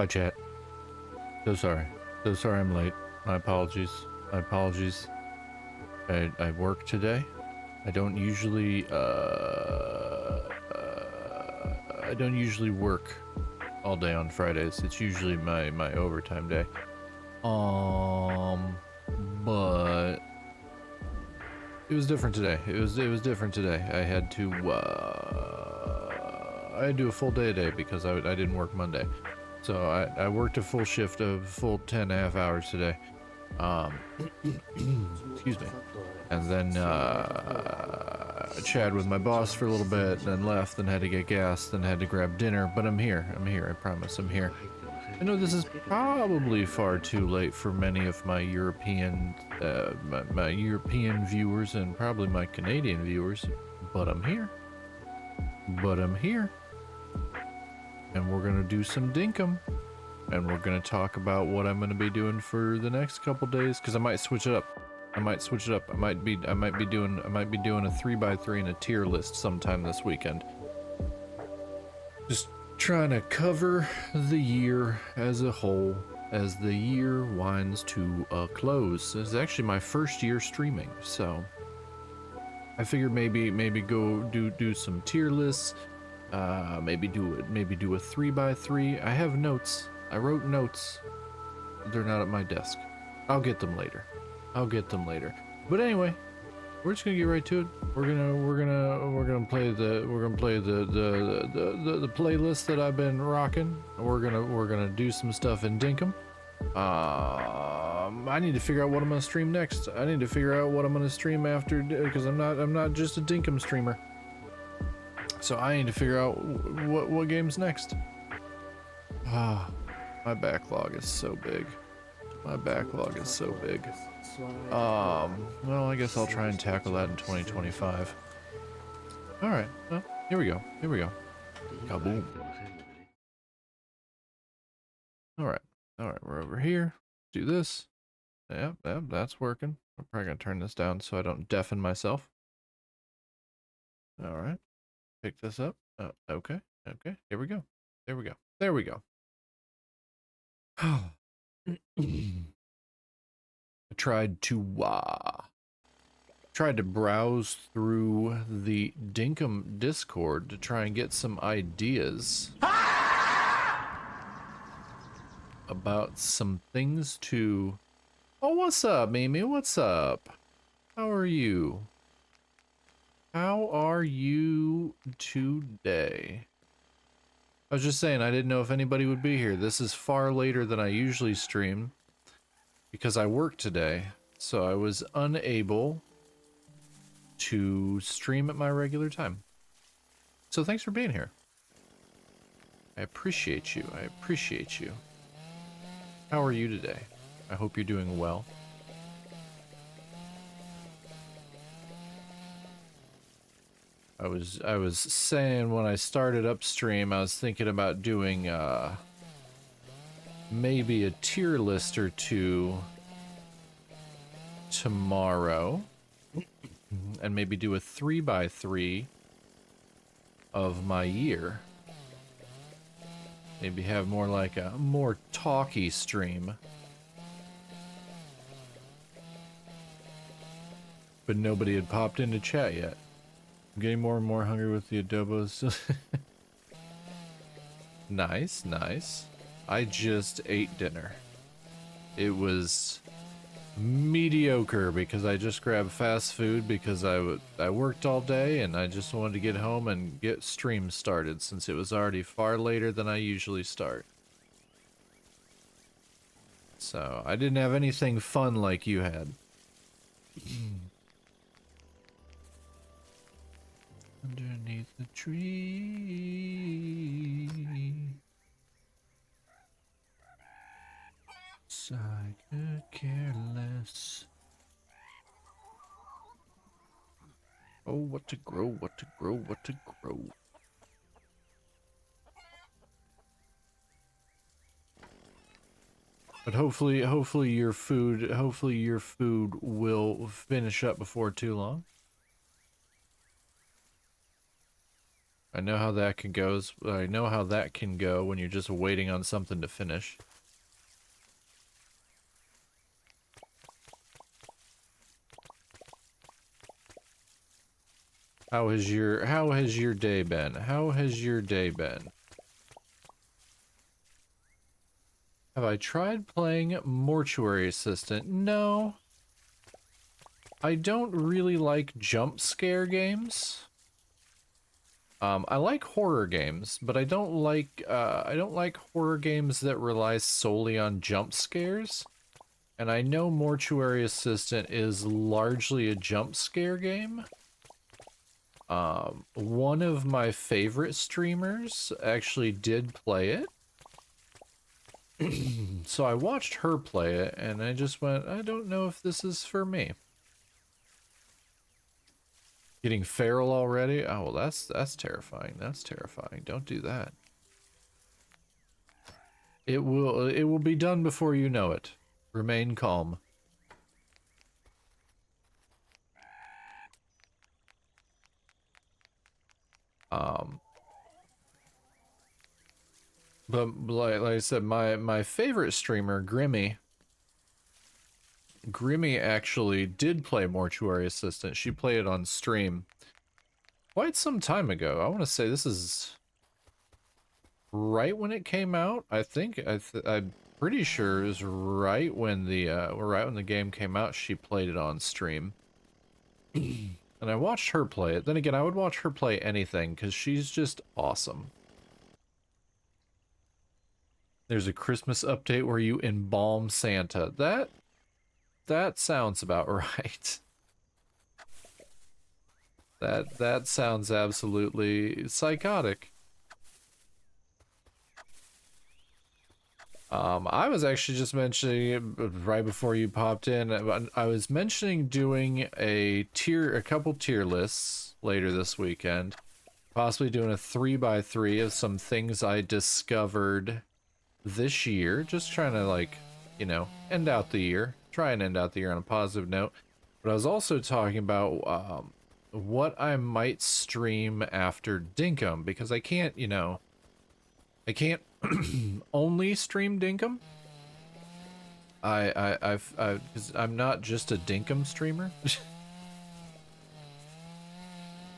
Hi, chat. So sorry. So sorry I'm late. My apologies. My apologies. I work today. I don't usually, I don't usually work all day on Fridays. It's usually my overtime day. But it was different today. It was different today. I had to do a full day today because I didn't work Monday. So I worked a full shift of full 10.5 hours today. Excuse me. And then chatted with my boss for a little bit, then left, then had to get gas, then had to grab dinner. But I'm here. I'm here. I promise I'm here. I know this is probably far too late for many of my European, my European viewers and probably my Canadian viewers, but I'm here. But I'm here. And we're gonna do some dinkum. And we're gonna talk about what I'm gonna be doing for the next couple days, because I might switch it up. I might be doing a 3x3 and a tier list sometime this weekend. Just trying to cover the year as a whole as the year winds to a close. This is actually my first year streaming, so I figured maybe go do some tier lists. Maybe do a 3x3. I have notes. I wrote notes. They're not at my desk. I'll get them later. But anyway, we're just gonna get right to it. We're gonna play the playlist that I've been rocking. We're gonna do some stuff in dinkum. I need to figure out what I'm gonna stream next. I need to figure out what I'm gonna stream after, because I'm not just a dinkum streamer. So I need to figure out what game's next. My backlog is so big. Well, I guess I'll try and tackle that in 2025. Alright, well, here we go. Kaboom. Alright, we're over here. Do this. Yep, that's working. I'm probably gonna turn this down so I don't deafen myself. Alright, pick this up. Okay, here we go. There we go. I tried to browse through the dinkum Discord to try and get some ideas about some things to... Oh, what's up, Mimi? What's up? How are you? How are you today? I was just saying, I didn't know if anybody would be here. This is far later than I usually stream because I work today, so I was unable to stream at my regular time. So thanks for being here. I appreciate you. How are you today? I hope you're doing well. I was saying when I started upstream, I was thinking about doing maybe a tier list or two tomorrow, and maybe do a 3x3 of my year. Maybe have more like a more talky stream. But nobody had popped into chat yet. I'm getting more and more hungry with the adobos. Nice. I just ate dinner. It was mediocre because I just grabbed fast food because I worked all day and I just wanted to get home and get stream started since it was already far later than I usually start. So I didn't have anything fun like you had. Underneath the tree, I could care less. Oh, what to grow. But hopefully your food will finish up before too long. I know how that can go. I know how that can go when you're just waiting on something to finish. How has your day been? How has your day been? Have I tried playing Mortuary Assistant? No. I don't really like jump scare games. I like horror games, but I don't like horror games that rely solely on jump scares. And I know Mortuary Assistant is largely a jump scare game. One of my favorite streamers actually did play it. So I watched her play it, and I just went, I don't know if this is for me. Getting feral already? Oh, well, that's terrifying. That's terrifying. Don't do that. It will be done before you know it. Remain calm. Um, but like I said, my favorite streamer, Grimmy actually did play Mortuary Assistant. She played it on stream quite some time ago. I want to say this is right when it came out. I think I'm pretty sure it was right when the game came out. She played it on stream, and I watched her play it. Then again, I would watch her play anything because she's just awesome. There's a Christmas update where you embalm Santa. That sounds about right. That sounds absolutely psychotic. I was actually just mentioning it right before you popped in. I was mentioning doing a couple tier lists later this weekend. Possibly doing a 3x3 of some things I discovered this year. Just trying to, like, you know, end out the year. Try and end out the year on a positive note. But I was also talking about what I might stream after dinkum, because I can't, you know, I can't only stream dinkum. Because I'm not just a dinkum streamer.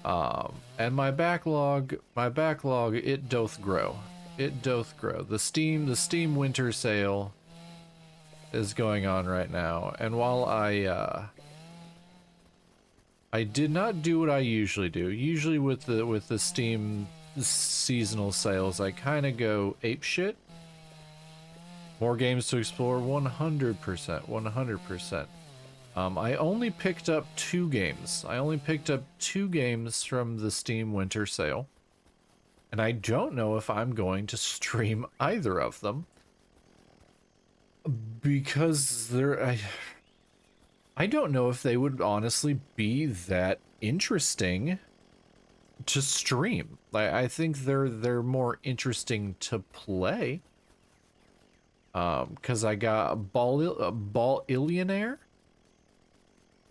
And my backlog, it doth grow. It doth grow. The Steam winter sale is going on right now, and while I did not do what I usually do. Usually with the Steam seasonal sales, I kind of go apeshit. More games to explore, 100%, 100%. I only picked up 2 games. I only picked up 2 games from the Steam Winter Sale. And I don't know if I'm going to stream either of them. Because I don't know if they would honestly be that interesting to stream. I think they're more interesting to play. Because I got Ball Illionaire,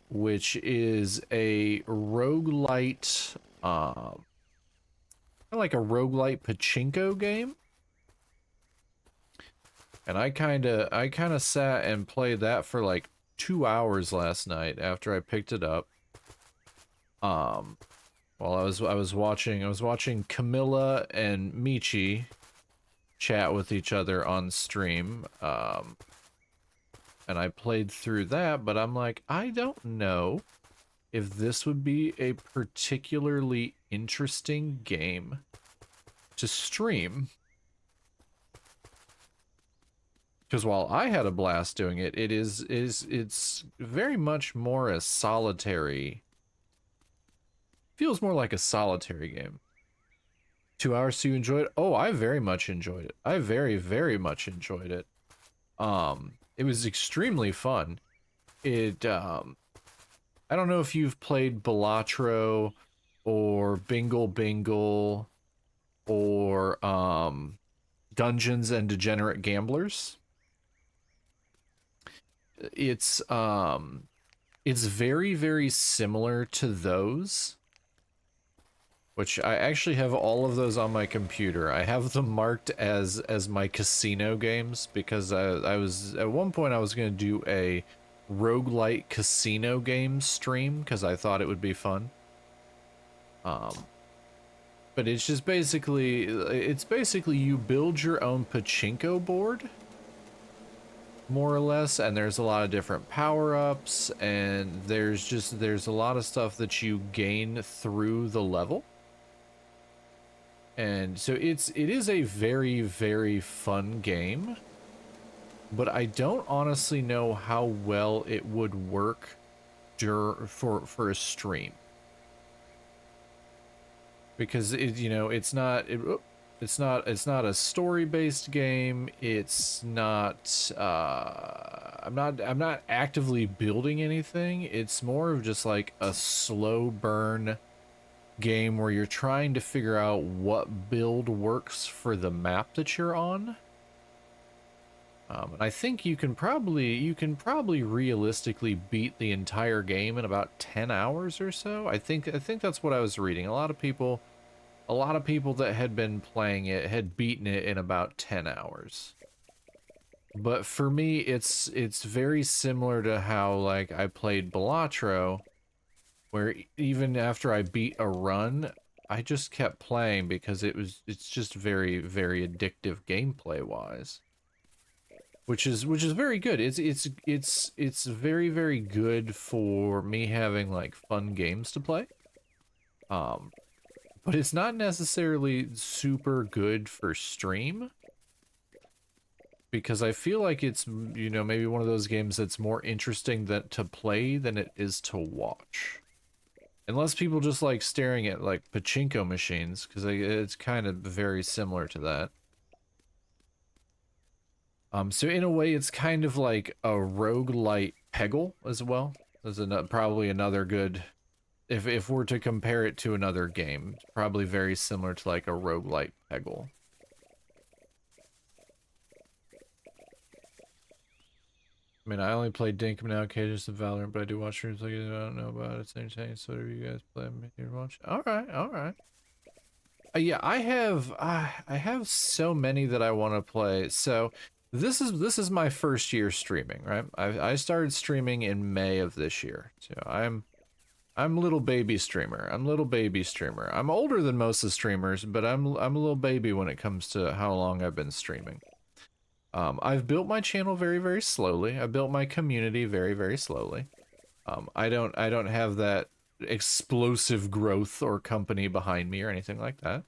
which is a roguelite, like a roguelite pachinko game. And I kinda sat and played that for like 2 hours last night after I picked it up. While I was watching Camilla and Michi chat with each other on stream. And I played through that, but I'm like, I don't know if this would be a particularly interesting game to stream. Because while I had a blast doing it, it's very much more a solitary. Feels more like a solitary game. 2 hours to enjoy it? Oh, I very much enjoyed it. I very, very much enjoyed it. It was extremely fun. I don't know if you've played Balatro or Bingle Bingle or Dungeons and Degenerate Gamblers. It's very, very similar to those. which I actually have all of those on my computer. I have them marked as my casino games because I was at one point I was going to do a roguelite casino game stream because I thought it would be fun. But it's just basically you build your own pachinko board, more or less, and there's a lot of different power-ups, and there's a lot of stuff that you gain through the level. And so it is a very, very fun game, but I don't honestly know how well it would work for a stream. Because it's not a story-based game. It's not I'm not actively building anything. It's more of just like a slow burn game where you're trying to figure out what build works for the map that you're on. And I think you can probably realistically beat the entire game in about 10 hours or so. I think that's what I was reading. A lot of people that had been playing it had beaten it in about 10 hours. But for me, it's very similar to how like I played Balatro, where even after I beat a run, I just kept playing because it's just very, very addictive gameplay wise. Which is very good. It's very, very good for me having like fun games to play. But it's not necessarily super good for stream, because I feel like it's, maybe one of those games that's more interesting to play than it is to watch. Unless people just like staring at like pachinko machines, because it's kind of very similar to that. So in a way, it's kind of like a roguelite Peggle as well. There's probably another good, if we're to compare it to another game, it's probably very similar to like a roguelite Peggle. I mean, I only play dinkum now, Cages of Valorant, but I do watch streams like it. I don't know about it. It's entertaining. So do you guys play? I'm here to watch. All right, all right. Yeah, I have so many that I want to play. So this is my first year streaming, right? I started streaming in May of this year. So I'm little baby streamer. I'm little baby streamer. I'm older than most of the streamers, but I'm a little baby when it comes to how long I've been streaming. I've built my channel very, very slowly. I built my community very, very slowly. I don't have that explosive growth or company behind me or anything like that.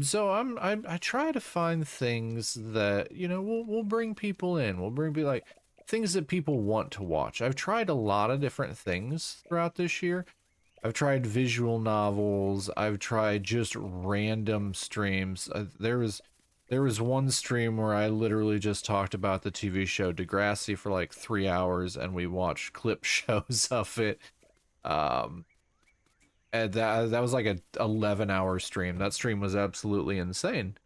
So I try to find things that, will bring people in. Will bring like things that people want to watch. I've tried a lot of different things throughout this year. I've tried visual novels. I've tried just random streams. There was one stream where I literally just talked about the TV show Degrassi for like 3 hours, and we watched clip shows of it. And that was like a 11-hour stream. That stream was absolutely insane.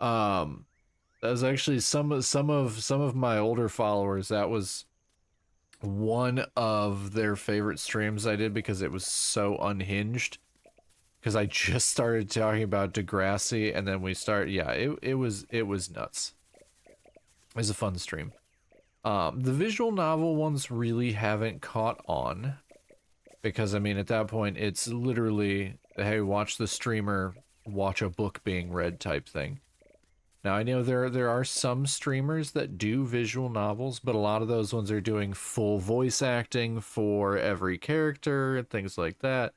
That was actually some of my older followers. That was one of their favorite streams I did because it was so unhinged. Because I just started talking about Degrassi, and then yeah, it was nuts. It was a fun stream. The visual novel ones really haven't caught on, because I mean at that point it's literally, hey, watch the streamer watch a book being read type thing. Now I know there are some streamers that do visual novels, but a lot of those ones are doing full voice acting for every character and things like that.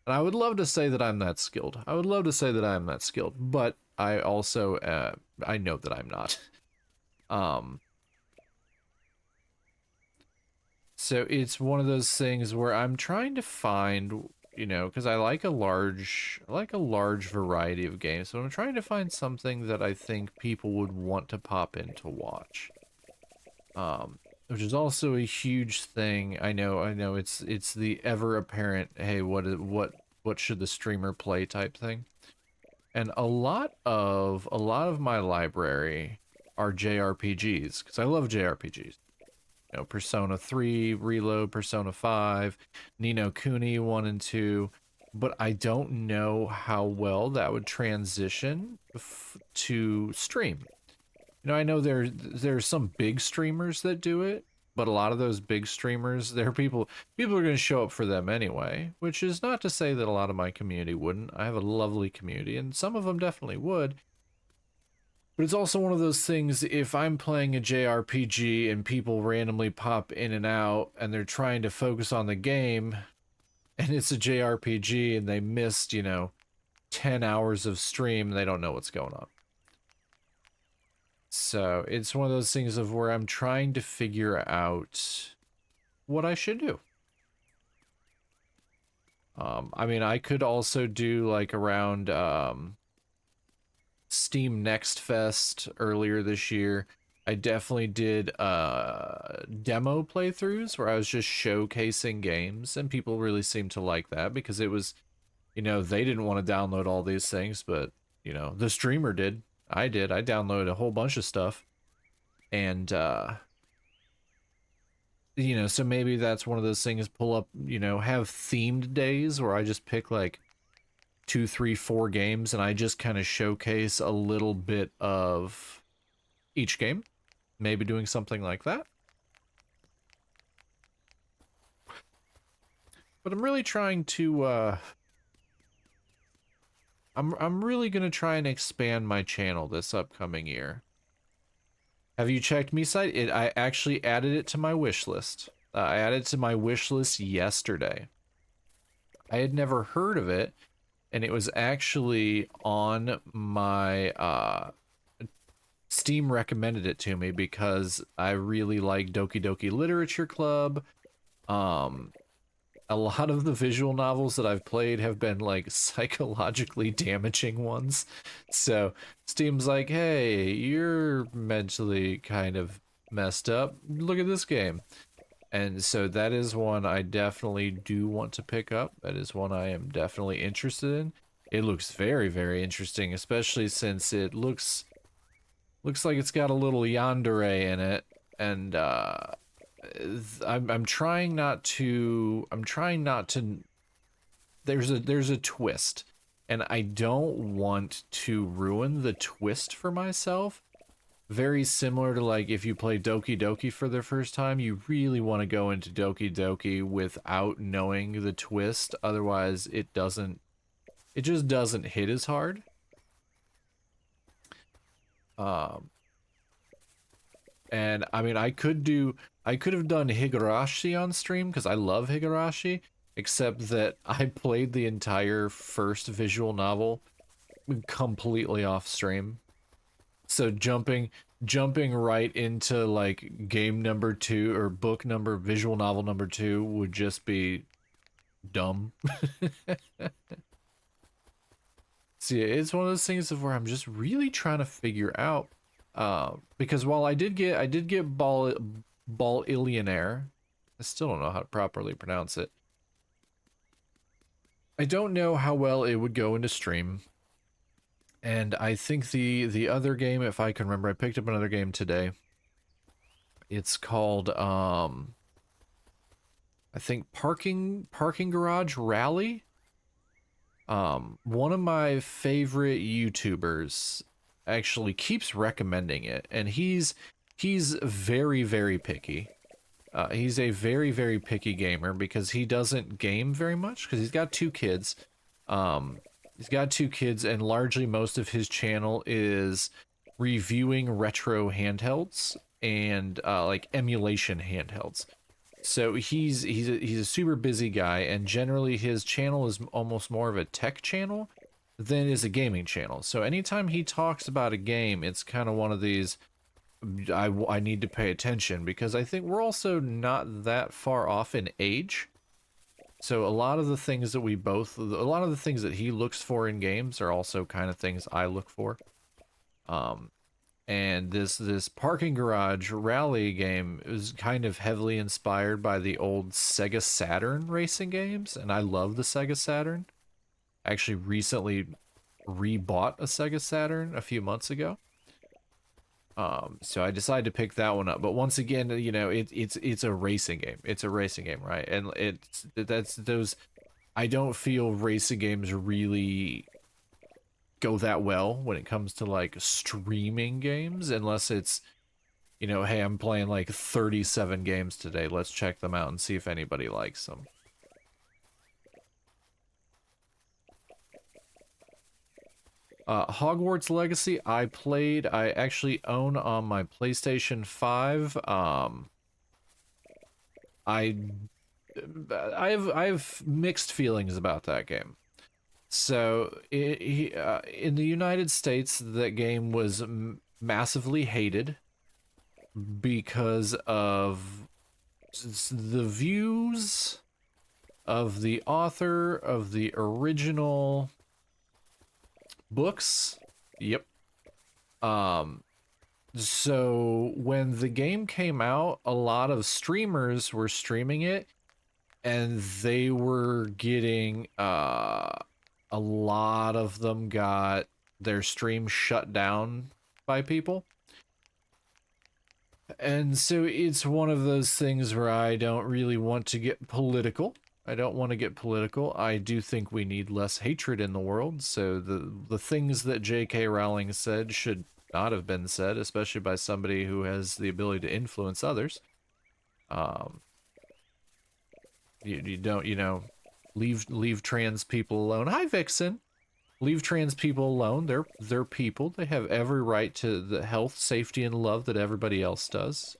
And I would love to say that I'm that skilled. I would love to say that I'm that skilled, but I also, I know that I'm not. So it's one of those things where I'm trying to find, because I like a large variety of games. So I'm trying to find something that I think people would want to pop in to watch. Which is also a huge thing. I know it's the ever apparent, hey, what should the streamer play type thing. And a lot of my library are JRPGs, because I love JRPGs. Persona 3 Reload, Persona 5, Ni no Kuni 1 and 2. but I don't know how well that would transition to stream. You know, I know there's some big streamers that do it, but a lot of those big streamers, they're people are going to show up for them anyway, which is not to say that a lot of my community wouldn't. I have a lovely community, and some of them definitely would. But it's also one of those things, if I'm playing a JRPG and people randomly pop in and out and they're trying to focus on the game and it's a JRPG and they missed, you know, 10 hours of stream, they don't know what's going on. So it's one of those things of where I'm trying to figure out what I should do. I mean, I could also do like around Steam Next Fest earlier this year. I definitely did demo playthroughs where I was just showcasing games, and people really seemed to like that because it was, you know, they didn't want to download all these things, but you know, the streamer did. I did. I downloaded a whole bunch of stuff. And you know, so maybe that's one of those things, pull up, you know, have themed days where I just pick like 2, 3, 4 games and I just kind of showcase a little bit of each game. Maybe doing something like that. But I'm really trying to I'm really gonna try and expand my channel this upcoming year. Have you checked me site? I actually added it to my wish list. I added it to my wish list yesterday. I had never heard of it, and it was actually on my Steam recommended it to me because I really like Doki Doki Literature Club. A lot of the visual novels that I've played have been like psychologically damaging ones. So Steam's like, hey, you're mentally kind of messed up. Look at this game. And so that is one I definitely do want to pick up. That is one I am definitely interested in. It looks very, very interesting, especially since it looks like it's got a little yandere in it. And I'm trying not to there's a twist, and I don't want to ruin the twist for myself. Very similar to like if you play Doki Doki for the first time, you really want to go into Doki Doki without knowing the twist, otherwise it just doesn't hit as hard. And I mean, I could have done Higurashi on stream because I love Higurashi, except that I played the entire first visual novel completely off stream. So jumping right into like game number 2 or book number visual novel number 2 would just be dumb. See, it's one of those things of where I'm just really trying to figure out because while I did get Ball Illionaire, I still don't know how to properly pronounce it. I don't know how well it would go into stream. And I think the other game, if I can remember, I picked up another game today. It's called I think Parking Garage Rally. One of my favorite YouTubers actually keeps recommending it, and he's very, very picky. He's a very, very picky gamer because he doesn't game very much because he's got 2 kids. He's got 2 kids, and largely most of his channel is reviewing retro handhelds and like emulation handhelds. So he's a super busy guy, and generally his channel is almost more of a tech channel than is a gaming channel. So anytime he talks about a game, it's kind of one of these, I need to pay attention because I think we're also not that far off in age. So a lot of the things that he looks for in games are also kind of things I look for. And this Parking Garage Rally game is kind of heavily inspired by the old Sega Saturn racing games, and I love the Sega Saturn. I actually recently rebought a Sega Saturn a few months ago. So I decided to pick that one up. But once again, you know, it's a racing game. It's a racing game, right? And that's those. I don't feel racing games really go that well when it comes to like streaming games, unless it's, you know, hey, I'm playing like 37 games today. Let's check them out and see if anybody likes them. Hogwarts Legacy, I played. I actually own on my PlayStation 5. I have mixed feelings about that game. So in the United States, that game was massively hated because of the views of the author of the original books. Yep. So when the game came out, a lot of streamers were streaming it, and they were getting a lot of them got their stream shut down by people. And so it's one of those things where I don't really want to get political. I don't want to get political. I do think we need less hatred in the world. So the things that J.K. Rowling said should not have been said, especially by somebody who has the ability to influence others. You don't, you know, leave trans people alone. Hi, Vixen. Leave trans people alone. They're people. They have every right to the health, safety, and love that everybody else does.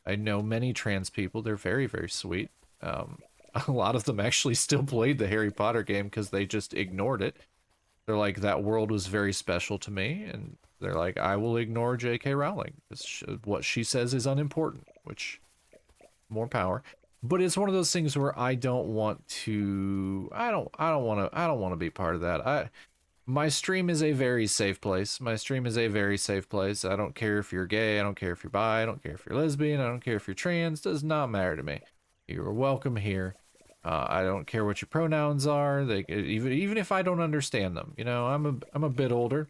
I know many trans people. They're very, very sweet. A lot of them actually still played the Harry Potter game because they just ignored it. They're like, that world was very special to me, and they're like, I will ignore J.K. Rowling because what she says is unimportant, which, more power. But it's one of those things where I don't want to. I don't want to be part of that. My stream is a very safe place. My stream is a very safe place. I don't care if you're gay. I don't care if you're bi. I don't care if you're lesbian. I don't care if you're trans. It does not matter to me. You are welcome here. I don't care what your pronouns are. They even if I don't understand them. You know, I'm a bit older.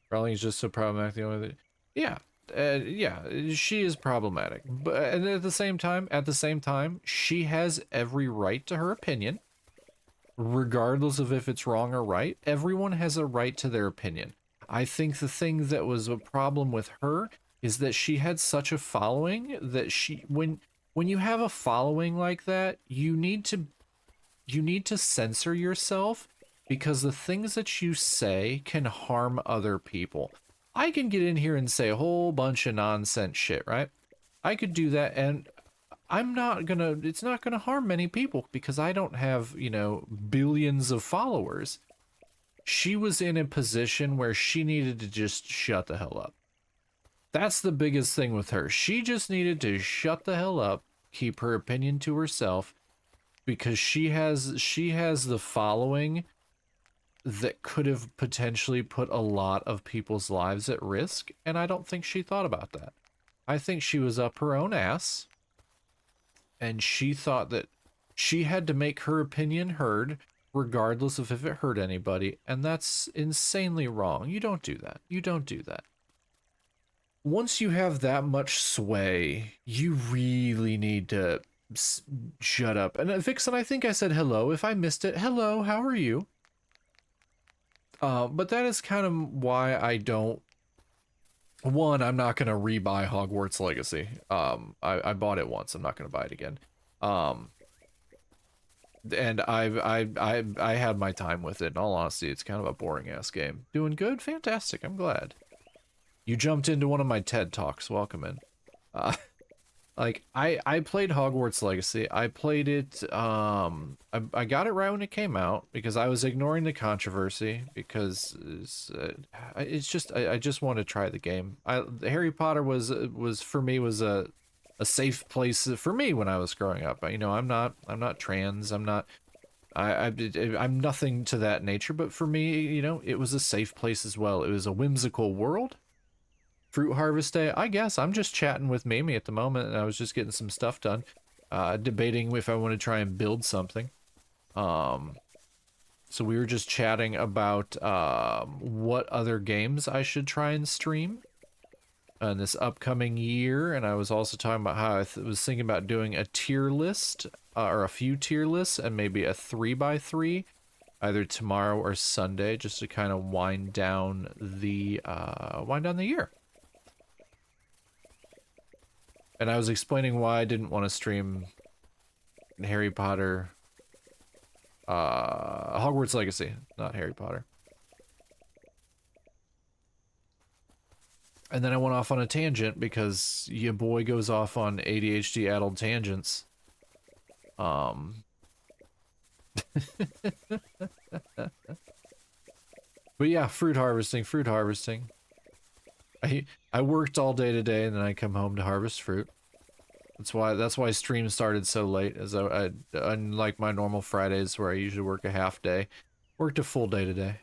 Rowling's just so problematic. The only thing, yeah. Yeah, she is problematic, but and at the same time, she has every right to her opinion, regardless of if it's wrong or right. Everyone has a right to their opinion. I think the thing that was a problem with her is that she had such a following that when you have a following like that, you need to censor yourself because the things that you say can harm other people. I can get in here and say a whole bunch of nonsense shit, right? I could do that, and it's not gonna harm many people because I don't have, you know, billions of followers. She was in a position where she needed to just shut the hell up. That's the biggest thing with her. She just needed to shut the hell up, keep her opinion to herself, because she has the following that could have potentially put a lot of people's lives at risk, and I don't think she thought about that. I think she was up her own ass, and she thought that she had to make her opinion heard, regardless of if it hurt anybody, and that's insanely wrong. You don't do that. You don't do that. Once you have that much sway, you really need to shut up. And Vixen, I think I said hello. If I missed it, hello, how are you? But that is kind of why I don't. One, I'm not gonna rebuy Hogwarts Legacy. I bought it once. I'm not gonna buy it again. And I had my time with it. In all honesty, it's kind of a boring ass game. Doing good, fantastic. I'm glad. You jumped into one of my TED Talks. Welcome in. Like, I played Hogwarts Legacy. I played it, I got it right when it came out because I was ignoring the controversy because it's just, I just want to try the game. Harry Potter was for me, was a safe place for me when I was growing up. You know, I'm not trans, I'm nothing to that nature, but for me, you know, it was a safe place as well. It was a whimsical world. Fruit Harvest Day, I guess. I'm just chatting with Mimi at the moment, and I was just getting some stuff done. Debating if I want to try and build something. So we were just chatting about what other games I should try and stream. in this upcoming year, and I was also talking about how I was thinking about doing a tier list, or a few tier lists, and maybe a 3x3, either tomorrow or Sunday, just to kind of wind down the year. And I was explaining why I didn't want to stream Harry Potter, Hogwarts Legacy, not Harry Potter. And then I went off on a tangent because your boy goes off on ADHD-addled tangents. But yeah, fruit harvesting, fruit harvesting. I worked all day today, and then I come home to harvest fruit. That's why stream started so late, as I unlike my normal Fridays where I usually work a half day, worked a full day today.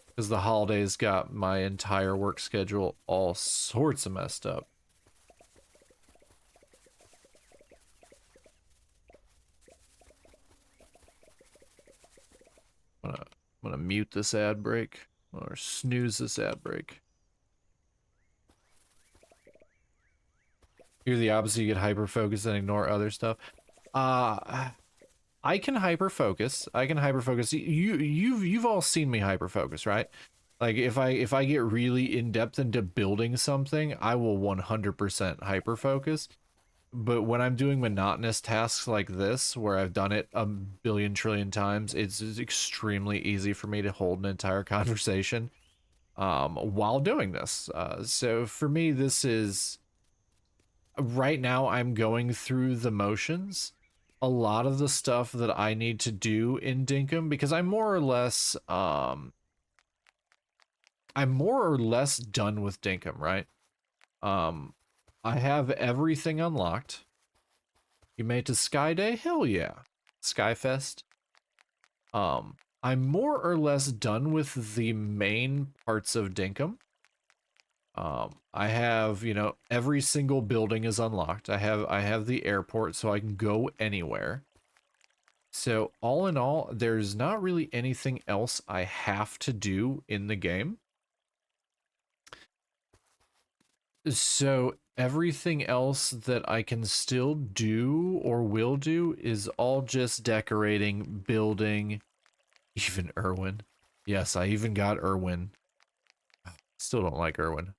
Because the holidays got my entire work schedule all sorts of messed up. I'm gonna mute this ad break, or snooze this ad break. You're the opposite, you get hyper-focused and ignore other stuff. I can hyper-focus. I can hyper-focus. You've all seen me hyper-focus, right? Like, if I get really in-depth into building something, I will 100% hyper-focus. But when I'm doing monotonous tasks like this, where I've done it a billion trillion times, it's extremely easy for me to hold an entire conversation while doing this. So for me, this is... Right now, I'm going through the motions. A lot of the stuff that I need to do in dinkum, because I'm more or less done with dinkum, right? I have everything unlocked. You made it to Sky Day? Hell yeah. Skyfest. I'm more or less done with the main parts of dinkum. I have, you know, every single building is unlocked. I have the airport, so I can go anywhere. So all in all, there's not really anything else I have to do in the game. So everything else that I can still do or will do is all just decorating, building, even Irwin. Yes, I even got Irwin. Still don't like Irwin.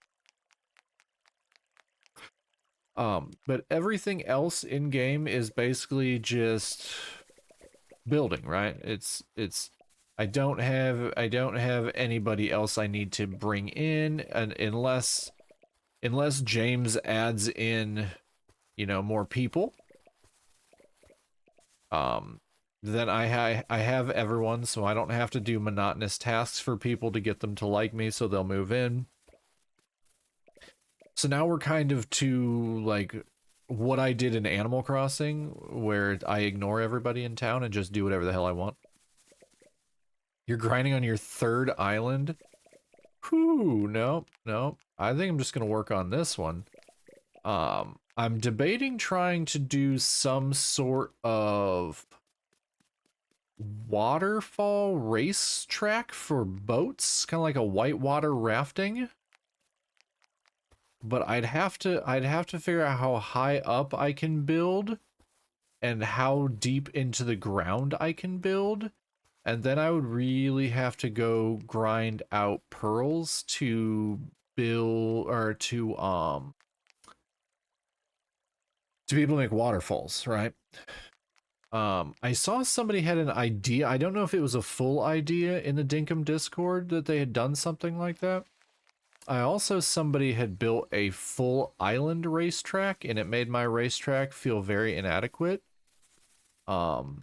But everything else in game is basically just building, right? It's I don't have anybody else I need to bring in, and unless James adds in, you know, more people, then I have everyone, so I don't have to do monotonous tasks for people to get them to like me, so they'll move in. So now we're kind of to like what I did in Animal Crossing, where I ignore everybody in town and just do whatever the hell I want. You're grinding on your third island? Whew, no. I think I'm just gonna work on this one. I'm debating trying to do some sort of waterfall racetrack for boats, kind of like a whitewater rafting. But I'd have to figure out how high up I can build and how deep into the ground I can build. And then I would really have to go grind out pearls to build, or to be able to make waterfalls, right? I saw somebody had an idea. I don't know if it was a full idea in the Dinkum Discord that they had done something like that. Somebody had built a full island racetrack, and it made my racetrack feel very inadequate. So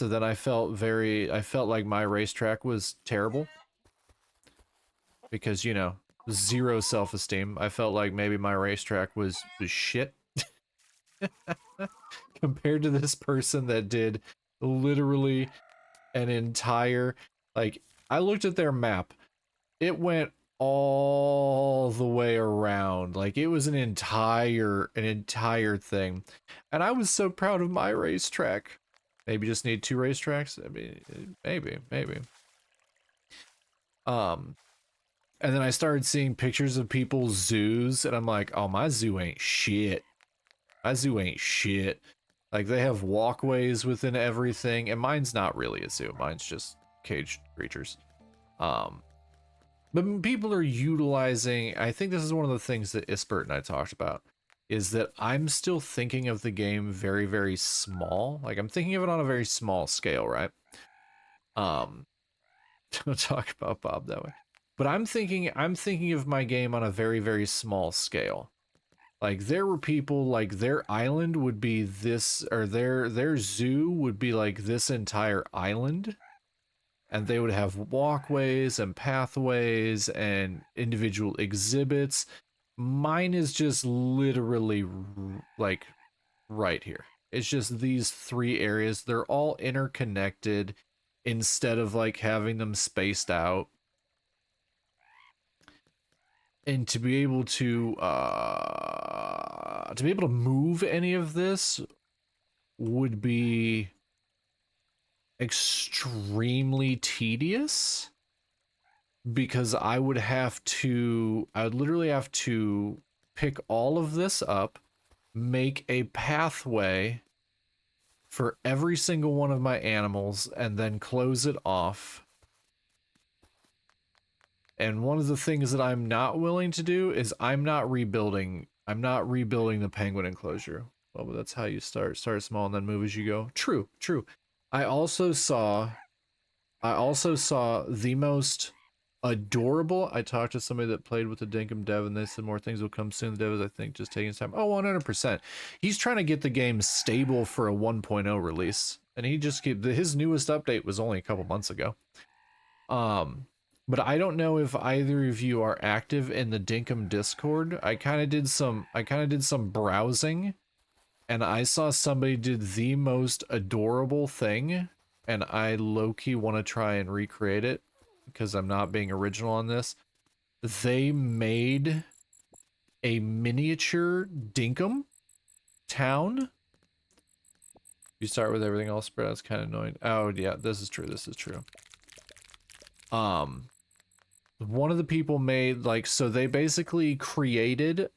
then I felt like my racetrack was terrible. Because, you know, zero self-esteem. I felt like maybe my racetrack was shit. Compared to this person that did literally an entire, like, I looked at their map. It went all the way around. Like, it was an entire thing. And I was so proud of my racetrack. Maybe just need 2 racetracks? I mean, maybe. And then I started seeing pictures of people's zoos, and I'm like, oh, my zoo ain't shit. My zoo ain't shit. Like, they have walkways within everything, and mine's not really a zoo. Mine's just caged creatures. But people are utilizing, I think this is one of the things that Ispert and I talked about, is that I'm still thinking of the game very, very small. Like, I'm thinking of it on a very small scale, right? Don't talk about Bob that way. But I'm thinking of my game on a very, very small scale. Like, there were people, like, their island would be this, or their zoo would be like this entire island, and they would have walkways and pathways and individual exhibits. Mine is just literally like right here. It's just these three areas. They're all interconnected instead of like having them spaced out. And to be able to move any of this would be extremely tedious, because I would literally have to pick all of this up, make a pathway for every single one of my animals, and then close it off. And one of the things that I'm not willing to do is I'm not rebuilding the penguin enclosure. Well, but that's how you start small and then move as you go. True. I also saw the most adorable. I talked to somebody that played with the dinkum dev, and they said more things will come soon. The dev is, I think, just taking his time. Oh, 100%. He's trying to get the game stable for a 1.0 release, and his newest update was only a couple months ago. But I don't know if either of you are active in the dinkum Discord. I kind of did some browsing, and I saw somebody did the most adorable thing, and I low-key want to try and recreate it because I'm not being original on this. They made a miniature dinkum town. You start with everything all spread out. It's kind of annoying. Oh yeah, this is true. One of the people made, like, so they basically created,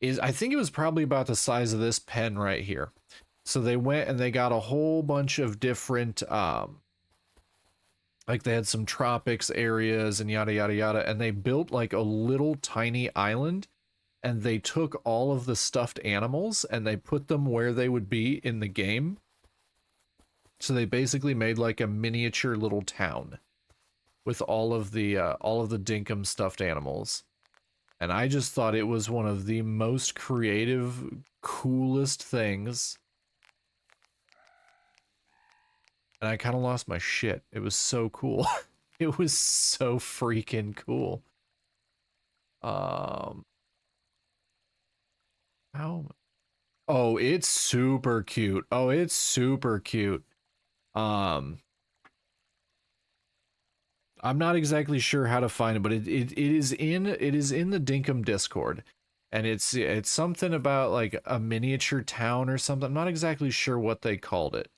I think it was probably about the size of this pen right here. So they went and they got a whole bunch of different, like they had some tropics areas and yada yada yada, and they built like a little tiny island, and they took all of the stuffed animals and they put them where they would be in the game. So they basically made like a miniature little town with all of the dinkum stuffed animals. And I just thought it was one of the most creative, coolest things. And I kind of lost my shit. It was so cool. It was so freaking cool. How? Oh, it's super cute. I'm not exactly sure how to find it, but it is in the dinkum Discord, and it's something about like a miniature town or something. I'm not exactly sure what they called it,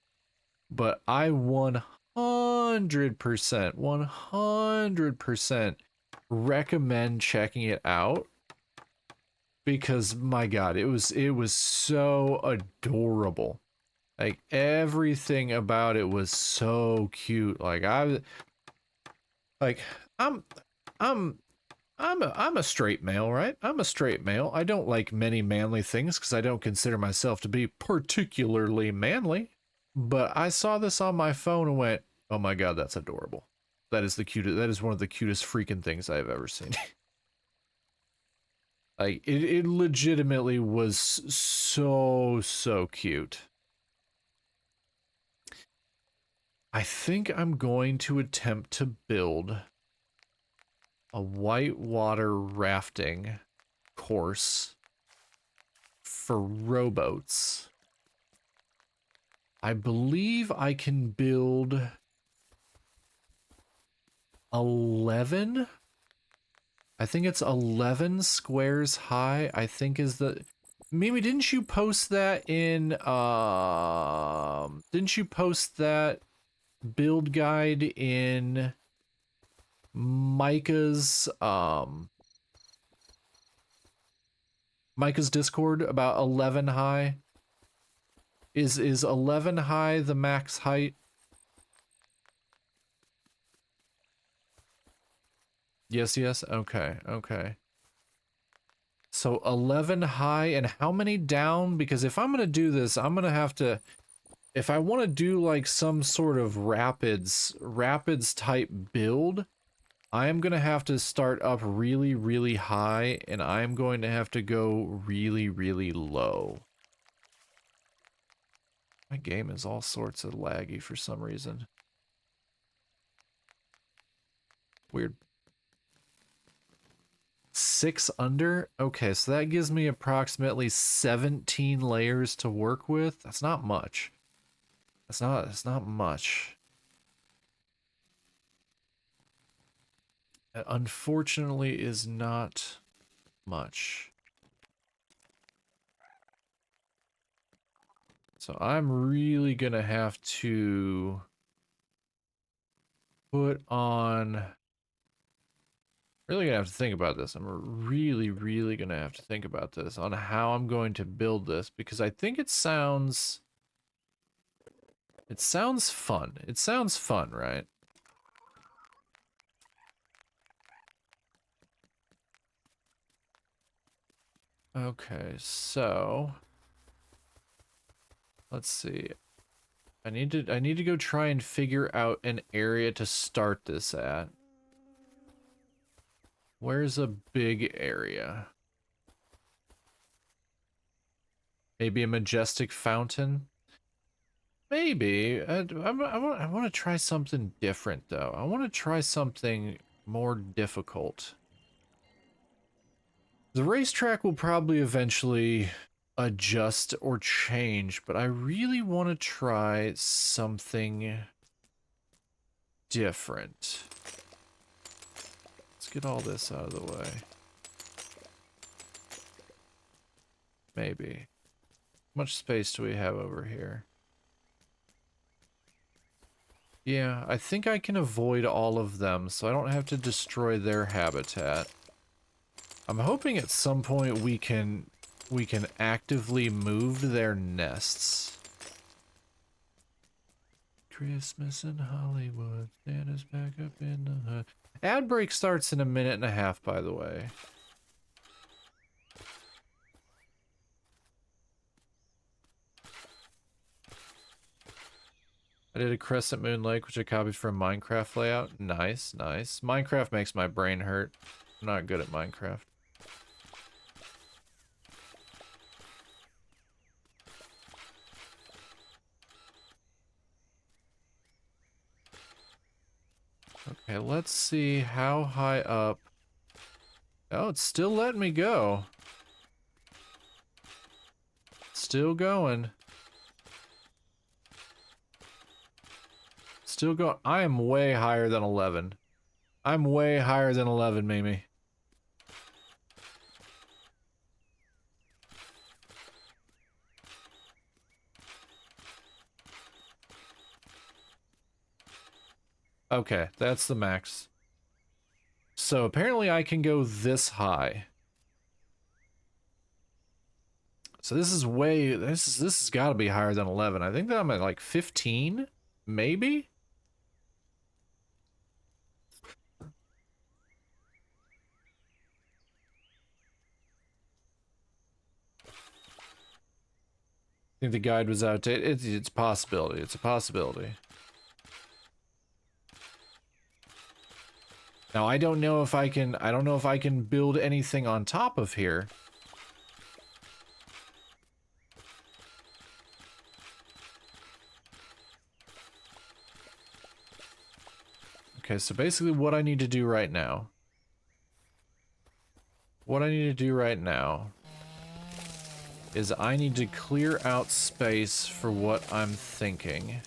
but I 100% recommend checking it out, because my god, it was so adorable. Like everything about it was so cute. Like I'm a straight male, right? I'm a straight male. I don't like many manly things because I don't consider myself to be particularly manly. But I saw this on my phone and went, "Oh my god, that's adorable. That is the cutest. That is one of the cutest freaking things I've ever seen." Like it legitimately was so cute. I think I'm going to attempt to build a whitewater rafting course for rowboats. I believe I can build 11. I think it's 11 squares high. I think is the... Mimi, didn't you post that in... Didn't you post that build guide in Micah's Discord about 11 high. Is 11 high the max height? Yes, yes. Okay, okay. So 11 high and how many down? Because if I'm gonna do this, I'm gonna have to, if I want to do like some sort of rapids type build, I am gonna have to start up really, really high, and I'm going to have to go really, really low. My game is all sorts of laggy for some reason. Weird. 6 under? Okay, so that gives me approximately 17 layers to work with. That's not much. It's not much. That unfortunately is not much. So I'm really gonna have to put on, really gonna have to think about this. I'm really, really gonna have to think about this on how I'm going to build this, because I think it sounds fun. It sounds fun, right? Okay, so let's see. I need to go try and figure out an area to start this at. Where's a big area? Maybe a majestic fountain? Maybe. I want to try something different, though. I want to try something more difficult. The racetrack will probably eventually adjust or change, but I really want to try something different. Let's get all this out of the way. Maybe. How much space do we have over here? Yeah, I think I can avoid all of them, so I don't have to destroy their habitat. I'm hoping at some point we can actively move their nests. Christmas in Hollywood, Santa's back up in the hood. Ad break starts in a minute and a half, by the way. I did a Crescent Moon Lake, which I copied from Minecraft layout. Nice, nice. Minecraft makes my brain hurt. I'm not good at Minecraft. Okay, let's see how high up. Oh, it's still letting me go. Still going. Still going. I am way higher than 11. I'm way higher than 11, Mimi. Okay, that's the max. So apparently I can go this high. So this is way, this has got to be higher than 11. I think that I'm at like 15, maybe? I think the guide was outdated. It's a possibility. It's a possibility. Now I don't know if I can build anything on top of here. Okay, so basically what I need to do right now. What I need to do right now is I need to clear out space for what I'm thinking.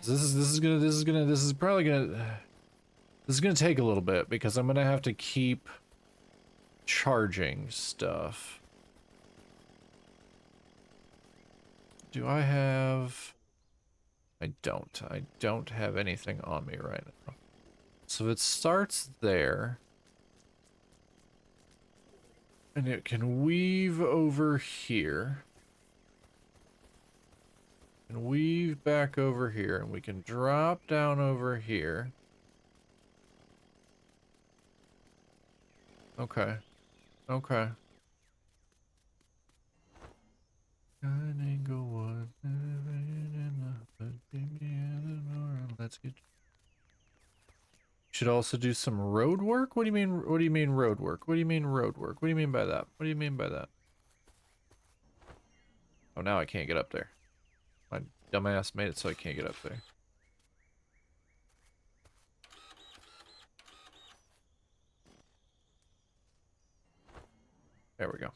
This is probably gonna This is gonna take a little bit because I'm gonna have to keep charging stuff. Do I have... I don't have anything on me right now. So it starts there. And it can weave over here. And weave back over here. And we can drop down over here. Okay. Okay. Let's get... Should also do some road work? What do you mean? What do you mean road work? What do you mean road work? What do you mean by that? What do you mean by that? Oh, now I can't get up there. My dumbass made it so I can't get up there. There we go.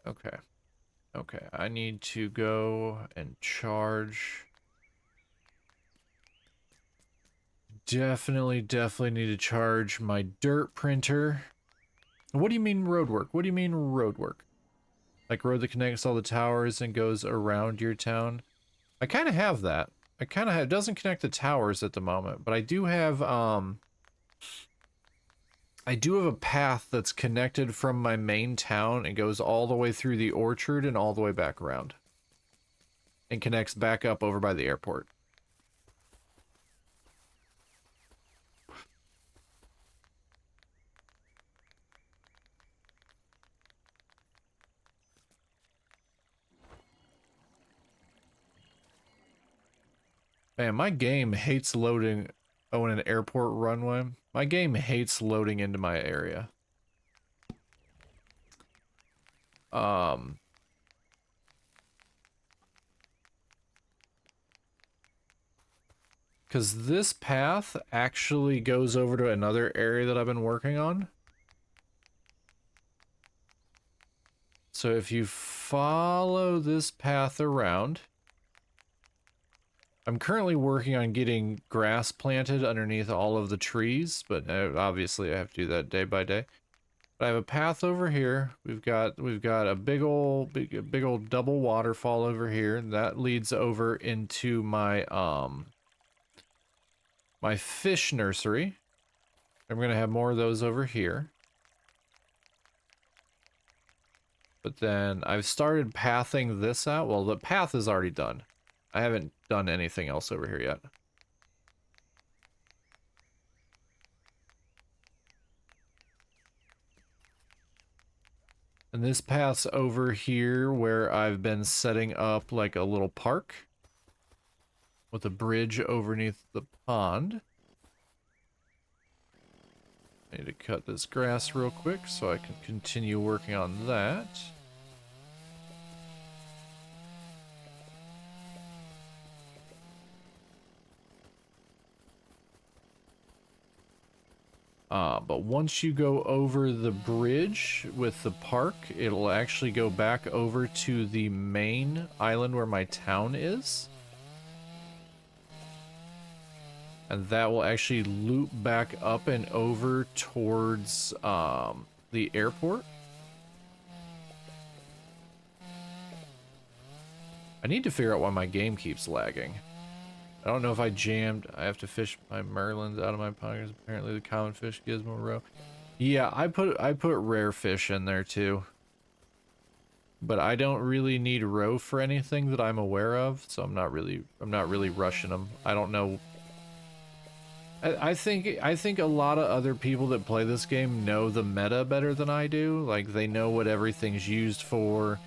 Okay. Okay, I need to go and charge. Definitely need to charge my dirt printer. What do you mean road work? What do you mean road work? Like road that connects all the towers and goes around your town? I kind of have that. I kind of have... It doesn't connect the towers at the moment, but I do have a path that's connected from my main town and goes all the way through the orchard and all the way back around. And connects back up over by the airport. Man, my game hates loading... Oh, in an airport runway? My game hates loading into my area. Because this path actually goes over to another area that I've been working on. So if you follow this path around... I'm currently working on getting grass planted underneath all of the trees, but obviously I have to do that day by day. But I have a path over here. We've got a big old double waterfall over here. That leads over into my my fish nursery. I'm gonna have more of those over here. But then I've started pathing this out. Well, the path is already done. I haven't done anything else over here yet. And this path's over here where I've been setting up like a little park with a bridge underneath the pond. I need to cut this grass real quick so I can continue working on that. But once you go over the bridge with the park, it'll actually go back over to the main island where my town is. And that will actually loop back up and over towards the airport. I need to figure out why my game keeps lagging. I don't know if I jammed. I have to fish my merlins out of my pockets. Apparently the common fish gives more roe. Yeah, I put rare fish in there too. But I don't really need roe for anything that I'm aware of, so I'm not really rushing them. I don't know. I think a lot of other people that play this game know the meta better than I do. Like they know what everything's used for.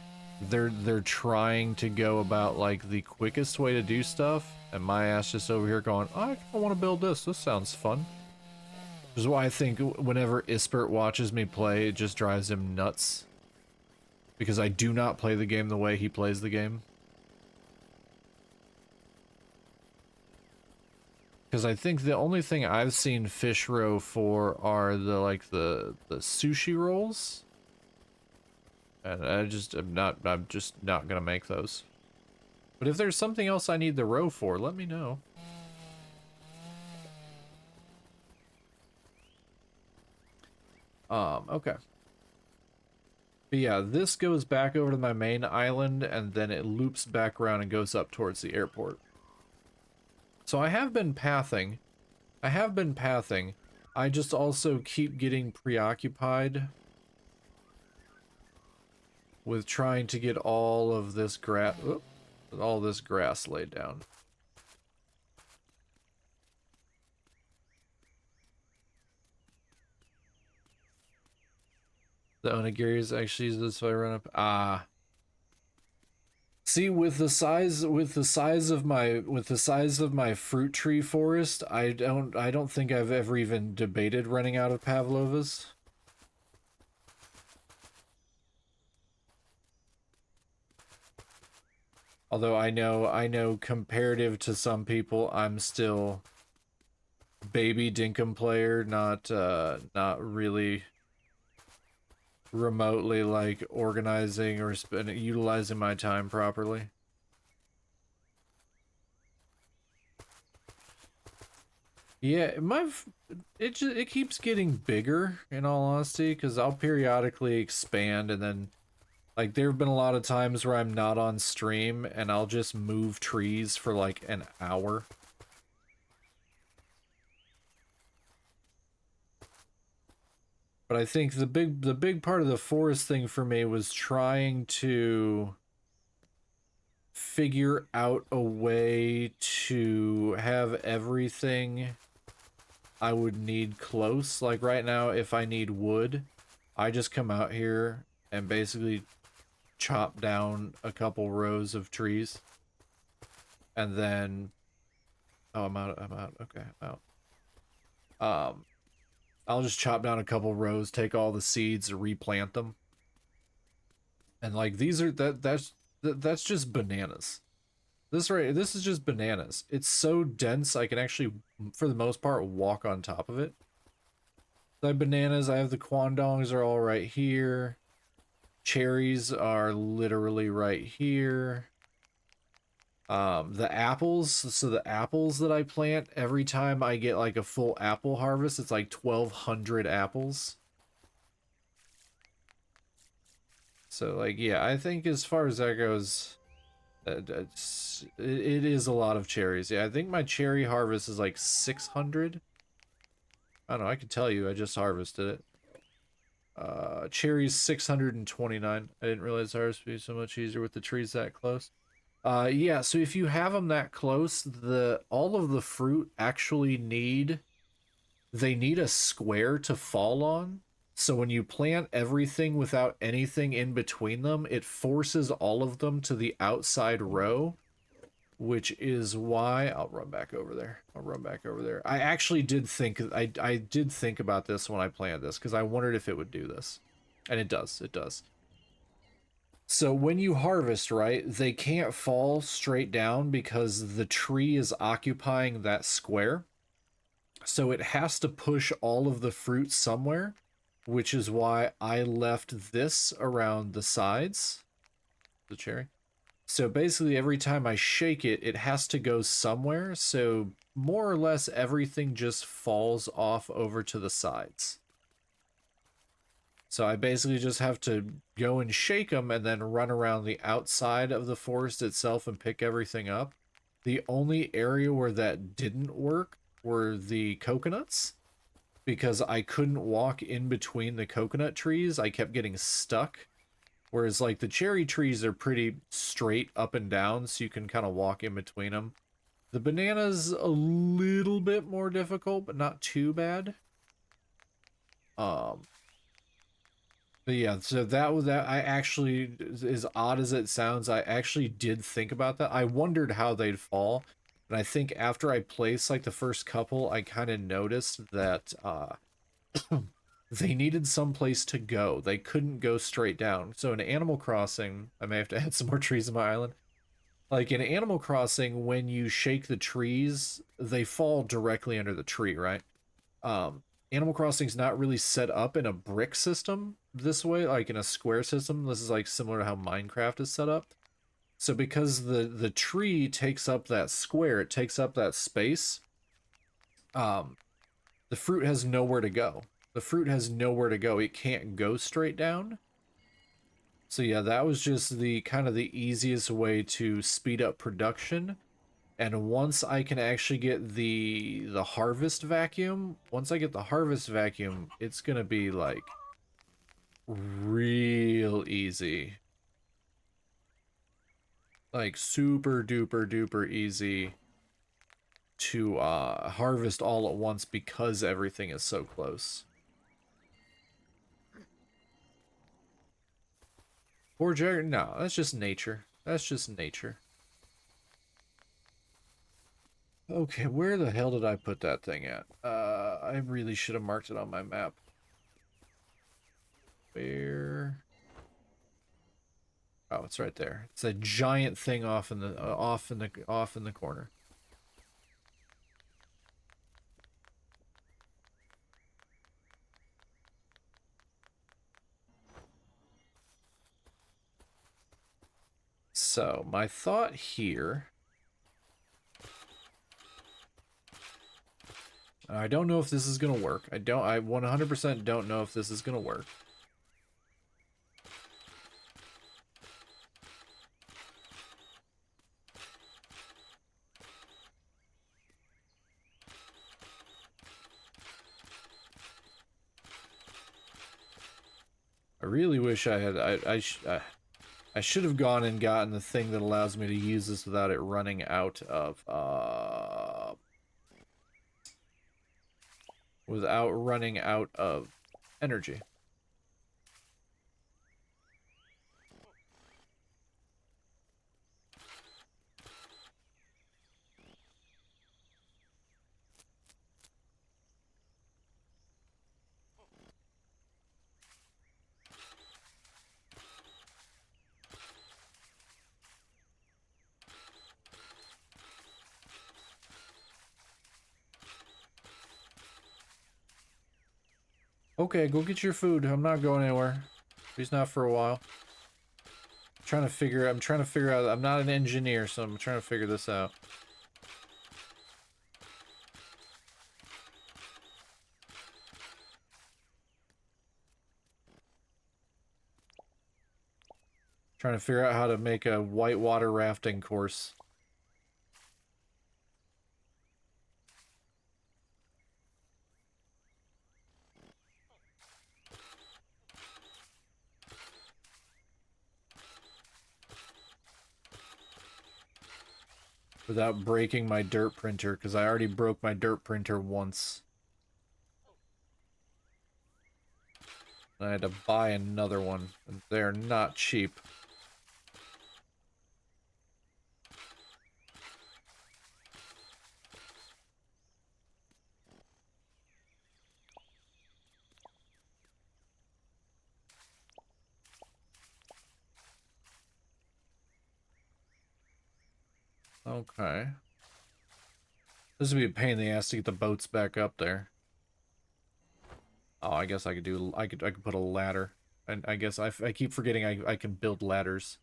They're trying to go about like the quickest way to do stuff. And my ass just over here going, I want to build this. This sounds fun. Which is why I think whenever Ispert watches me play, it just drives him nuts. Because I do not play the game the way he plays the game. Because I think the only thing I've seen fish roe for are the sushi rolls. And I'm just not gonna make those. But if there's something else I need the roe for, let me know. Okay. But yeah, this goes back over to my main island, and then it loops back around and goes up towards the airport. So I have been pathing. I just also keep getting preoccupied with trying to get all of this grass laid down. The onigiri's actually this if I run up. See, with the size of my fruit tree forest, I don't think I've ever even debated running out of pavlovas. Although I know comparative to some people, I'm still baby dinkum player, not really remotely like organizing or utilizing my time properly. Yeah, it keeps getting bigger, in all honesty, because I'll periodically expand, and then like there have been a lot of times where I'm not on stream and I'll just move trees for like an hour. But I think the big part of the forest thing for me was trying to figure out a way to have everything I would need close. Like right now, if I need wood, I just come out here and basically chop down a couple rows of trees. And then... Oh, I'm out. Okay, I'm out. I'll just chop down a couple rows, take all the seeds, replant them. And like these are that's just bananas. This is just bananas. It's so dense I can actually, for the most part, walk on top of it. I have bananas, I have the quandongs are all right here. Cherries are literally right here. The apples, so the apples that I plant, every time I get like a full apple harvest, it's like 1,200 apples. So like, yeah, I think as far as that goes, it is a lot of cherries. Yeah, I think my cherry harvest is like 600. I don't know, I can tell you, I just harvested it. Cherries 629. I didn't realize harvest would be so much easier with the trees that close. Yeah, so if you have them that close, all of the fruit actually need a square to fall on. So when you plant everything without anything in between them, it forces all of them to the outside row, which is why I'll run back over there. I actually did think I did think about this when I planted this, because I wondered if it would do this. And it does. So when you harvest, right, they can't fall straight down because the tree is occupying that square. So it has to push all of the fruit somewhere, which is why I left this around the sides. The cherry. So basically every time I shake it, it has to go somewhere. So more or less everything just falls off over to the sides. So I basically just have to go and shake them and then run around the outside of the forest itself and pick everything up. The only area where that didn't work were the coconuts, because I couldn't walk in between the coconut trees. I kept getting stuck. Whereas like the cherry trees are pretty straight up and down, so you can kind of walk in between them. The banana's a little bit more difficult, but not too bad. But yeah, so that I actually, as odd as it sounds, I actually did think about that. I wondered how they'd fall, and I think after I placed like the first couple, I kind of noticed that they needed some place to go. They couldn't go straight down. So in Animal Crossing, I may have to add some more trees on my island. Like in Animal Crossing, when you shake the trees, they fall directly under the tree, right? Um, Animal Crossing's not really set up in a brick system this way, like in a square system. This is like similar to how Minecraft is set up. So because the tree takes up that square, it takes up that space, um, the fruit has nowhere to go. The fruit has nowhere to go. It can't go straight down. So yeah, that was just the kind of the easiest way to speed up production. And once I can actually get the harvest vacuum, once I get the harvest vacuum, it's gonna be like real easy. Like super duper duper easy to harvest all at once because everything is so close. Poor Jagger, no, that's just nature. That's just nature. Okay, where the hell did I put that thing at? I really should have marked it on my map. Where? Oh, it's right there. It's a giant thing off in the off in the corner. So, my thought here, I don't know if this is going to work. I 100% don't know if this is going to work. I really wish I had, I should have gone and gotten the thing that allows me to use this without it running out of, energy. Okay, go get your food. I'm not going anywhere. At least not for a while. I'm trying to figure out, I'm not an engineer, so I'm trying to figure this out. Trying to figure out how to make a whitewater rafting course. Without breaking my dirt printer, because I already broke my dirt printer once. I had to buy another one, and they're not cheap. Okay. This would be a pain in the ass to get the boats back up there. Oh, I guess I could put a ladder. And I guess I keep forgetting I can build ladders.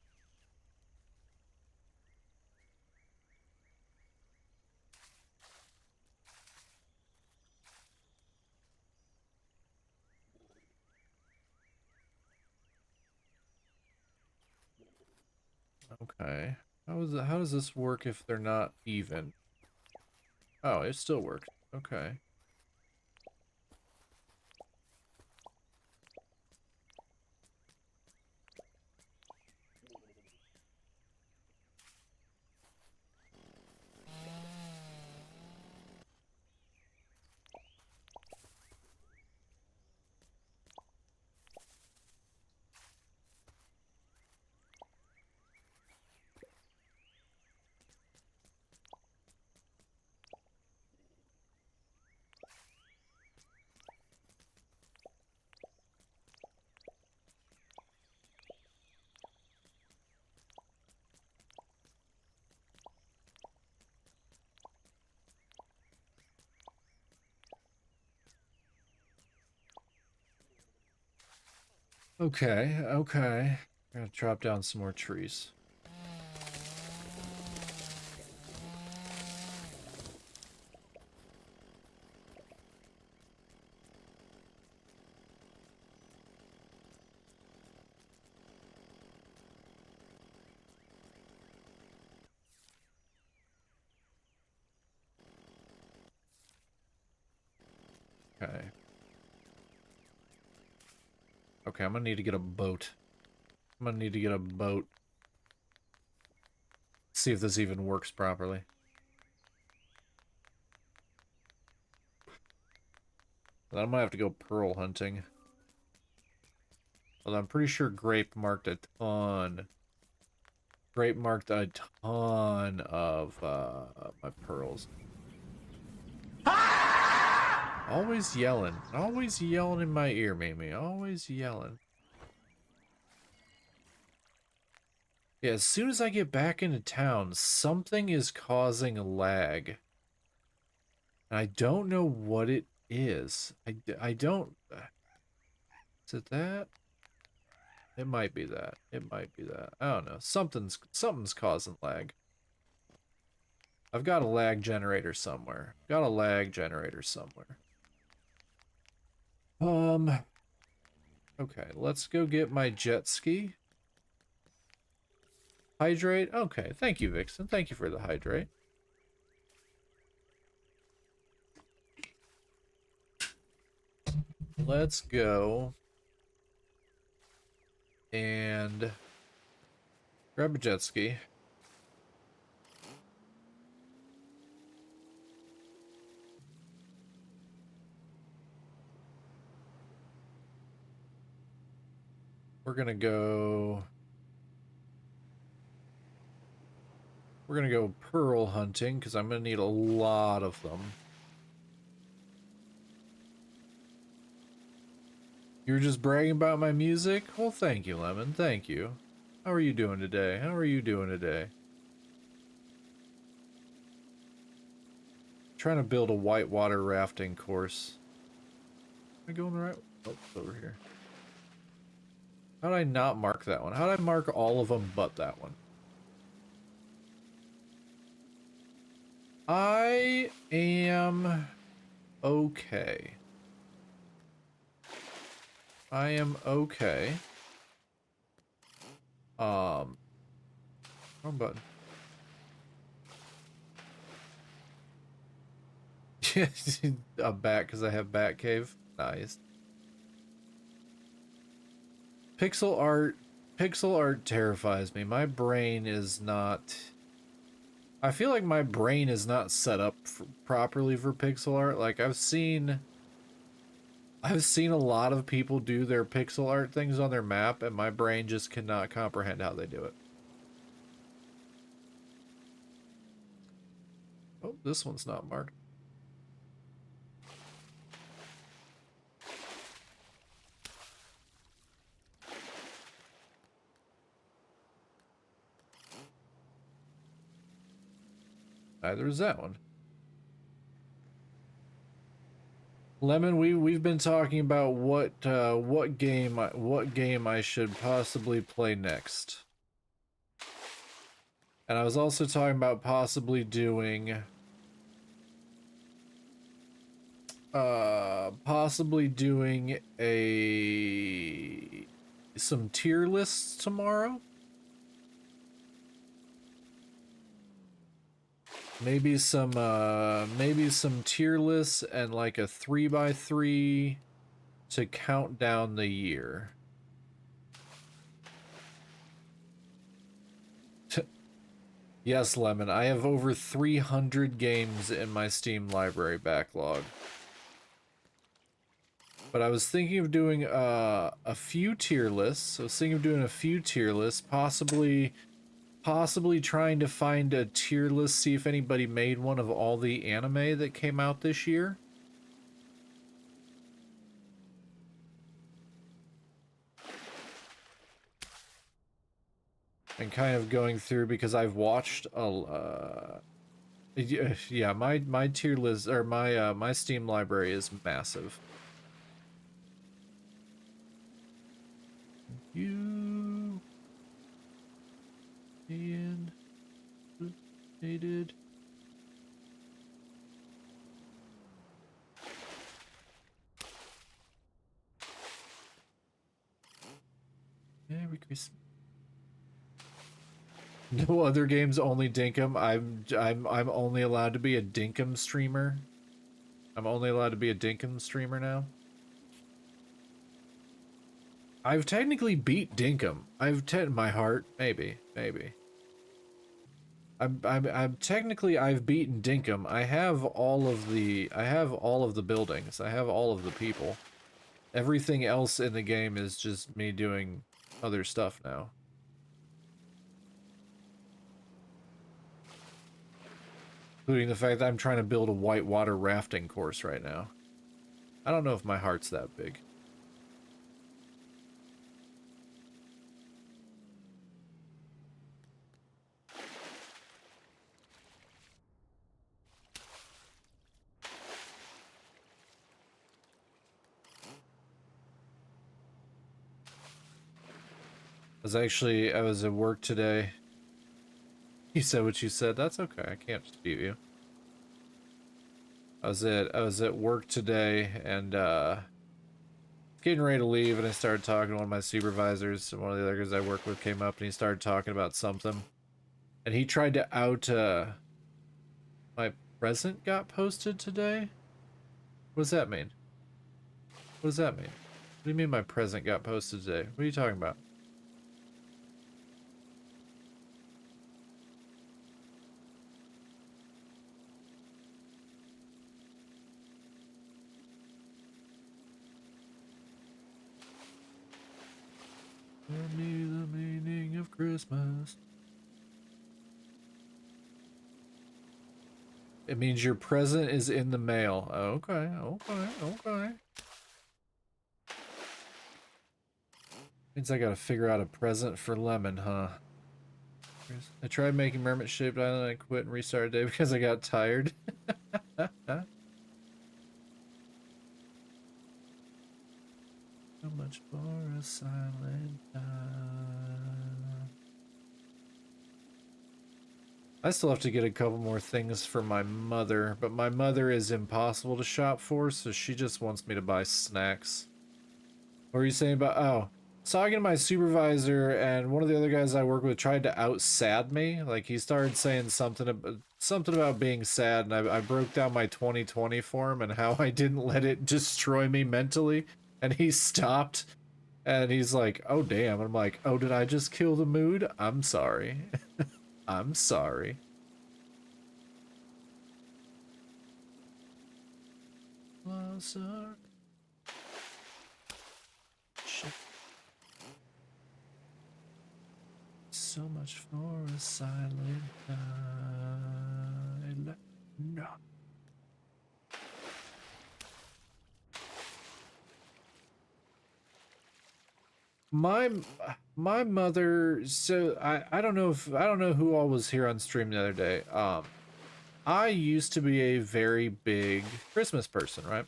Okay. How does this work if they're not even? Oh, it still works. Okay. Okay, okay. I'm gonna chop down some more trees. Okay. Okay, I'm gonna need to get a boat. I'm gonna need to get a boat. See if this even works properly. Then I'm gonna have to go pearl hunting. Although I'm pretty sure Grape marked a ton. Grape marked a ton of my pearls. Always yelling. Always yelling in my ear, Mimi. Always yelling. Yeah, as soon as I get back into town, something is causing a lag. And I don't know what it is. I don't... Is it that? It might be that. It might be that. I don't know. Something's causing lag. I've got a lag generator somewhere. Got a lag generator somewhere. Okay, let's go get my jet ski. Hydrate. Okay, thank you, Vixen. Thank you for the hydrate. Let's go and grab a jet ski. We're gonna go pearl hunting because I'm gonna need a lot of them. You're just bragging about my music? Well, thank you, Lemon. Thank you. How are you doing today? How are you doing today? Trying to build a whitewater rafting course. Am I going the right? Oh, it's over here. How did I not mark that one? How did I mark all of them but that one? I am okay. I am okay. Wrong button. A bat because I have bat cave. Nice. Pixel art terrifies me. My brain is not. I feel like my brain is not set up properly for pixel art. Like I've seen a lot of people do their pixel art things on their map, and my brain just cannot comprehend how they do it. Oh, this one's not marked. Neither is that one. Lemon, we've been talking about what game I should possibly play next. And I was also talking about possibly doing some tier lists tomorrow. Maybe some tier lists and like a 3x3 to count down the year. Yes, Lemon, I have over 300 games in my Steam library backlog. But I was thinking of doing a few tier lists. I was thinking of doing a few tier lists, possibly trying to find a tier list, see if anybody made one of all the anime that came out this year. And kind of going through, because I've watched yeah, my tier list, or my Steam library is massive. You and needed. Merry Christmas. No other games, only dinkum. I'm only allowed to be a dinkum streamer. I'm only allowed to be a dinkum streamer now. I've technically beat dinkum. My heart, maybe. I'm technically I've beaten dinkum. I have all of the buildings. I have all of the people. Everything else in the game is just me doing other stuff now. Including the fact that I'm trying to build a whitewater rafting course right now. I don't know if my heart's that big. I was at work today. You said what you said. That's okay. I can't dispute you. I was at work today and getting ready to leave, and I started talking to one of my supervisors. One of the other guys I work with came up and he started talking about something, and he tried to out my present got posted today. What does that mean? What does that mean? What do you mean my present got posted today? What are you talking about? Tell me the meaning of Christmas. It means your present is in the mail. Okay. Means I gotta figure out a present for Lemon, huh? I tried making Mermaid Shaped Island, I quit and restarted today because I got tired. So much for a silent time. I still have to get a couple more things for my mother, but my mother is impossible to shop for, so she just wants me to buy snacks. What are you saying about, oh, talking to my supervisor and one of the other guys I work with tried to out-sad me. Like, he started saying something about being sad, and I broke down my 2020 for him and how I didn't let it destroy me mentally, and he stopped, and he's like, oh damn, and I'm like, oh, did I just kill the mood? I'm sorry. I'm sorry. Closer. Shit. So much for a silent night. No. My mother, so I don't know who all was here on stream the other day. I used to be a very big Christmas person, right?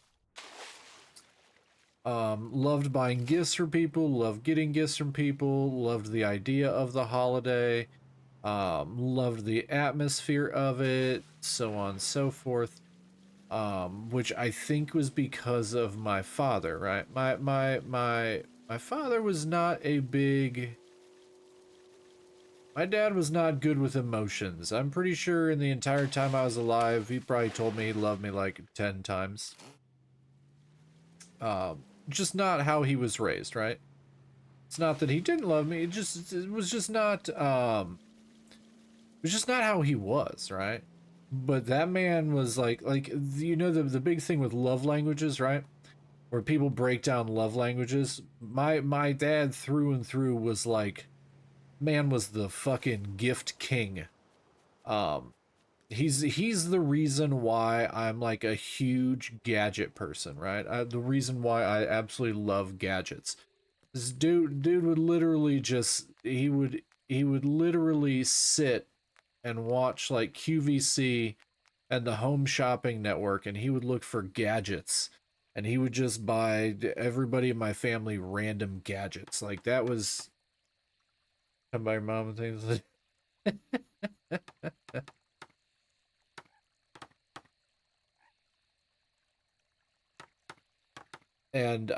Loved buying gifts for people, loved getting gifts from people, loved the idea of the holiday, loved the atmosphere of it, so on and so forth. Which I think was because of my father, right? My father was not a big... My dad was not good with emotions. I'm pretty sure in the entire time I was alive, he probably told me he loved me like 10 times. Just not how he was raised, right? It's not that he didn't love me, it was just not how he was, right? But that man was like you know the big thing with love languages, right? Where people break down love languages. My dad through and through was like, man was the fucking gift king. He's the reason why I'm like a huge gadget person, right? The reason why I absolutely love gadgets. This dude would literally just he would literally sit and watch like QVC and the Home Shopping Network, and he would look for gadgets, and he would just buy everybody in my family random gadgets. Like that was come by your mom and things like and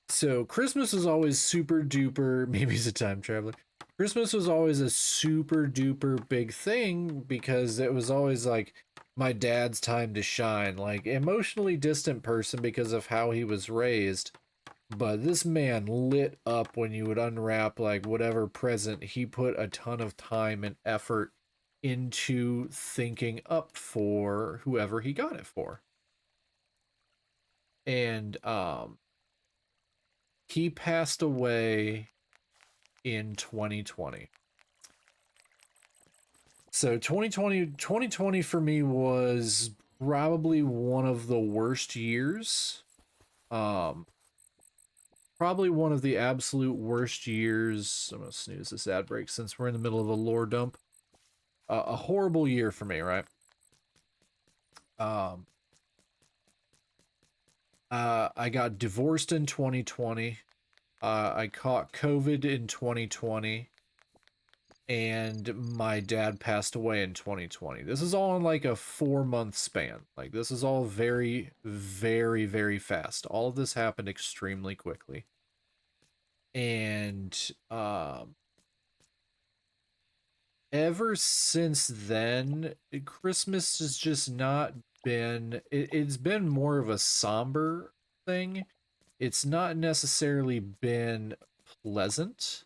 so Christmas was always super duper, maybe he's a time traveler. Christmas was always a super duper big thing because it was always like my dad's time to shine, like emotionally distant person because of how he was raised. But this man lit up when you would unwrap like whatever present. He put a ton of time and effort into thinking up for whoever he got it for. And he passed away in 2020. So 2020 for me was probably one of the worst years. Um, Probably one of the absolute worst years. I'm gonna snooze this ad break since we're in the middle of a lore dump. A horrible year for me, right? Um, I got divorced in 2020. I caught COVID in 2020, and my dad passed away in 2020. This is all in like a 4 month span. Like this is all very, very, very fast. All of this happened extremely quickly. And ever since then, Christmas has just not been, it's been more of a somber thing. It's not necessarily been pleasant.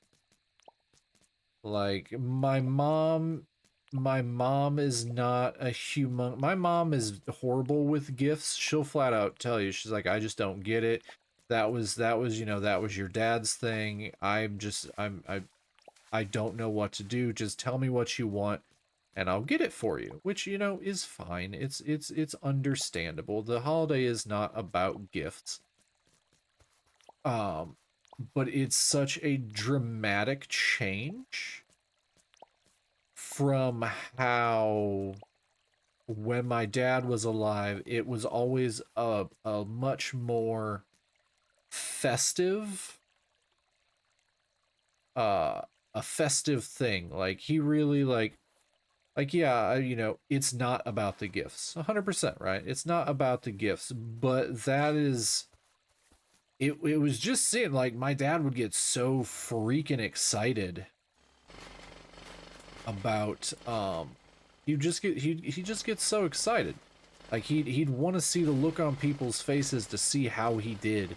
Like my mom is not a human. My mom is horrible with gifts. She'll flat out tell you, she's like, I just don't get it. That was, that was your dad's thing. I don't know what to do. Just tell me what you want and I'll get it for you, which, is fine. It's understandable. The holiday is not about gifts. Um, but it's such a dramatic change from how when my dad was alive, it was always a much more festive uh a festive thing. Like he really like yeah, it's not about the gifts. 100%, right? It's not about the gifts, but that is it was just seeing like my dad would get so freaking excited about he just gets so excited. Like he'd want to see the look on people's faces to see how he did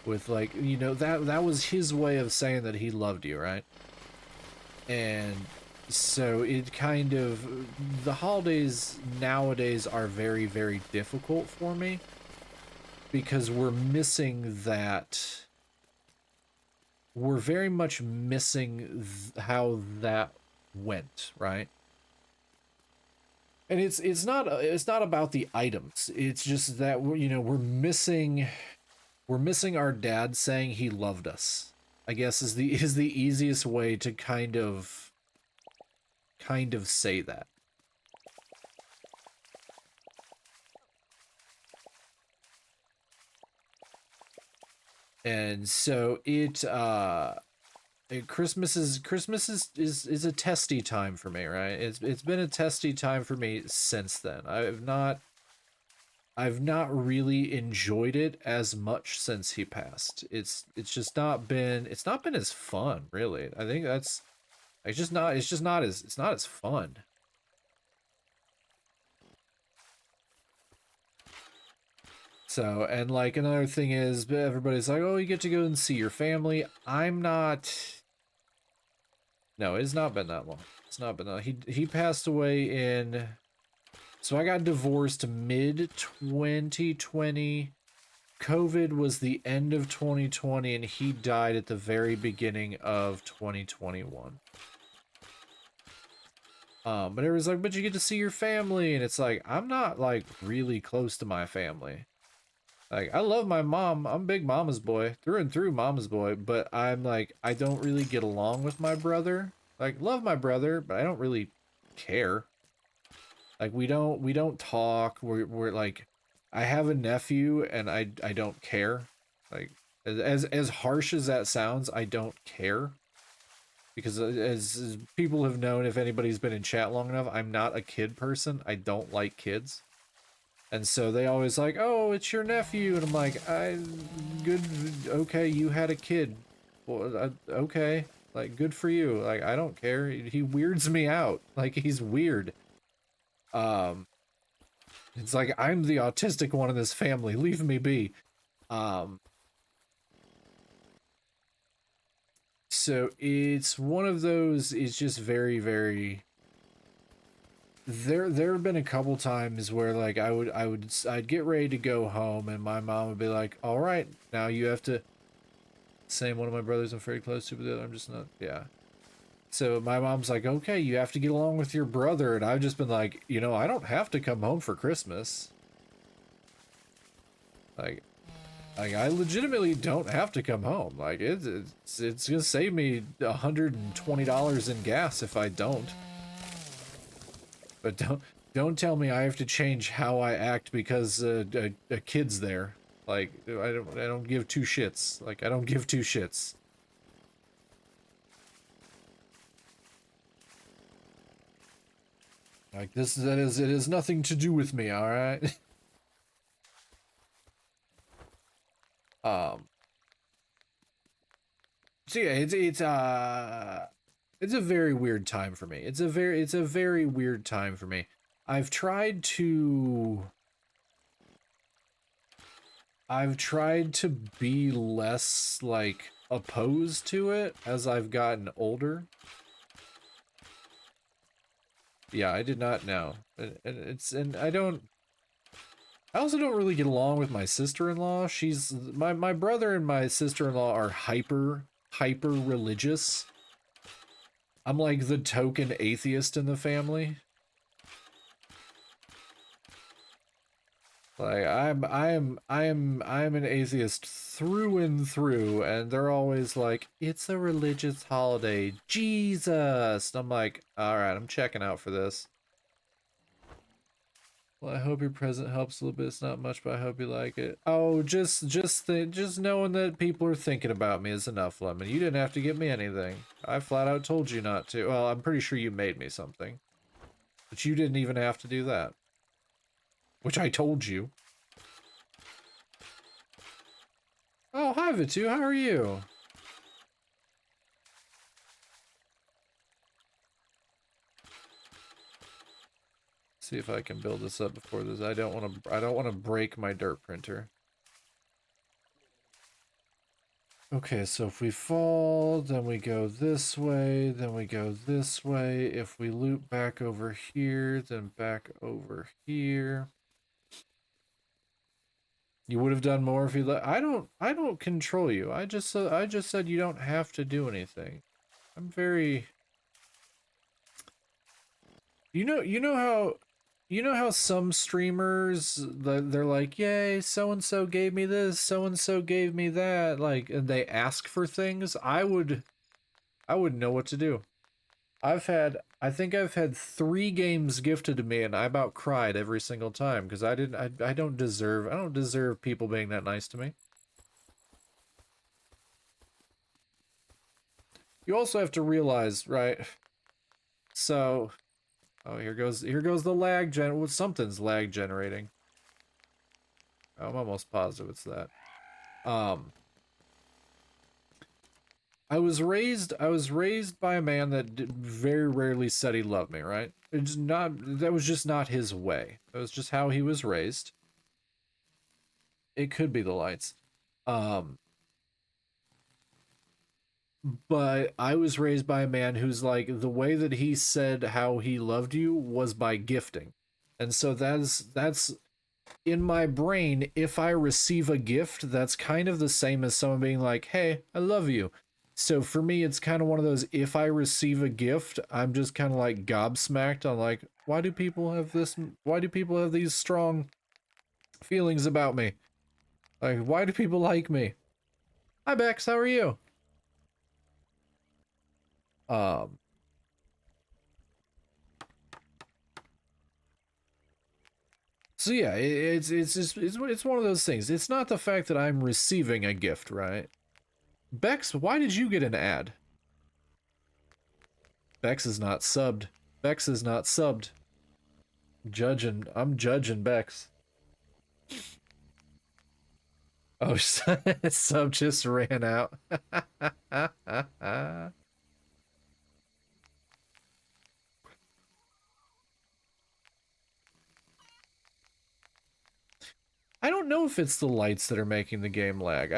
with like, that was his way of saying that he loved you, right? And so it kind of, the holidays nowadays are very, very difficult for me because we're very much missing how that went, right? And it's not about the items. It's just that we're missing our dad saying he loved us. I guess is the easiest way to kind of say that. And so Christmas is a testy time for me, right? It's been a testy time for me since then. I've not really enjoyed it as much since he passed. It's not been as fun, really. I think that's it's not as fun. So, and like another thing is everybody's like, "Oh, you get to go and see your family." I'm not. No, it's not been that long. It's not been that. He passed away in. So I got divorced mid 2020. COVID was the end of 2020, and he died at the very beginning of 2021. But everyone's like, but you get to see your family, and it's like, I'm not like really close to my family. Like, I love my mom. I'm a big mama's boy, through and through mama's boy, but I'm like, I don't really get along with my brother. Like, love my brother, but I don't really care. Like we don't talk. We're like, I have a nephew and I don't care. Like as harsh as that sounds, I don't care because as people have known, if anybody's been in chat long enough, I'm not a kid person. I don't like kids. And so they always like, "Oh, it's your nephew." And I'm like, "I good okay, you had a kid. Well, okay. Like good for you. Like I don't care. He weirds me out. Like he's weird." Um it's like I'm the autistic one in this family. Leave me be. Um so it's one of those, it's just very there have been a couple times where like I'd get ready to go home and my mom would be like, "All right, now you have to." Same, one of my brothers I'm very close to, but the other I'm just not. Yeah. So my mom's like, "Okay, you have to get along with your brother," and I've just been like, I don't have to come home for Christmas. Like, I legitimately don't have to come home. Like it's gonna save me $120 in gas if I don't. But don't tell me I have to change how I act because a kid's there. Like I don't give two shits. Like I don't give two shits. Like it has nothing to do with me. All right. um. So yeah, it's a very weird time for me. It's a very weird time for me. I've tried to I've tried to be less like opposed to it as I've gotten older. Yeah, I did not know. And I also don't really get along with my sister-in-law. She's my brother and my sister-in-law are hyper religious. I'm like the token atheist in the family. Like I'm an atheist through and through, and they're always like, "It's a religious holiday, Jesus." And I'm like, "All right, I'm checking out for this." Well, I hope your present helps a little bit. It's not much, but I hope you like it. Oh, just knowing that people are thinking about me is enough, Lemon. You didn't have to give me anything. I flat out told you not to. Well, I'm pretty sure you made me something, but you didn't even have to do that, which I told you. Oh, hi, Vitu. How are you? See if I can build this up before this. I don't want to break my dirt printer. Okay, so if we fall, then we go this way, then we go this way. If we loop back over here, then back over here. You would have done more if you let. I don't control you. I just said you don't have to do anything. I'm very. You know how some streamers they're like, "Yay, so and so gave me this, so and so gave me that," like, and they ask for things. I wouldn't know what to do. I think I've had 3 games gifted to me, and I about cried every single time because I don't deserve people being that nice to me. You also have to realize, right? So, oh, here goes the lag well, something's lag generating. I'm almost positive it's that. Um, I was raised by a man that very rarely said he loved me, right? That was just not his way. That was just how he was raised. It could be the lights. Um, but I was raised by a man who's like, the way that he said how he loved you was by gifting. And so that's in my brain. If I receive a gift, that's kind of the same as someone being like, "Hey, I love you." So for me, it's kind of one of those, if I receive a gift, I'm just kind of like gobsmacked on like, why do people have this? Why do people have these strong feelings about me? Like, why do people like me? Hi, Bex, how are you? Um, So yeah, it's one of those things. It's not the fact that I'm receiving a gift, right? Bex, why did you get an ad? Bex is not subbed. Bex is not subbed. I'm judging Bex. Oh, sub just ran out. I don't know if it's the lights that are making the game lag.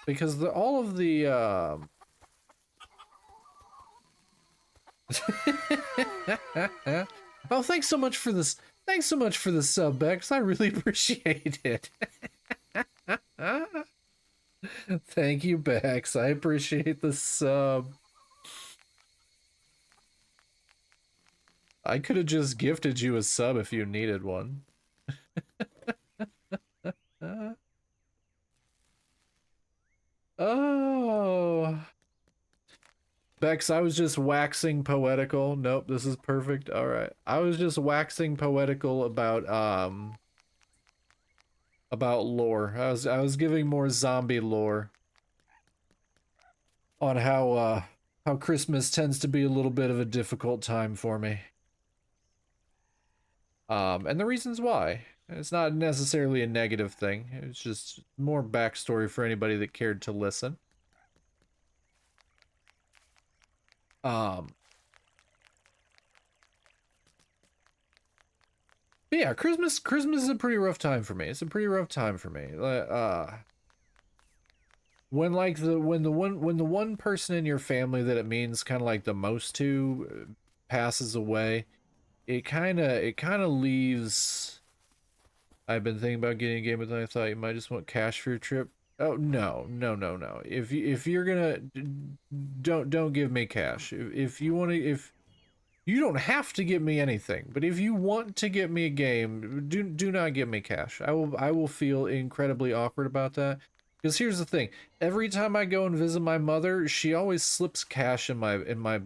Because all of the oh, thanks so much for this. Thanks so much for the sub, Bex. I really appreciate it. Thank you, Bex. I appreciate the sub. I could have just gifted you a sub if you needed one. Oh. Bex, I was just waxing poetical. Nope, this is perfect. All right. I was just waxing poetical about lore. I was giving more zombie lore on how Christmas tends to be a little bit of a difficult time for me. And the reasons why. It's not necessarily a negative thing. It's just more backstory for anybody that cared to listen. But yeah, Christmas is a pretty rough time for me. It's a pretty rough time for me. When the one person in your family that it means kind of like the most to passes away, it kind of leaves. I've been thinking about getting a game, but then I thought you might just want cash for your trip. Oh no. If you're gonna, don't give me cash. If you want to, if you don't have to give me anything, but if you want to get me a game, do not give me cash. I will feel incredibly awkward about that. Because here's the thing: every time I go and visit my mother, she always slips cash in my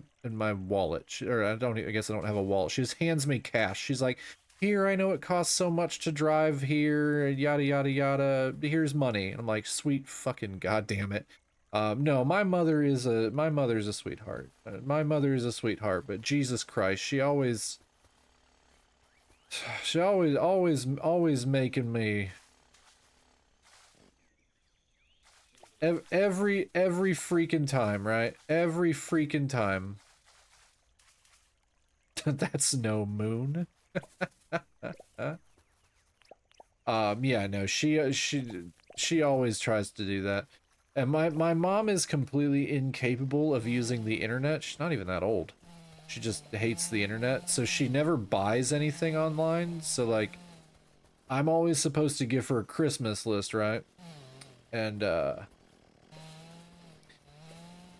wallet. Or I guess I don't have a wallet. She just hands me cash. She's like, "Here, I know it costs so much to drive here, yada yada yada. Here's money." And I'm like, "Sweet fucking goddamn it." No, my mother's a sweetheart. My mother is a sweetheart, but Jesus Christ, she always making me every freaking time, right? Every freaking time. That's no moon. Yeah, no, she always tries to do that. And my mom is completely incapable of using the internet. She's not even that old. She just hates the internet, so she never buys anything online. So like, I'm always supposed to give her a Christmas list, right? And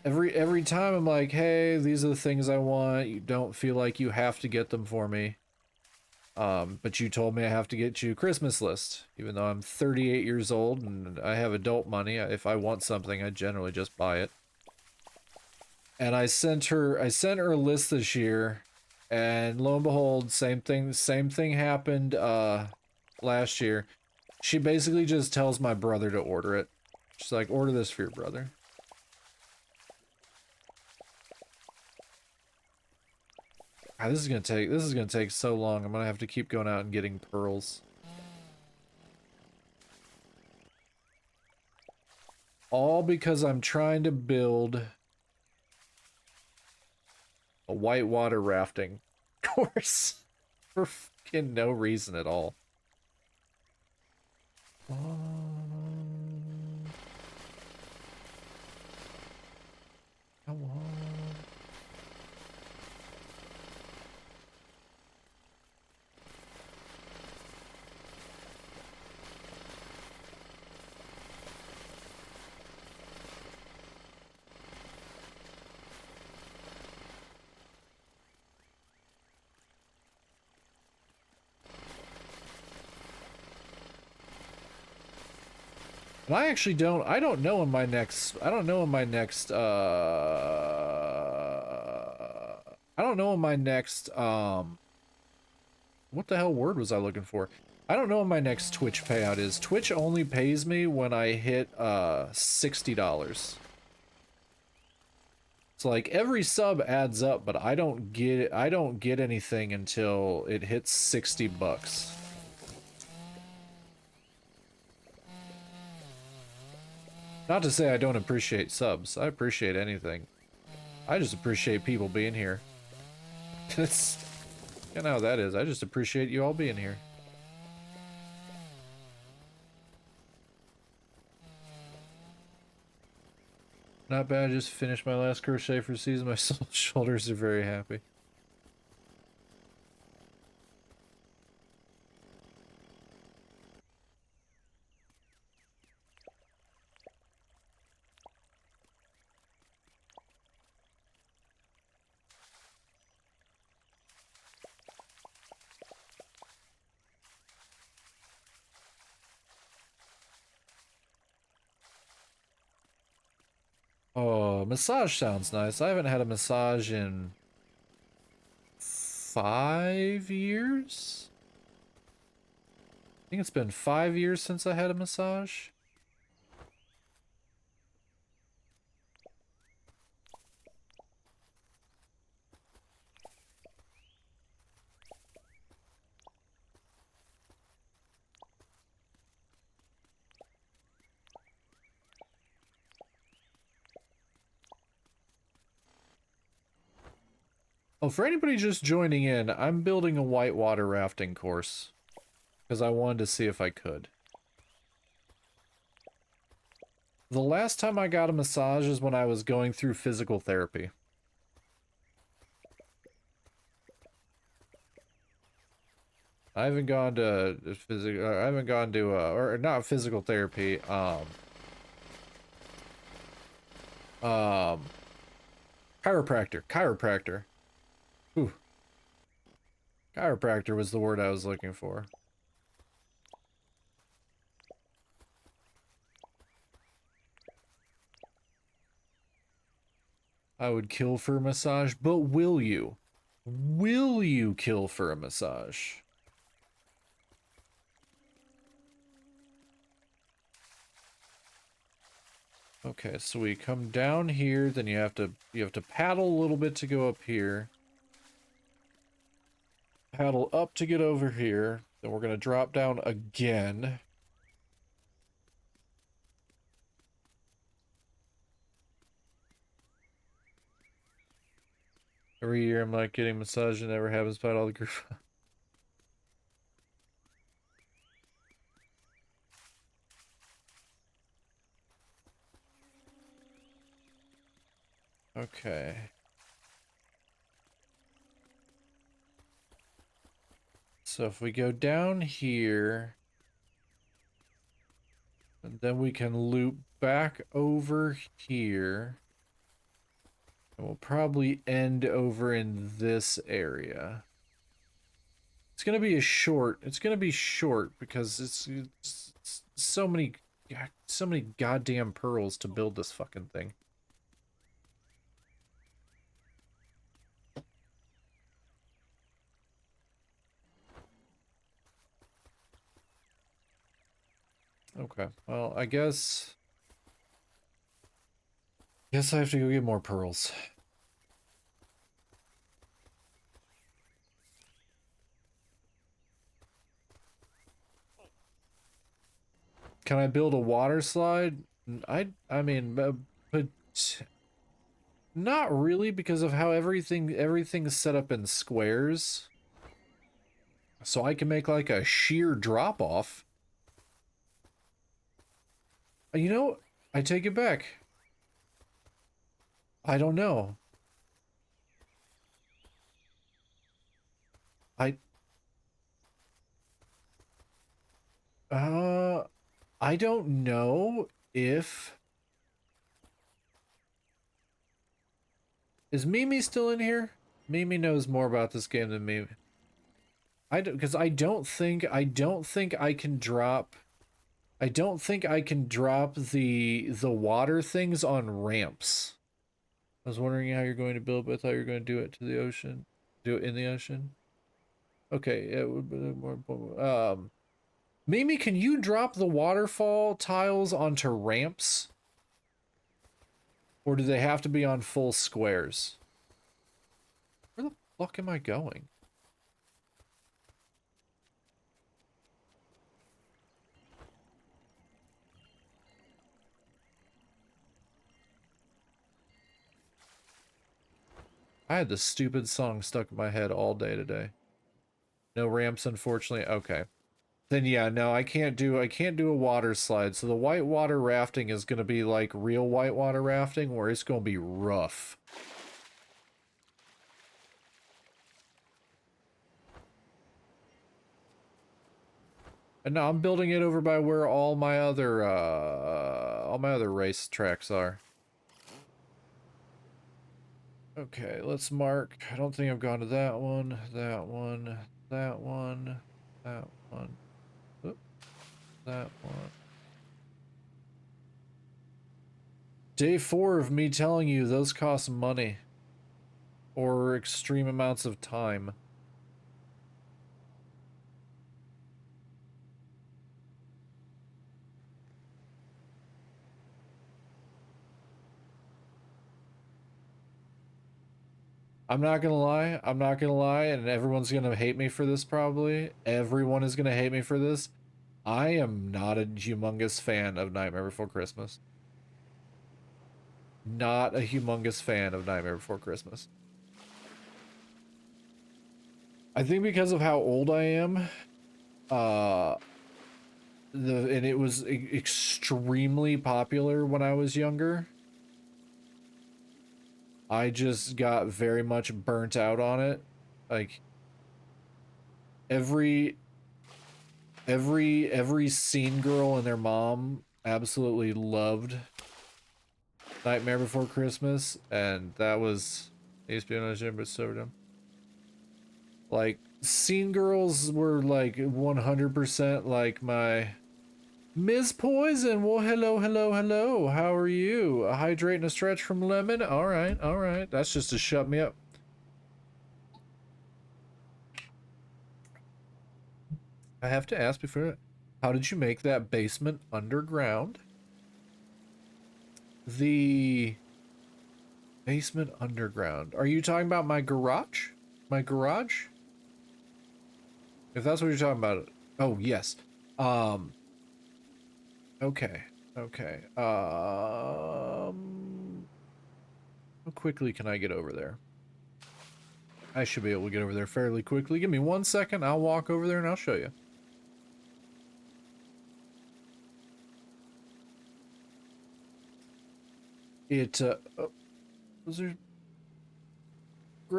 every time I'm like, hey, these are the things I want. You don't feel like you have to get them for me. But you told me I have to get you a Christmas list, even though I'm 38 years old and I have adult money. If I want something, I generally just buy it. And I sent her a list this year, and lo and behold, same thing happened last year. She basically just tells my brother to order it. She's like, order this for your brother. God, this is gonna take so long. I'm gonna have to keep going out and getting pearls. All because I'm trying to build a whitewater rafting course for fucking no reason at all. Come on. And I actually I don't know when my next I don't know when my next what the hell word was I looking for? I don't know what my next Twitch payout is. Twitch only pays me when I hit $60. So like every sub adds up, but I don't get anything until it hits 60 bucks. Not to say I don't appreciate subs. I appreciate anything. I just appreciate people being here. That's kind of how that is. I just appreciate you all being here. Not bad, I just finished my last crochet for the season. My shoulders are very happy. Oh, massage sounds nice. I haven't had a massage in 5 years? I think it's been 5 years since I had a massage. Oh, for anybody just joining in, I'm building a whitewater rafting course. Because I wanted to see if I could. The last time I got a massage is when I was going through physical therapy. I haven't gone to physical, I haven't gone to, or not physical therapy, chiropractor. Ooh. Chiropractor was the word I was looking for. I would kill for a massage, but will you? Will you kill for a massage? Okay, so we come down here, then you have to paddle a little bit to go up here. Paddle up to get over here. Then we're gonna drop down again. Every year I'm like getting massage and never happens despite all the grief. Okay. So if we go down here, and then we can loop back over here. And we'll probably end over in this area. It's gonna be short because it's so many goddamn pearls to build this fucking thing. Okay, well, I guess I have to go get more pearls. Can I build a water slide? I mean, but not really because of how everything's set up in squares. So I can make like a sheer drop off. You know, I take it back. I don't know. I uh I don't know if is Mimi still in here? Mimi knows more about this game than me. Because I don't think I can drop the water things on ramps. I was wondering how you're going to build, but I thought you were going to do it to the ocean. Do it in the ocean. Okay, Mimi, can you drop the waterfall tiles onto ramps? Or do they have to be on full squares? Where the fuck am I going? I had this stupid song stuck in my head all day today. No ramps, unfortunately. Okay. Then yeah, no, I can't do a water slide. So the whitewater rafting is gonna be like real whitewater rafting where it's gonna be rough. And now I'm building it over by where all my other race tracks are. Okay, let's mark. I don't think I've gone to that one, that one, that one, that one, oop, that one. Day 4 of me telling you those cost money. Or extreme amounts of time. I'm not gonna lie, and everyone's gonna hate me for this probably. Everyone is gonna hate me for this. I am not a humongous fan of Nightmare Before Christmas. Not a humongous fan of Nightmare Before Christmas. I think because of how old I am, and it was extremely popular when I was younger. I just got very much burnt out on it. Like every scene girl and their mom absolutely loved Nightmare Before Christmas, and that was espionage, but so dumb. Like scene girls were like 100% like my Ms. Poison. Well, hello, hello, hello. How are you? A hydrate and a stretch from lemon. All right, all right. That's just to shut me up. I have to ask before. How did you make that basement underground? The basement underground. Are you talking about my garage? My garage? If that's what you're talking about. Oh, yes. Okay. Okay. How quickly can I get over there? I should be able to get over there fairly quickly. Give me 1 second. I'll walk over there and I'll show you. Oh, was there...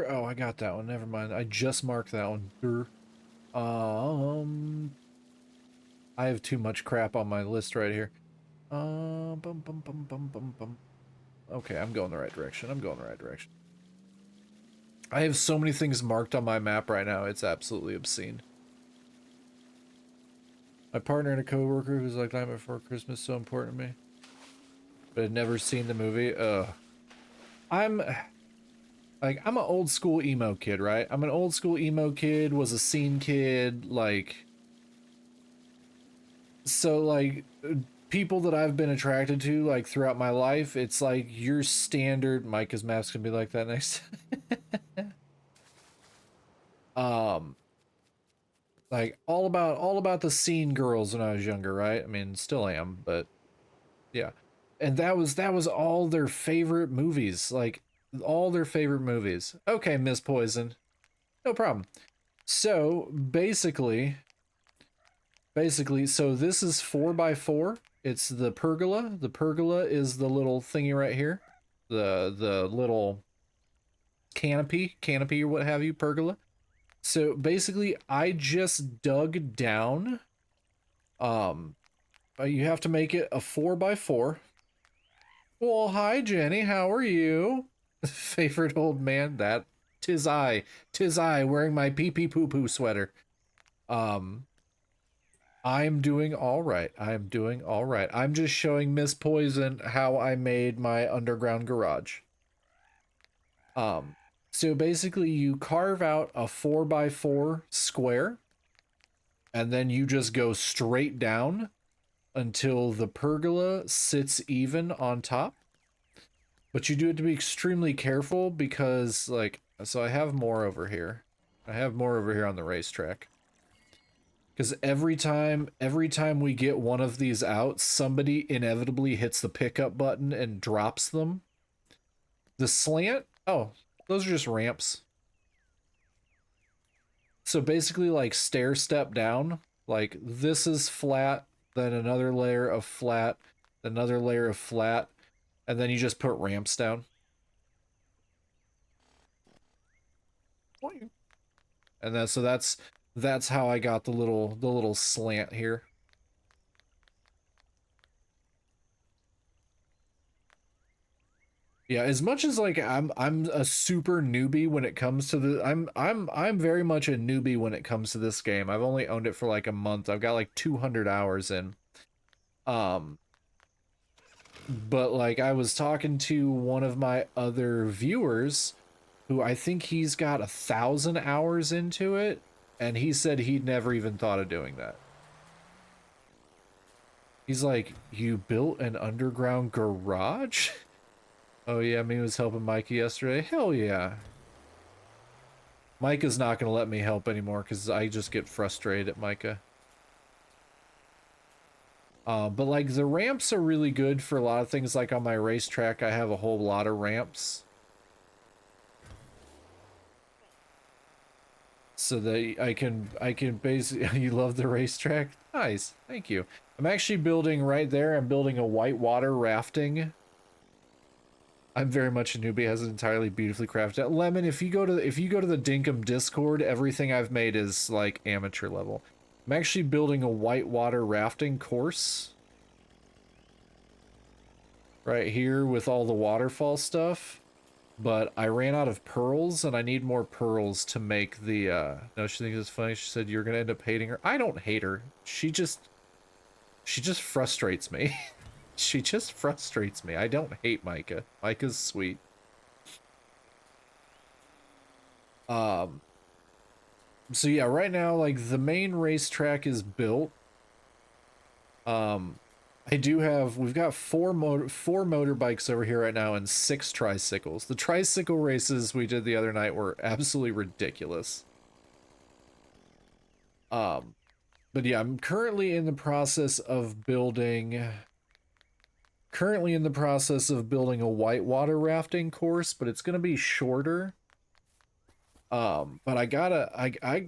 Oh, I got that one. Never mind. I just marked that one. I have too much crap on my list right here. Bum, bum, bum, bum, bum, bum. Okay, I'm going the right direction. I'm going the right direction. I have so many things marked on my map right now. It's absolutely obscene. My partner and a coworker who's like Nightmare Before Christmas so important to me, but had never seen the movie. I'm an old school emo kid, right? I'm an old school emo kid. Was a scene kid. Like, so like people that I've been attracted to like throughout my life. It's like your standard. Micah's mask can be like that next. um like all about the scene girls when I was younger, right? I mean, still am, but yeah. And that was all their favorite movies, like all their favorite movies. Okay, Miss Poison. No problem. So, basically, so this is 4x4. It's the pergola. The pergola is the little thingy right here. The little canopy or what have you, pergola. So basically, I just dug down. You have to make it a 4x4. Well, hi Jenny, how are you? Favorite old man, that tis I wearing my pee pee poo poo sweater. Um, I'm doing all right. I'm doing all right. I'm just showing Miss Poison how I made my underground garage. Um, So basically you carve out a 4x4 square and then you just go straight down until the pergola sits even on top. But you do have to be extremely careful because, like, so I have more over here. I have more over here on the racetrack. Because every time we get one of these out, somebody inevitably hits the pickup button and drops them. The slant, oh, those are just ramps. So basically, like, stair step down. Like, this is flat, then another layer of flat, another layer of flat, and then you just put ramps down. And then so that's how I got the little slant here. Yeah, as much as like I'm a super newbie when it comes to the I'm very much a newbie when it comes to this game. I've only owned it for like a month. I've got like 200 hours in. Um but like I was talking to one of my other viewers who I think he's got 1,000 hours into it, and he said he'd never even thought of doing that. He's like, "You built an underground garage?" Oh yeah, me was helping Micah yesterday. Hell yeah. Micah's not gonna let me help anymore because I just get frustrated at Micah. But like the ramps are really good for a lot of things. Like on my racetrack, I have a whole lot of ramps. So that I can basically you love the racetrack? Nice, thank you. I'm actually building right there, I'm building a whitewater rafting. I'm very much a newbie, has it entirely beautifully crafted. Lemon, if you go to the Dinkum Discord, everything I've made is like amateur level. I'm actually building a whitewater rafting course right here with all the waterfall stuff. But I ran out of pearls and I need more pearls to make the no, she thinks it's funny. She said you're gonna end up hating her. I don't hate her. She just frustrates me. She just frustrates me. I don't hate Micah. Micah's sweet. Um, so yeah, right now, like, the main racetrack is built. Um, we've got four motorbikes over here right now and 6 tricycles. The tricycle races we did the other night were absolutely ridiculous. Um, but yeah, I'm currently in the process of building a whitewater rafting course, but it's gonna be shorter. But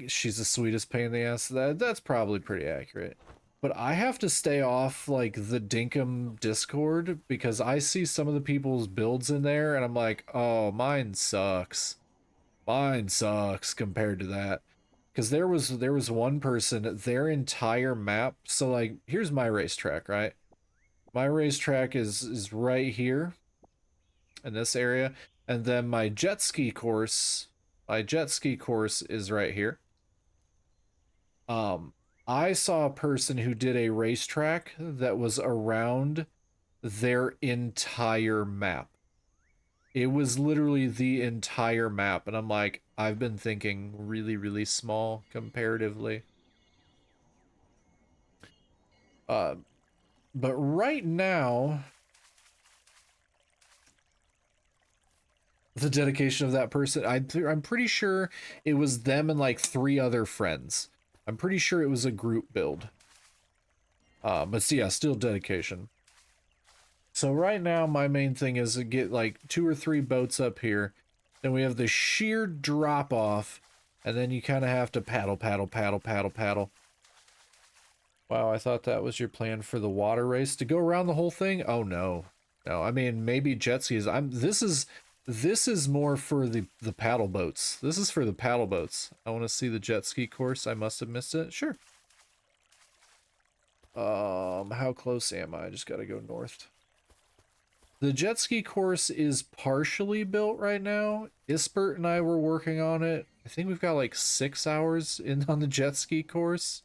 she's the sweetest pain in the ass. That's probably pretty accurate. But I have to stay off like the Dinkum Discord because I see some of the people's builds in there and I'm like, oh, mine sucks. Mine sucks compared to that. Because there was one person, their entire map. So like, here's my racetrack, right? My racetrack is right here in this area, and then my jet ski course is right here. Um, I saw a person who did a racetrack that was around their entire map. It was literally the entire map, and I'm like, I've been thinking really, really small comparatively. Uh, but right now, the dedication of that person, I'm pretty sure it was them and like 3 other friends. I'm pretty sure it was a group build. But so yeah, still dedication. So right now, my main thing is to get like 2 or 3 boats up here. Then we have the sheer drop off, and then you kind of have to paddle, paddle, paddle, paddle, paddle. Wow, I thought that was your plan for the water race to go around the whole thing. Oh no, no. I mean, maybe jet skis. This is more for the paddle boats. This is for the paddle boats. I want to see the jet ski course. I must have missed it. Sure. How close am I? I just gotta go north. The jet ski course is partially built right now. Ispert and I were working on it. I think we've got like 6 hours in on the jet ski course.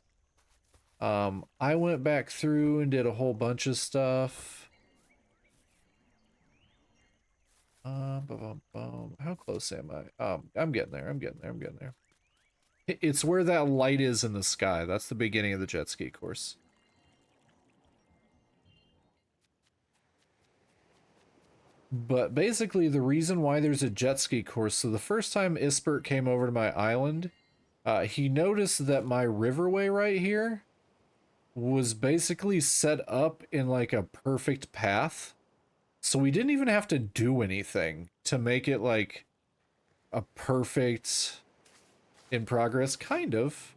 I went back through and did a whole bunch of stuff. How close am I? I'm getting there. I'm getting there. I'm getting there. It's where that light is in the sky. That's the beginning of the jet ski course. But basically, the reason why there's a jet ski course, so the first time Ispert came over to my island, he noticed that my riverway right here was basically set up in like a perfect path. So we didn't even have to do anything to make it like a perfect in progress, kind of.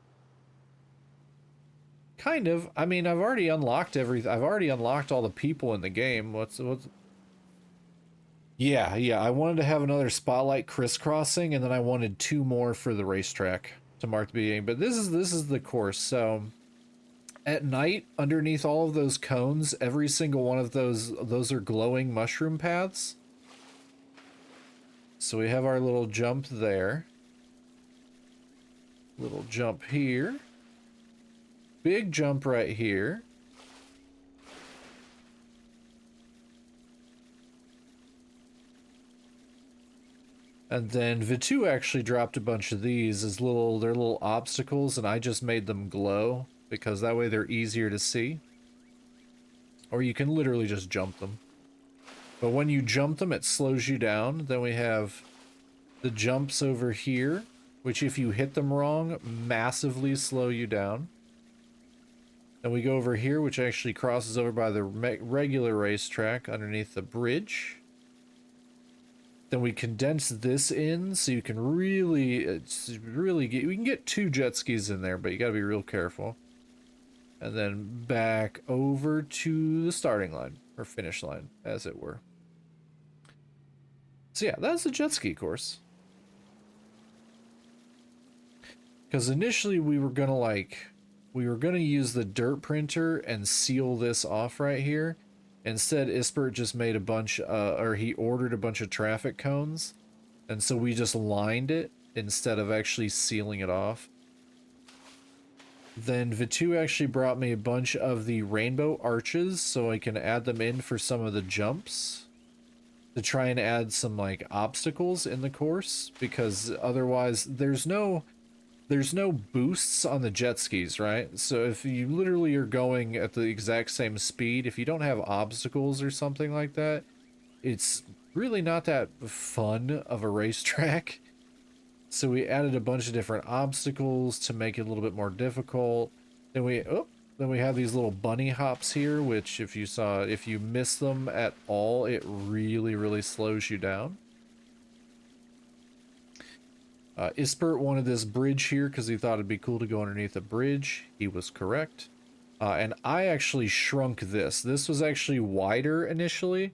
Kind of. I mean, I've already unlocked everything. I've already unlocked all the people in the game. What's Yeah, yeah. I wanted to have another spotlight crisscrossing, and then I wanted 2 more for the racetrack to mark the beginning. But this is the course. So at night, underneath all of those cones, every single one of those are glowing mushroom paths. So we have our little jump there. Little jump here. Big jump right here. And then Vitu actually dropped a bunch of these as they're little obstacles, and I just made them glow because that way they're easier to see. Or you can literally just jump them. But when you jump them, it slows you down. Then we have the jumps over here, which if you hit them wrong, massively slow you down. Then we go over here, which actually crosses over by the regular racetrack underneath the bridge. Then we condense this in so you can we can get 2 jet skis in there, but you gotta be real careful. And then back over to the starting line, or finish line, as it were. So yeah, that's the jet ski course. Because initially we were gonna use the dirt printer and seal this off right here. Instead, Ispert just made a bunch, or he ordered a bunch of traffic cones, and so we just lined it instead of actually sealing it off. Then Vitu actually brought me a bunch of the rainbow arches so I can add them in for some of the jumps to try and add some like obstacles in the course, because otherwise there's no boosts on the jet skis, right? So if you literally are going at the exact same speed, if you don't have obstacles or something like that, it's really not that fun of a racetrack. So we added a bunch of different obstacles to make it a little bit more difficult. Then we have these little bunny hops here, which if you miss them at all, it really, really slows you down. Ispert wanted this bridge here because he thought it'd be cool to go underneath a bridge. He was correct. And I actually shrunk this. This was actually wider initially,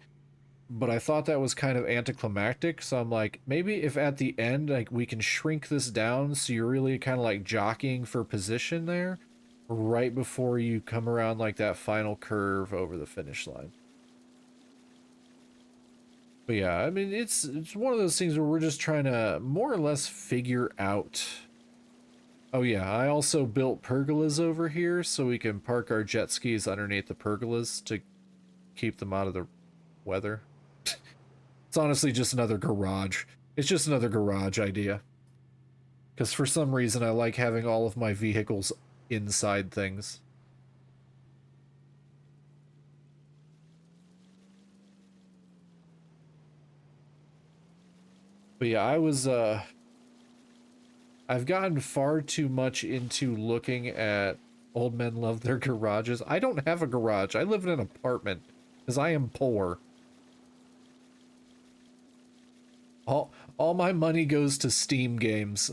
but I thought that was kind of anticlimactic. So I'm like, maybe if at the end, like we can shrink this down so you're really kind of like jockeying for position there right before you come around like that final curve over the finish line. But yeah, I mean, it's one of those things where we're just trying to more or less figure out. Oh yeah, I also built pergolas over here so we can park our jet skis underneath the pergolas to keep them out of the weather. It's honestly just another garage. It's just another garage idea. Because for some reason I like having all of my vehicles inside things. But yeah, I've gotten far too much into looking at old men love their garages. I don't have a garage. I live in an apartment because I am poor. All my money goes to Steam games.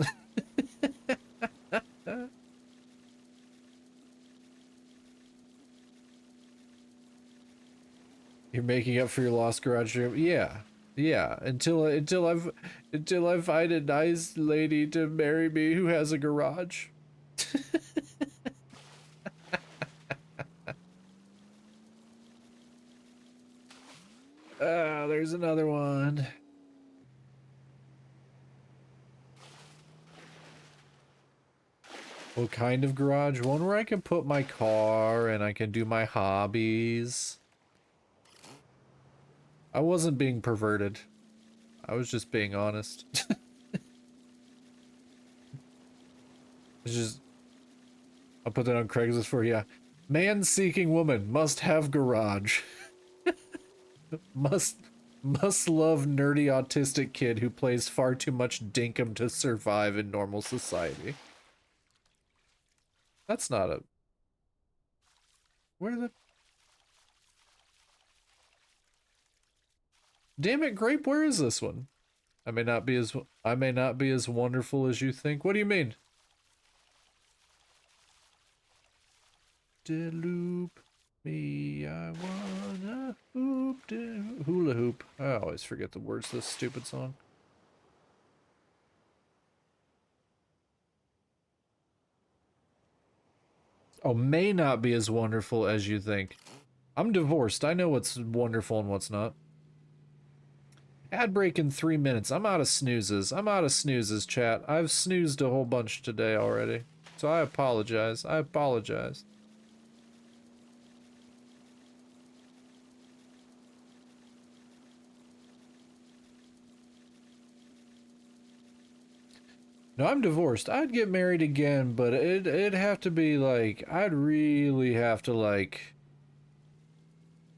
You're making up for your lost garage room? Yeah. Yeah, until I find a nice lady to marry me who has a garage. Ah, there's another one. What kind of garage? One where I can put my car and I can do my hobbies. I wasn't being perverted. I was just being honest. It's just, I'll put that on Craigslist for you. Man seeking woman must have garage. must must love nerdy autistic kid who plays far too much dinkum to survive in normal society. That's not a... Where the... Damn it, Grape, where is this one? I may not be as wonderful as you think. What do you mean? Loop me, I wanna hoop, hula hoop. I always forget the words to this stupid song. Oh, may not be as wonderful as you think. I'm divorced. I know what's wonderful and what's not. Ad break in 3 minutes. I'm out of snoozes. I'm out of snoozes, chat. I've snoozed a whole bunch today already. So I apologize. I apologize. No, I'm divorced. I'd get married again, but it'd have to be like, I'd really have to like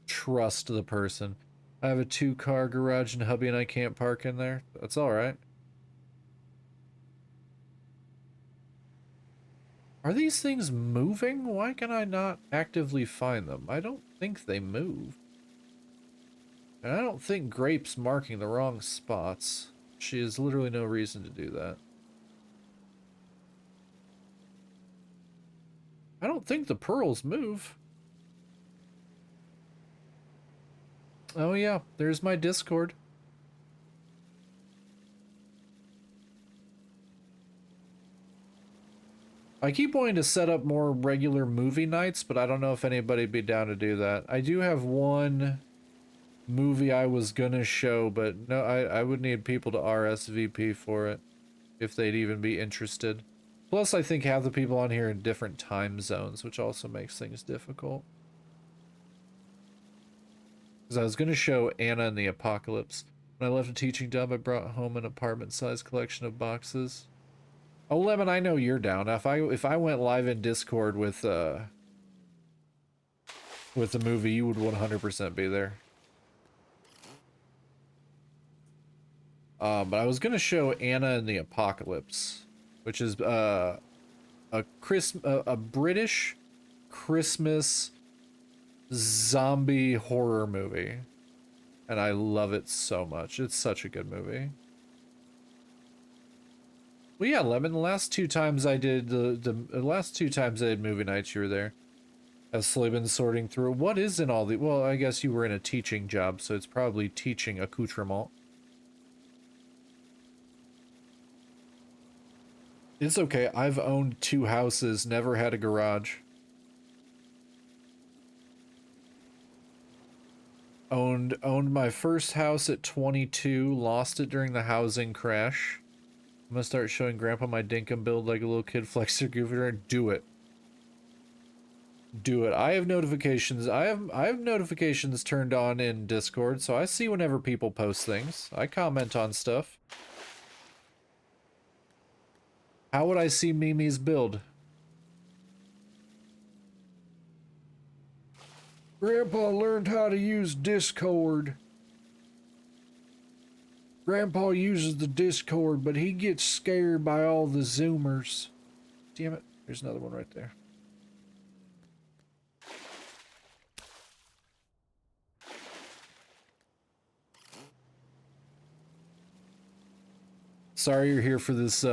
trust the person. I have a 2-car garage and hubby and I can't park in there. That's all right. Are these things moving? Why can I not actively find them? I don't think they move. And I don't think Grape's marking the wrong spots. She has literally no reason to do that. I don't think the pearls move. Oh yeah, there's my Discord. I keep wanting to set up more regular movie nights, but I don't know if anybody'd be down to do that. I do have one movie I was gonna show, but no, I would need people to RSVP for it if they'd even be interested. Plus, I think half the people on here in different time zones, which also makes things difficult. Because I was going to show Anna and the Apocalypse. When I left a teaching job, I brought home an apartment-sized collection of boxes. Oh, Lemon, I know you're down. If I went live in Discord with the movie, you would 100% be there. But I was going to show Anna and the Apocalypse, which is a British Christmas zombie horror movie, and I love it so much. It's such a good movie. Well, yeah, Lemon. The last 2 times I did the last 2 times I did movie nights, you were there. I've slowly been sorting through what is in all the. Well, I guess you were in a teaching job, so it's probably teaching accoutrement. It's okay. I've owned 2 houses, never had a garage. Owned my first house at 22, lost it during the housing crash. I'm gonna start showing Grandpa my dinkum build like a little kid flex their Jupiter and do it. Do it. I have notifications. I have notifications turned on in Discord, so I see whenever people post things. I comment on stuff. How would I see Mimi's build? Grandpa learned how to use Discord. Grandpa uses the Discord, but he gets scared by all the Zoomers. Damn it. There's another one right there. Sorry you're here for this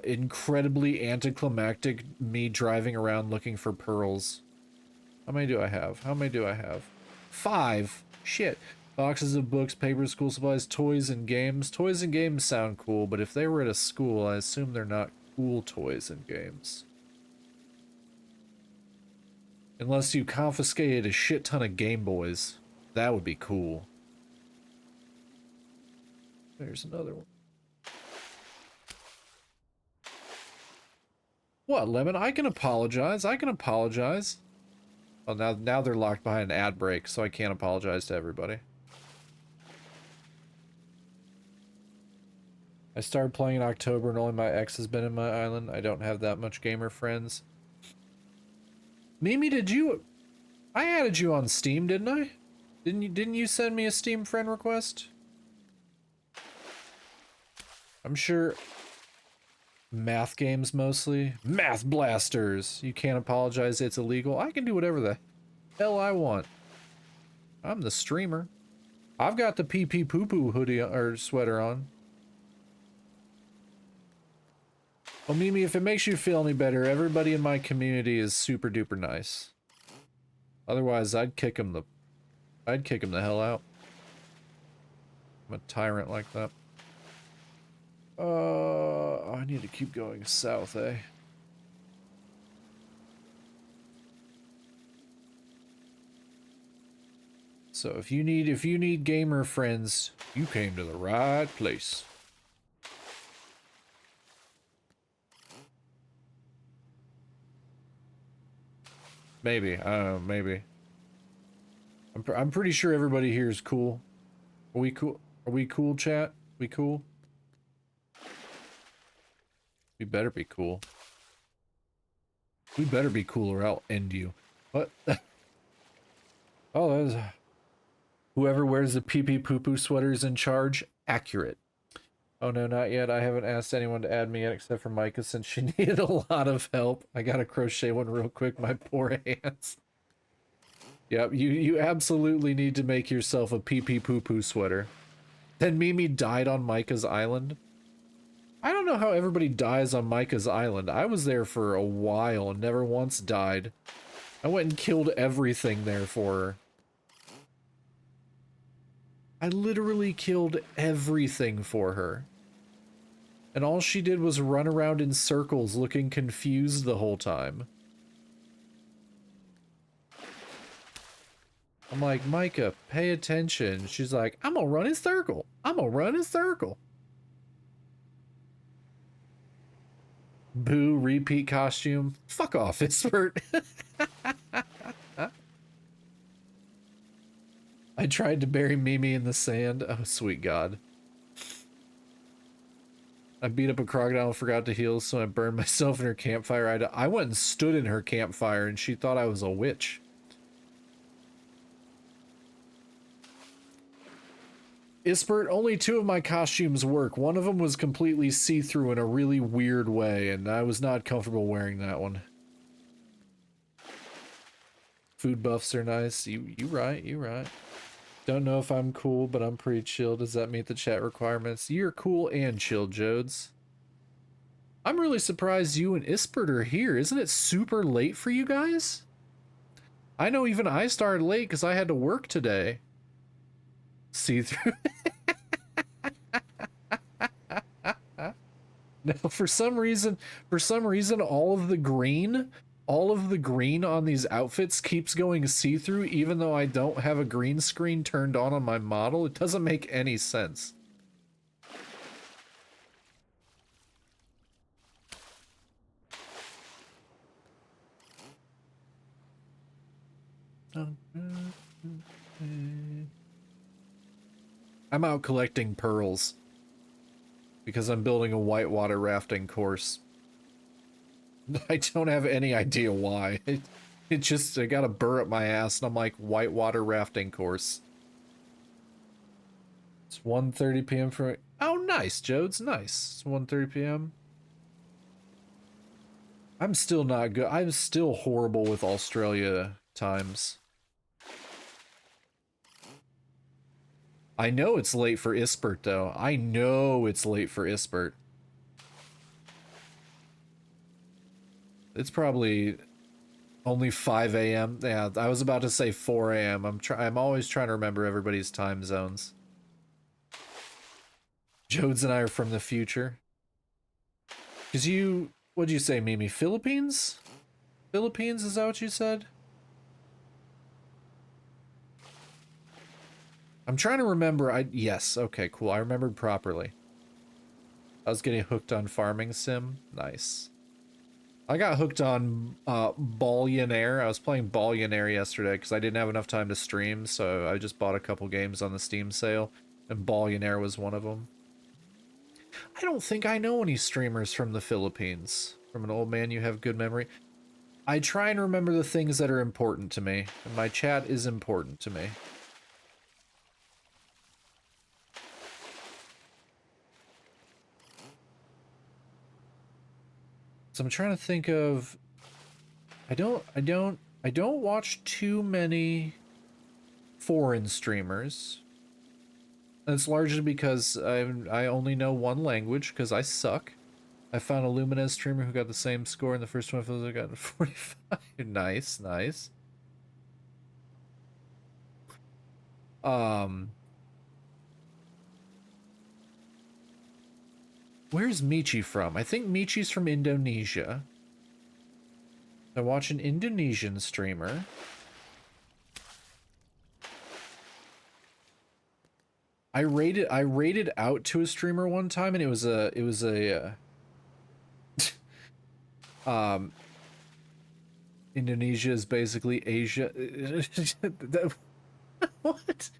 incredibly anticlimactic me driving around looking for pearls. How many do I have? How many do I have? 5. Shit. Boxes of books, papers, school supplies, toys, and games. Toys and games sound cool, but if they were at a school, I assume they're not cool toys and games. Unless you confiscated a shit ton of Game Boys. That would be cool. There's another one. What, Lemon? I can apologize. I can apologize. Oh, now they're locked behind an ad break, so I can't apologize to everybody. I started playing in October and only my ex has been in my island. I don't have that much gamer friends. Mimi, did you... I added you on Steam, didn't I? Didn't you send me a Steam friend request? I'm sure... Math games mostly. Math blasters! You can't apologize, it's illegal. I can do whatever the hell I want. I'm the streamer. I've got the pee pee poo poo hoodie or sweater on. Well, Mimi, if it makes you feel any better, everybody in my community is super duper nice. Otherwise, I'd kick him the hell out. I'm a tyrant like that. I need to keep going south, eh? So if you need gamer friends, you came to the right place. Maybe, I don't know, maybe. I'm pretty sure everybody here is cool. Are we cool? Are we cool, chat? We cool? We better be cool. We better be cool or I'll end you. What? Oh, that was... Whoever wears the pee-pee poo-poo sweater is in charge. Accurate. Oh no, not yet. I haven't asked anyone to add me yet except for Micah since she needed a lot of help. I gotta crochet one real quick, my poor hands. Yep, you absolutely need to make yourself a pee-pee poo-poo sweater. Then Mimi died on Micah's island. I don't know how everybody dies on Micah's island. I was there for a while and never once died. I went and killed everything there for her. I literally killed everything for her. And all she did was run around in circles looking confused the whole time. I'm like, Micah, pay attention. She's like, I'm gonna run in circle. I'm gonna run in circle. Boo, repeat costume. Fuck off, Ispert. I tried to bury Mimi in the sand. Oh, sweet God. I beat up a crocodile and forgot to heal, so I burned myself in her campfire. I went and stood in her campfire, and she thought I was a witch. Ispert, only 2 of my costumes work. One of them was completely see-through in a really weird way, and I was not comfortable wearing that one. Food buffs are nice. You right. Don't know if I'm cool, but I'm pretty chill. Does that meet the chat requirements? You're cool and chill, Jodes. I'm really surprised you and Ispert are here. Isn't it super late for you guys? I know even I started late because I had to work today. See-through. No, for some reason, all of the green on these outfits keeps going see-through, even though I don't have a green screen turned on my model. It doesn't make any sense. I'm out collecting pearls because I'm building a whitewater rafting course. I don't have any idea why. It just, I got a burr up my ass and I'm like, whitewater rafting course. It's 1:30 p.m. for... Oh, nice, Jodes, nice. It's 1:30 p.m. I'm still not good. I'm still horrible with Australia times. I know it's late for Ispert, though. I know it's late for Ispert. It's probably only 5 a.m. Yeah, I was about to say 4 a.m. I'm always trying to remember everybody's time zones. Jodes and I are from the future. Cause what'd you say, Mimi? Philippines? Philippines, is that what you said? I'm trying to remember. Yes, okay, cool. I remembered properly. I was getting hooked on Farming Sim. Nice. I got hooked on Ballionaire. I was playing Ballionaire yesterday because I didn't have enough time to stream, so I just bought a couple games on the Steam sale, and Ballionaire was one of them. I don't think I know any streamers from the Philippines. From an old man, you have good memory. I try and remember the things that are important to me, and my chat is important to me. So I'm trying to think of... I don't watch too many foreign streamers. That's largely because I only know one language, because I suck. I found a Luminez streamer who got the same score in the first 25 I got 45. Nice, nice. Where's Michi from? I think Michi's from Indonesia. I watch an Indonesian streamer. I rated out to a streamer one time, and it was a Indonesia is basically Asia. What?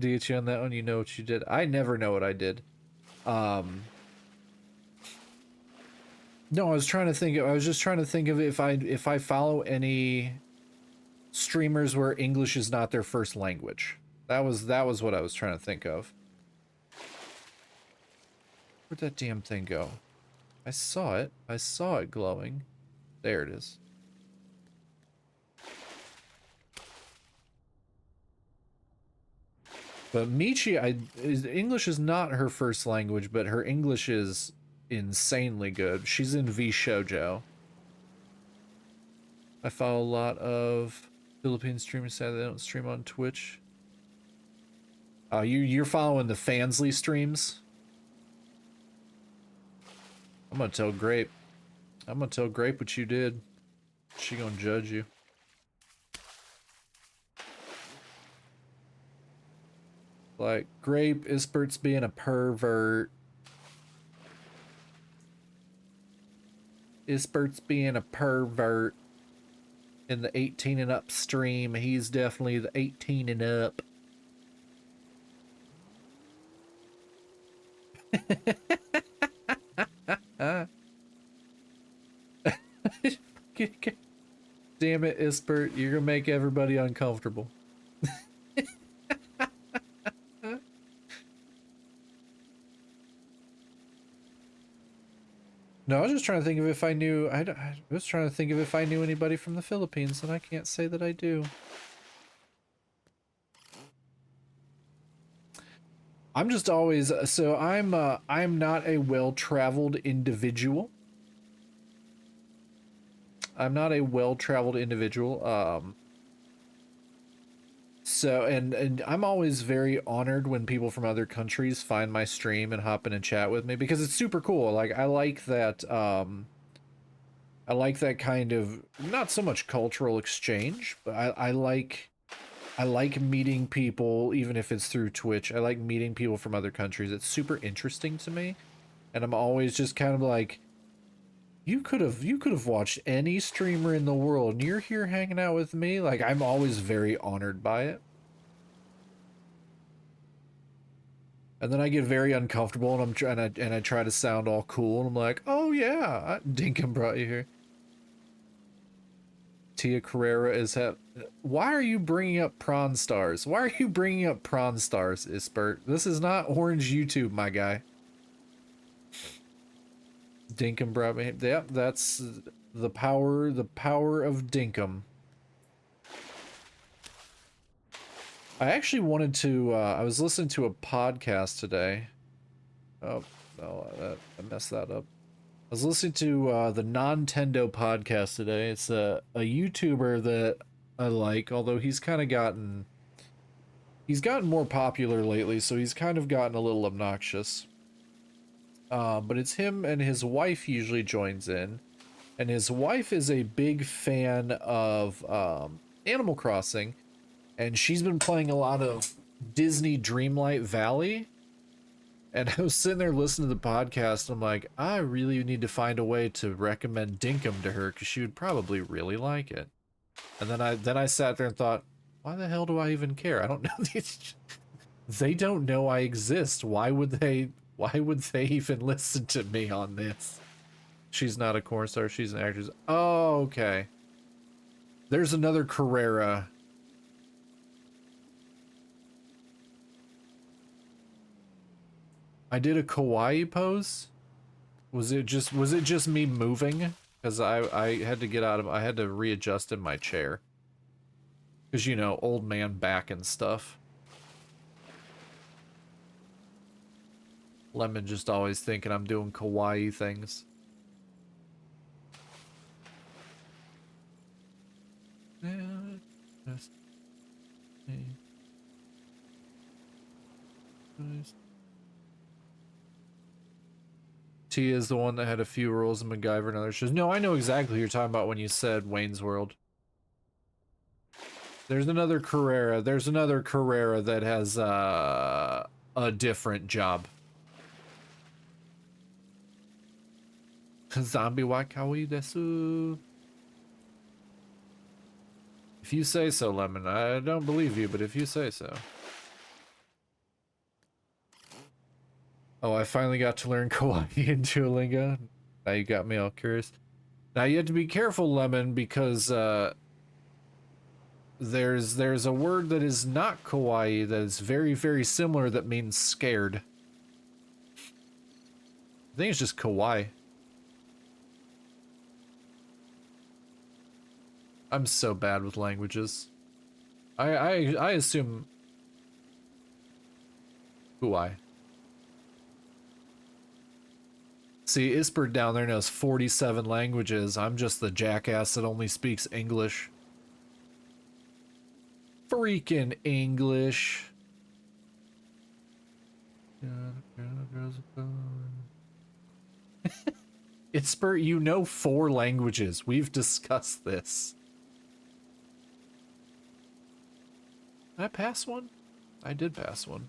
Do you get you on that one? You know what you did. I never know what I did. No, I was trying to think. I was just trying to think of if I follow any streamers where English is not their first language. That was what I was trying to think of. Where'd that damn thing go? I saw it. I saw it glowing. There it is. But Michi, English is not her first language, but her English is insanely good. She's in V Shoujo. I follow a lot of Philippine streamers say they don't stream on Twitch. You're following the Fansly streams? I'm gonna tell Grape. I'm gonna tell Grape what you did. She gonna judge you. Like, Grape, Ispert's being a pervert. Ispert's being a pervert. In the 18 and up stream, he's definitely the 18 and up. Damn it, Ispert, you're gonna make everybody uncomfortable. No, I was just trying to think of if I knew. I was trying to think of if I knew anybody from the Philippines, and I can't say that I do. I'm just always so I'm not a well-traveled individual. I'm not a well-traveled individual. So and I'm always very honored when people from other countries find my stream and hop in and chat with me because it's super cool. Like I like that kind of not so much cultural exchange, but I like meeting people even if it's through Twitch. I like meeting people from other countries. It's super interesting to me. And I'm always just kind of like, you could have watched any streamer in the world and you're here hanging out with me. Like I'm always very honored by it. And then I get very uncomfortable and I try to sound all cool and I'm like, "Oh yeah, Dinkum brought you here." Tia Carrera is why are you bringing up Prawn Stars? Why are you bringing up Prawn Stars, Ispert? This is not Orange YouTube, my guy. Dinkum brought me. Yep, that's the power of Dinkum. I actually wanted to, I was listening to a podcast today. Oh, no, I messed that up. I was listening to the Nintendo podcast today. It's a YouTuber that I like, although he's gotten more popular lately, so he's kind of gotten a little obnoxious. But it's him and his wife usually joins in, and his wife is a big fan of Animal Crossing, and she's been playing a lot of Disney Dreamlight Valley. And I was sitting there listening to the podcast, and I'm like, I really need to find a way to recommend Dinkum to her because she would probably really like it. And then I sat there and thought, why the hell do I even care? I don't know. They don't know I exist. Why would they Why would they even listen to me on this? She's not a corn star, she's an actress. Oh, okay. There's another Carrera. I did a kawaii pose. Was it just me moving? Because I had to get out of, I had to readjust in my chair. Because, you know, old man back and stuff. Lemon just always thinking I'm doing kawaii things. T is the one that had a few roles in MacGyver and other shows. No, I know exactly who you're talking about when you said Wayne's World. There's another Carrera. There's another Carrera that has a different job. Zombie wa kawaii desu. If you say so, Lemon. I don't believe you, but if you say so. Oh, I finally got to learn kawaii in Duolingo. Now you got me all curious. Now you have to be careful, Lemon, because there's a word that is not kawaii that is very, very similar that means scared. I think it's just kawaii. I'm so bad with languages. I assume kawaii. See, Isbert down there knows 47 languages. I'm just the jackass that only speaks English. Freaking English. Isbert, you know 4 languages. We've discussed this. Did I pass one? I did pass one.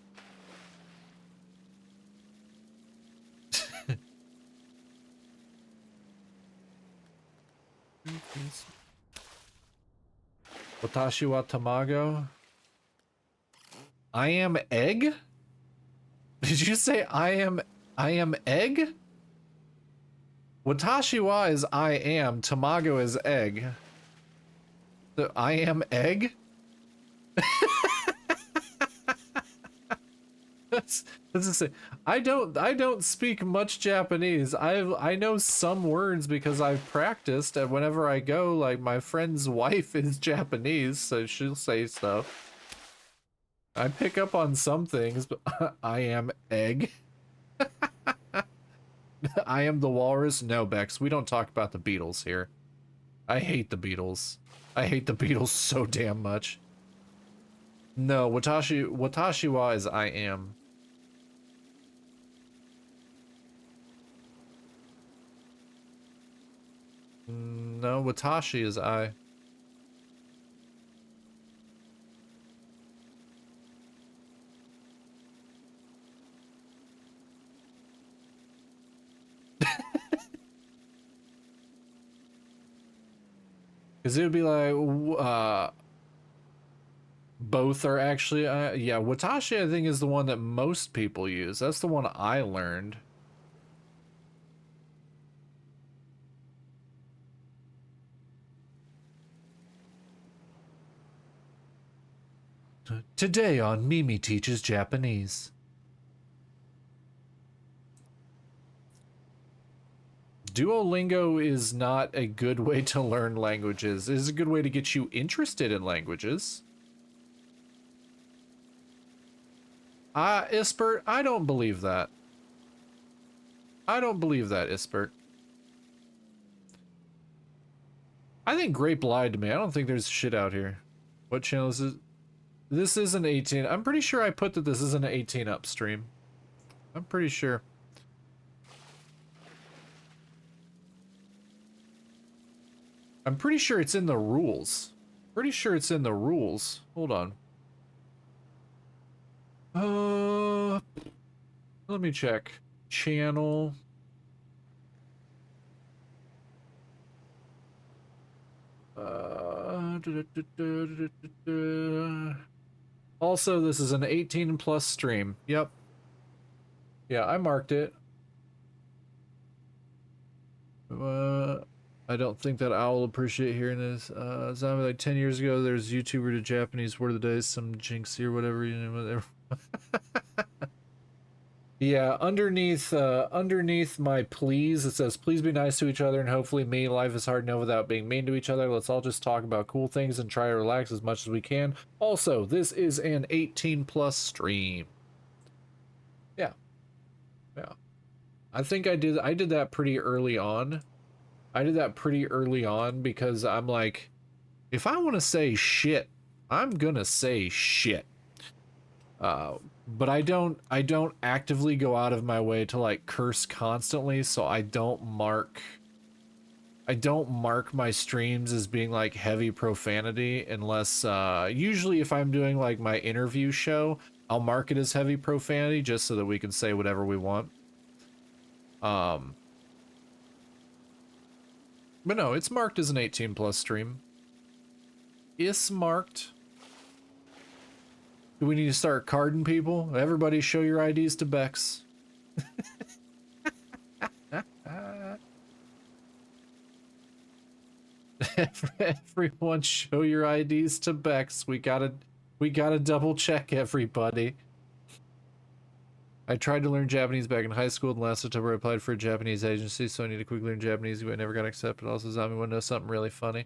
Watashi wa tamago. I am egg? Did you say I am egg? Watashi wa is I am, tamago is egg. So I am egg? That's insane. I don't speak much Japanese. I know some words because I've practiced, and whenever I go, like my friend's wife is Japanese, so she'll say stuff. I pick up on some things, but I am egg. I am the walrus. No, Bex, we don't talk about the Beatles here. I hate the Beatles. I hate the Beatles so damn much. No, watashi wa is I am. No, watashi is I. Because it would be like, both are actually, yeah, watashi I think is the one that most people use. That's the one I learned. Today on Mimi Teaches Japanese. Duolingo is not a good way to learn languages. It is a good way to get you interested in languages. Isbert, I don't believe that. I don't believe that, Isbert. I think Grape lied to me. I don't think there's shit out here. What channel is this? This is an 18. I'm pretty sure I put that this is an 18 up stream. I'm pretty sure. I'm pretty sure it's in the rules. Pretty sure it's in the rules. Hold on. Let me check. Channel. Also, this is an 18 plus stream. Yep. Yeah, I marked it. I don't think that Owl will appreciate hearing this. Zombie, like 10 years ago, there's YouTuber to Japanese word of the day, some Jinxie or whatever, you know, whatever. Yeah, underneath my please, it says, please be nice to each other and hopefully me. Life is hard enough without being mean to each other. Let's all just talk about cool things and try to relax as much as we can. Also, this is an 18+ stream. Yeah. Yeah. I think I did that pretty early on. I did that pretty early on because I'm like, if I want to say shit, I'm gonna say shit. But I don't actively go out of my way to like curse constantly, so I don't mark my streams as being like heavy profanity unless usually if I'm doing like my interview show, I'll mark it as heavy profanity just so that we can say whatever we want. But no, it's marked as an 18+ stream. It's marked. Do we need to start carding people? Everybody show your IDs to Bex. Everyone show your IDs to Bex. We gotta double check everybody. I tried to learn Japanese back in high school, and last October I applied for a Japanese agency, so I need to quickly learn Japanese, but I never got accepted. Also, Zombie wanna know something really funny.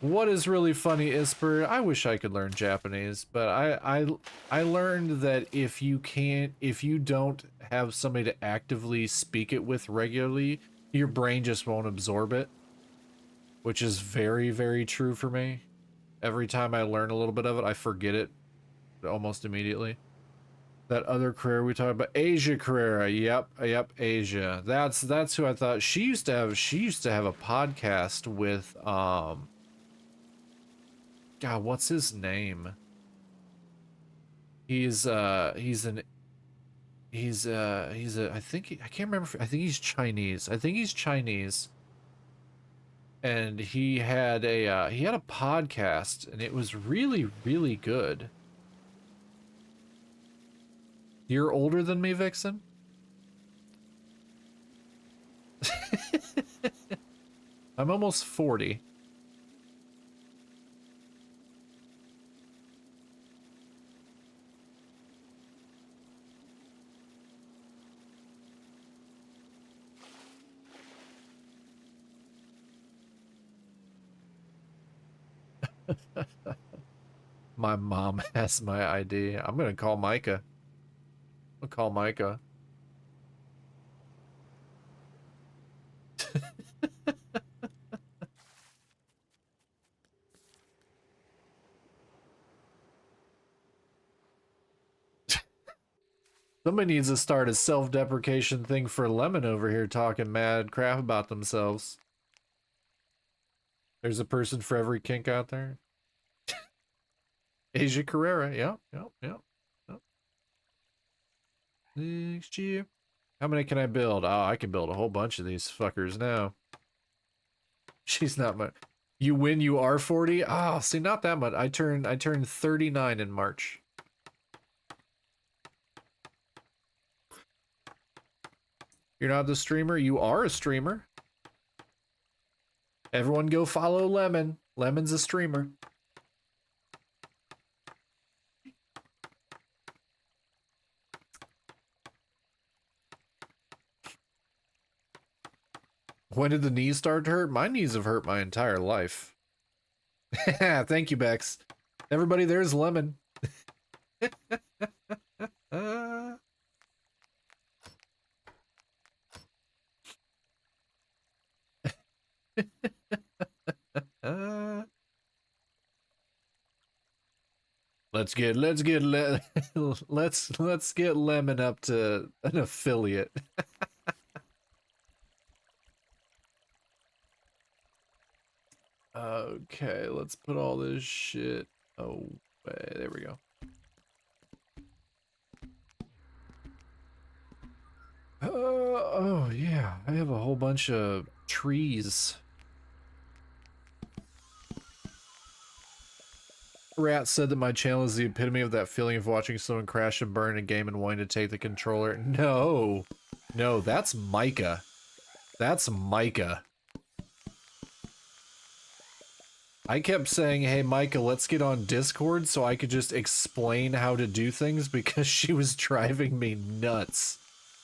What is really funny, Isper? I wish I could learn Japanese, but I learned that if you don't have somebody to actively speak it with regularly, your brain just won't absorb it, which is very, very true for me. Every time I learn a little bit of it, I forget it almost immediately. That other career we talked about, Asia Carrera. Yep, Asia. That's who I thought. She used to have a podcast with God, what's his name? He's a I think I can't remember. I think he's Chinese. And he had a podcast, and it was really, really good. You're older than me, Vixen? I'm almost 40. My mom has my ID. I'm gonna call Micah. I'll call Micah. Somebody needs to start a self-deprecation thing for Lemon over here talking mad crap about themselves. There's a person for every kink out there. Asia Carrera, yep. Next year. How many can I build? Oh, I can build a whole bunch of these fuckers now. She's not much. You win, you are 40? Oh, see, not that much. I turned 39 in March. You're not the streamer? You are a streamer. Everyone go follow Lemon. Lemon's a streamer. When did the knees start to hurt? My knees have hurt my entire life. Thank you, Bex. Everybody, there's Lemon. Let's get Lemon up to an affiliate. Okay, let's put all this shit away. There we go. Oh yeah, I have a whole bunch of trees. Rat said that my channel is the epitome of that feeling of watching someone crash and burn a game and wanting to take the controller. No. No, that's Micah. That's Micah. I kept saying, hey, Micah, let's get on Discord so I could just explain how to do things because she was driving me nuts.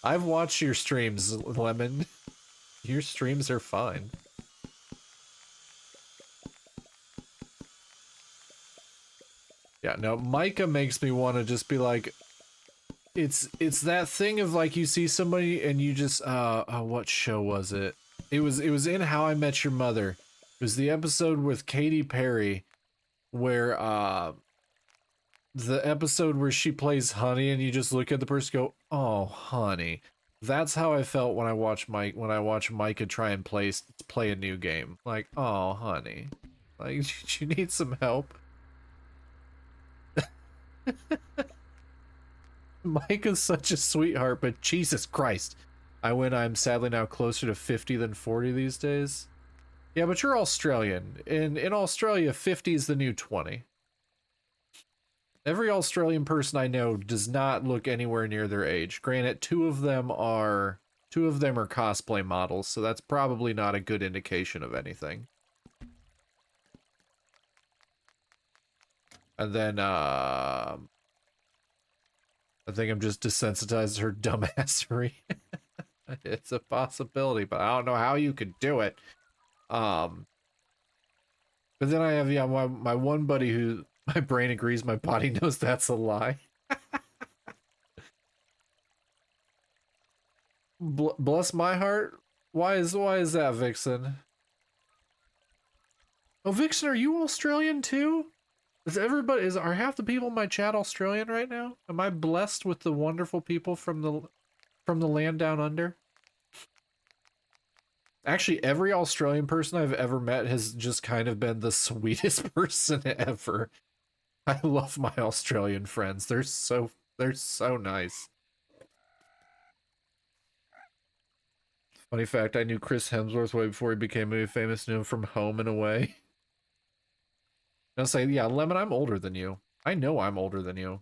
I've watched your streams, Lemon. Your streams are fine. Yeah, no, Micah makes me want to just be like, it's that thing of like you see somebody and you just what show was it? It was in How I Met Your Mother. It was the episode with Katy Perry where the episode where she plays Honey and you just look at the person and go, "Oh, Honey." That's how I felt when I watch Micah try and play a new game. Like, "Oh, Honey." Like, you need some help. Micah's such a sweetheart, but Jesus Christ. I'm sadly now closer to 50 than 40 these days. Yeah, but you're Australian. In Australia, 50 is the new 20. Every Australian person I know does not look anywhere near their age. Granted, two of them are cosplay models, so that's probably not a good indication of anything. And then, I think I'm just desensitized to her dumbassery. It's a possibility, but I don't know how you could do it. But then I have, yeah, my one buddy who, my brain agrees, my body knows that's a lie. Bless my heart. Why is that, Vixen? Oh, Vixen, are you Australian too? Are half the people in my chat Australian right now? Am I blessed with the wonderful people from the land down under? Actually, every Australian person I've ever met has just kind of been the sweetest person ever. I love my Australian friends. They're so nice. Funny fact, I knew Chris Hemsworth way before he became movie famous. Knew him from Home and Away. I'll say, yeah, Lemon, I'm older than you. I know I'm older than you.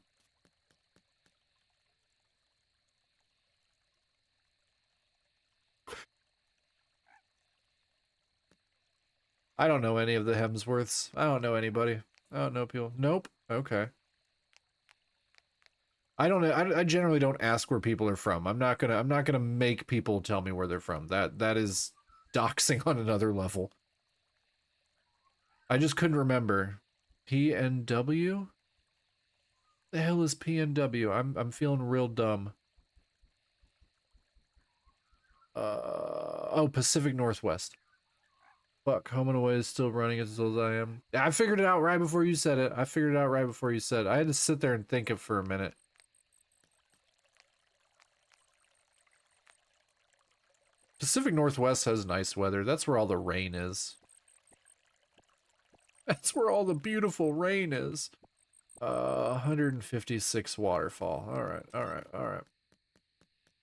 I don't know any of the Hemsworths. I don't know anybody. I don't know people. Nope. Okay. I don't know. I generally don't ask where people are from. I'm not gonna make people tell me where they're from. That is doxing on another level. I just couldn't remember. PNW? The hell is PNW? I'm feeling real dumb. Oh, Pacific Northwest. Fuck, Home and Away is still running as old as I am. I figured it out right before you said it. I figured it out right before you said it. I had to sit there and think it for a minute. Pacific Northwest has nice weather. That's where all the rain is. That's where all the beautiful rain is. 156 waterfall. Alright.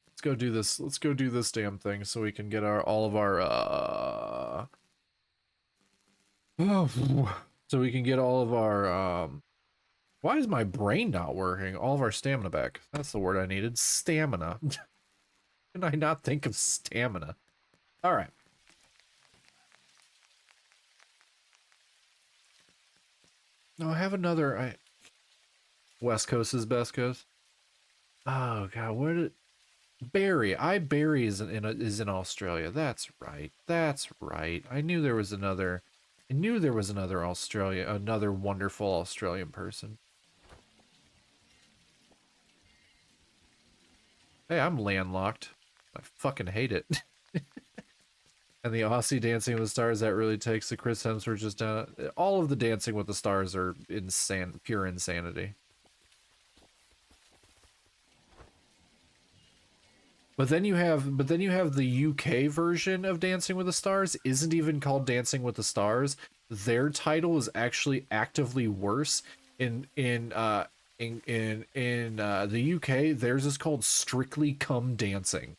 Let's go do this. Let's go do this damn thing so we can get all of our so we can get all of our why is my brain not working? All of our stamina back. That's the word I needed. Stamina. Can I not think of stamina? Alright. No, I have another. West Coast is best coast. Oh god, where did Barry? Barry is in Australia. That's right. That's right. I knew there was another. I knew there was another another wonderful Australian person. Hey, I'm landlocked. I fucking hate it. And the Aussie Dancing with the Stars, that really takes the Chris Hemsworth just down. All of the Dancing with the Stars are pure insanity. But then you have the UK version of Dancing with the Stars isn't even called Dancing with the Stars. Their title is actually actively worse. In the UK, theirs is called Strictly Come Dancing.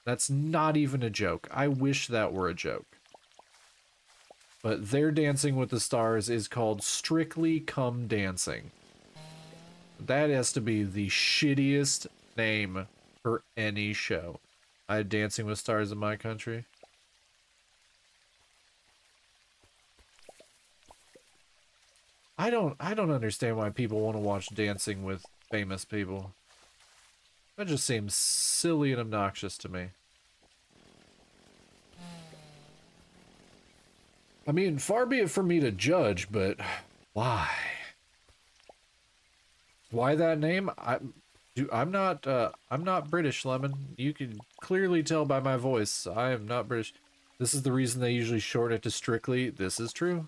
That's not even a joke. I wish that were a joke. but their Dancing with the Stars is called Strictly Come Dancing. That has to be the shittiest name for any show. I had Dancing with Stars in my country. I don't understand why people want to watch Dancing with famous people. That just seems silly and obnoxious to me. I mean, far be it from me to judge, but why? Why that name? I'm not British, Lemon. You can clearly tell by my voice. I am not British. This is the reason they usually shorten it to Strictly. This is true.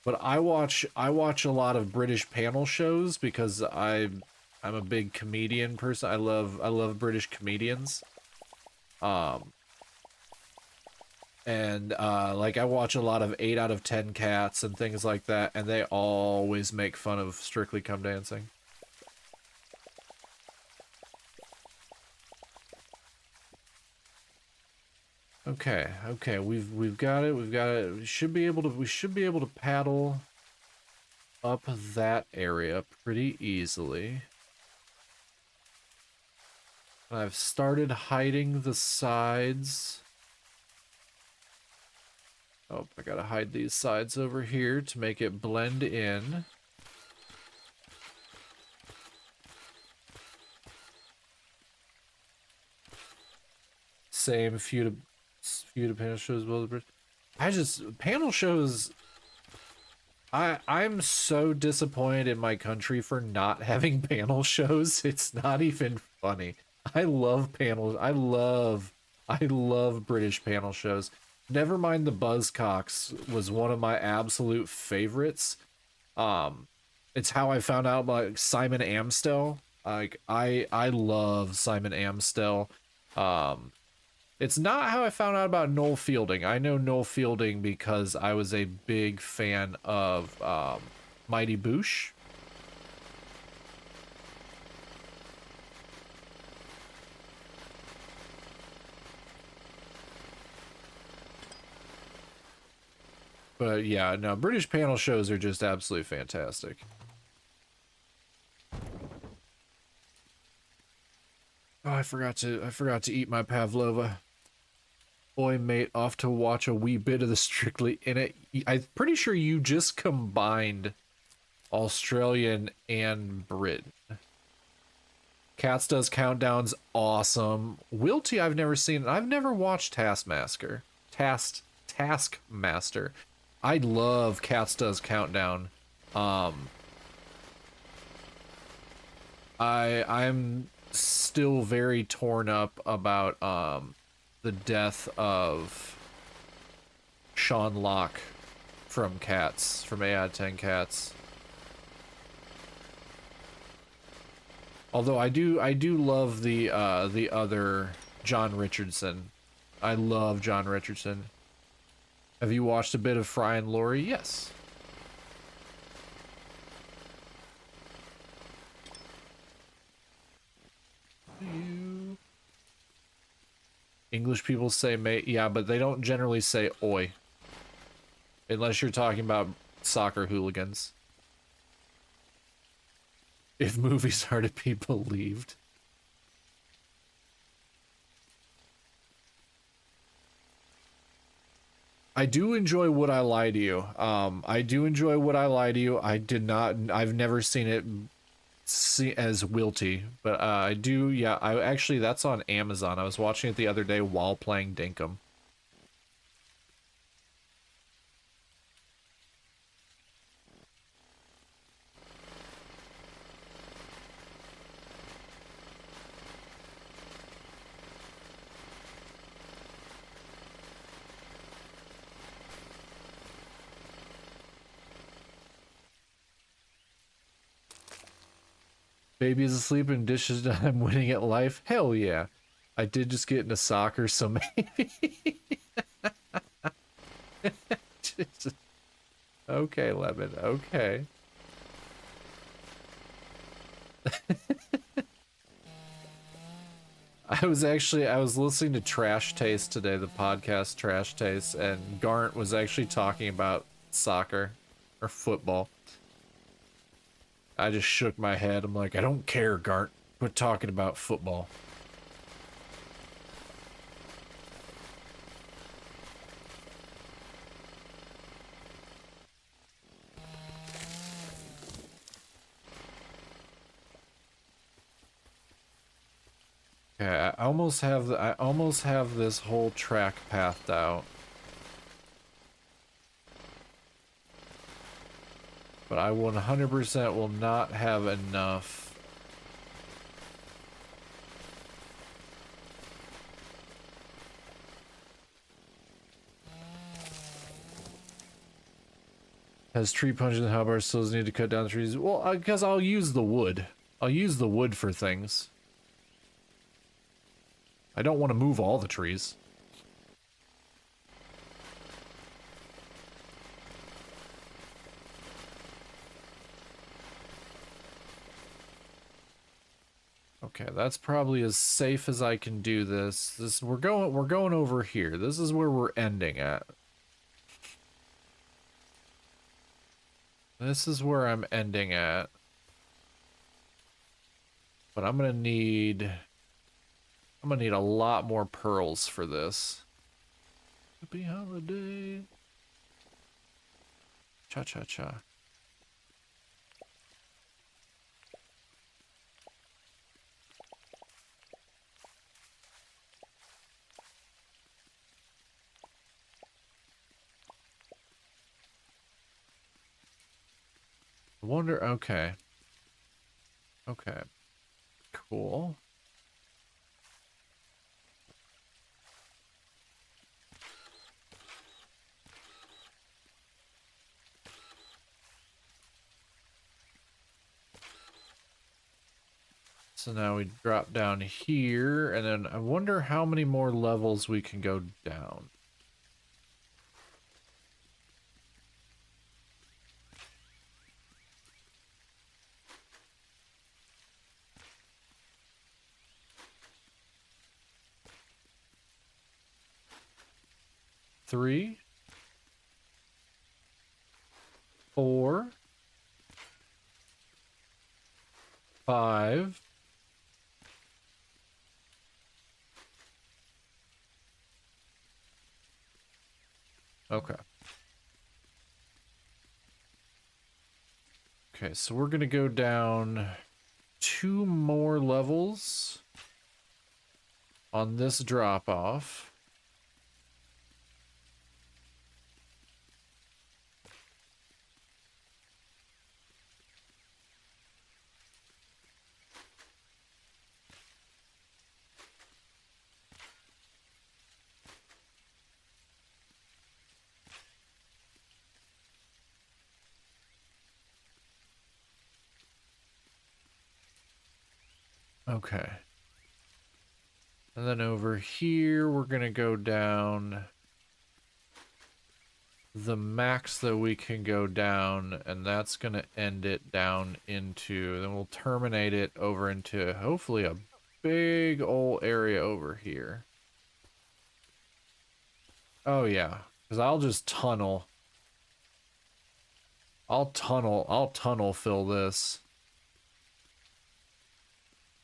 But I watch a lot of British panel shows because I'm a big comedian person. I love British comedians. And like I watch a lot of 8 out of 10 Cats and things like that, and they always make fun of Strictly Come Dancing. Okay, we've got it. We should be able to paddle up that area pretty easily. I've started hiding the sides. Oh, I gotta hide these sides over here to make it blend in. Same few to panel shows as well as panel shows. I'm so disappointed in my country for not having panel shows. It's not even funny. I love panels. I love British panel shows. Never mind the Buzzcocks was one of my absolute favorites. It's how I found out about Simon Amstel. Like I love Simon Amstel. It's not how I found out about Noel Fielding. I know Noel Fielding because I was a big fan of Mighty Boosh. But yeah, no, British panel shows are just absolutely fantastic. Oh, I forgot to eat my pavlova. Boy, mate, off to watch a wee bit of the Strictly in it. I'm pretty sure you just combined Australian and Britain. Cats Does Countdown's awesome. Wilty, I've never seen. I've never watched Taskmaster. Taskmaster. I love Cats Does Countdown. I'm still very torn up about the death of Sean Locke from Cats, from 8 out of 10 Cats. Although I do love the other John Richardson. I love John Richardson. Have you watched a bit of Fry and Laurie? Yes. English people say mate, yeah, but they don't generally say oi. Unless you're talking about soccer hooligans. If movies are to be believed. I do enjoy Would I Lie to You. I do enjoy Would I Lie to You. I've never seen it as Wilty, but I do, yeah, actually, that's on Amazon. I was watching it the other day while playing Dinkum. Baby is asleep and dishes done. I'm winning at life. Hell yeah. I did just get into soccer, so maybe. Okay, Lemon. Okay. I was listening to Trash Taste today, the podcast Trash Taste, and Garnt was actually talking about soccer or football. I just shook my head. I'm like, I don't care, Garnt. Quit talking about football. Okay, I almost have this whole track pathed out. But I 100% will not have enough. Has tree punch and hotbar still need to cut down trees? Well, because I'll use the wood. I'll use the wood for things. I don't want to move all the trees. Okay, that's probably as safe as I can do this. We're going over here. This is where we're ending at. This is where I'm ending at. But I'm gonna need a lot more pearls for this. Happy holiday. Cha-cha-cha. I wonder, okay. Okay. Cool. So now we drop down here, and then I wonder how many more levels we can go down. Three, 4, 5. Okay. Okay, so we're gonna go down 2 more levels on this drop off. Okay. And then over here, we're gonna go down the max that we can go down, and that's gonna end it down into, then we'll terminate it over into hopefully a big old area over here. Oh yeah, because I'll just tunnel. I'll tunnel fill this.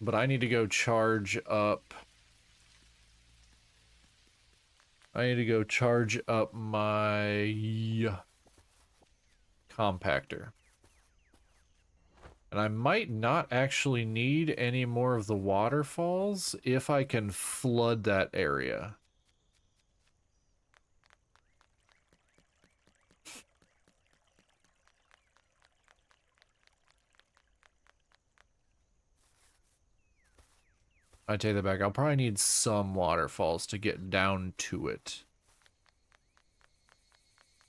But I need to go charge up. I need to go charge up my compactor. And I might not actually need any more of the waterfalls if I can flood that area. I take that back. I'll probably need some waterfalls to get down to it.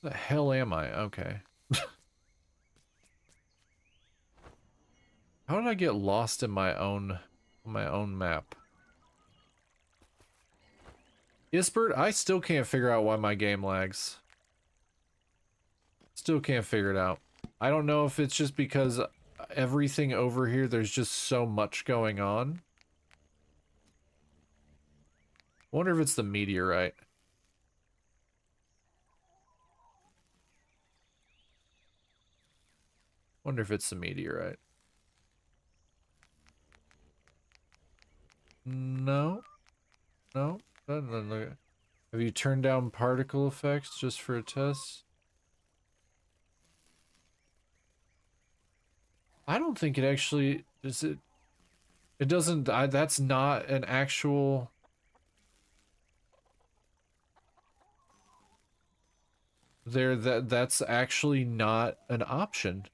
Where the hell am I? Okay. How did I get lost in my own map? Ispert, I still can't figure out why my game lags. Still can't figure it out. I don't know if it's just because everything over here, there's just so much going on. Wonder if it's the meteorite. Wonder if it's the meteorite. No. No. No. Have you turned down particle effects just for a test? I don't think it actually does it. It doesn't. That's not an actual. That's actually not an option.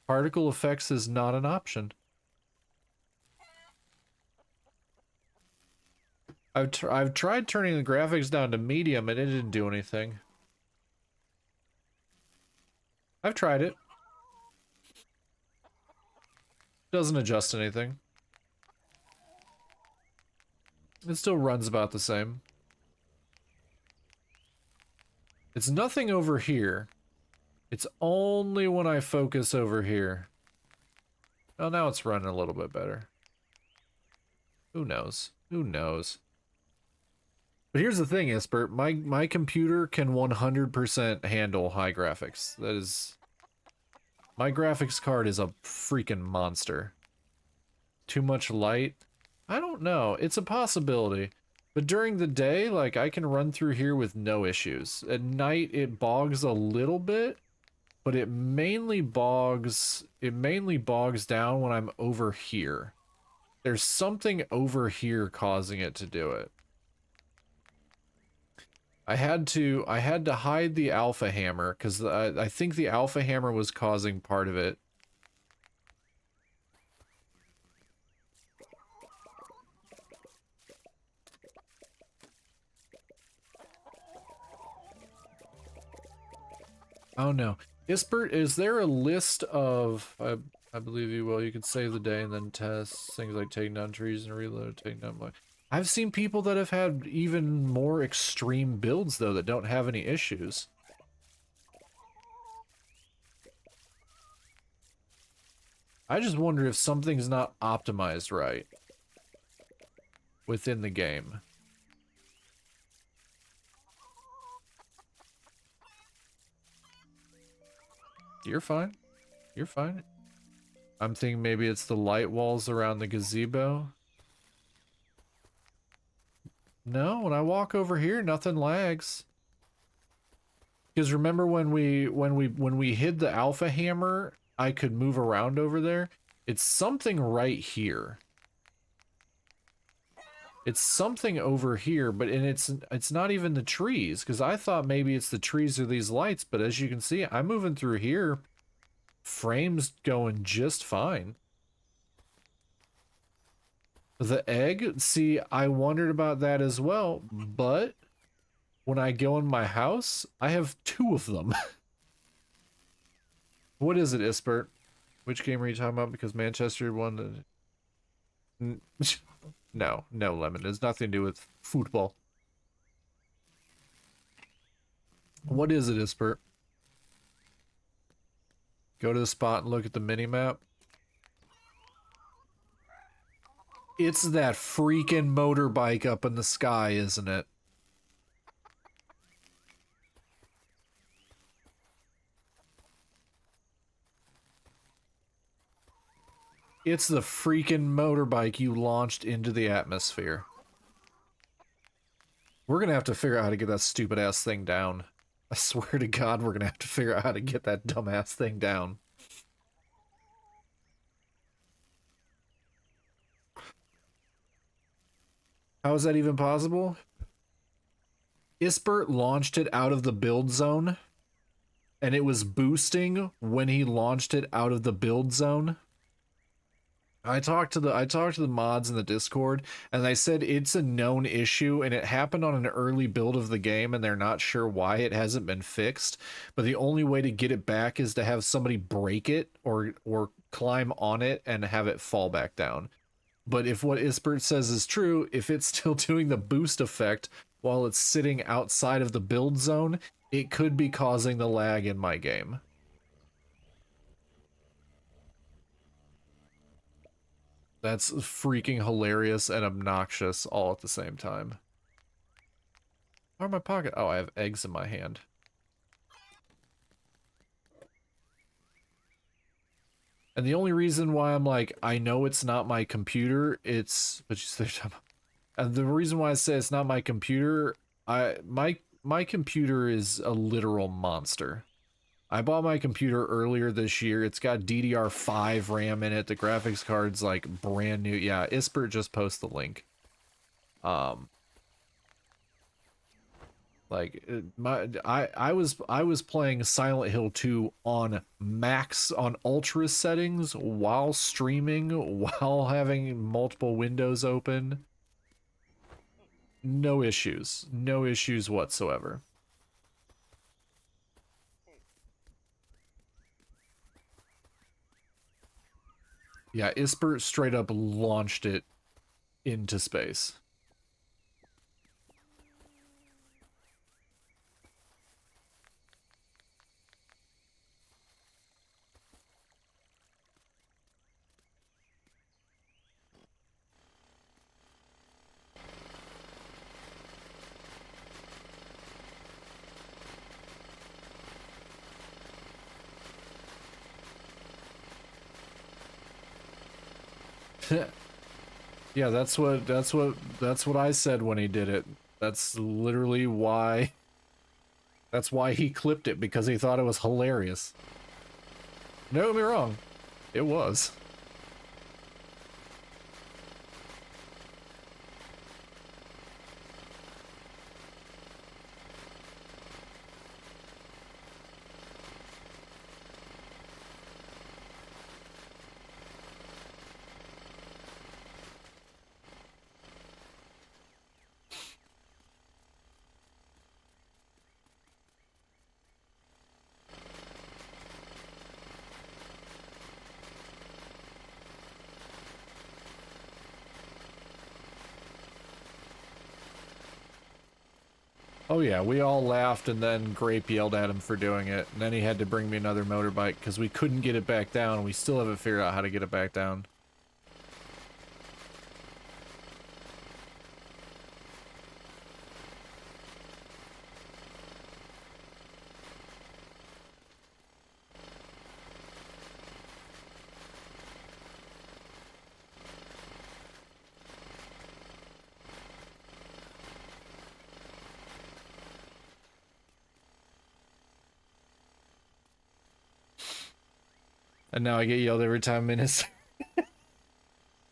Particle effects is not an option. I've tried turning the graphics down to medium and it didn't do anything. I've tried it. Doesn't adjust anything. It still runs about the same. It's nothing over here. It's only when I focus over here. Well, now it's running a little bit better. Who knows? Who knows? But here's the thing, Isbert. My computer can 100% handle high graphics. That is... My graphics card is a freaking monster. Too much light? I don't know. It's a possibility. But during the day, like, I can run through here with no issues. At night, it bogs a little bit, but it mainly bogs down when I'm over here. There's something over here causing it to do it. I had to hide the alpha hammer because I think the alpha hammer was causing part of it. Oh no. Isbert, is there a list of... I believe you will. You can save the day and then test things like taking down trees and reload, taking down... I've seen people that have had even more extreme builds, though, that don't have any issues. I just wonder if something's not optimized right within the game. You're fine. You're fine. I'm thinking maybe it's the light walls around the gazebo. No, when I walk over here, nothing lags. Because remember when we hid the alpha hammer, I could move around over there. It's something right here. It's something over here, but it's not even the trees, because I thought maybe it's the trees or these lights, but as you can see, I'm moving through here. Frame's going just fine. The egg, see, I wondered about that as well, but when I go in my house, I have 2 of them. What is it, Isbert? Which game are you talking about? Because Manchester won the... No, Lemon. It has nothing to do with football. What is it, Isbert? Go to the spot and look at the mini-map. It's that freaking motorbike up in the sky, isn't it? It's the freaking motorbike you launched into the atmosphere. We're gonna have to figure out how to get that stupid ass thing down. I swear to God, we're gonna have to figure out how to get that dumbass thing down. How is that even possible? Isbert launched it out of the build zone, and it was boosting when he launched it out of the build zone. I talked to the mods in the Discord, and they said it's a known issue, and it happened on an early build of the game, and they're not sure why it hasn't been fixed. But the only way to get it back is to have somebody break it or climb on it and have it fall back down. But if what Isbert says is true, if it's still doing the boost effect while it's sitting outside of the build zone, it could be causing the lag in my game. That's freaking hilarious and obnoxious all at the same time. Where are my pocket? Oh, I have eggs in my hand. And the only reason why I'm like, I know it's not my computer, and the reason why I say it's not my computer, my computer is a literal monster. I bought my computer earlier this year. It's got DDR5 RAM in it. The graphics card's like brand new. Yeah, Ispert just post the link. Like I was playing Silent Hill 2 on max on ultra settings while streaming while having multiple windows open. No issues. No issues whatsoever. Yeah, Ispert straight up launched it into space. Yeah, that's what I said when he did it. That's literally why he clipped it, because he thought it was hilarious. Don't get me wrong, it was. Oh yeah, we all laughed, and then Grape yelled at him for doing it, and then he had to bring me another motorbike because we couldn't get it back down. We still haven't figured out how to get it back down. And now I get yelled every time minutes.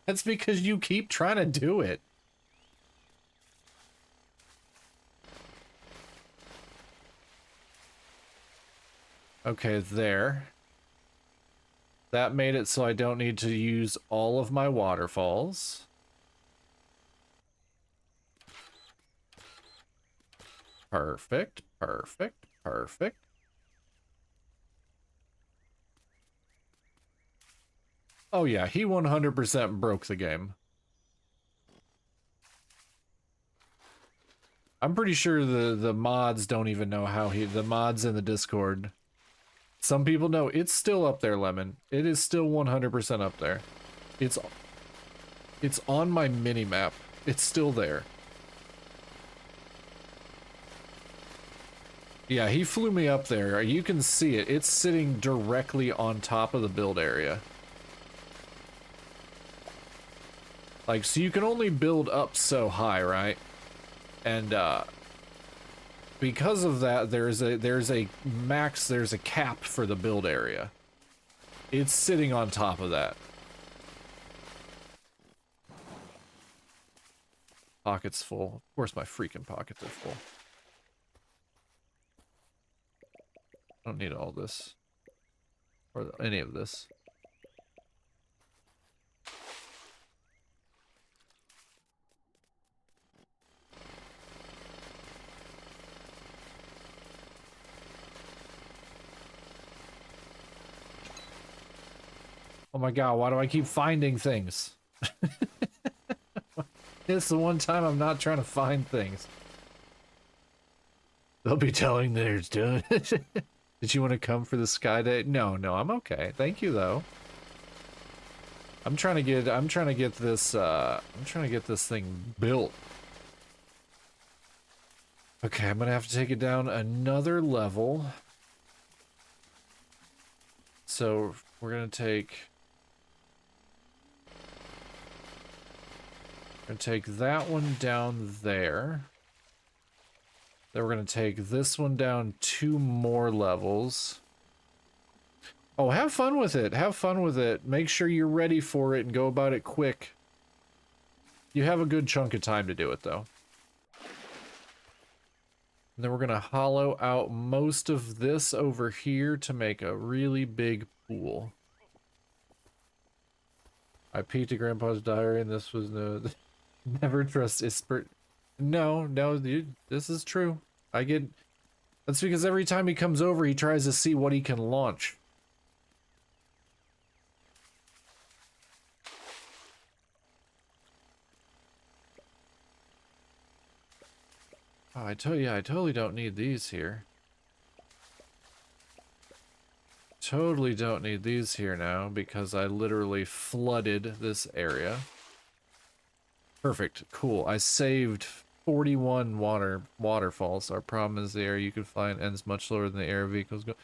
That's because you keep trying to do it. Okay, there. That made it so I don't need to use all of my waterfalls. Perfect, perfect, perfect. Oh yeah, he 100% broke the game. I'm pretty sure the mods don't even know how the mods in the Discord. Some people know. It's still up there, Lemon. It is still 100% up there. It's on my mini-map. It's still there. Yeah, he flew me up there. You can see it. It's sitting directly on top of the build area. Like, so you can only build up so high, right? And because of that, there's a cap for the build area. It's sitting on top of that. Pockets full. Of course my freaking pockets are full. I don't need all this. Or any of this. Oh my god, why do I keep finding things? It's the one time I'm not trying to find things. They'll be telling there's done. Did you want to come for the sky day? No, I'm okay. Thank you, though. I'm trying to get this thing built. Okay, I'm gonna have to take it down another level. So we're gonna take that one down there. Then we're gonna take this one down 2 more levels. Oh, have fun with it. Have fun with it. Make sure you're ready for it and go about it quick. You have a good chunk of time to do it, though. And then we're gonna hollow out most of this over here to make a really big pool. I peeked at Grandpa's diary and this was no... Never trust Ispert. No, dude, this is true. That's because every time he comes over, he tries to see what he can launch. Oh, I totally don't need these here. Totally don't need these here now because I literally flooded this area. Perfect, cool. I saved 41 waterfalls. Our problem is the air you can find ends much lower than the air vehicles go.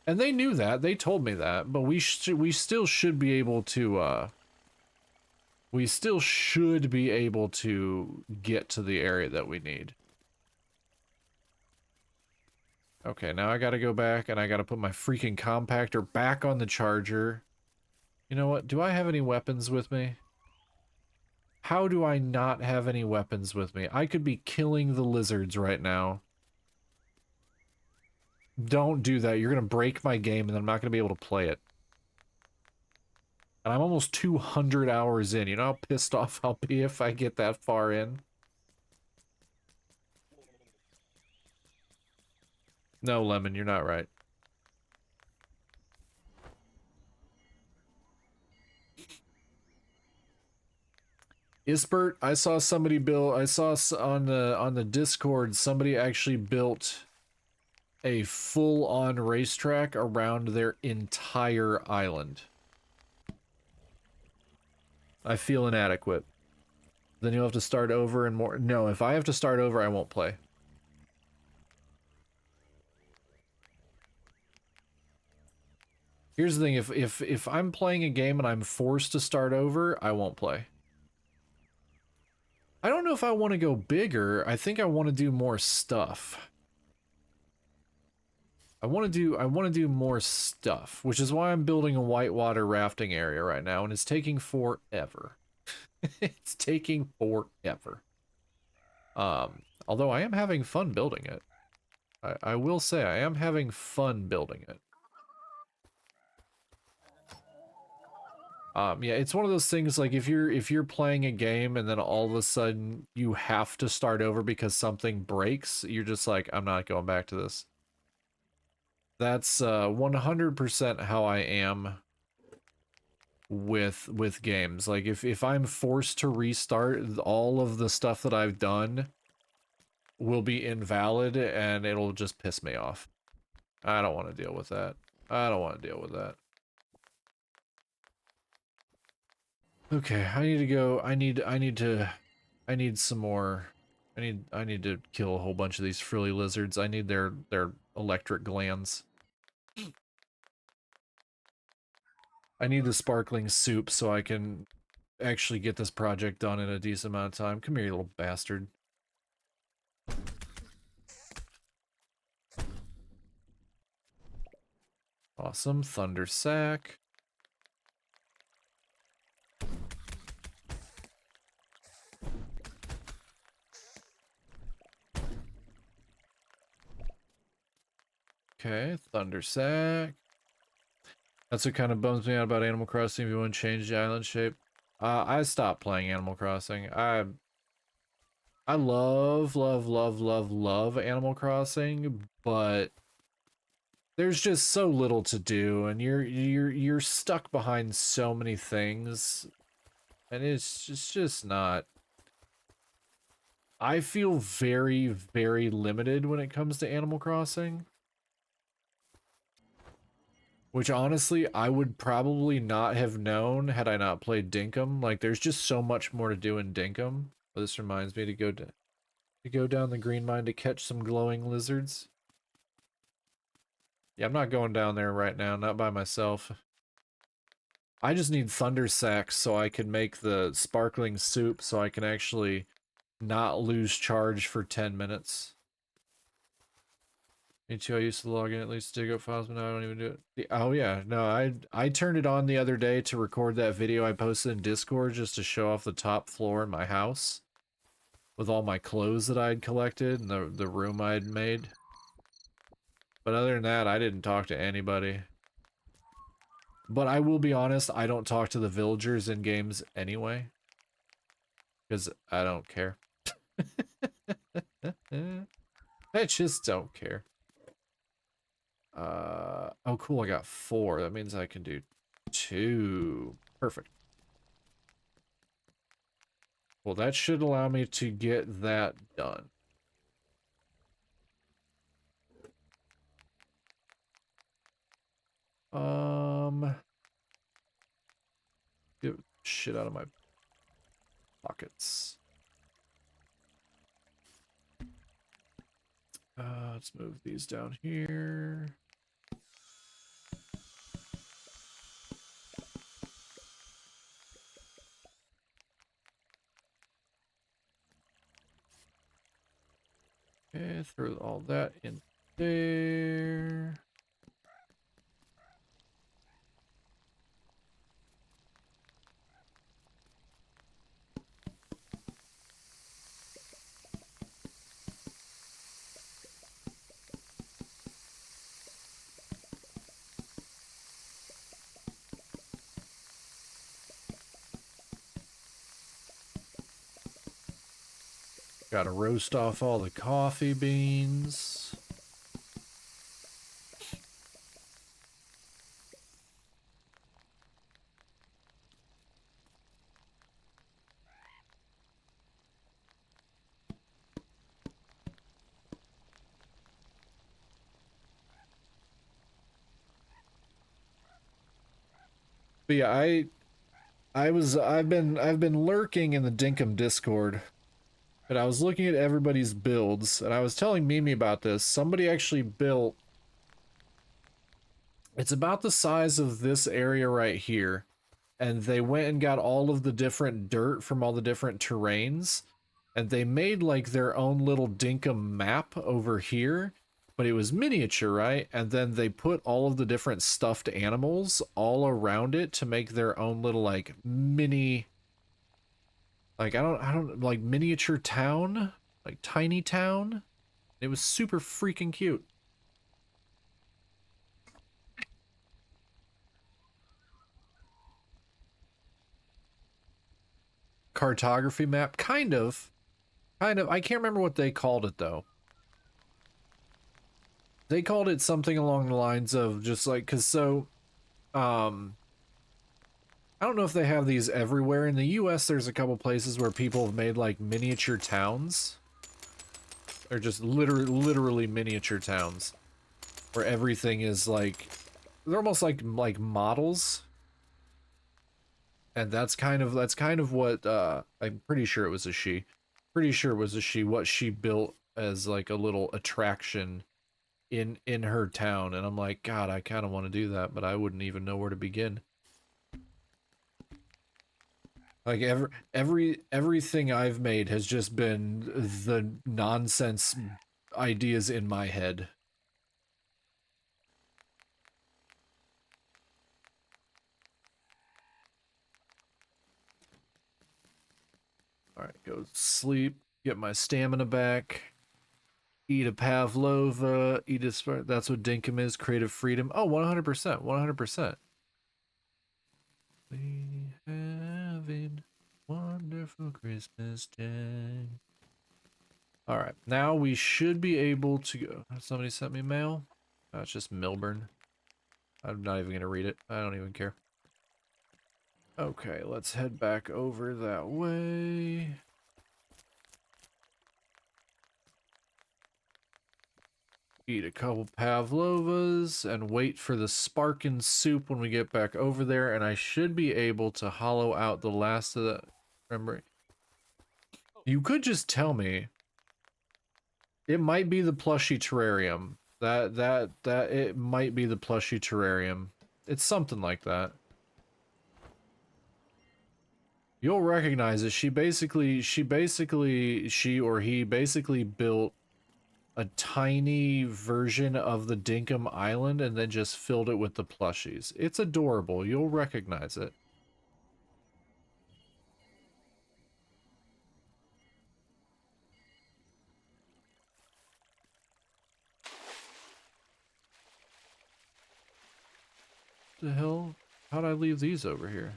And they knew that. They told me that. But we still should be able to get to the area that we need. Okay, now I gotta go back and I gotta put my freaking compactor back on the charger. You know what? Do I have any weapons with me? How do I not have any weapons with me? I could be killing the lizards right now. Don't do that. You're gonna break my game and then I'm not gonna be able to play it. And I'm almost 200 hours in. You know how pissed off I'll be if I get that far in? No, Lemon, you're not right. Isbert, I saw somebody build, I saw on the Discord, somebody actually built a full-on racetrack around their entire island. I feel inadequate. Then you'll have to start over and more. No, if I have to start over, I won't play. Here's the thing, if I'm playing a game and I'm forced to start over, I won't play. I don't know if I want to go bigger. I think I want to do more stuff. I want to do more stuff, which is why I'm building a whitewater rafting area right now, and it's taking forever. It's taking forever. Although I am having fun building it. I will say I am having fun building it. Yeah, it's one of those things like if you're playing a game and then all of a sudden you have to start over because something breaks, you're just like, I'm not going back to this. That's 100% how I am with games. Like if I'm forced to restart, all of the stuff that I've done will be invalid and it'll just piss me off. I don't want to deal with that. I don't want to deal with that. Okay, I need to go. I need some more. I need to kill a whole bunch of these frilly lizards. I need their electric glands. I need the sparkling soup so I can actually get this project done in a decent amount of time. Come here, you little bastard. Awesome, thunder sack. Okay, thunder sack. That's what kind of bums me out about Animal Crossing. If you want to change the island shape, I stopped playing Animal Crossing. I love Animal Crossing, but there's just so little to do, and you're stuck behind so many things, and it's just not. I feel very limited when it comes to Animal Crossing. Which honestly, I would probably not have known had I not played dinkum. Like, there's just so much more to do in dinkum. But this reminds me to go down the green mine to catch some glowing lizards. Yeah, I'm not going down there right now, not by myself. I just need thunder sacks so I can make the sparkling soup so I can actually not lose charge for 10 minutes. Me too, I used to log in at least to dig up files, but now I don't even do it. Oh yeah, no, I turned it on the other day to record that video I posted in Discord just to show off the top floor in my house with all my clothes that I had collected and the room I had made. But other than that, I didn't talk to anybody. But I will be honest, I don't talk to the villagers in games anyway. Because I don't care. I just don't care. Oh cool, I got 4. That means I can do 2. Perfect. Well, that should allow me to get that done. Get shit out of my pockets. Let's move these down here. Okay, throw all that in there. Gotta roast off all the coffee beans. But yeah, I've been lurking in the Dinkum Discord, and I was looking at everybody's builds, and I was telling Mimi about this. Somebody actually built, it's about the size of this area right here, and they went and got all of the different dirt from all the different terrains, and they made like their own little Dinkum map over here, but it was miniature, right? And then they put all of the different stuffed animals all around it to make their own little like mini, like I don't like miniature town, like tiny town. It was super freaking cute. Cartography map, kind of. I can't remember what they called it though. They called it something along the lines of just like, cause so, I don't know if they have these everywhere. In the US, there's a couple places where people have made like miniature towns. They're just literally miniature towns. Where everything is like, they're almost like models. And that's kind of what, I'm pretty sure it was a she. Pretty sure it was a she, what she built as like a little attraction in her town. And I'm like, God, I kind of want to do that, but I wouldn't even know where to begin. Like everything I've made has just been the nonsense ideas in my head. All right, go sleep, get my stamina back, eat a pavlova, eat a, that's what dinkum is, creative freedom. Oh, 100%, 100%. We having wonderful Christmas day. All right, now we should be able to go. Somebody sent me mail. It's just Milburn. I'm not even gonna read it. I don't even care. Okay, let's head back over that way. Eat a couple pavlovas and wait for the sparkin' soup when we get back over there, and I should be able to hollow out the last of the... Remember, you could just tell me. It might be the plushie terrarium. That it might be the plushie terrarium. It's something like that. You'll recognize it. She or he basically built a tiny version of the Dinkum Island and then just filled it with the plushies. It's adorable. You'll recognize it. The hell? How'd I leave these over here?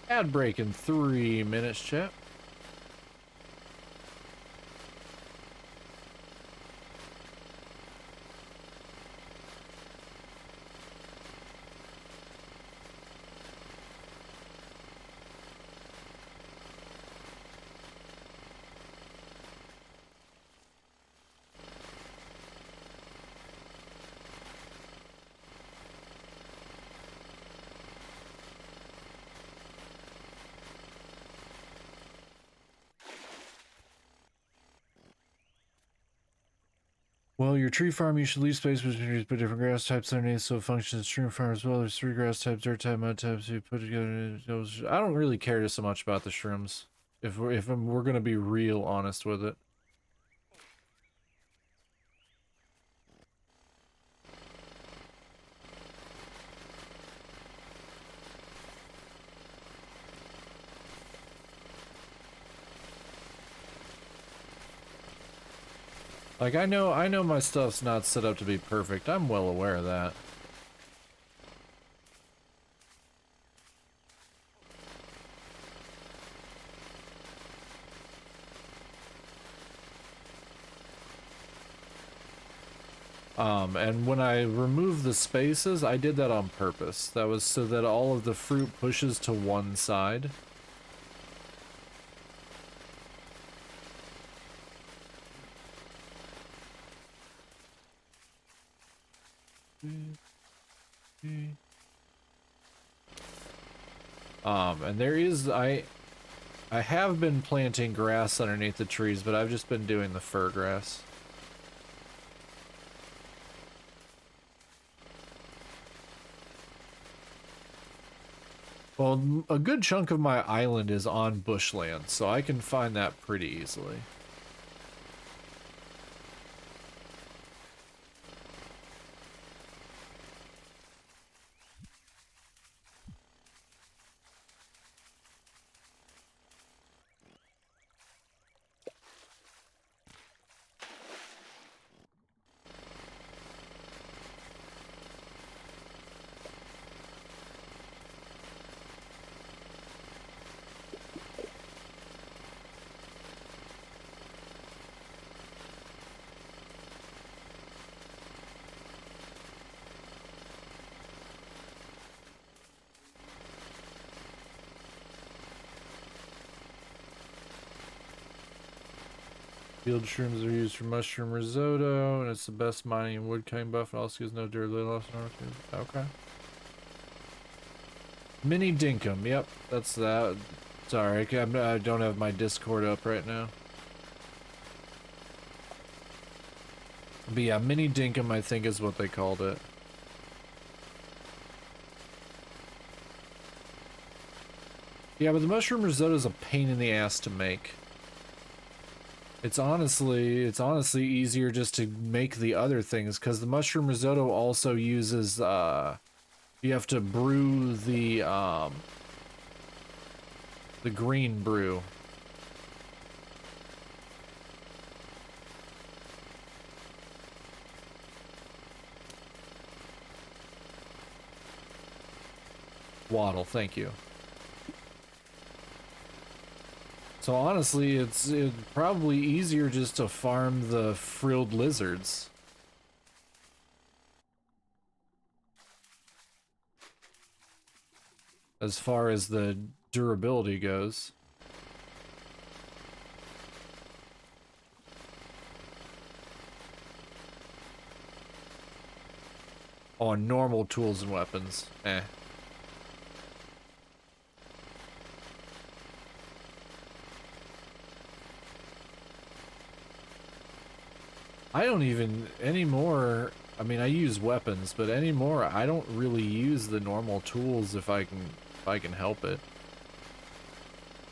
Ad break in 3 minutes, chat. Well, your tree farm, you should leave space between trees, put different grass types underneath so it functions as stream farm as well. There's 3 grass types, dirt type, mud types, so you put together those. I don't really care so much about the shrooms. If we're gonna be real honest with it. Like, I know my stuff's not set up to be perfect. I'm well aware of that. And when I removed the spaces, I did that on purpose. That was so that all of the fruit pushes to one side. And there is, I have been planting grass underneath the trees, but I've just been doing the fir grass. Well, a good chunk of my island is on bushland, so I can find that pretty easily. Field shrooms are used for mushroom risotto, and it's the best mining and wood cutting buff, and also gives no durability loss. Okay. Mini dinkum, yep, that's that. Sorry, I don't have my Discord up right now. But yeah, mini dinkum, I think is what they called it. Yeah, but the mushroom risotto is a pain in the ass to make. It's honestly easier just to make the other things, because the mushroom risotto also uses, you have to brew the green brew. Waddle, thank you. So honestly, it's probably easier just to farm the frilled lizards. As far as the durability goes. On normal tools and weapons, eh. I don't even anymore. I mean, I use weapons, but anymore I don't really use the normal tools if I can help it.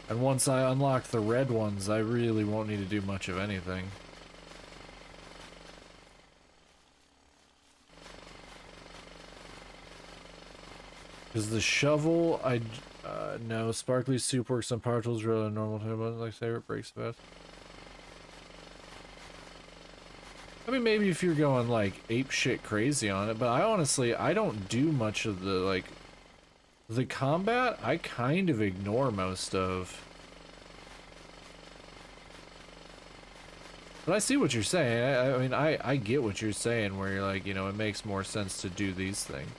And once I unlock the red ones, I really won't need to do much of anything. Because the shovel, no, sparkly soup works on power tools rather than normal tools, like say it breaks fast. I mean, maybe if you're going like ape shit crazy on it, but I honestly, I don't do much of the like, the combat, I kind of ignore most of. But I see what you're saying. I mean, I get what you're saying where you're like, you know, it makes more sense to do these things.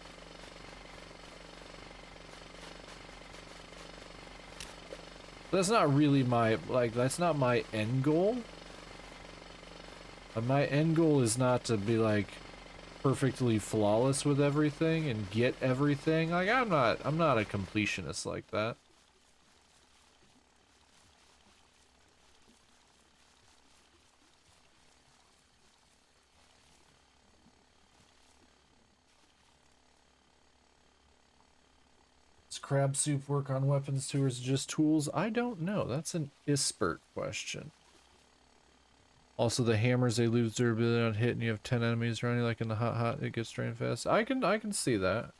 That's not really my, like, that's not my end goal. My end goal is not to be, like, perfectly flawless with everything and get everything. Like, I'm not a completionist like that. Does crab soup work on weapons too, or is it just tools? I don't know. That's an Ispert question. Also, the hammers, they lose durability on hit, and you have 10 enemies running like in the hot, it gets drained fast. I can see that.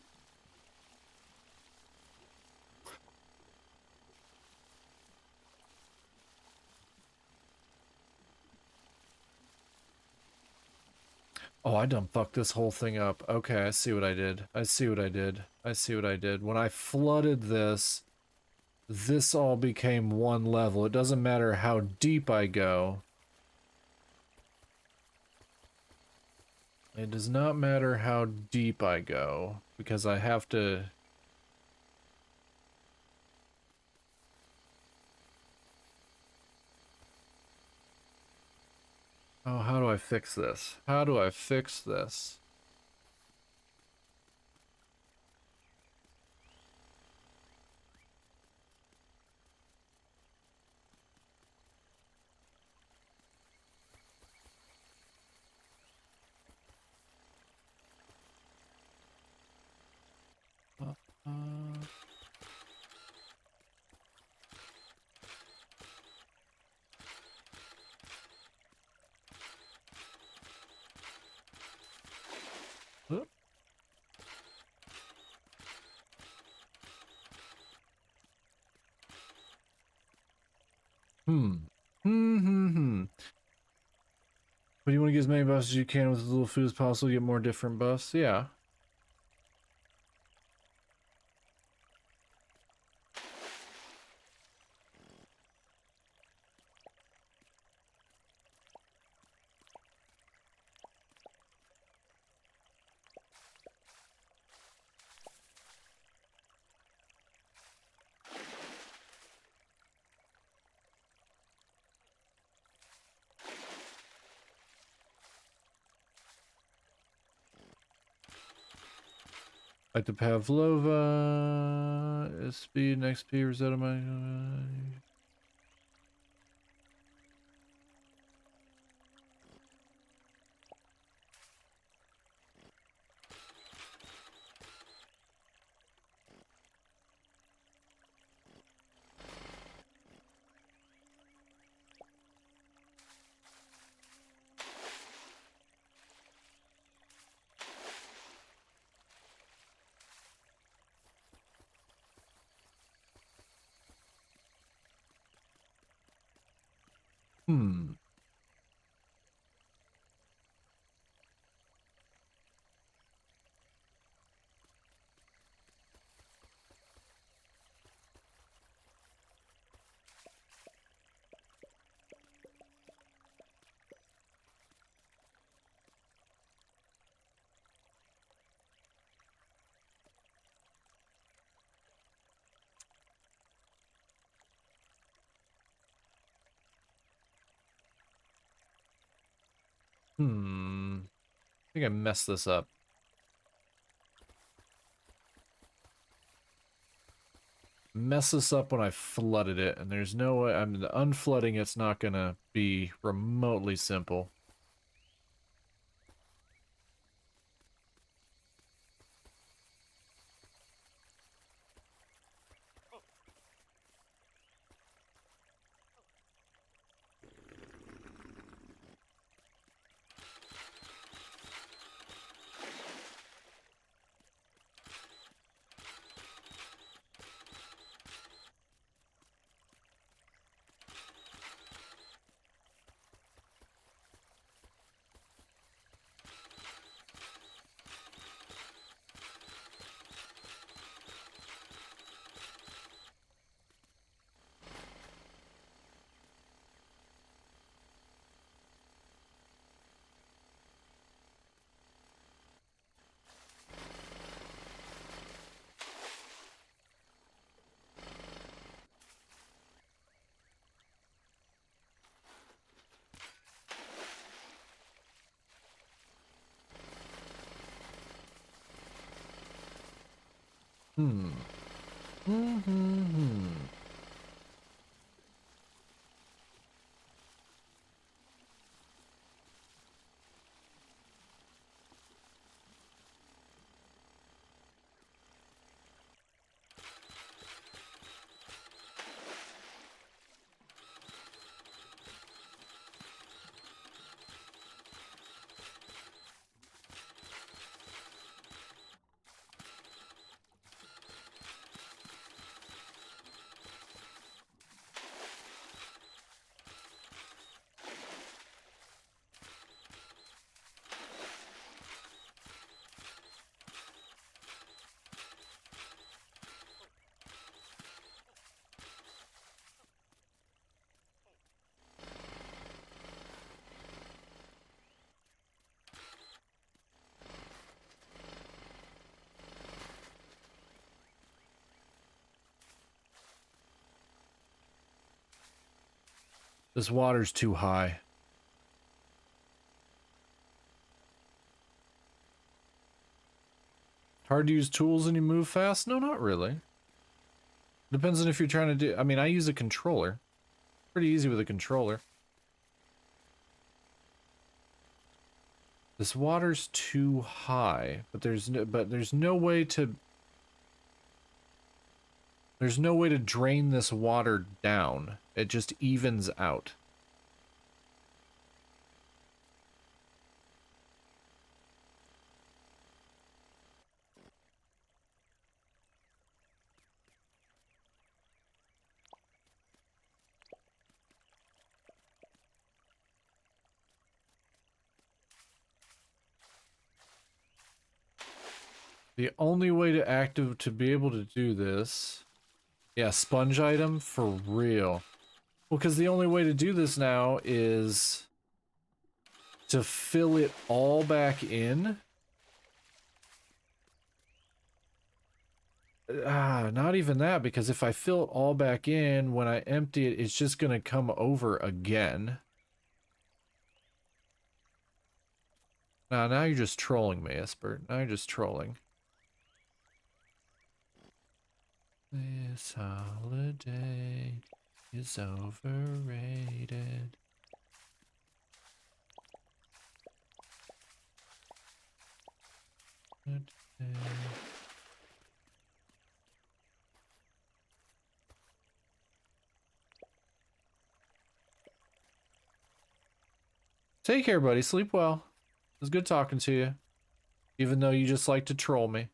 Oh, I done fucked this whole thing up. Okay, I see what I did. I see what I did. I see what I did. When I flooded this, this all became one level. It doesn't matter how deep I go. It does not matter how deep I go, because I have to... Oh, how do I fix this? How do I fix this? Uh, uh, Hmm. But you want to get as many buffs as you can with as little food as possible, get more different buffs? Yeah. Like the Pavlova, speed, and XP, Rosetta, my... Hmm. I think I messed this up. Mess this up when I flooded it, and there's no way. I mean, the unflooding it's not gonna be remotely simple. Hmm. This water's too high. Hard to use tools and you move fast? No, not really. Depends on if you're trying to do... I mean, I use a controller. Pretty easy with a controller. This water's too high, but there's no way to... There's no way to drain this water down. It just evens out. The only way to be able to do this... Yeah, sponge item for real. Well, because the only way to do this now is to fill it all back in. Not even that, because if I fill it all back in, when I empty it, it's just gonna come over again. Now you're just trolling me, Espert. Now you're just trolling. This holiday is overrated. Take care, buddy. Sleep well. It was good talking to you. Even though you just like to troll me.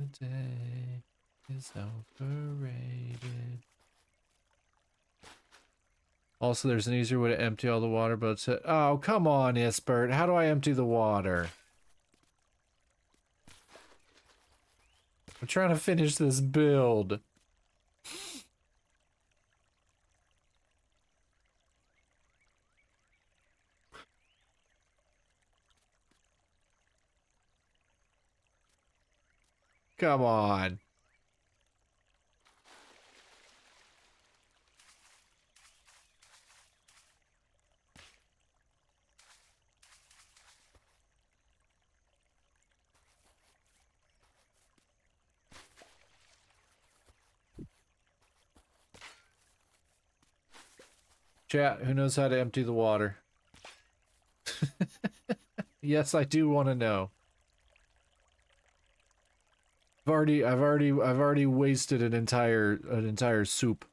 The day is overrated. Also, there's an easier way to empty all the water, but it's... Oh, come on, Isbert. How do I empty the water? I'm trying to finish this build. Come on. Chat, who knows how to empty the water? Yes, I do want to know. I've already wasted an entire soup.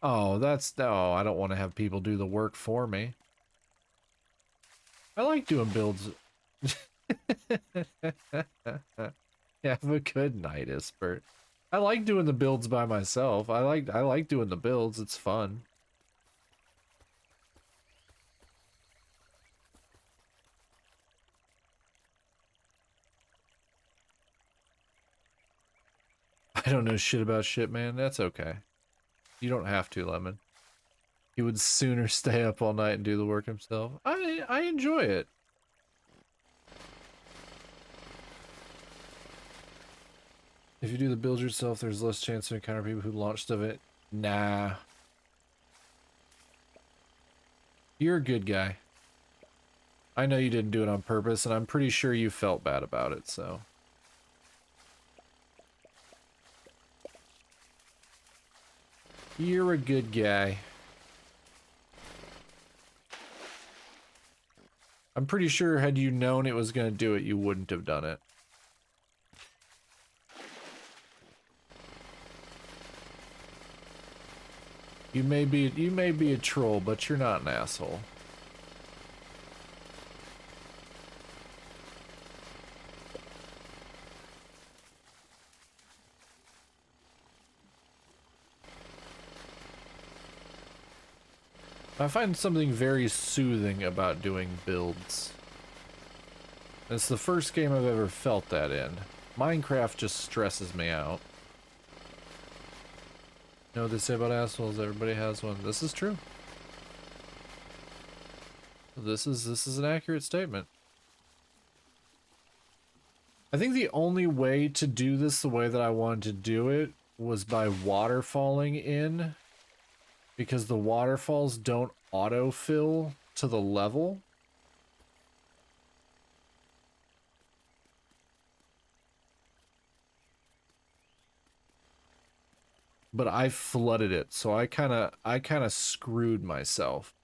Oh, no, I don't want to have people do the work for me. I like doing builds. Have a good night, Ispert. I like doing the builds by myself. I like doing the builds. It's fun. I don't know shit about shit, man. That's okay. You don't have to, Lemon. He would sooner stay up all night and do the work himself. I enjoy it. If you do the build yourself, there's less chance to encounter people who launched of it. Nah. You're a good guy. I know you didn't do it on purpose, and I'm pretty sure you felt bad about it, so. You're a good guy. I'm pretty sure had you known it was going to do it, you wouldn't have done it. You may be a troll, but you're not an asshole. I find something very soothing about doing builds. It's the first game I've ever felt that in. Minecraft just stresses me out. You know what they say about assholes? Everybody has one. This is true. This is an accurate statement. I think the only way to do this the way that I wanted to do it was by waterfalling in, because the waterfalls don't autofill to the level. But I flooded it, so I kind of screwed myself.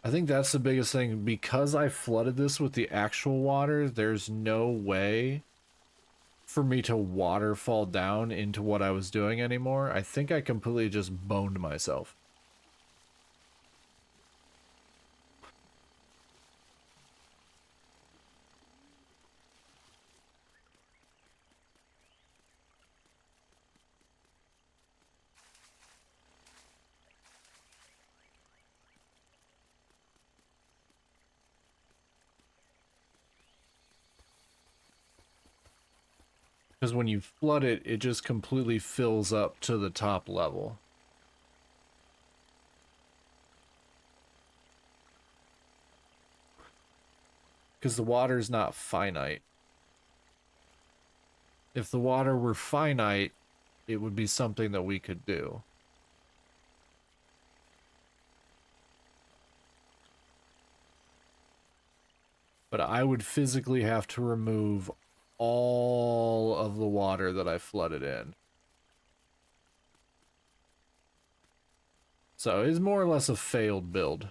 I think that's the biggest thing. Because I flooded this with the actual water, there's no way for me to waterfall down into what I was doing anymore. I think I completely just boned myself. Because when you flood it, it just completely fills up to the top level. Because the water's not finite. If the water were finite, it would be something that we could do. But I would physically have to remove all of the water that I flooded in. So it's more or less a failed build.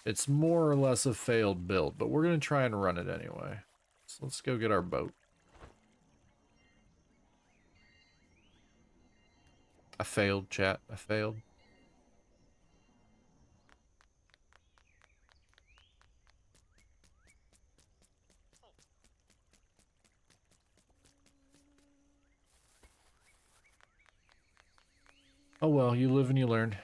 It's more or less a failed build, but we're going to try and run it anyway. So let's go get our boat. I failed, chat. I failed. Oh well, you live and you learn.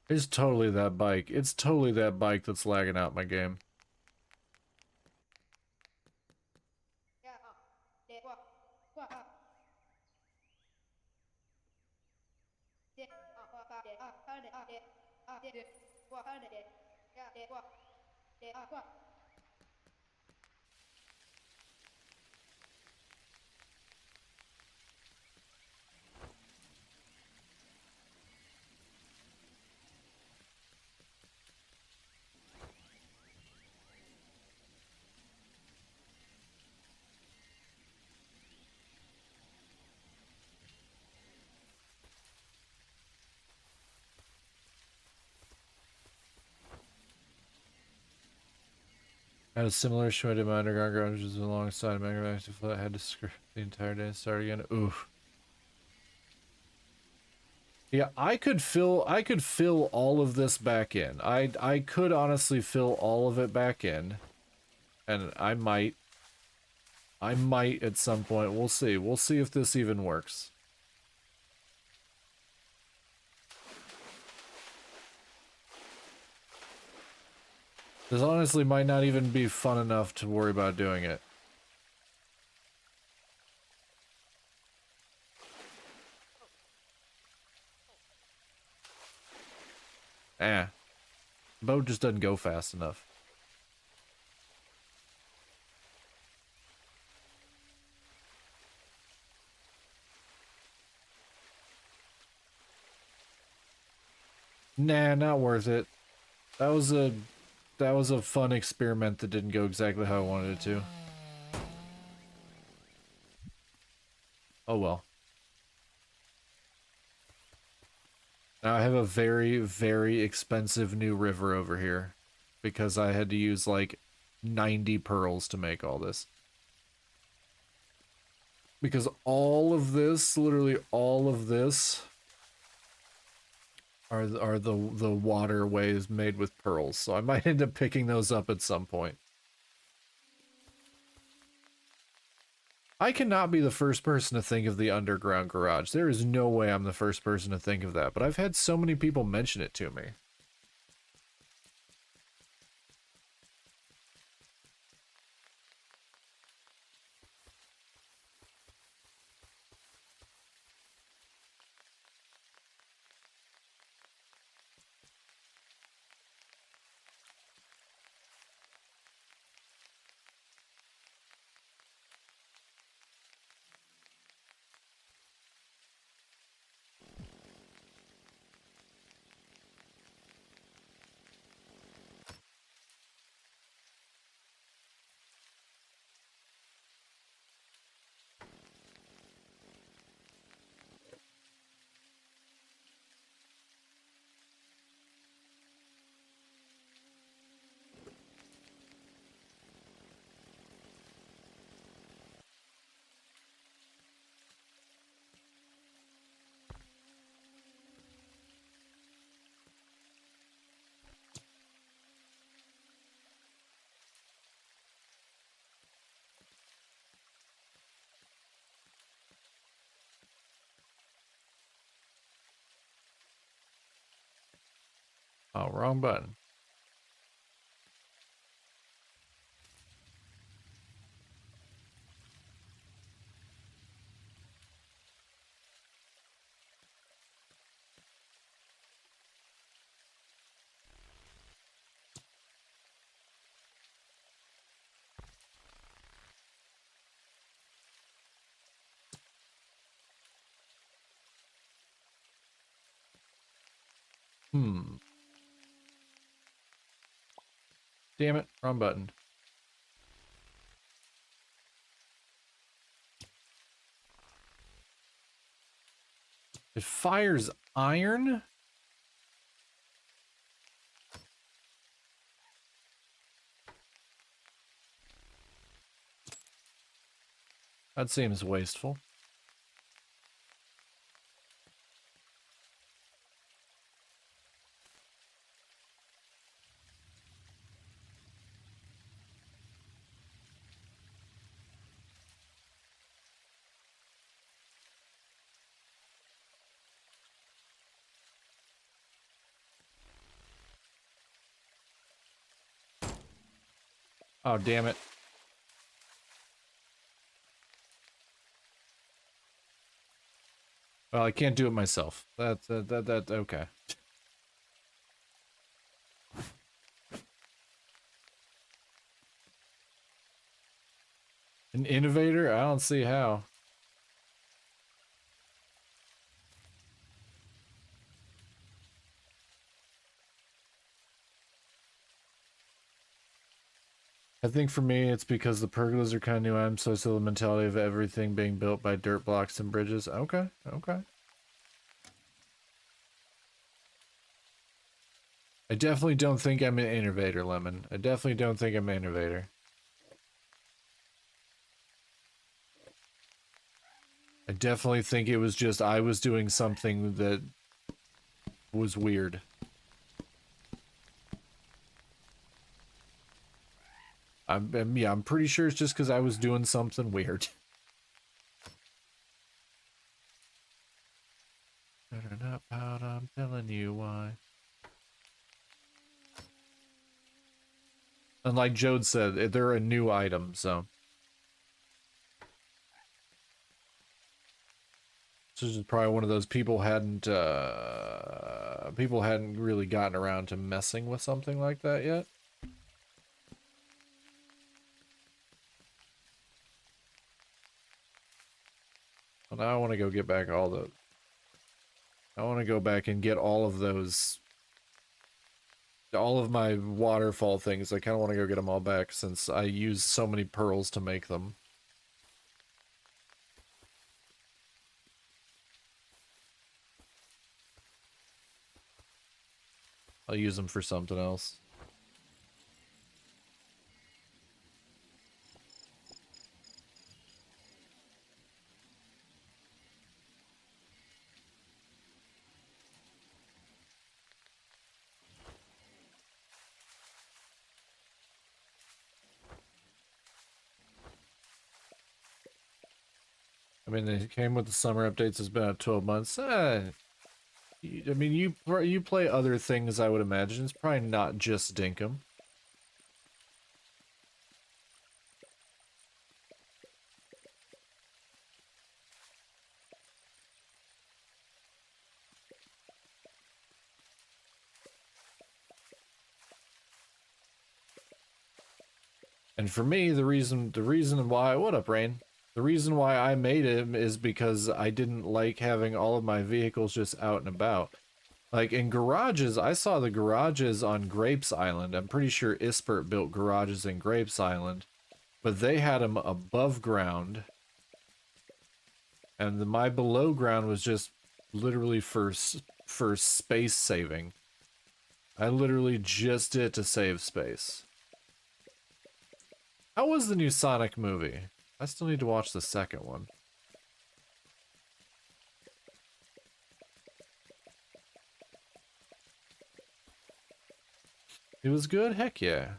It's totally that bike. It's totally that bike that's lagging out my game. I had a similar issue. I did my underground garages alongside my active flat. I had to script the entire day and start again. Oof. Yeah, I could fill all of this back in. I could honestly fill all of it back in. And I might at some point. We'll see. We'll see if this even works. This honestly might not even be fun enough to worry about doing it. Eh. Boat just doesn't go fast enough. Nah, not worth it. That was a fun experiment that didn't go exactly how I wanted it to. Oh well. Now I have a very, very expensive new river over here because I had to use like 90 pearls to make all this. Because all of this, literally all of this, are the waterways made with pearls. So I might end up picking those up at some point. I cannot be the first person to think of the underground garage. There is no way I'm the first person to think of that, but I've had so many people mention it to me. Oh, wrong button. Hmm. Damn it, wrong button. It fires iron? That seems wasteful. Oh, damn it. Well, I can't do it myself. That, okay. An innovator? I don't see how. I think for me, it's because the pergolas are kind of new items, so I still have the mentality of everything being built by dirt blocks and bridges. Okay, okay. I definitely don't think I'm an innovator, Lemon. I definitely don't think I'm an innovator. I definitely think it was just I was doing something that was weird. Yeah, I'm pretty sure it's just because I was doing something weird. Better not pout, I'm telling you why. And like Jode said, they're a new item, so. This is probably one of those people hadn't really gotten around to messing with something like that yet. Well, now I want to go get back all the. I want to go back and get all of those. All of my waterfall things. I kind of want to go get them all back since I used so many pearls to make them. I'll use them for something else. I mean, they came with the summer updates. It's been 12 months. I mean, you play other things, I would imagine. It's probably not just dinkum. And for me, the reason why, what up, Rain? The reason why I made him is because I didn't like having all of my vehicles just out and about. Like in garages, I saw the garages on Grapes Island. I'm pretty sure Ispert built garages in Grapes Island, but they had them above ground, and my below ground was just literally for space saving. I literally just did it to save space. How was the new Sonic movie? I still need to watch the second one. It was good? Heck yeah.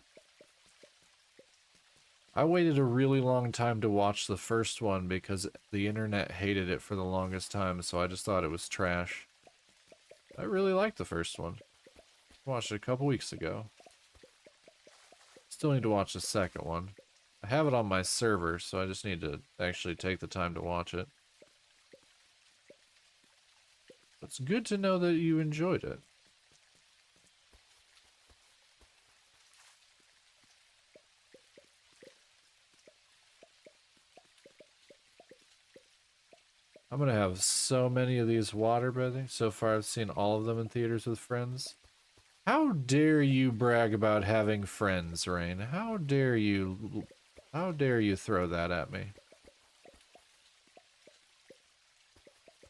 I waited a really long time to watch the first one because the internet hated it for the longest time, so I just thought it was trash. I really liked the first one. Watched it a couple weeks ago. Still need to watch the second one. I have it on my server, so I just need to actually take the time to watch it. It's good to know that you enjoyed it. I'm gonna have so many of these water breathing. So far I've seen all of them in theaters with friends. How dare you brag about having friends, Rain? How dare you throw that at me?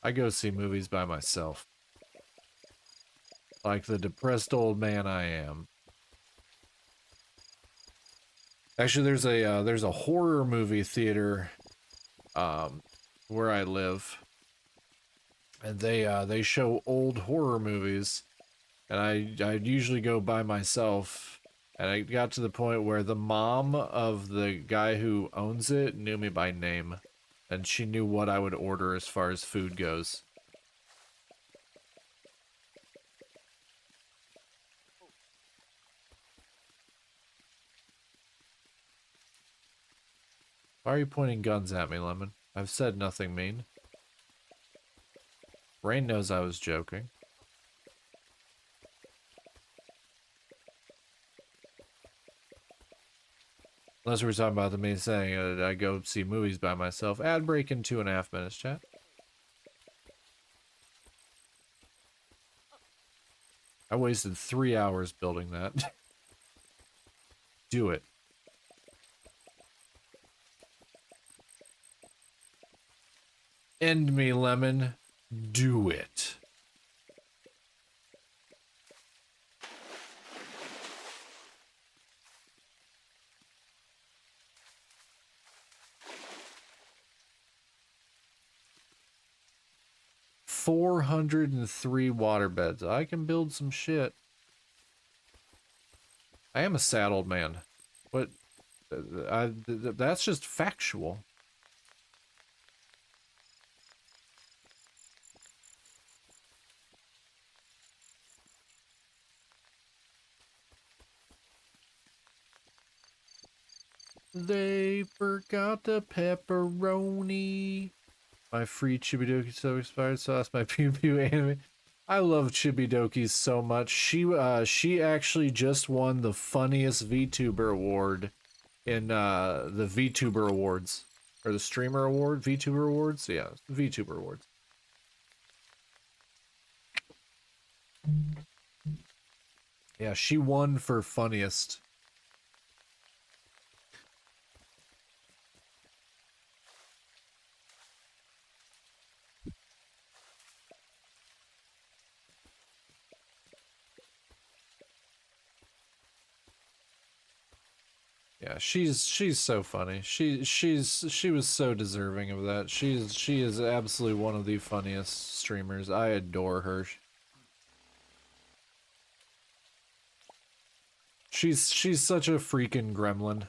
I go see movies by myself. Like the depressed old man I am. Actually, there's a horror movie theater where I live. And they show old horror movies, and I usually go by myself. And I got to the point where the mom of the guy who owns it knew me by name, and she knew what I would order as far as food goes. Why are you pointing guns at me, Lemon? I've said nothing mean. Rain knows I was joking. Unless we're talking about the me saying I go see movies by myself. Ad break in 2.5 minutes, chat. I wasted 3 hours building that. Do it. End me, Lemon. Do it. $403 water beds. I can build some shit. I am a sad old man. But that's just factual. They forgot the pepperoni. My free Chibidoki so expired sauce, my pew pew anime. I love Chibidokis so much. She actually just won the funniest VTuber award in the VTuber awards. Or the streamer award? VTuber awards? Yeah, VTuber awards. Yeah, she won for funniest. Yeah, she's so funny. She was so deserving of that. She is absolutely one of the funniest streamers. I adore her. She's such a freaking gremlin.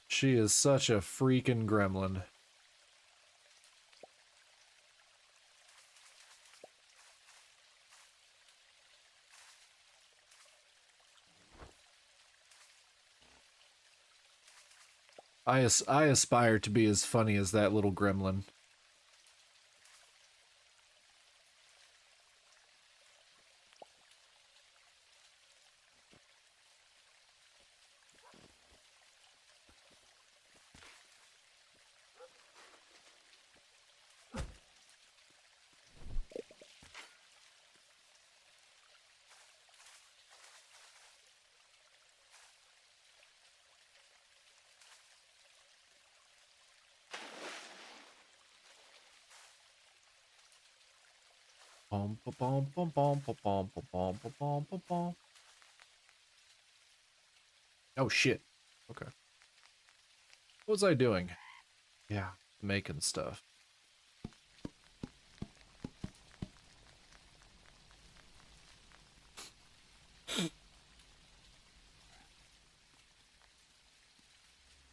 She is such a freaking gremlin. I aspire to be as funny as that little gremlin. Pom pom pom pom pom pom pom pom pom pom. Oh shit. Okay. What was I doing? Yeah, making stuff.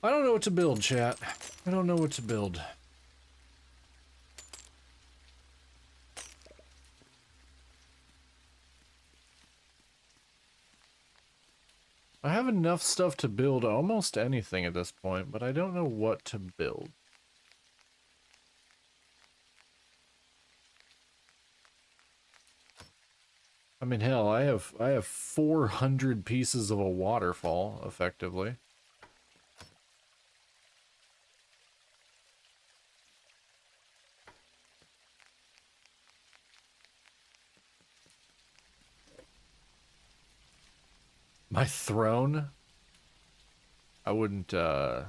I don't know what to build, chat. I don't know what to build. I have enough stuff to build almost anything at this point, but I don't know what to build. I mean, hell, I have 400 pieces of a waterfall, effectively. My throne? I wouldn't I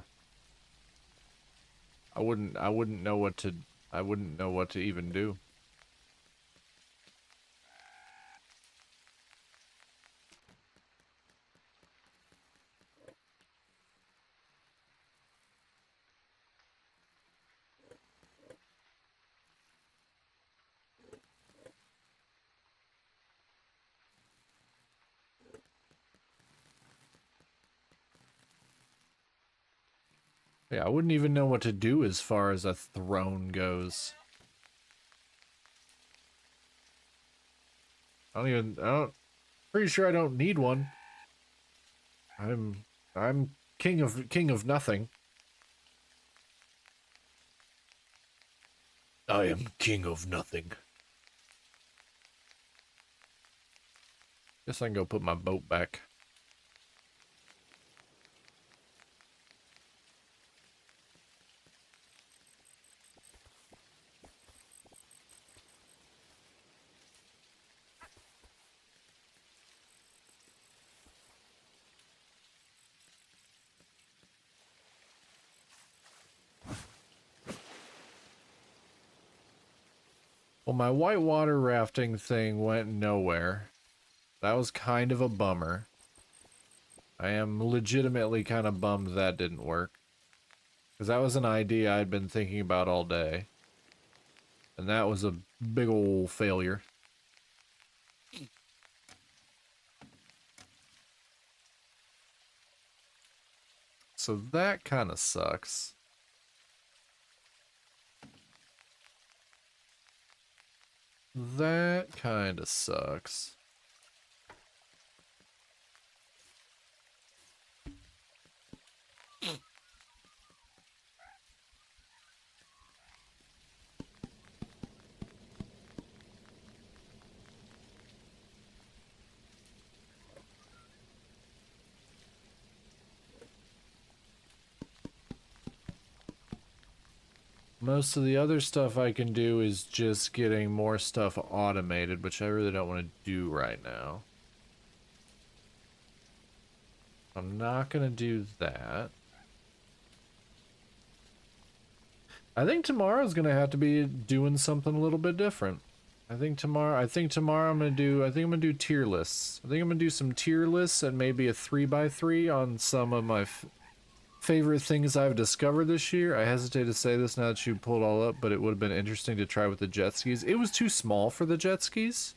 wouldn't know what to even do. Yeah, I wouldn't even know what to do as far as a throne goes. Pretty sure I don't need one. I'm king of nothing. I am king of nothing. Guess I can go put my boat back. Well, my whitewater rafting thing went nowhere. That was kind of a bummer. I am legitimately kind of bummed that didn't work. Because that was an idea I'd been thinking about all day. And that was a big ol' failure. So that kind of sucks. That kind of sucks. Most of the other stuff I can do is just getting more stuff automated, which I really don't want to do right now. I'm not going to do that. I think tomorrow's going to have to be doing something a little bit different. I think tomorrow I'm going to do tier lists. I think I'm going to do some tier lists and maybe a 3x3 on some of my favorite things I've discovered this year. I hesitate to say this now that you pulled it all up, but it would have been interesting to try with the jet skis. It was too small for the jet skis.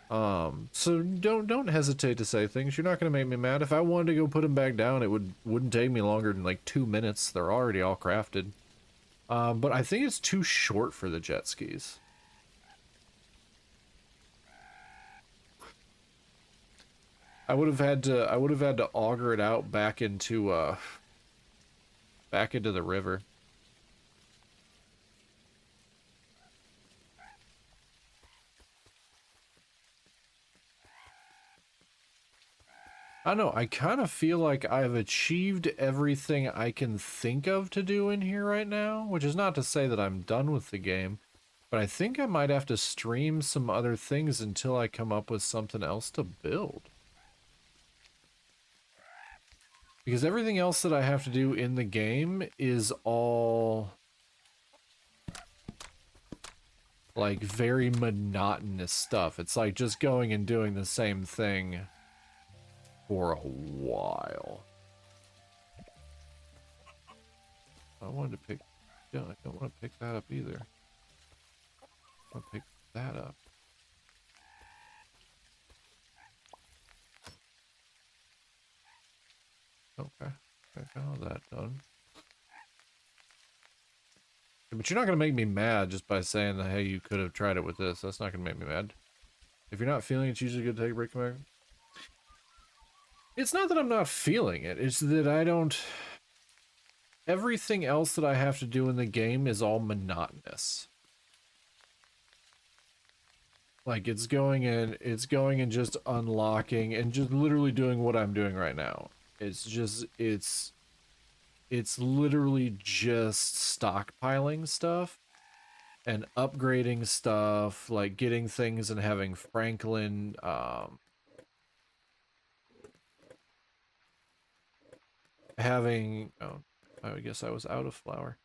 So don't hesitate to say things. You're not gonna make me mad. If I wanted to go put them back down, it wouldn't take me longer than like 2 minutes. They're already all crafted. But I think it's too short for the jet skis. I would have had to auger it out back into the river. I don't know, I kind of feel like I've achieved everything I can think of to do in here right now, which is not to say that I'm done with the game, but I think I might have to stream some other things until I come up with something else to build. Because everything else that I have to do in the game is all like very monotonous stuff. It's like just going and doing the same thing for a while. I wanted to pick, yeah, I don't want to pick that up either. I want to pick that up. Okay, got all that done. But you're not going to make me mad just by saying that, hey, you could have tried it with this. That's not going to make me mad. If you're not feeling it, it's usually good to take a break from it. It's not that I'm not feeling it. It's that I don't... Everything else that I have to do in the game is all monotonous. Like, it's going and just unlocking and just literally doing what I'm doing right now. It's just, it's literally just stockpiling stuff and upgrading stuff, like getting things and having Franklin, oh, I guess I was out of flour.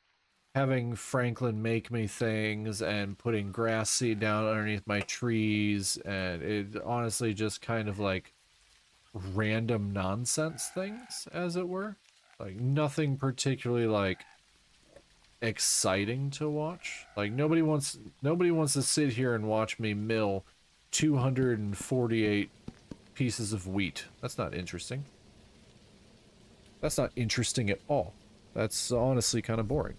Having Franklin make me things and putting grass seed down underneath my trees, and it honestly just kind of like random nonsense things, as it were. Like nothing particularly like exciting to watch. Like nobody wants to sit here and watch me mill 248 pieces of wheat. That's not interesting. That's not interesting at all. That's honestly kind of boring.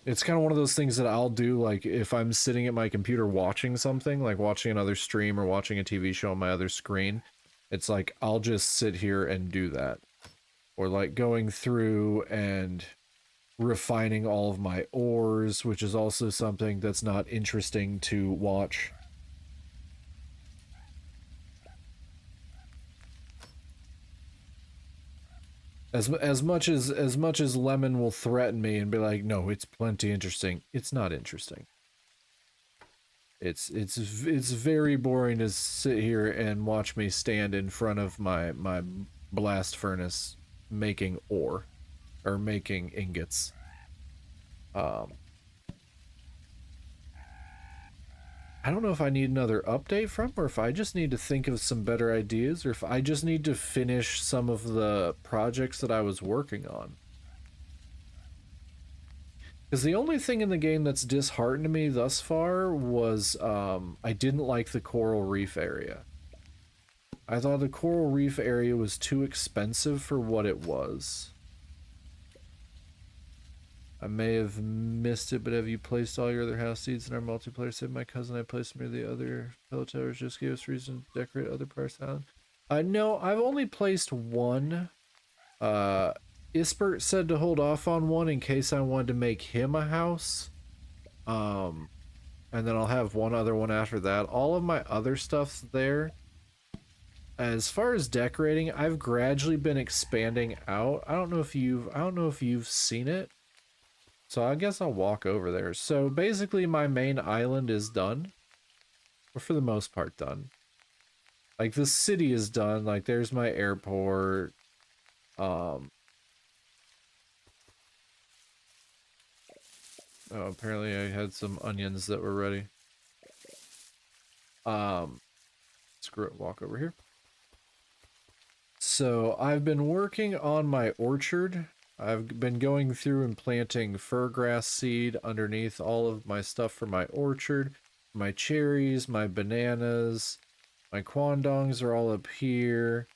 It's kind of one of those things that I'll do, like, if I'm sitting at my computer watching something, like watching another stream or watching a TV show on my other screen, It's like I'll just sit here and do that. Or like going through and refining all of my ores, which is also something that's not interesting to watch. As much as Lemon will threaten me and be like, "No, it's plenty interesting." It's not interesting. It's very boring to sit here and watch me stand in front of my blast furnace making ore or making ingots. Um, I don't know if I need another update from, or if I just need to think of some better ideas, or if I just need to finish some of the projects that I was working on. Because the only thing in the game that's disheartened me thus far was I didn't like the coral reef area. I thought the coral reef area was too expensive for what it was. I may have missed it, but have you placed all your other house seeds in our multiplayer save? My cousin and I placed them near the other pillow towers. Just gave us reason to decorate other parts of the island. No, I've only placed one. Ispert said to hold off on one in case I wanted to make him a house. And then I'll have one other one after that. All of my other stuff's there. As far as decorating, I've gradually been expanding out. I don't know if you've seen it. So I guess I'll walk over there. So basically my main island is done. Or for the most part done. Like the city is done. Like there's my airport. Oh, apparently I had some onions that were ready. Screw it, walk over here. So I've been working on my orchard. I've been going through and planting fir grass seed underneath all of my stuff for my orchard. My cherries, my bananas, my quandongs are all up here.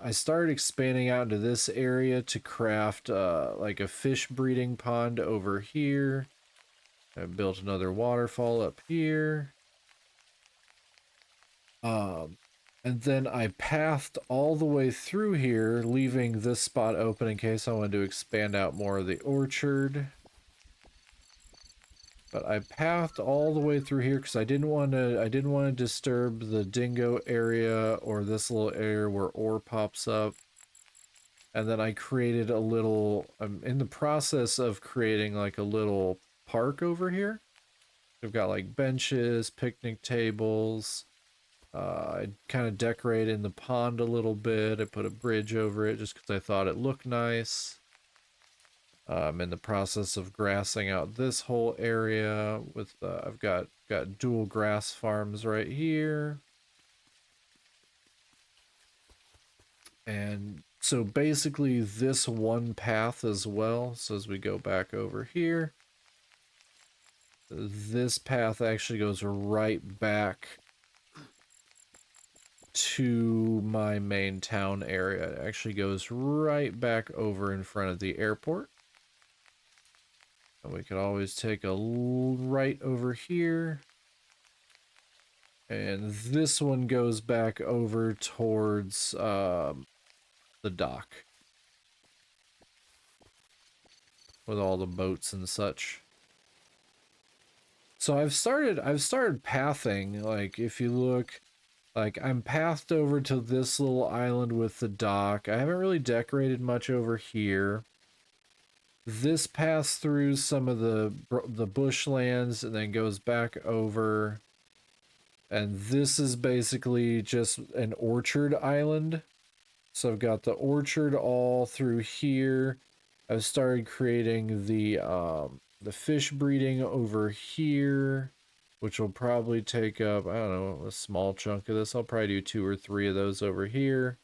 I started expanding out into this area to craft like a fish breeding pond over here. I built another waterfall up here. And then I pathed all the way through here, leaving this spot open in case I wanted to expand out more of the orchard. But I pathed all the way through here because I didn't want to disturb the dingo area or this little area where ore pops up. And then I created a little, I'm in the process of creating like a little park over here. We've got like benches, picnic tables. I kind of decorated the pond a little bit. I put a bridge over it just because I thought it looked nice. I'm in the process of grassing out this whole area with I've got dual grass farms right here. And so basically this one path as well. So as we go back over here, this path actually goes right back to my main town area. It actually goes right back over in front of the airport. And we could always take a right over here. And this one goes back over towards the dock. With all the boats and such. So I've started pathing, like if you look, like I'm pathed over to this little island with the dock. I haven't really decorated much over here. This passed through some of the bushlands and then goes back over. And this is basically just an orchard island. So I've got the orchard all through here. I've started creating the fish breeding over here, which will probably take up, I don't know, a small chunk of this. I'll probably do 2 or 3 of those over here.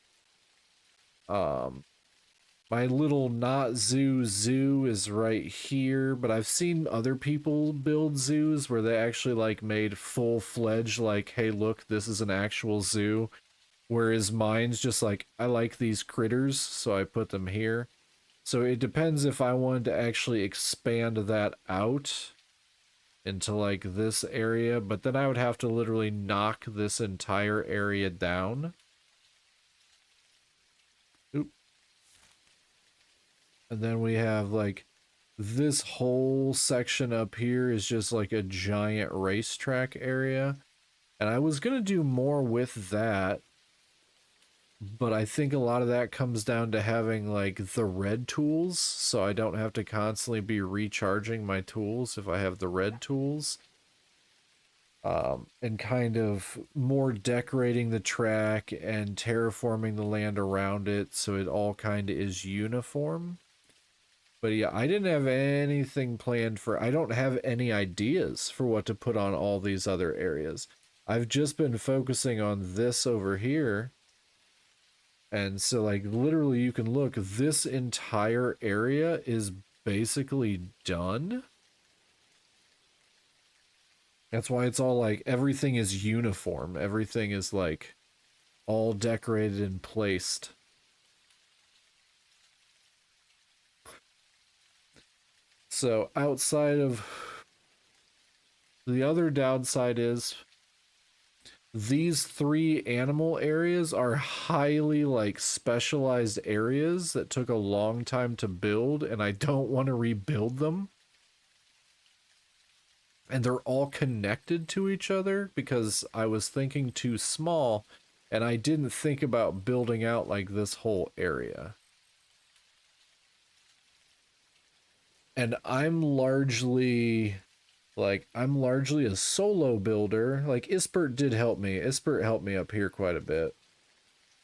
My little not zoo is right here, but I've seen other people build zoos where they actually like made full-fledged, like, hey, look, this is an actual zoo. Whereas mine's just like, I like these critters, so I put them here. So it depends if I wanted to actually expand that out into like this area, but then I would have to literally knock this entire area down. And then we have like this whole section up here is just like a giant racetrack area. And I was going to do more with that, but I think a lot of that comes down to having like the red tools, so I don't have to constantly be recharging my tools if I have the red tools. And kind of more decorating the track and terraforming the land around it so it all kind of is uniform. But yeah, I didn't have anything planned for, I don't have any ideas for what to put on all these other areas. I've just been focusing on this over here. And so, like, literally, you can look, this entire area is basically done. That's why it's all like everything is uniform. Everything is like all decorated and placed. So outside of the other downside is these three animal areas are highly like specialized areas that took a long time to build, and I don't want to rebuild them. And they're all connected to each other because I was thinking too small and I didn't think about building out like this whole area. And I'm largely a solo builder. Like Ispert did help me. Ispert helped me up here quite a bit.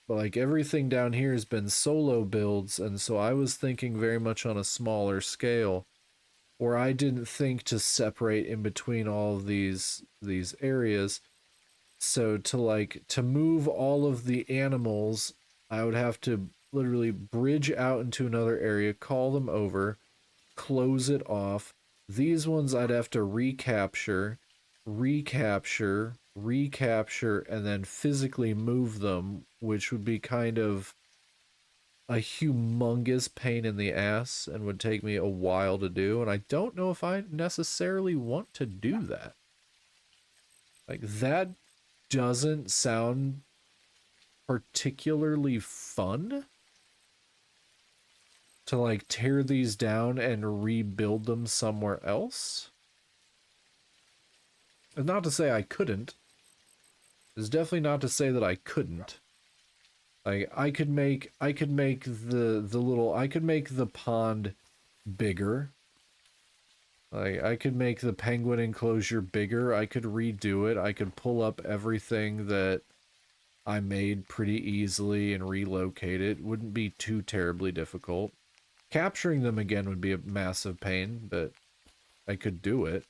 But like everything down here has been solo builds, and so I was thinking very much on a smaller scale where I didn't think to separate in between all of these areas. So to move all of the animals, I would have to literally bridge out into another area, call them over, close it off. These ones I'd have to recapture, recapture, and then physically move them, which would be kind of a humongous pain in the ass and would take me a while to do. And I don't know if I necessarily want to do that. Like, that doesn't sound particularly fun to like tear these down and rebuild them somewhere else. And not to say I couldn't. It's definitely not to say that I couldn't. Like I could make the pond bigger. Like I could make the penguin enclosure bigger. I could redo it. I could pull up everything that I made pretty easily and relocate it. Wouldn't be too terribly difficult. Capturing them again would be a massive pain, but I could do it.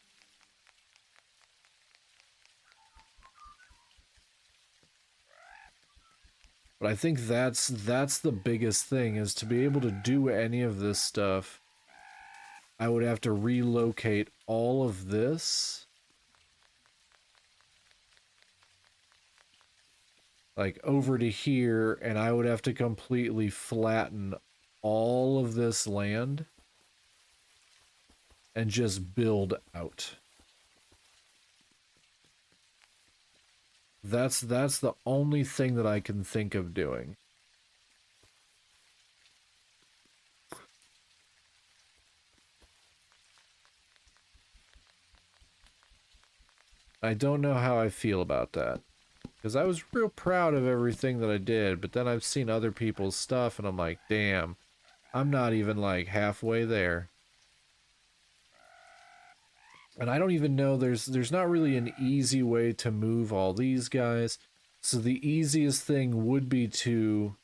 But I think that's the biggest thing, is to be able to do any of this stuff. I would have to relocate all of this. Like over to here, and I would have to completely flatten all of this land and just build out. That's the only thing that I can think of doing. I don't know how I feel about that. Because I was real proud of everything that I did, but then I've seen other people's stuff and I'm like, damn, I'm not even like halfway there. And I don't even know, there's not really an easy way to move all these guys. So the easiest thing would be to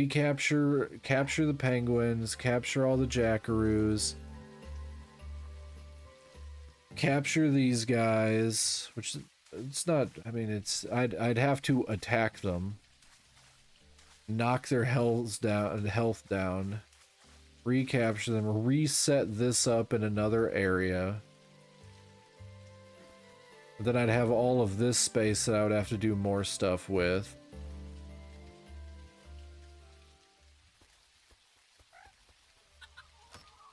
capture the penguins, capture all the jackaroos, capture these guys, which it's not, I mean, I'd have to attack them, knock their health down, recapture them, reset this up in another area. Then I'd have all of this space that I would have to do more stuff with.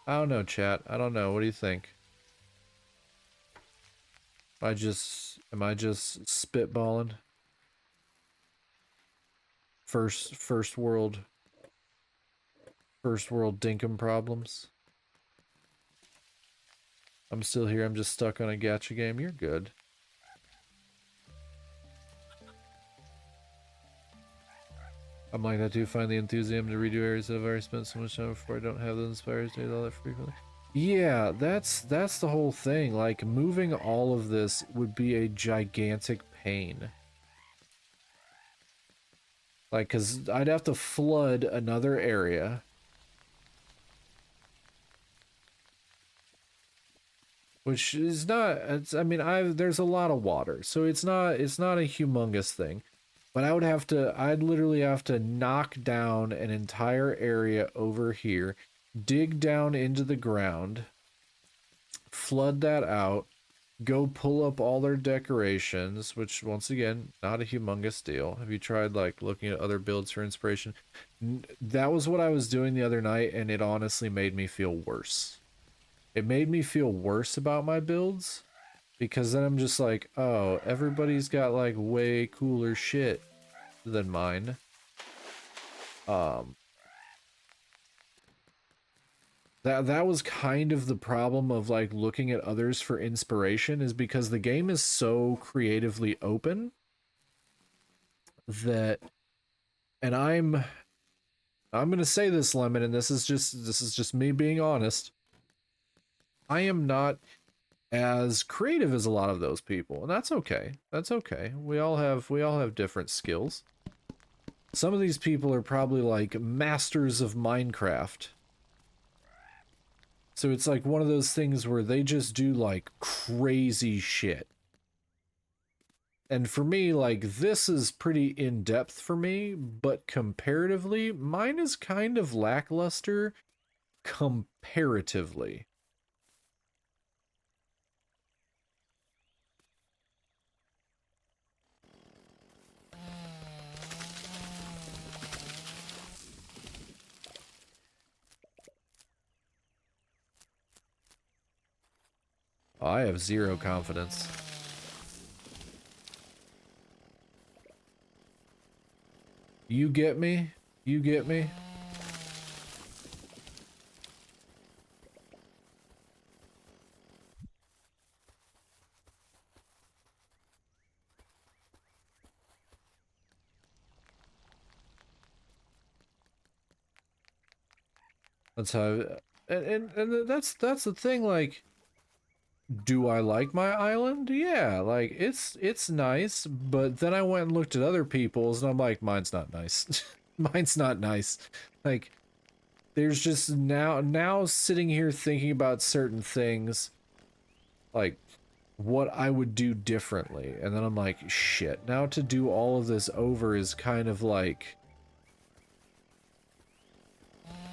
I don't know, chat. I don't know. What do you think? Am I just spitballing? First world First world dinkum problems. I'm still here. I'm just stuck on a gacha game. You're good. I'm like that too. Find the enthusiasm to redo areas that I've already spent so much time before I don't have those inspires to do all that frequently. Yeah, that's the whole thing. Like, moving all of this would be a gigantic pain. Like, because I'd have to flood another area. Which is not, it's, I mean, there's a lot of water, so it's not a humongous thing. But I'd literally have to knock down an entire area over here, dig down into the ground, flood that out, go pull up all their decorations, which once again, not a humongous deal. Have you tried like looking at other builds for inspiration? That was what I was doing the other night, and it honestly made me feel worse. It made me feel worse about my builds, because then I'm just like, oh, everybody's got like way cooler shit than mine. That was kind of the problem of like looking at others for inspiration, is because the game is so creatively open that, and I'm gonna say this, Lemon, and this is just me being honest. I am not as creative as a lot of those people, and that's okay. That's okay. We all have different skills. Some of these people are probably like masters of Minecraft. So it's like one of those things where they just do like crazy shit. And for me, like, this is pretty in-depth for me, but comparatively, mine is kind of lackluster comparatively. I have zero confidence. You get me? You get me? That's how, and that's the thing, like, do I like my island? Yeah, like, it's nice, but then I went and looked at other people's, and I'm like, mine's not nice. Mine's not nice. Like, there's just now sitting here thinking about certain things, like, what I would do differently, and then I'm like, shit, now to do all of this over is kind of like,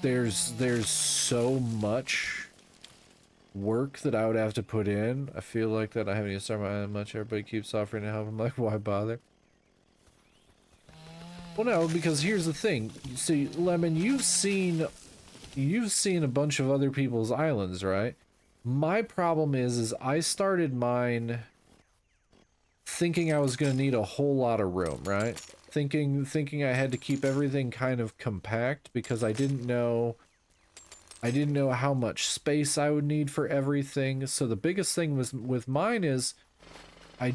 there's so much work that I would have to put in. I feel like that I haven't even started my island much. Everybody keeps offering to help. I'm like, why bother? Well, no, because here's the thing. See, Lemon, you've seen a bunch of other people's islands, right? My problem is I started mine thinking I was gonna need a whole lot of room, right? Thinking I had to keep everything kind of compact because I didn't know how much space I would need for everything. So the biggest thing was with mine is I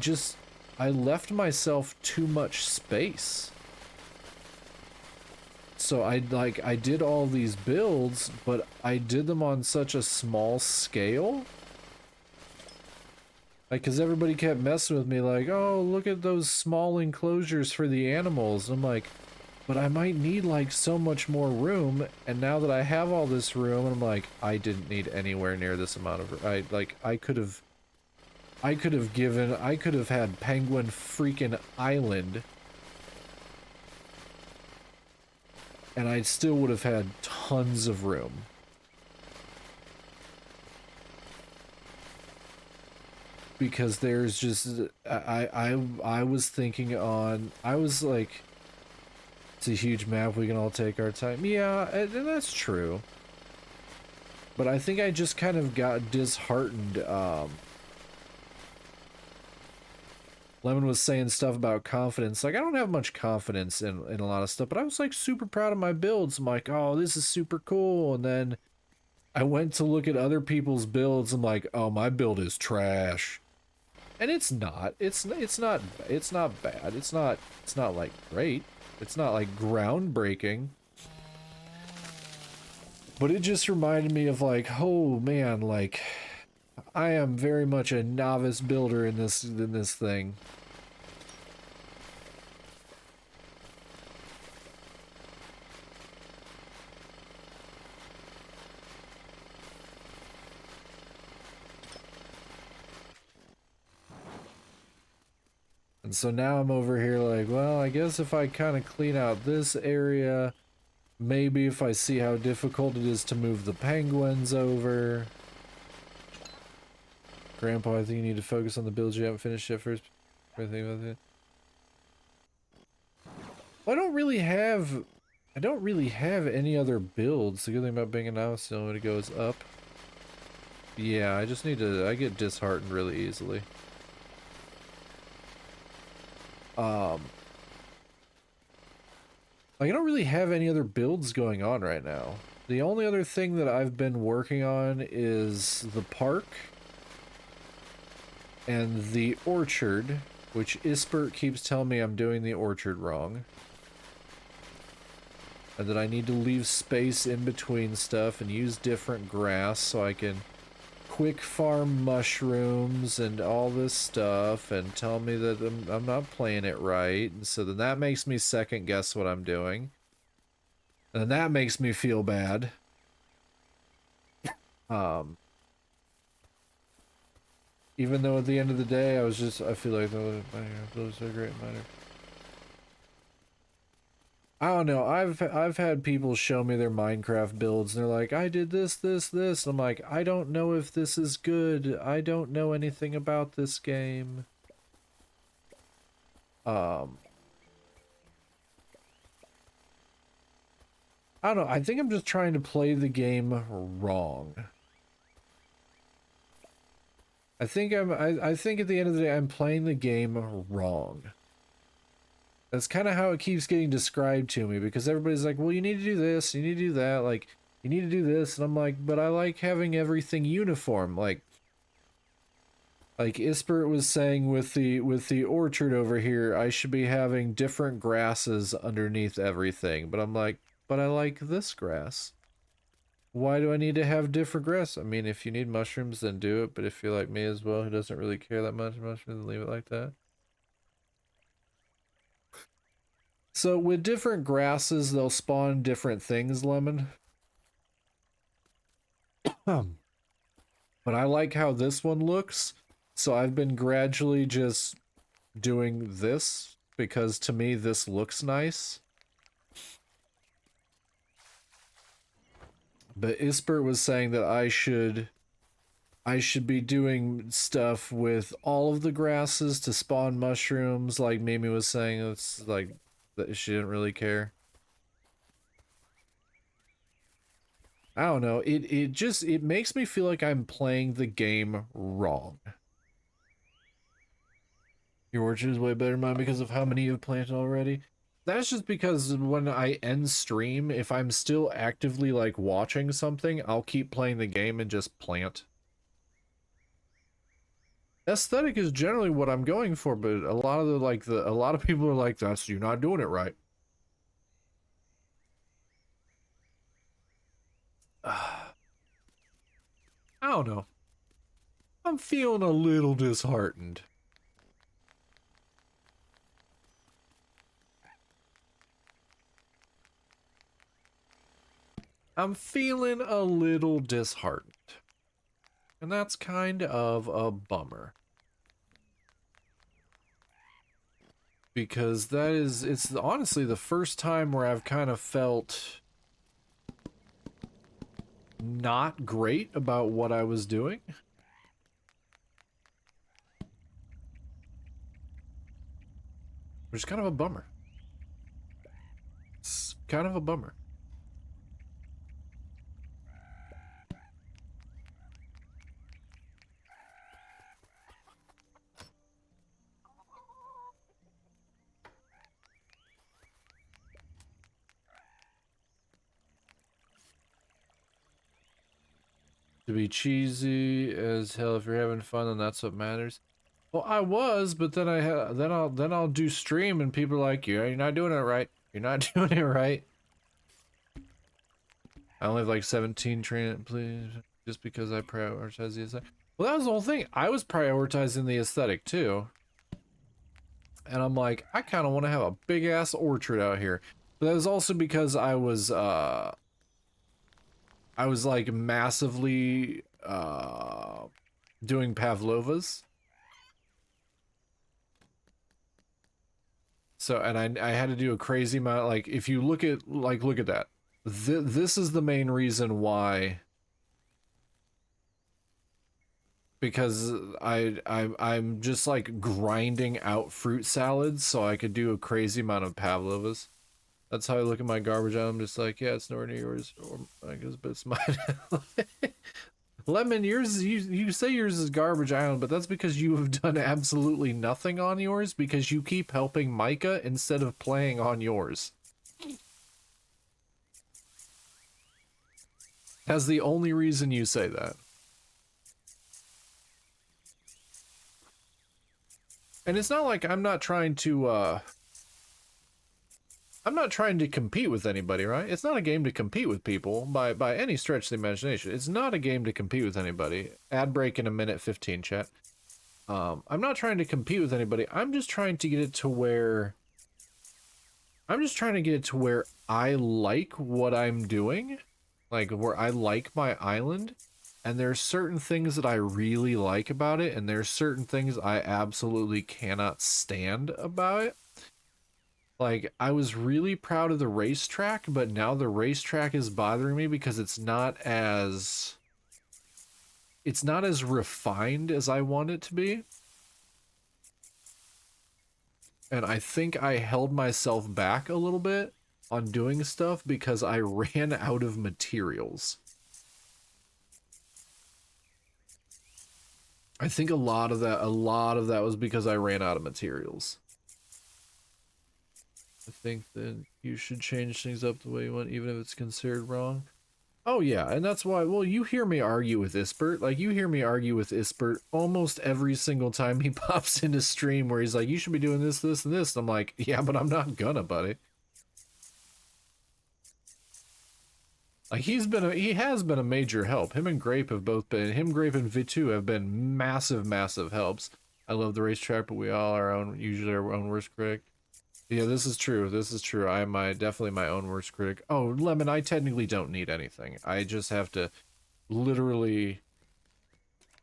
left myself too much space. So I did all these builds, but I did them on such a small scale. Like, cause everybody kept messing with me like, oh, look at those small enclosures for the animals. I'm like, but I might need like so much more room, and now that I have all this room, I'm like, I didn't need anywhere near this amount of, I could have had Penguin freaking Island, and I still would have had tons of room. Because there's just, I was thinking on, I was like, it's a huge map, we can all take our time. Yeah, and that's true. But I think I just kind of got disheartened, Lemon was saying stuff about confidence. Like, I don't have much confidence in a lot of stuff, but I was like super proud of my builds. I'm like, oh, this is super cool. And then I went to look at other people's builds. I'm like, oh, my build is trash. And it's not. It's not bad. It's not like great. It's not like groundbreaking. But it just reminded me of like, oh man, like I am very much a novice builder in this thing. And so now I'm over here like, well, I guess if I kind of clean out this area, maybe if I see how difficult it is to move the penguins over. Grandpa, I think you need to focus on the builds you haven't finished yet first. Everything about it. Well, I don't really have any other builds. The good thing about being a novice, the only way to go is up. Yeah, I just need to, I get disheartened really easily. Like, I don't really have any other builds going on right now. The only other thing that I've been working on is the park and the orchard, which Ispert keeps telling me I'm doing the orchard wrong. And that I need to leave space in between stuff and use different grass so I can quick farm mushrooms and all this stuff, and tell me that I'm not playing it right. And so then that makes me second guess what I'm doing. And then that makes me feel bad. Even though at the end of the day, I feel like those are great matter. I don't know. I've had people show me their Minecraft builds and they're like, I did this, this, this. And I'm like, I don't know if this is good. I don't know anything about this game. I don't know. I think I'm just trying to play the game wrong. I think I think at the end of the day, I'm playing the game wrong. That's kind of how it keeps getting described to me, because everybody's like, well, you need to do this, you need to do that, like, you need to do this, and I'm like, but I like having everything uniform, like Ispert was saying with the orchard over here, I should be having different grasses underneath everything, but I'm like, but I like this grass. Why do I need to have different grass? I mean, if you need mushrooms, then do it, but if you're like me as well, who doesn't really care that much mushrooms, then leave it like that. So with different grasses, they'll spawn different things, Lemon. But I like how this one looks, so I've been gradually just doing this, because to me this looks nice. But Ispert was saying that I should be doing stuff with all of the grasses to spawn mushrooms, like Mimi was saying. It's like that she didn't really care. I don't know. It makes me feel like I'm playing the game wrong. Your orchard is way better than mine because of how many you've planted already. That's just because when I end stream, if I'm still actively like watching something, I'll keep playing the game and just plant. Aesthetic is generally what I'm going for, but a lot of a lot of people are like, that's, you're not doing it right. I don't know. I'm feeling a little disheartened. I'm feeling a little disheartened. And that's kind of a bummer. Because it's honestly the first time where I've kind of felt not great about what I was doing. Which is kind of a bummer. It's kind of a bummer. To be cheesy as hell. If you're having fun, then that's what matters. Well, I was, but then I'll do stream and people are like, yeah, you're not doing it right. You're not doing it right. I only have like 17 training, please, just because I prioritize the aesthetic. Well, that was the whole thing. I was prioritizing the aesthetic too. And I'm like, I kind of want to have a big ass orchard out here. But that was also because I was like massively doing pavlovas. So, and I had to do a crazy amount. Like, if you look at that. This is the main reason why. Because I'm just like grinding out fruit salads so I could do a crazy amount of pavlovas. That's how I look at my garbage. I'm just like, yeah, it's nowhere near yours, or I guess, but it's mine. Lemon, yours, you say yours is garbage island, but that's because you have done absolutely nothing on yours because you keep helping Micah instead of playing on yours. That's the only reason you say that. And it's not like I'm not trying to compete with anybody, right? It's not a game to compete with people by any stretch of the imagination. It's not a game to compete with anybody. Ad break in a minute 15, chat. I'm not trying to compete with anybody. I'm just trying to get it to where I like what I'm doing, like where I like my island, and there's certain things that I really like about it, and there's certain things I absolutely cannot stand about it. Like, I was really proud of the racetrack, but now the racetrack is bothering me because it's not as refined as I want it to be. And I think I held myself back a little bit on doing stuff because I ran out of materials. I think a lot of that was because I ran out of materials. I think that you should change things up the way you want, even if it's considered wrong. Oh yeah, and that's why, well, you hear me argue with Ispert. Like, you hear me argue with Ispert almost every single time he pops into stream where he's like, you should be doing this, this, and this. And I'm like, yeah, but I'm not gonna, buddy. Like, he has been a major help. Him and Grape and Vitu have been massive, massive helps. I love the racetrack, but we all are usually our own worst critic. Yeah, this is true. This is true. I am definitely my own worst critic. Oh, Lemon, I technically don't need anything. I just have to literally,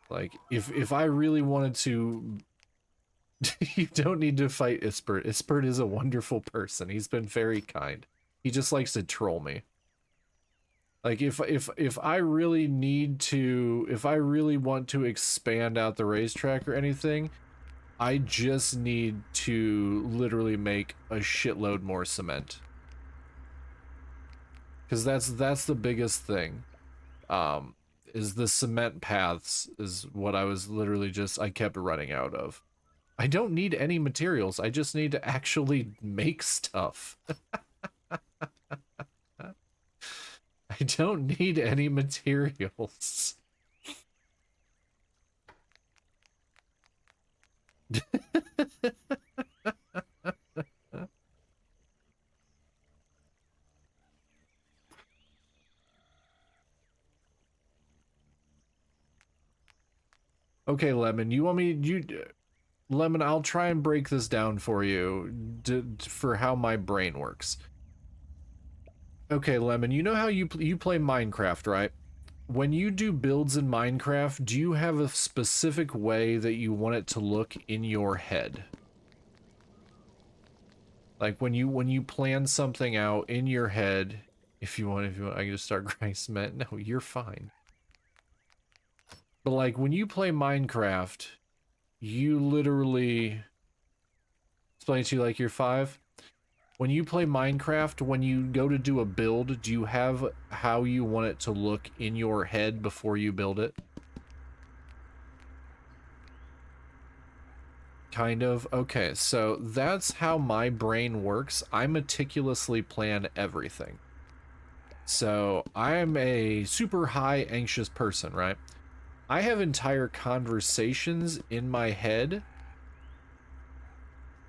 like, if I really wanted to, you don't need to fight Ispert. Ispert is a wonderful person. He's been very kind. He just likes to troll me. Like, if I really want to expand out the racetrack or anything, I just need to literally make a shitload more cement. Because that's the biggest thing. Is the cement paths is what I was literally I kept running out of. I don't need any materials. I just need to actually make stuff. I don't need any materials. Okay, Lemon, Lemon, I'll try and break this down for you for how my brain works. Okay, Lemon, you know how you play Minecraft, right? When you do builds in Minecraft, do you have a specific way that you want it to look in your head? Like when you plan something out in your head, if you want, I can just start grinding cement. No, you're fine. But like when you play Minecraft, you literally explain to you like you're 5. When you play Minecraft, when you go to do a build, do you have how you want it to look in your head before you build it? Kind of. Okay, so that's how my brain works. I meticulously plan everything. So I am a super high anxious person, right? I have entire conversations in my head,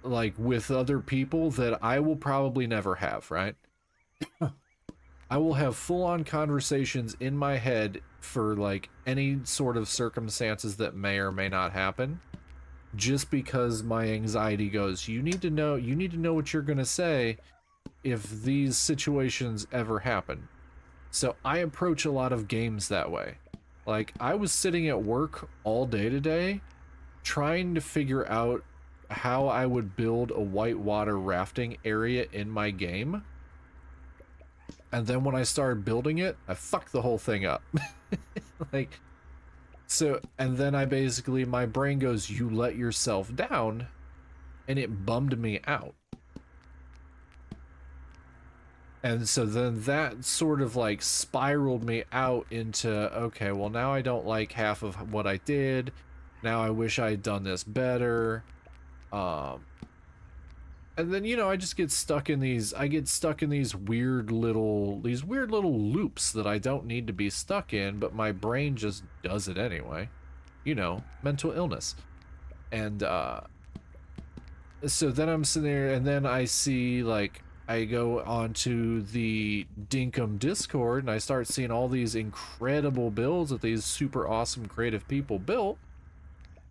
like with other people, that I will probably never have, right? I will have full-on conversations in my head for like any sort of circumstances that may or may not happen, just because my anxiety goes, you need to know what you're gonna say if these situations ever happen. So I approach a lot of games that way. Like, I was sitting at work all day today trying to figure out how I would build a whitewater rafting area in my game. And then when I started building it, I fucked the whole thing up. Like, so, and then my brain goes, you let yourself down, and it bummed me out. And so then that sort of like spiraled me out into, okay, well now I don't like half of what I did. Now I wish I had done this better. And then, you know, I just get stuck in these, weird little loops that I don't need to be stuck in, but my brain just does it anyway. You know, mental illness. And, so then I'm sitting there, and then I see, like, I go onto the dinkum Discord, and I start seeing all these incredible builds that these super awesome creative people built.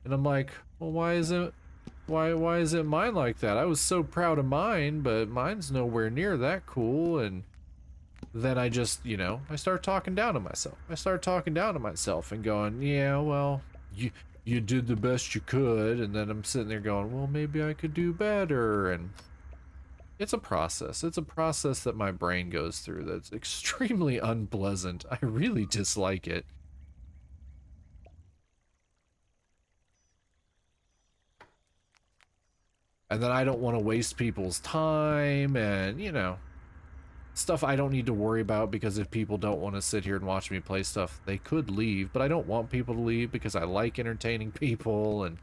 And I'm like, well, why isn't mine like that? I was so proud of mine, but mine's nowhere near that cool. And then I just, you know, I start talking down to myself. And going, yeah, well, you did the best you could. And then I'm sitting there going, well, maybe I could do better. And it's a process. It's a process that my brain goes through that's extremely unpleasant. I really dislike it. And then I don't want to waste people's time and, you know, stuff I don't need to worry about, because if people don't want to sit here and watch me play stuff, they could leave, but I don't want people to leave because I like entertaining people, and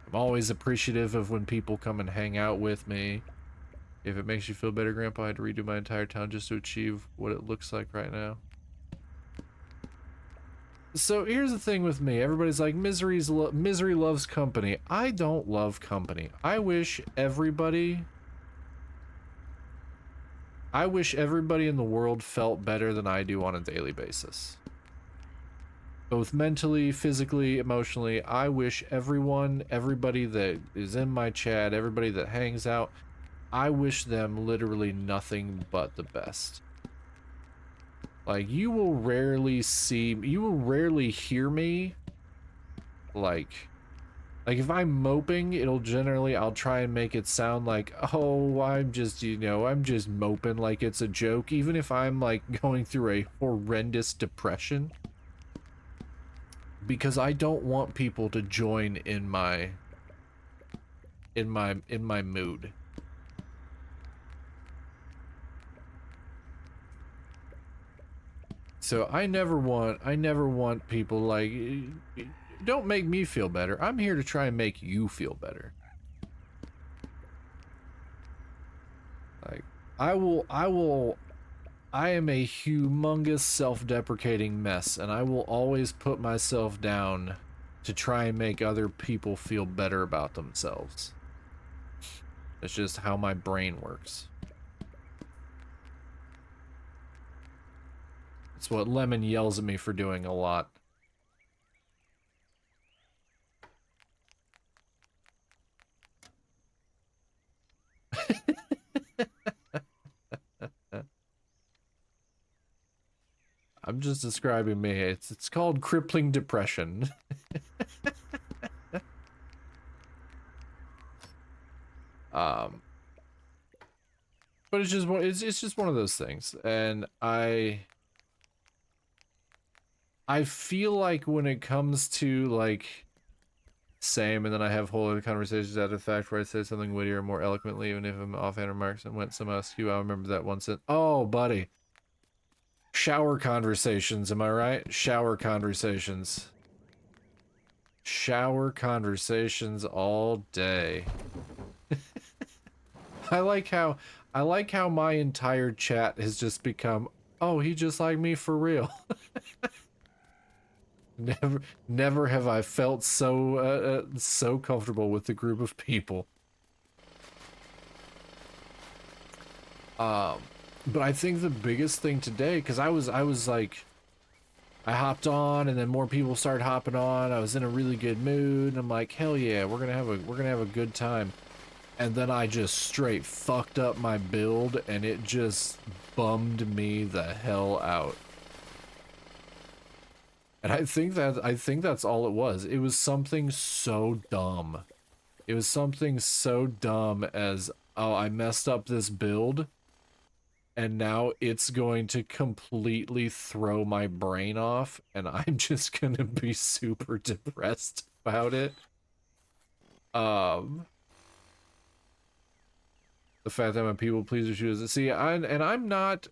I'm always appreciative of when people come and hang out with me. If it makes you feel better, Grandpa, I had to redo my entire town just to achieve what it looks like right now. So here's the thing with me. Everybody's like, misery loves company. I don't love company. I wish everybody in the world felt better than I do on a daily basis. Both mentally, physically, emotionally. I wish everybody that is in my chat, everybody that hangs out, I wish them literally nothing but the best. Like, you will rarely hear me, like if I'm moping, I'll try and make it sound like, oh, I'm just, you know, I'm just moping like it's a joke, even if I'm, like, going through a horrendous depression. Because I don't want people to join in my mood. So I never want people like, don't make me feel better. I'm here to try and make you feel better. Like, I am a humongous self-deprecating mess, and I will always put myself down to try and make other people feel better about themselves. It's just how my brain works. It's what Lemon yells at me for doing a lot. I'm just describing me. It's called crippling depression. But it's just one of those things, and I feel like when it comes to, like, same, and then I have whole other conversations after the fact where I say something wittier or more eloquently, even if I'm offhand remarks and went some askew. I remember that once. Oh, buddy. Shower conversations, am I right? Shower conversations. Shower conversations all day. I like how I like how my entire chat has just become, oh, he just like me for real. Never have I felt so comfortable with the group of people. But I think the biggest thing today, because I was like, I hopped on, and then more people started hopping on. I was in a really good mood, and I'm like, hell yeah, we're gonna have a good time. And then I just straight fucked up my build, and it just bummed me the hell out. And I think that's all it was. It was something so dumb. It was something so dumb as, oh, I messed up this build, and now it's going to completely throw my brain off, and I'm just gonna be super depressed about it. The fact that I'm a people pleaser, see, I'm not,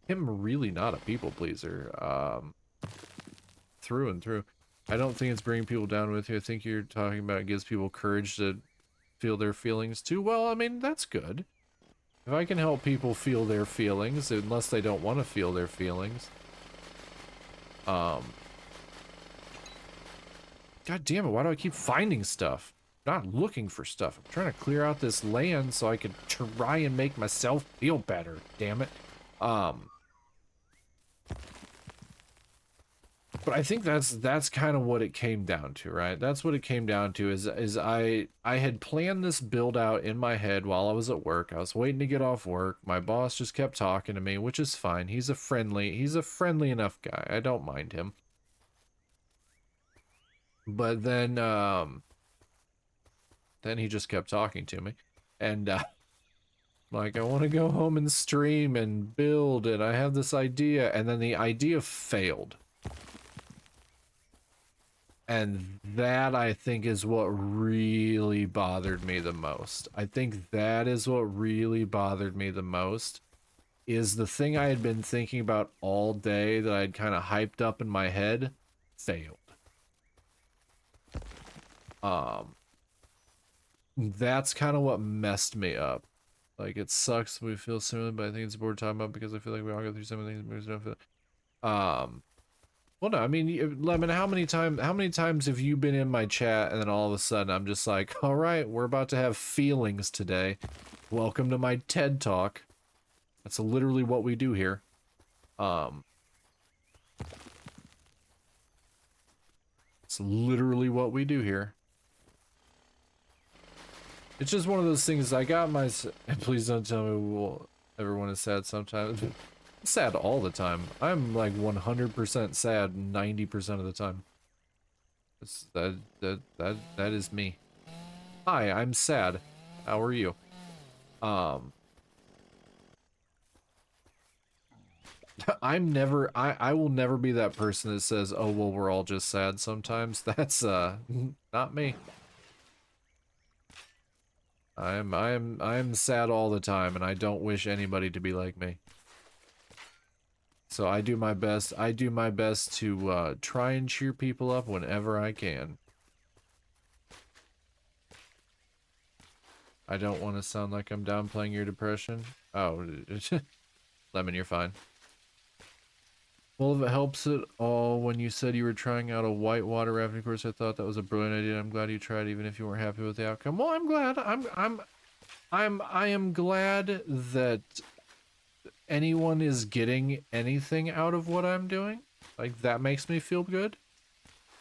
I'm really not a people pleaser, through and through. I don't think it's bringing people down with you. I think you're talking about it gives people courage to feel their feelings too. Well, I mean, that's good. If I can help people feel their feelings, unless they don't want to feel their feelings. God damn it, why do I keep finding stuff? I'm not looking for stuff. I'm trying to clear out this land so I can try and make myself feel better. Damn it. But I think that's kind of what it came down to, right? That's what it came down to is I had planned this build out in my head while I was at work. I was waiting to get off work. My boss just kept talking to me, which is fine. He's a friendly enough guy. I don't mind him. But then he just kept talking to me, and like, I want to go home and stream and build, and I have this idea, and then the idea failed. And that, I think, is what really bothered me the most. I think that is what really bothered me the most, is the thing I had been thinking about all day that I'd kind of hyped up in my head failed. That's kind of what messed me up. Like, it sucks we feel similar, but I think it's worth talking about because I feel like we all go through some of things. Well, no, I mean, Lemon, how many times have you been in my chat and then all of a sudden I'm just like, all right, we're about to have feelings today. Welcome to my TED Talk. That's literally what we do here. It's literally what we do here. It's just one of those things. I got my, and please don't tell me, well, everyone is sad sometimes. I'm sad all the time. I'm like 100% sad 90% of the time. That is me. Hi, I'm sad. How are you? I will never be that person that says, oh, well, we're all just sad sometimes. That's, not me. I'm sad all the time, and I don't wish anybody to be like me. So I do my best to, try and cheer people up whenever I can. I don't want to sound like I'm downplaying your depression. Oh, Lemon, you're fine. Well, if it helps at all, when you said you were trying out a whitewater rafting course, I thought that was a brilliant idea. I'm glad you tried, even if you weren't happy with the outcome. Well, I'm glad. I am glad that anyone is getting anything out of what I'm doing. Like, that makes me feel good.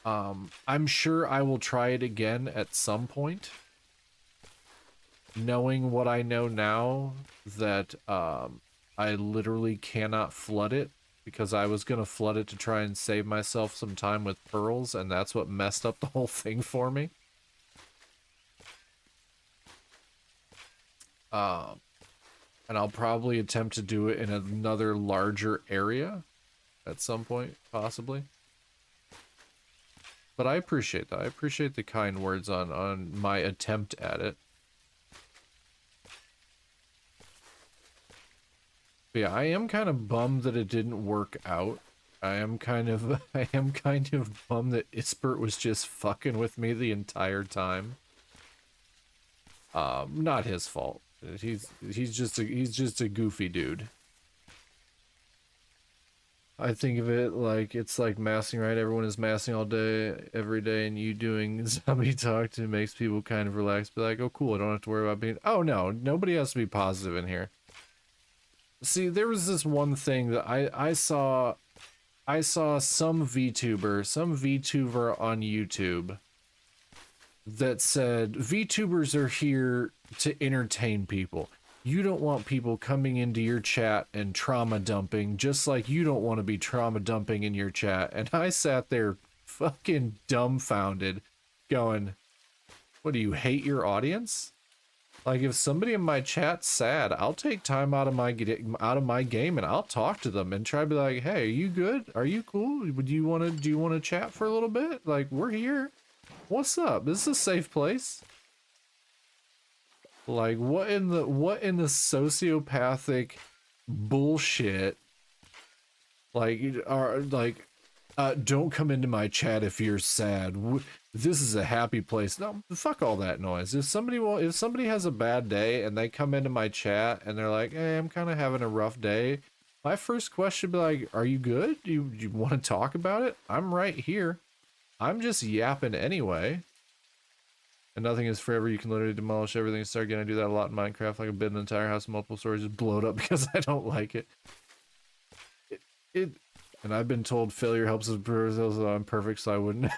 I'm sure I will try it again at some point. Knowing what I know now, that I literally cannot flood it, because I was gonna flood it to try and save myself some time with pearls, and that's what messed up the whole thing for me. And I'll probably attempt to do it in another larger area at some point, possibly. But I appreciate that. I appreciate the kind words on my attempt at it. But yeah, I am kind of bummed that it didn't work out. I am kind of bummed that Ispert was just fucking with me the entire time. Not his fault. He's just a goofy dude. I think of it like it's like massing, right? Everyone is massing all day, every day, and you doing zombie talk to makes people kind of relax. Be like, oh, cool, I don't have to worry about being. Oh no, nobody has to be positive in here. See, there was this one thing that I saw some VTuber on YouTube that said VTubers are here to entertain people. You don't want people coming into your chat and trauma dumping, just like you don't want to be trauma dumping in your chat. And I sat there fucking dumbfounded, going, what, do you hate your audience? Like, if somebody in my chat's sad, I'll take time out of my game and I'll talk to them and try to be like, hey, are you good? Are you cool? Do you want to chat for a little bit? Like, we're here. What's up? This is a safe place. Like, what in the sociopathic bullshit? Like, don't come into my chat if you're sad. This is a happy place. No, fuck all that noise. If somebody has a bad day and they come into my chat and they're like, hey, I'm kind of having a rough day, my first question would be like, are you good? Do you want to talk about it? I'm right here. I'm just yapping anyway. And nothing is forever. You can literally demolish everything and start again. I do that a lot in Minecraft. Like, a bit an entire house, multiple stories, just blow it up because I don't like it. And I've been told failure helps us improve ourselves, so I'm perfect, so I wouldn't.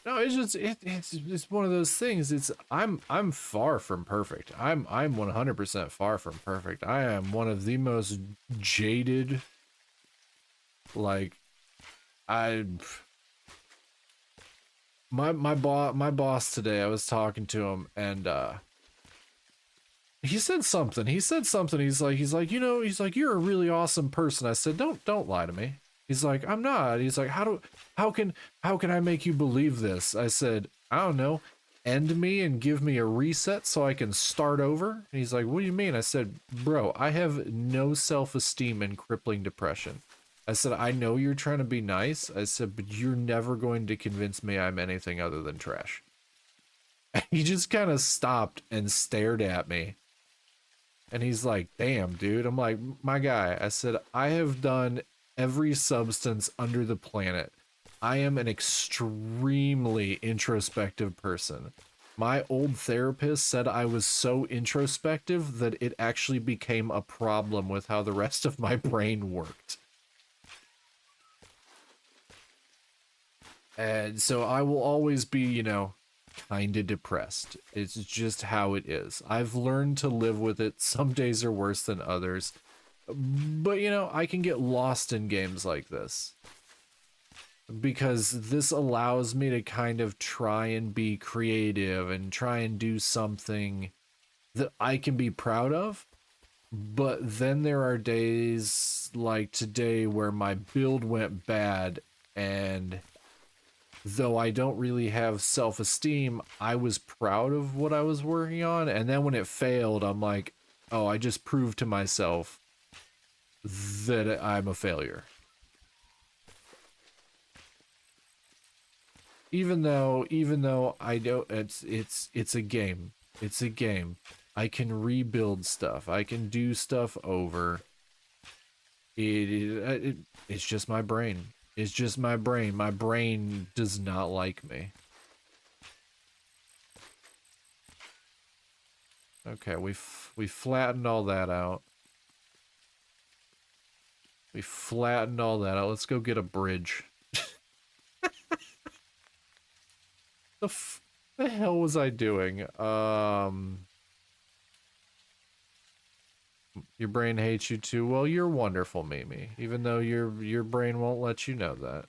No, it's just it's one of those things. I'm far from perfect. I'm 100% far from perfect. I am one of the most jaded, like, my boss today, I was talking to him, and he said something. He's like, you know, he's like, you're a really awesome person. I said, don't lie to me. He's like, I'm not. He's like, how can I make you believe this? I said, I don't know. End me and give me a reset so I can start over. And he's like, what do you mean? I said, bro, I have no self-esteem and crippling depression. I said, I know you're trying to be nice. I said, but you're never going to convince me I'm anything other than trash. And he just kind of stopped and stared at me. And he's like, damn, dude. I'm like, my guy, I said, I have done every substance under the planet. I am an extremely introspective person. My old therapist said I was so introspective that it actually became a problem with how the rest of my brain worked. And so I will always be, you know, kind of depressed. It's just how it is. I've learned to live with it. Some days are worse than others. But, you know, I can get lost in games like this. Because this allows me to kind of try and be creative and try and do something that I can be proud of. But then there are days like today where my build went bad, and though I don't really have self-esteem, I was proud of what I was working on. And then when it failed, I'm like, oh, I just proved to myself that I'm a failure. Even though I don't, it's a game. It's a game. I can rebuild stuff. I can do stuff over. It's just my brain. It's just my brain. My brain does not like me. Okay, we flattened all that out. We flattened all that out. Let's go get a bridge. The hell was I doing? Your brain hates you too. Well, you're wonderful, Mimi. Even though your brain won't let you know that.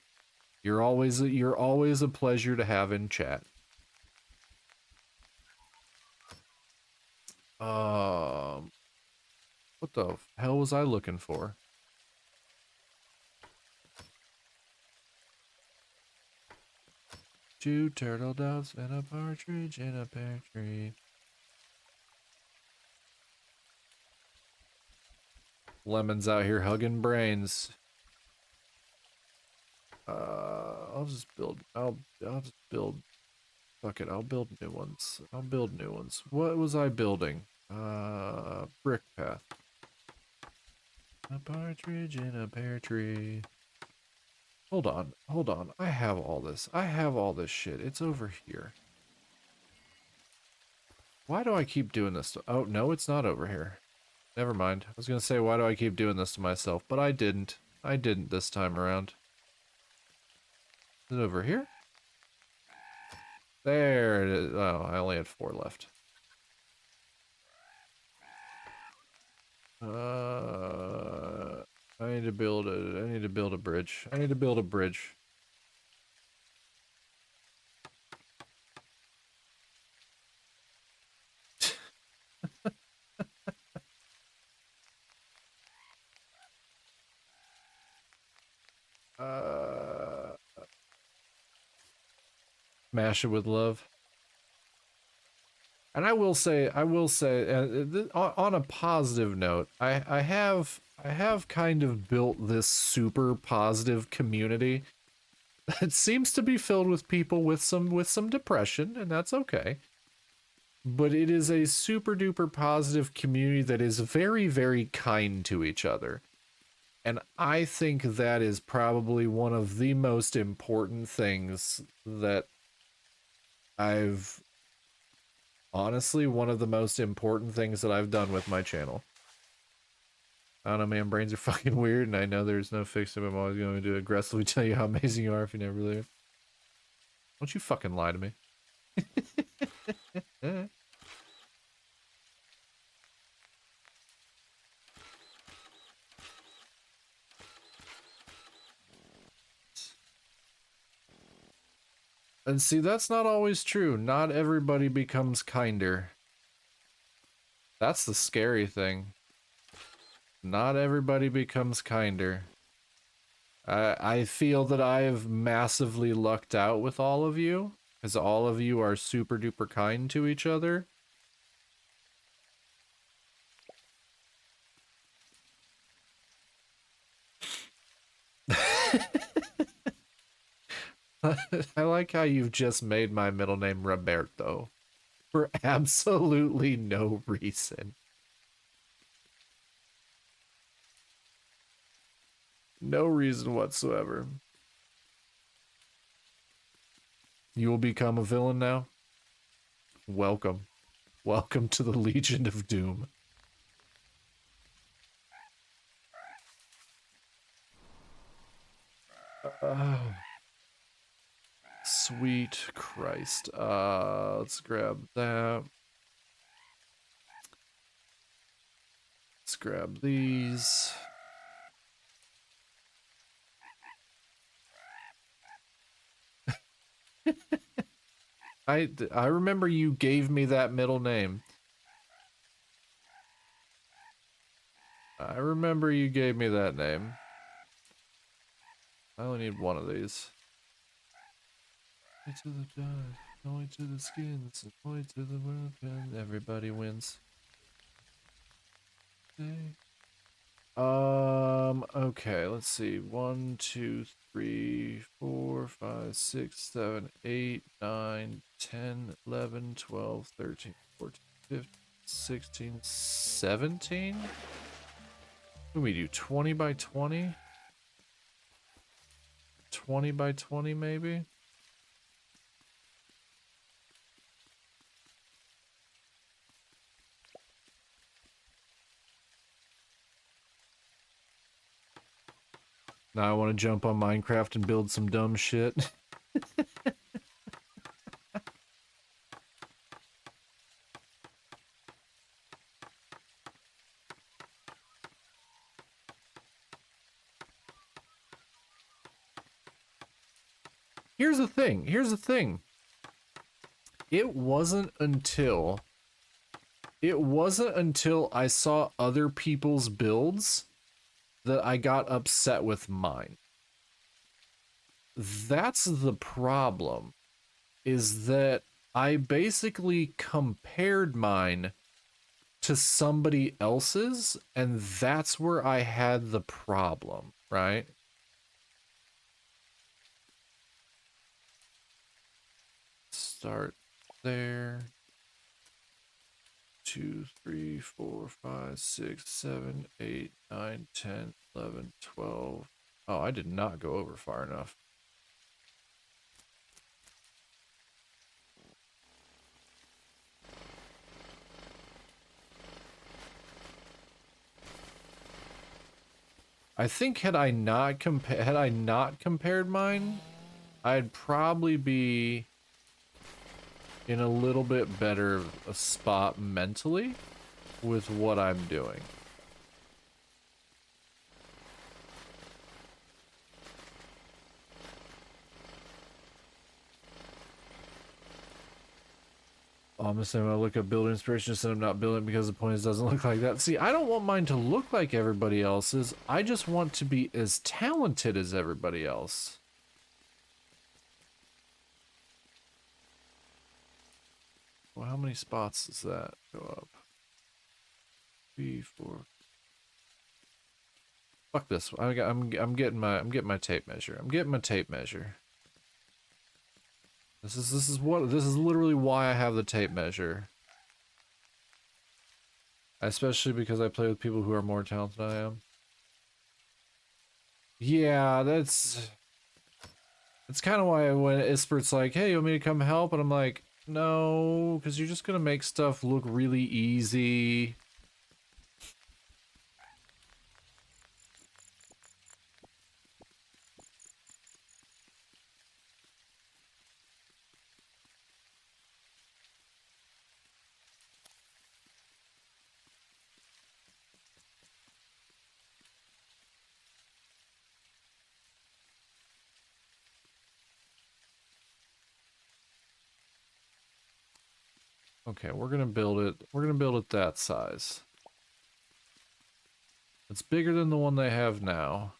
You're always a pleasure to have in chat. What the hell was I looking for? Two turtle doves and a partridge in a pear tree. Lemon's out here hugging brains. I'll just build. I'll just build. Fuck it. I'll build new ones. I'll build new ones. What was I building? Brick path. A partridge in a pear tree. Hold on. Hold on. I have all this. I have all this shit. It's over here. Why do I keep doing this? Oh, no, it's not over here. Never mind. I was gonna say, why do I keep doing this to myself? But I didn't. I didn't this time around. Is it over here? There it is. Oh, I only had 4 left. I need to build a bridge. I need to build a bridge. Mash it with love. And I will say, on a positive note, I have kind of built this super positive community that seems to be filled with people with some depression, and that's okay. But it is a super duper positive community that is very, very kind to each other. And I think that is probably one of the most important things that I've honestly, one of the most important things that I've done with my channel. I don't know, man, brains are fucking weird, and I know there's no fix to them. I'm always going to aggressively tell you how amazing you are if you never believe it. Don't you fucking lie to me. And see, that's not always true. Not everybody becomes kinder. That's the scary thing. Not everybody becomes kinder. I feel that I have massively lucked out with all of you, because all of you are super duper kind to each other. I like how you've just made my middle name Roberto for absolutely no reason. No reason whatsoever. You will become a villain now? Welcome. Welcome to the Legion of Doom. Sweet Christ. Let's grab that. Let's grab these. I remember you gave me that middle name. I remember you gave me that name. I only need one of these. To the dust, point to the skins, point to the world, and everybody wins. Okay, let's see. 1, 2, 3, 4, 5, 6, 7, 8, 9, 10, 11, 12, 13, 14, 15, 16, 17? What do we do? 20 by 20? 20 by 20 maybe? Now I want to jump on Minecraft and build some dumb shit. Here's the thing. Here's the thing. It wasn't until I saw other people's builds that I got upset with mine. That's the problem, is that I basically compared mine to somebody else's, and that's where I had the problem, right? start there. 2, 3, 4, 5, 6, 7, 8, 9, 10, 11, 12. Oh, I did not go over far enough. I think had I not compared mine, I'd probably be in a little bit better a spot mentally with what I'm doing. I'm just saying when I look at build inspiration, just said I'm not building because the point is it doesn't look like that. See, I don't want mine to look like everybody else's. I just want to be as talented as everybody else. Well, how many spots does that go up? 3, 4. Fuck this. I'm getting my tape measure. I'm getting my tape measure. This is literally why I have the tape measure. Especially because I play with people who are more talented than I am. Yeah, that's kind of why when Ispert's like, hey, you want me to come help? And I'm like, no, because you're just gonna make stuff look really easy. Okay, we're gonna build it. We're gonna build it that size. It's bigger than the one they have now.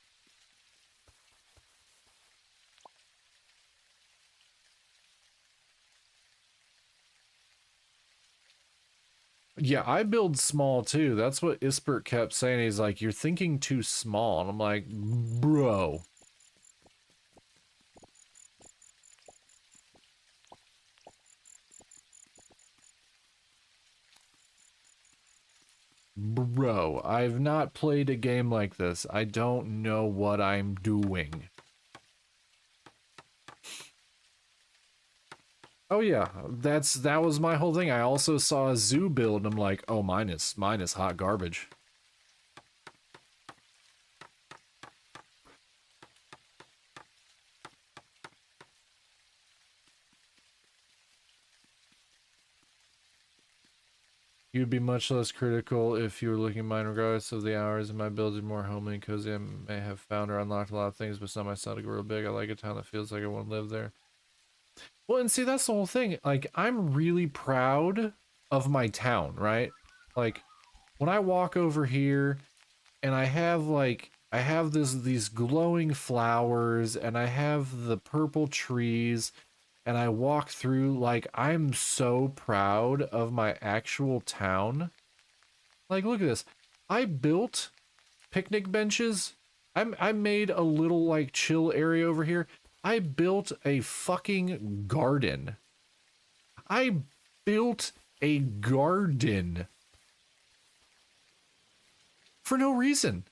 Yeah, I build small too. That's what Ispert kept saying. He's like, you're thinking too small. And I'm like, bro. Bro, I've not played a game like this. I don't know what I'm doing. Oh yeah, that was my whole thing. I also saw a zoo build and I'm like, oh, mine is hot garbage. You'd be much less critical if you were looking at mine regardless of the hours, and my builds are more homely and cozy. I may have found or unlocked a lot of things, but some might sound real big. I like a town that feels like I want to live there. Well, and see, that's the whole thing. Like, I'm really proud of my town, right? Like, when I walk over here and I have these glowing flowers and I have the purple trees and I walk through, like, I'm so proud of my actual town. Like, look at this. I built picnic benches. I made a little, like, chill area over here. I built a fucking garden. I built a garden. For no reason.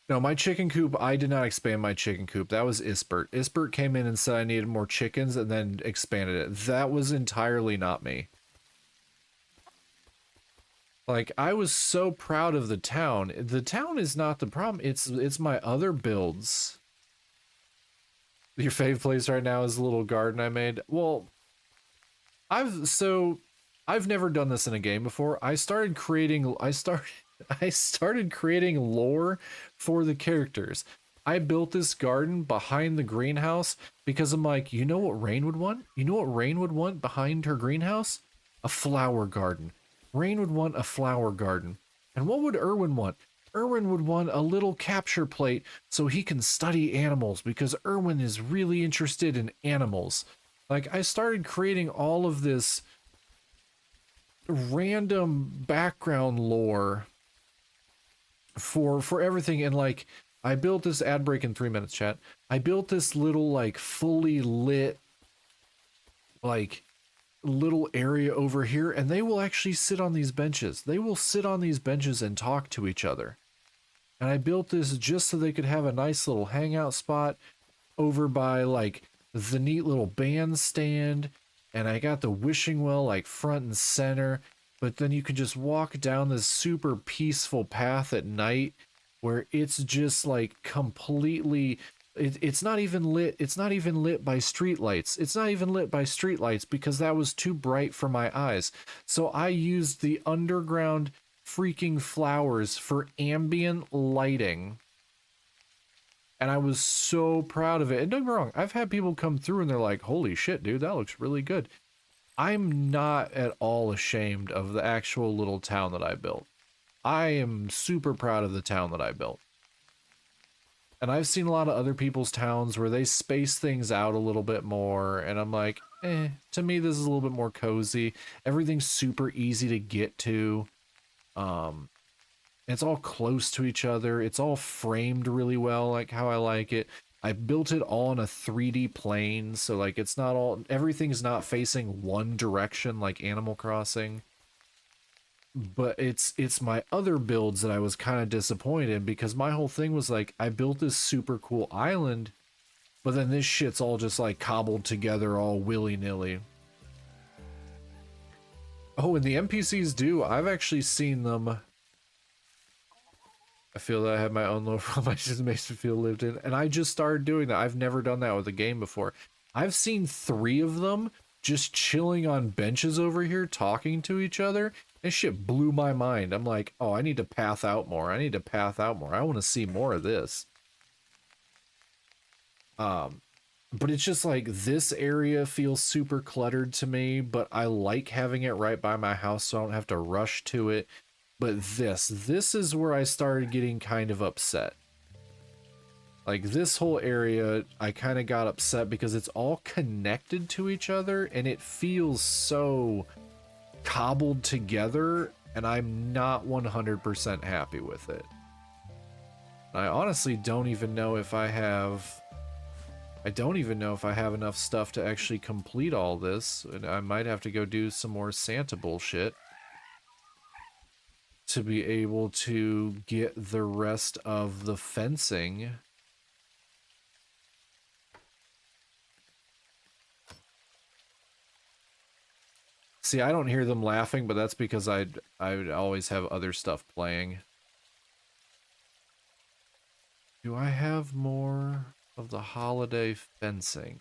No, my chicken coop, I did not expand my chicken coop. That was Ispert. Ispert came in and said I needed more chickens and then expanded it. That was entirely not me. Like, I was so proud of the town. The town is not the problem. It's my other builds. Your fave place right now is the little garden I made. Well, I've never done this in a game before. I started creating lore for the characters. I built this garden behind the greenhouse because I'm like, you know what Rain would want? You know what Rain would want behind her greenhouse? A flower garden. Rain would want a flower garden. And what would Erwin want? Erwin would want a little capture plate so he can study animals because Erwin is really interested in animals. Like, I started creating all of this random background lore for everything, and like, I built this ad break in 3 minutes, chat. I built this little, like, fully lit like little area over here, and they will actually sit on these benches. They will sit on these benches and talk to each other. And I built this just so they could have a nice little hangout spot over by like the neat little bandstand. And I got the wishing well like front and center. But then you can just walk down this super peaceful path at night where it's just like completely it's not even lit. It's not even lit by streetlights. It's not even lit by streetlights because that was too bright for my eyes. So I used the underground freaking flowers for ambient lighting. And I was so proud of it. And don't get me wrong, I've had people come through and they're like, holy shit, dude, that looks really good. I'm not at all ashamed of the actual little town that I built. I am super proud of the town that I built. And I've seen a lot of other people's towns where they space things out a little bit more. And I'm like, to me, this is a little bit more cozy. Everything's super easy to get to. It's all close to each other. It's all framed really well, like how I like it. I built it all on a 3D plane. So like it's not all, everything's not facing one direction like Animal Crossing. But it's my other builds that I was kind of disappointed in because my whole thing was like I built this super cool island, but then this shit's all just like cobbled together all willy-nilly. Oh, and the NPCs do. I've actually seen them. I feel that I have my own little realm. It just makes me feel lived in. And I just started doing that. I've never done that with a game before. I've seen 3 of them just chilling on benches over here talking to each other. This shit blew my mind. I'm like, oh, I need to path out more. I need to path out more. I want to see more of this. But it's just like this area feels super cluttered to me, but I like having it right by my house so I don't have to rush to it. But this is where I started getting kind of upset. Like this whole area, I kind of got upset because it's all connected to each other and it feels so cobbled together and I'm not 100% happy with it. I honestly don't even know if I have enough stuff to actually complete all this, and I might have to go do some more Santa bullshit to be able to get the rest of the fencing. See, I don't hear them laughing, but that's because I would always have other stuff playing. Do I have more of the holiday fencing?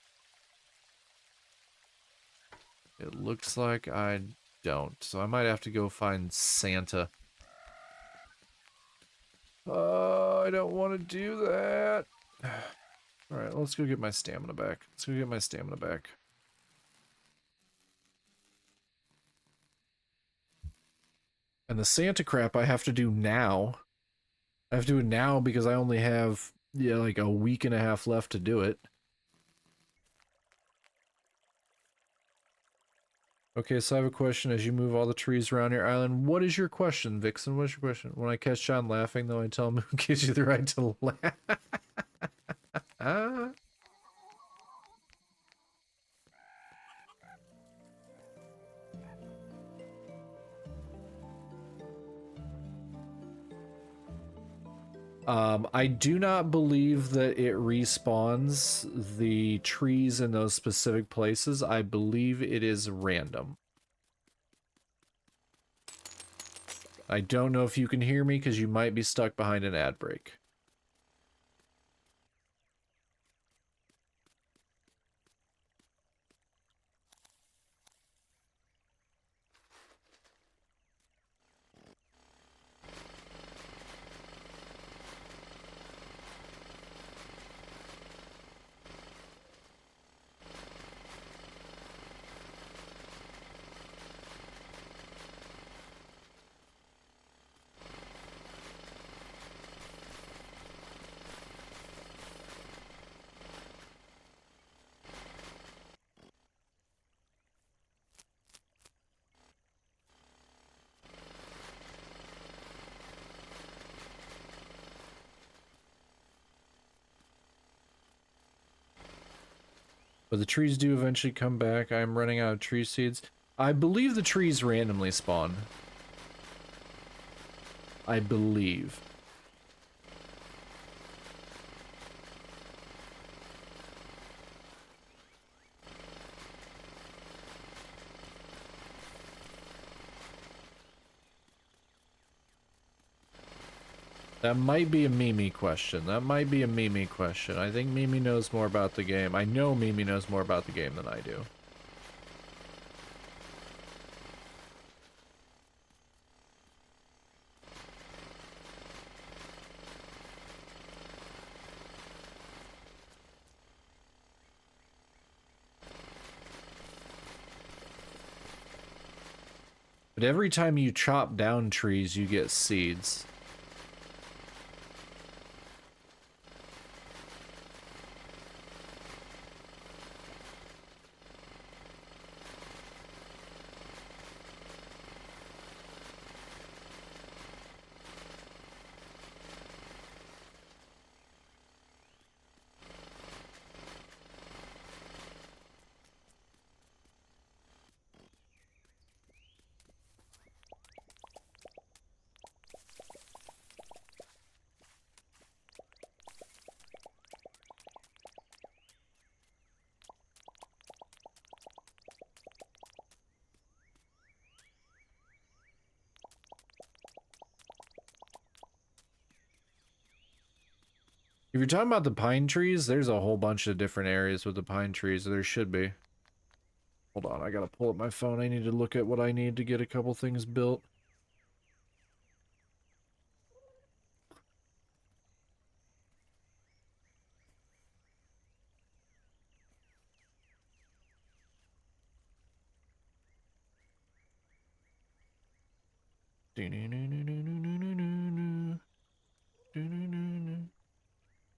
It looks like I don't, so I might have to go find Santa. I don't want to do that. Alright, let's go get my stamina back. And the Santa crap I have to do now. I have to do it now because I only have, yeah, like a week and a half left to do it. Okay, so I have a question as you move all the trees around your island. What is your question, Vixen? What is your question? When I catch John laughing, though, I tell him who gives you the right to laugh. I do not believe that it respawns the trees in those specific places. I believe it is random. I don't know if you can hear me because you might be stuck behind an ad break. But the trees do eventually come back. I'm running out of tree seeds. I believe the trees randomly spawn. I believe. That might be a Mimi question. That might be a Mimi question. I think Mimi knows more about the game. I know Mimi knows more about the game than I do. But every time you chop down trees, you get seeds. If you're talking about the pine trees, there's a whole bunch of different areas with the pine trees. There should be. Hold on, I gotta pull up my phone. I need to look at what I need to get a couple things built.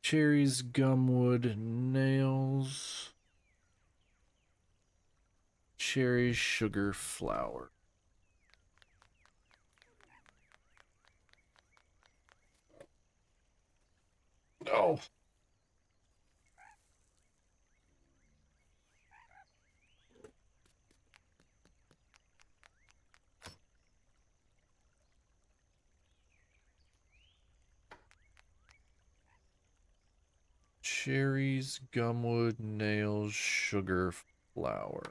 Cherries, gumwood, nails, cherry, sugar, flour. No. Cherries, gumwood, nails, sugar, flour.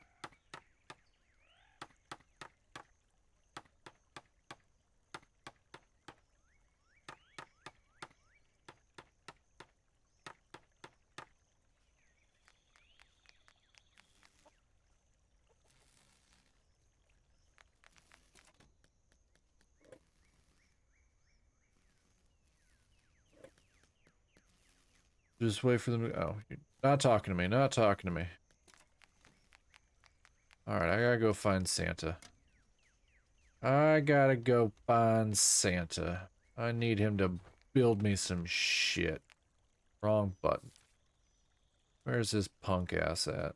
Just wait for them to. Oh, you're not talking to me. Not talking to me. Alright, I gotta go find Santa. I gotta go find Santa. I need him to build me some shit. Wrong button. Where's this punk ass at?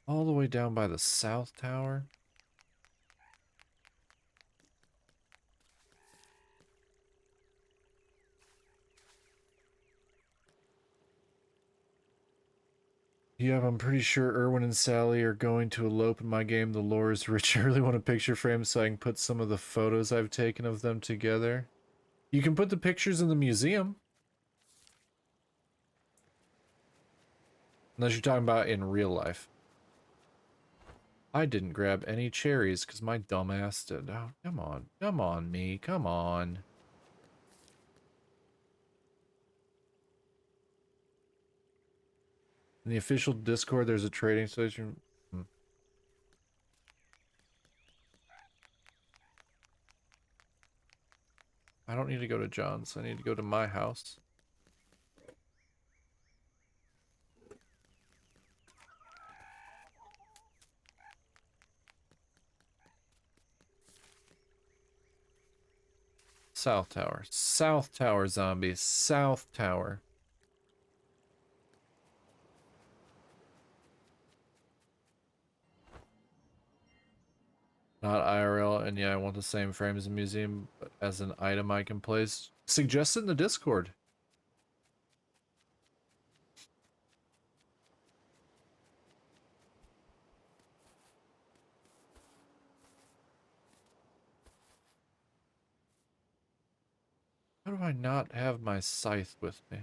All the way down by the south tower? Yep, I'm pretty sure Erwin and Sally are going to elope in my game. The lore is rich. I really want a picture frame so I can put some of the photos I've taken of them together. You can put the pictures in the museum. Unless you're talking about in real life. I didn't grab any cherries because my dumbass did. Oh, come on. Come on, me. Come on. In the official Discord, there's a trading station. I don't need to go to John's. I need to go to my house. South Tower. South Tower, zombies. South Tower. Not IRL, and yeah, I want the same frame as a museum, but as an item I can place. Suggest it in the Discord. How do I not have my scythe with me?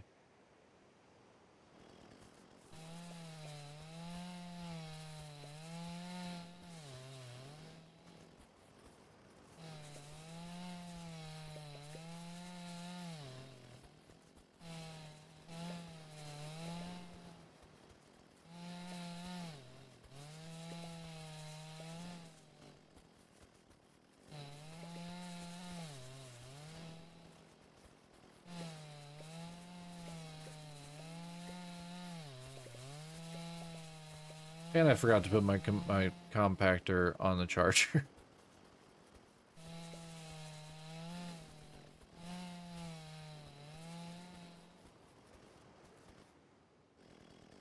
And I forgot to put my compactor on the charger.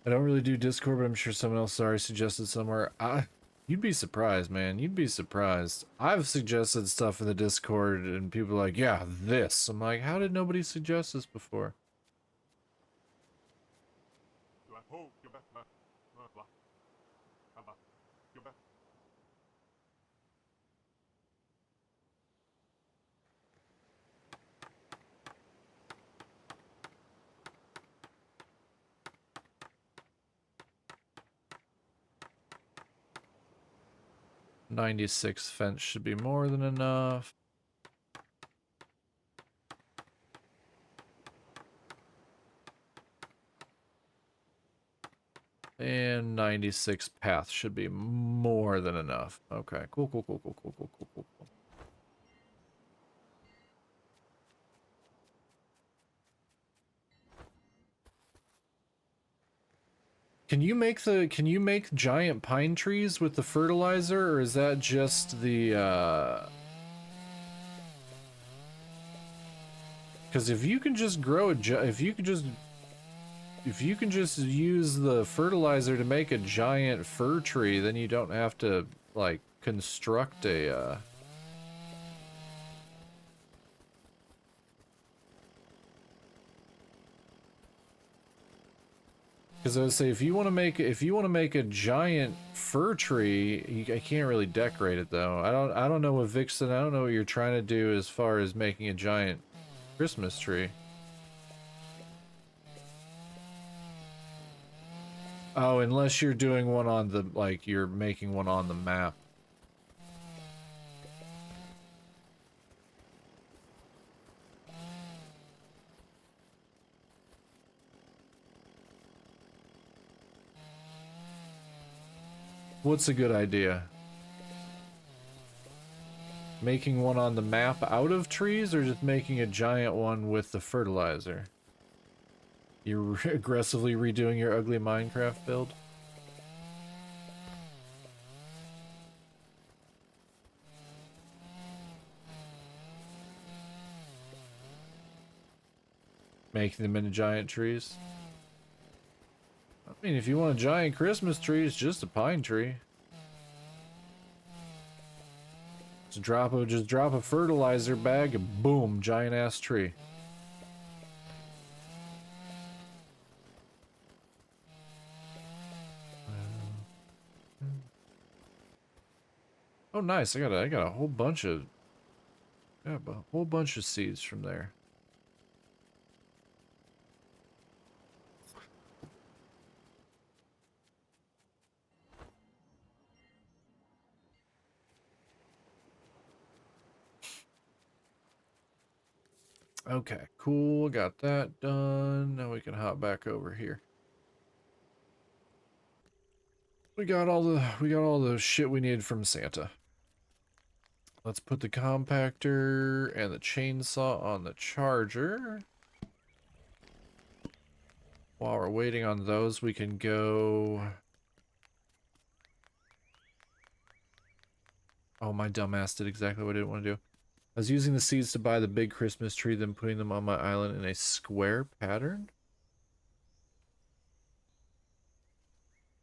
I don't really do Discord, but I'm sure someone else already suggested somewhere. You'd be surprised, man. You'd be surprised. I've suggested stuff in the Discord, and people are like, yeah, this. I'm like, how did nobody suggest this before? 96 fence should be more than enough. And 96 path should be more than enough. Okay, cool. Can you make giant pine trees with the fertilizer, or is that just the because if you can just grow if you can just use the fertilizer to make a giant fir tree, then you don't have to like construct a because I would say if you want to make a giant fir tree, I can't really decorate it though. I don't know what Vixen. I don't know what you're trying to do as far as making a giant Christmas tree. Oh, unless you're doing one on the like you're making one on the map. What's a good idea? Making one on the map out of trees, or just making a giant one with the fertilizer? You're aggressively redoing your ugly Minecraft build? Making them into giant trees? I mean, if you want a giant Christmas tree, it's just a pine tree. Just drop a fertilizer bag and boom, giant ass tree. Oh, nice! I got a whole bunch of seeds from there. Okay, cool. Got that done. Now we can hop back over here. We got all the shit we need from Santa. Let's put the compactor and the chainsaw on the charger. While we're waiting on those, we can go... Oh, my dumbass did exactly what I didn't want to do. I was using the seeds to buy the big Christmas tree, then putting them on my island in a square pattern.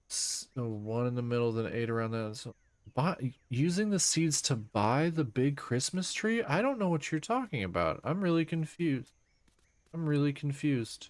So one in the middle, then 8 around that. So, using the seeds to buy the big Christmas tree? I don't know what you're talking about. I'm really confused. I'm really confused.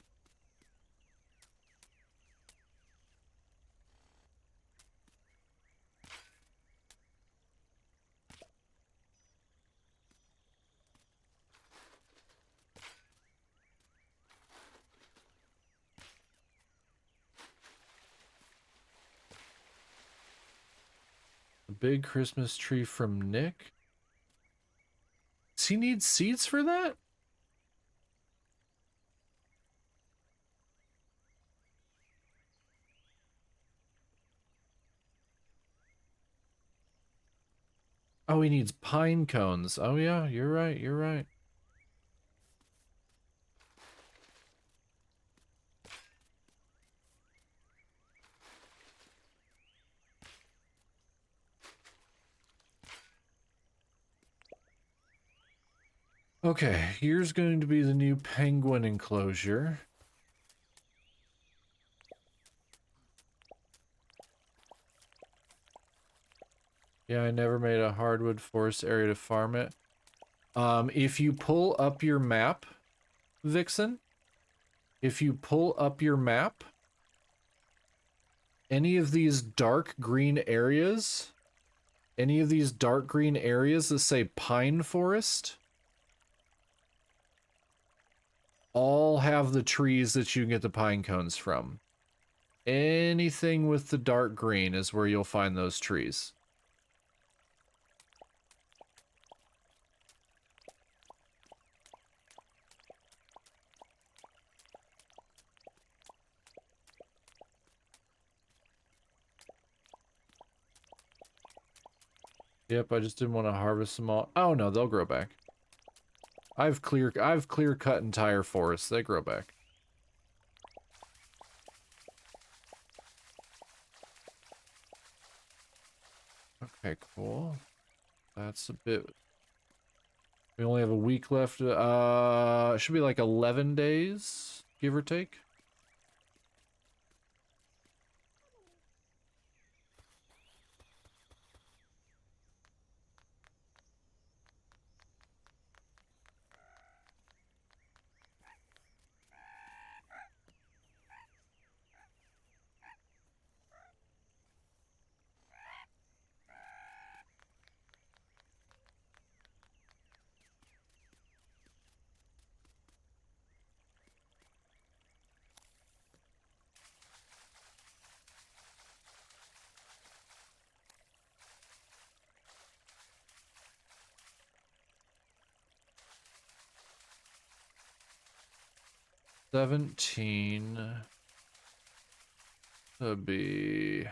big Christmas tree from Nick. Does he need seeds for that? Oh, he needs pine cones. Oh yeah, you're right, you're right. Okay, here's going to be the new penguin enclosure. Yeah, I never made a hardwood forest area to farm it. If you pull up your map, Vixen, if you pull up your map, any of these dark green areas that say pine forest, all have the trees that you can get the pine cones from. Anything with the dark green is where you'll find those trees. Yep, I just didn't want to harvest them all. Oh no, they'll grow back. I've clear cut entire forests. They grow back. Okay, cool. That's a bit. We only have a week left. It should be like 11 days, give or take. $17 to be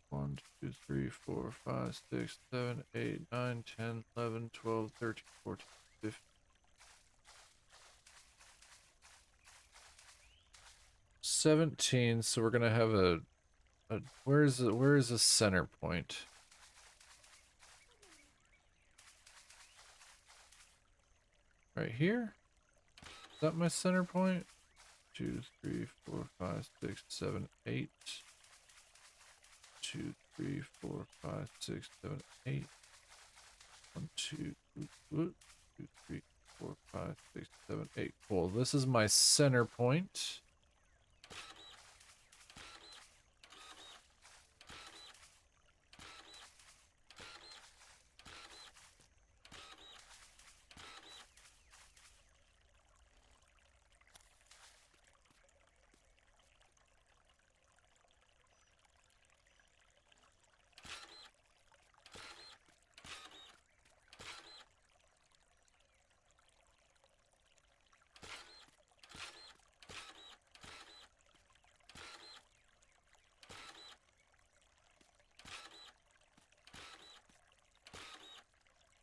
1, 2, 3, 4, 5, 6, 7, 8, 9, 10, 11, 12, 13, 14, 15. 17, so we're gonna have a where is the center point? Right here? Is that my center point? 2, 3, 4, 5, 6, 7, 8. 2, 3, 4, 5, 6, 7, 8. 1, 2, 2, 3, 4, 5, 6, 7, 8. Cool. This is my center point.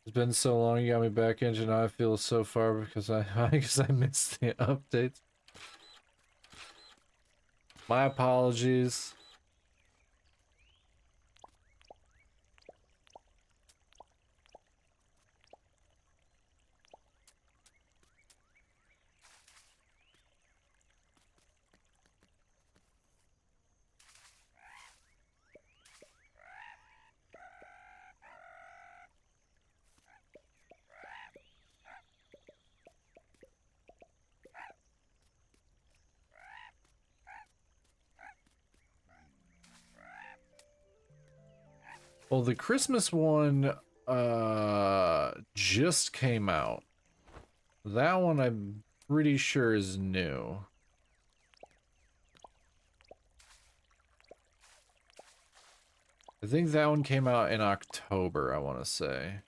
It's been so long, you got me back into now I feel so far because I missed the updates. My apologies. Well, the Christmas one just came out. That one I'm pretty sure is new. I think that one came out in October, I want to say.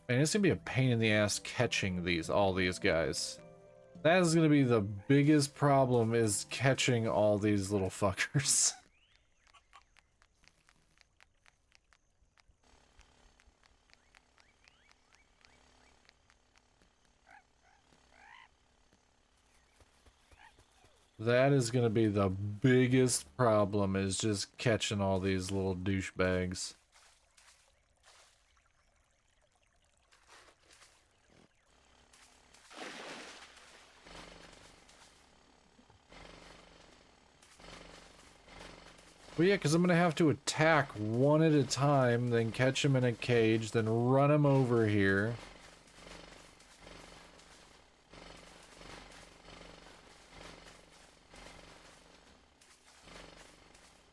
And it's gonna be a pain in the ass catching all these guys. That is gonna be the biggest problem, is catching all these little fuckers. That is gonna be the biggest problem, is just catching all these little douchebags. Well, yeah, because I'm gonna have to attack one at a time, then catch them in a cage, then run them over here.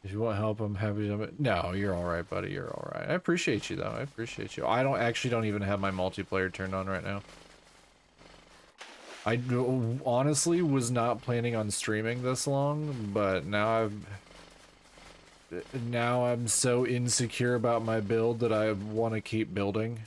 If you want help, I'm happy to. No, you're all right, buddy. You're all right. I appreciate you, though. I appreciate you. I don't even have my multiplayer turned on right now. I honestly was not planning on streaming this long, but now I'm so insecure about my build that I want to keep building.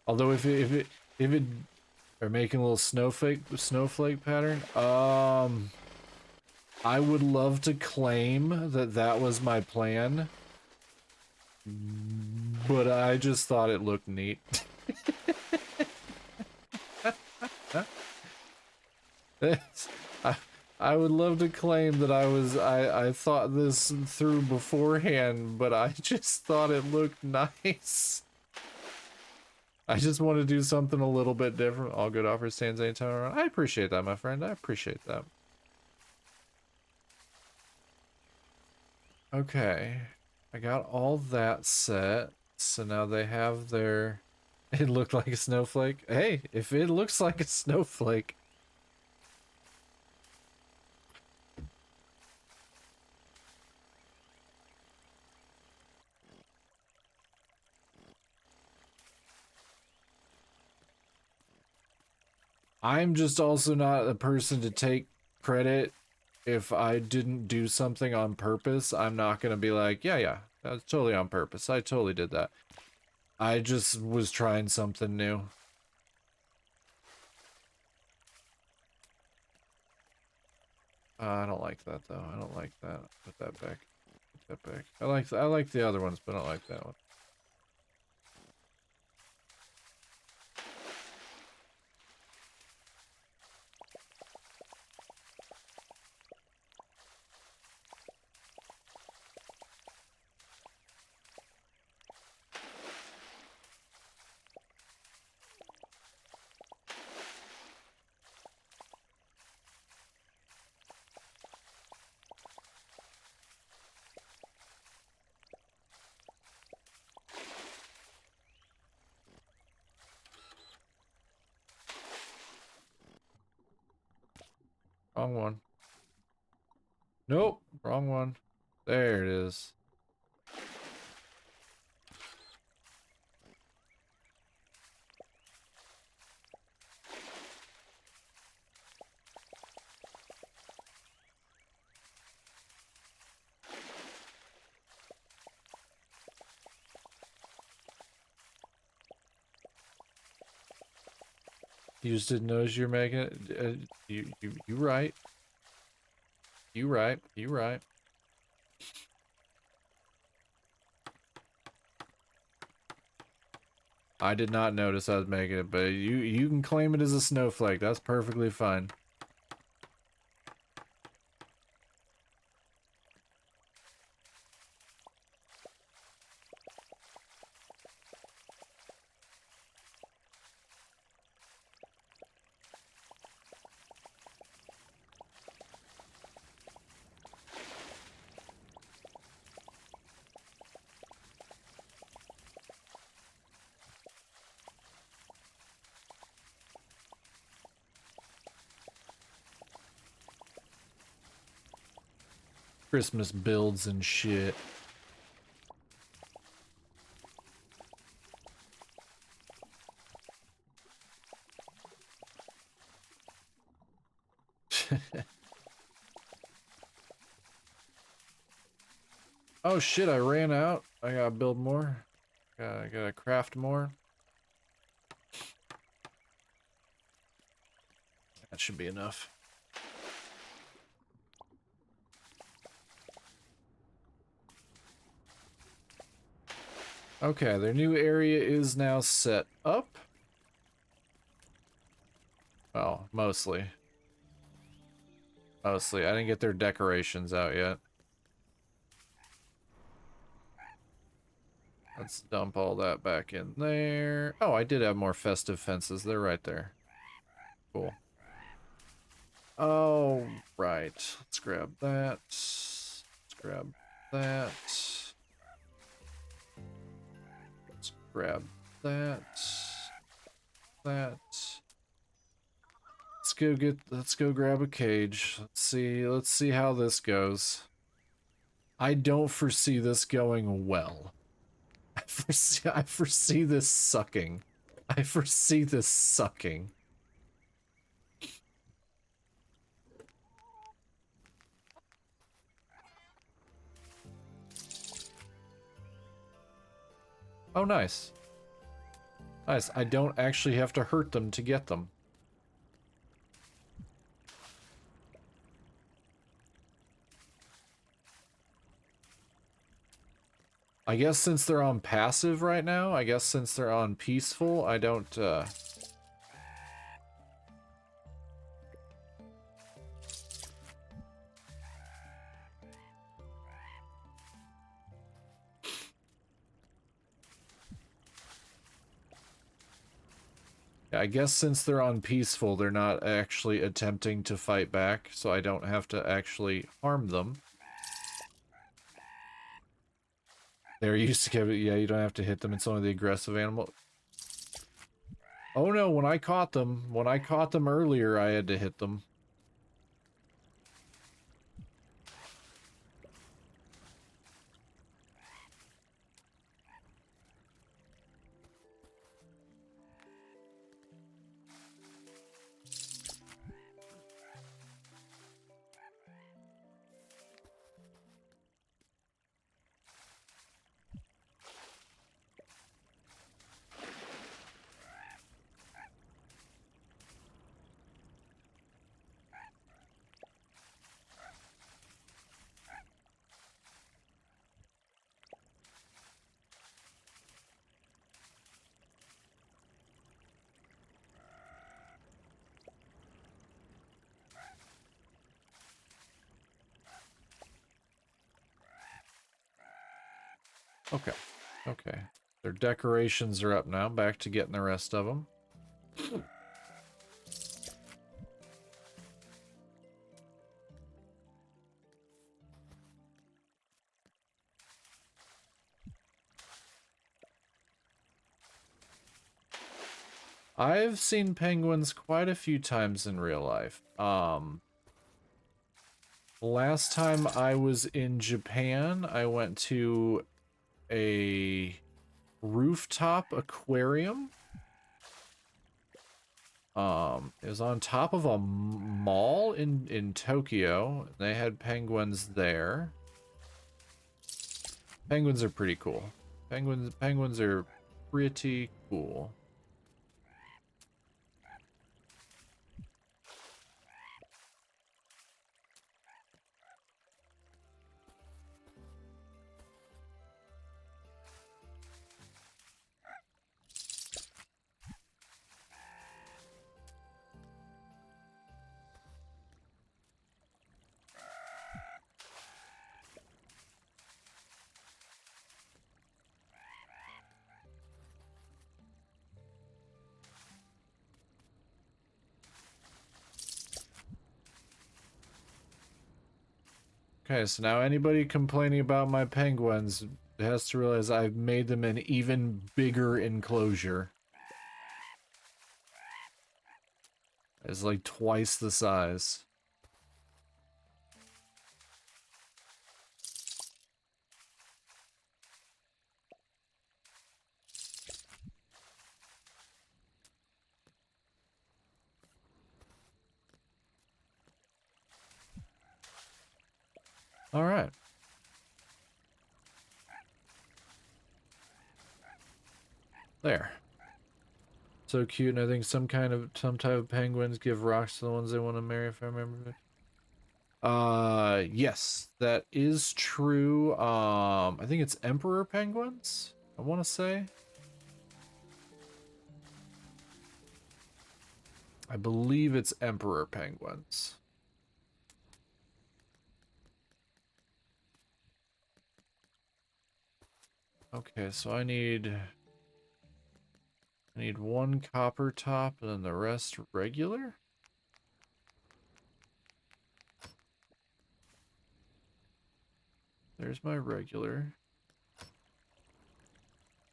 Although if it are making a little snowflake pattern, I would love to claim that was my plan, but I just thought it looked neat. I would love to claim that I thought this through beforehand, but I just thought it looked nice. I just want to do something a little bit different. All good offers stands anytime around. I appreciate that, my friend. I appreciate that. Okay. I got all that set. So now they have their... It looked like a snowflake. Hey, if it looks like a snowflake... I'm just also not a person to take credit. If I didn't do something on purpose, I'm not gonna be like, yeah, that's totally on purpose. I totally did that. I just was trying something new. I don't like that though. I don't like that. Put that back. Put that back. I like the other ones, but I don't like that one. Wrong one. Nope, wrong one. There it is. You just didn't notice you're making it. You right. You right. You right. I did not notice I was making it, but you can claim it as a snowflake. That's perfectly fine. Christmas builds and shit. Oh shit, I ran out. I gotta build more. I gotta craft more. That should be enough. Okay, their new area is now set up. Well, mostly. Mostly. I didn't get their decorations out yet. Let's dump all that back in there. Oh, I did have more festive fences. They're right there. Cool. Oh, right. Let's grab that. Let's grab that. Let's grab that. That. Let's go grab a cage. Let's see how this goes. I don't foresee this going well. I foresee this sucking. I foresee this sucking. Oh, nice. Nice. I don't actually have to hurt them to get them. I guess since they're on passive right now, I guess since they're on peaceful, I don't, I guess since they're on peaceful, they're not actually attempting to fight back, so I don't have to actually harm them. They're used to give it, yeah, you don't have to hit them. It's only the aggressive animal. Oh no, when I caught them earlier, I had to hit them. Okay. Okay. Their decorations are up now. Back to getting the rest of them. I've seen penguins quite a few times in real life. Last time I was in Japan, I went to a rooftop aquarium. It was on top of a mall in Tokyo. They had penguins there. Penguins are pretty cool. Penguins are pretty cool. Okay, so now anybody complaining about my penguins has to realize I've made them an even bigger enclosure. It's like twice the size. All right. There. So cute, and I think some type of penguins give rocks to the ones they want to marry, if I remember it. Yes, that is true. I think it's emperor penguins, I want to say. I believe it's emperor penguins. Okay, so I need one copper top and then the rest regular? There's my regular.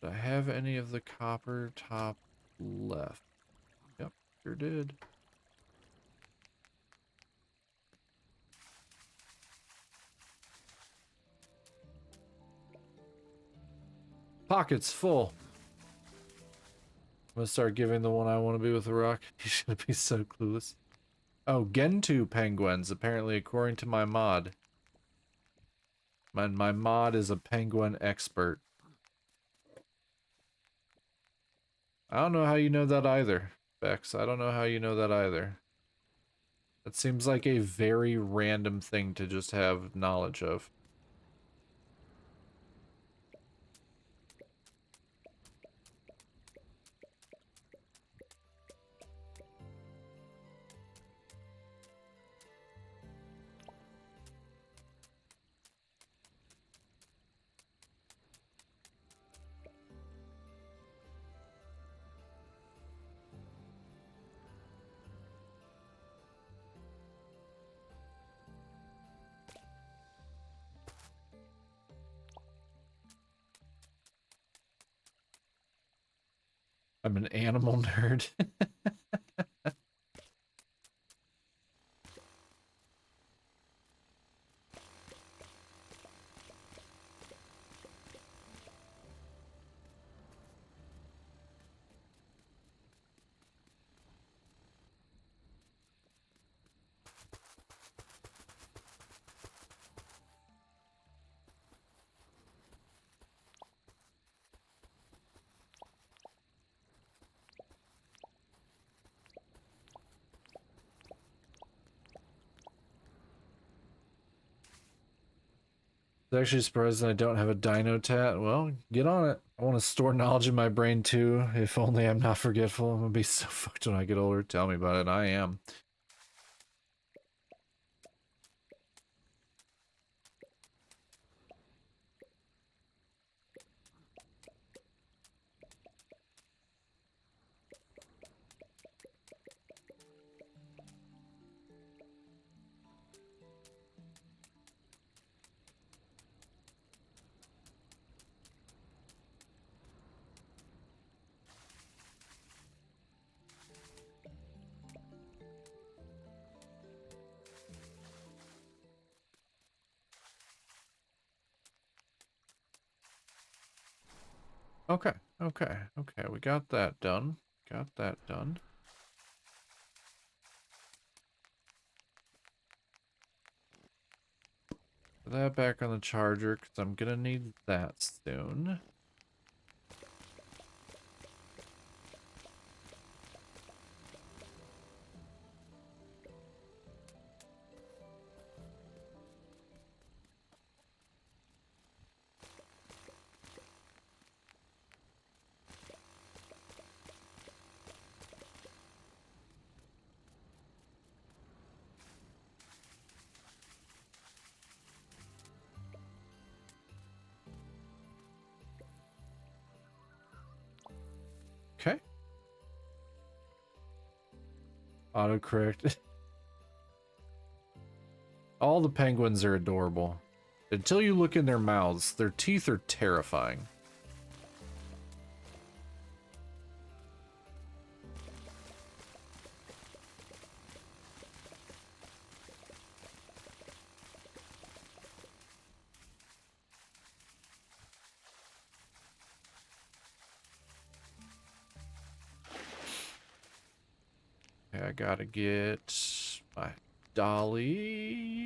Do I have any of the copper top left? Yep, sure did. Pockets full. I'm gonna start giving the one I want to be with the rock. He's gonna be so clueless. Oh, Gentoo penguins, apparently, according to my mod. My mod is a penguin expert. I don't know how you know that either, Bex. I don't know how you know that either. That seems like a very random thing to just have knowledge of. I'm an animal nerd. I'm actually surprised that I don't have a dino tat. Well, get on it. I want to store knowledge in my brain too. If only I'm not forgetful. I'm gonna be so fucked when I get older. Tell me about it. I am. Okay, okay, okay. We got that done. Got that done. Put that back on the charger because I'm gonna need that soon. Okay. Autocorrect. All the penguins are adorable. Until you look in their mouths, their teeth are terrifying. Okay, I gotta get my dolly.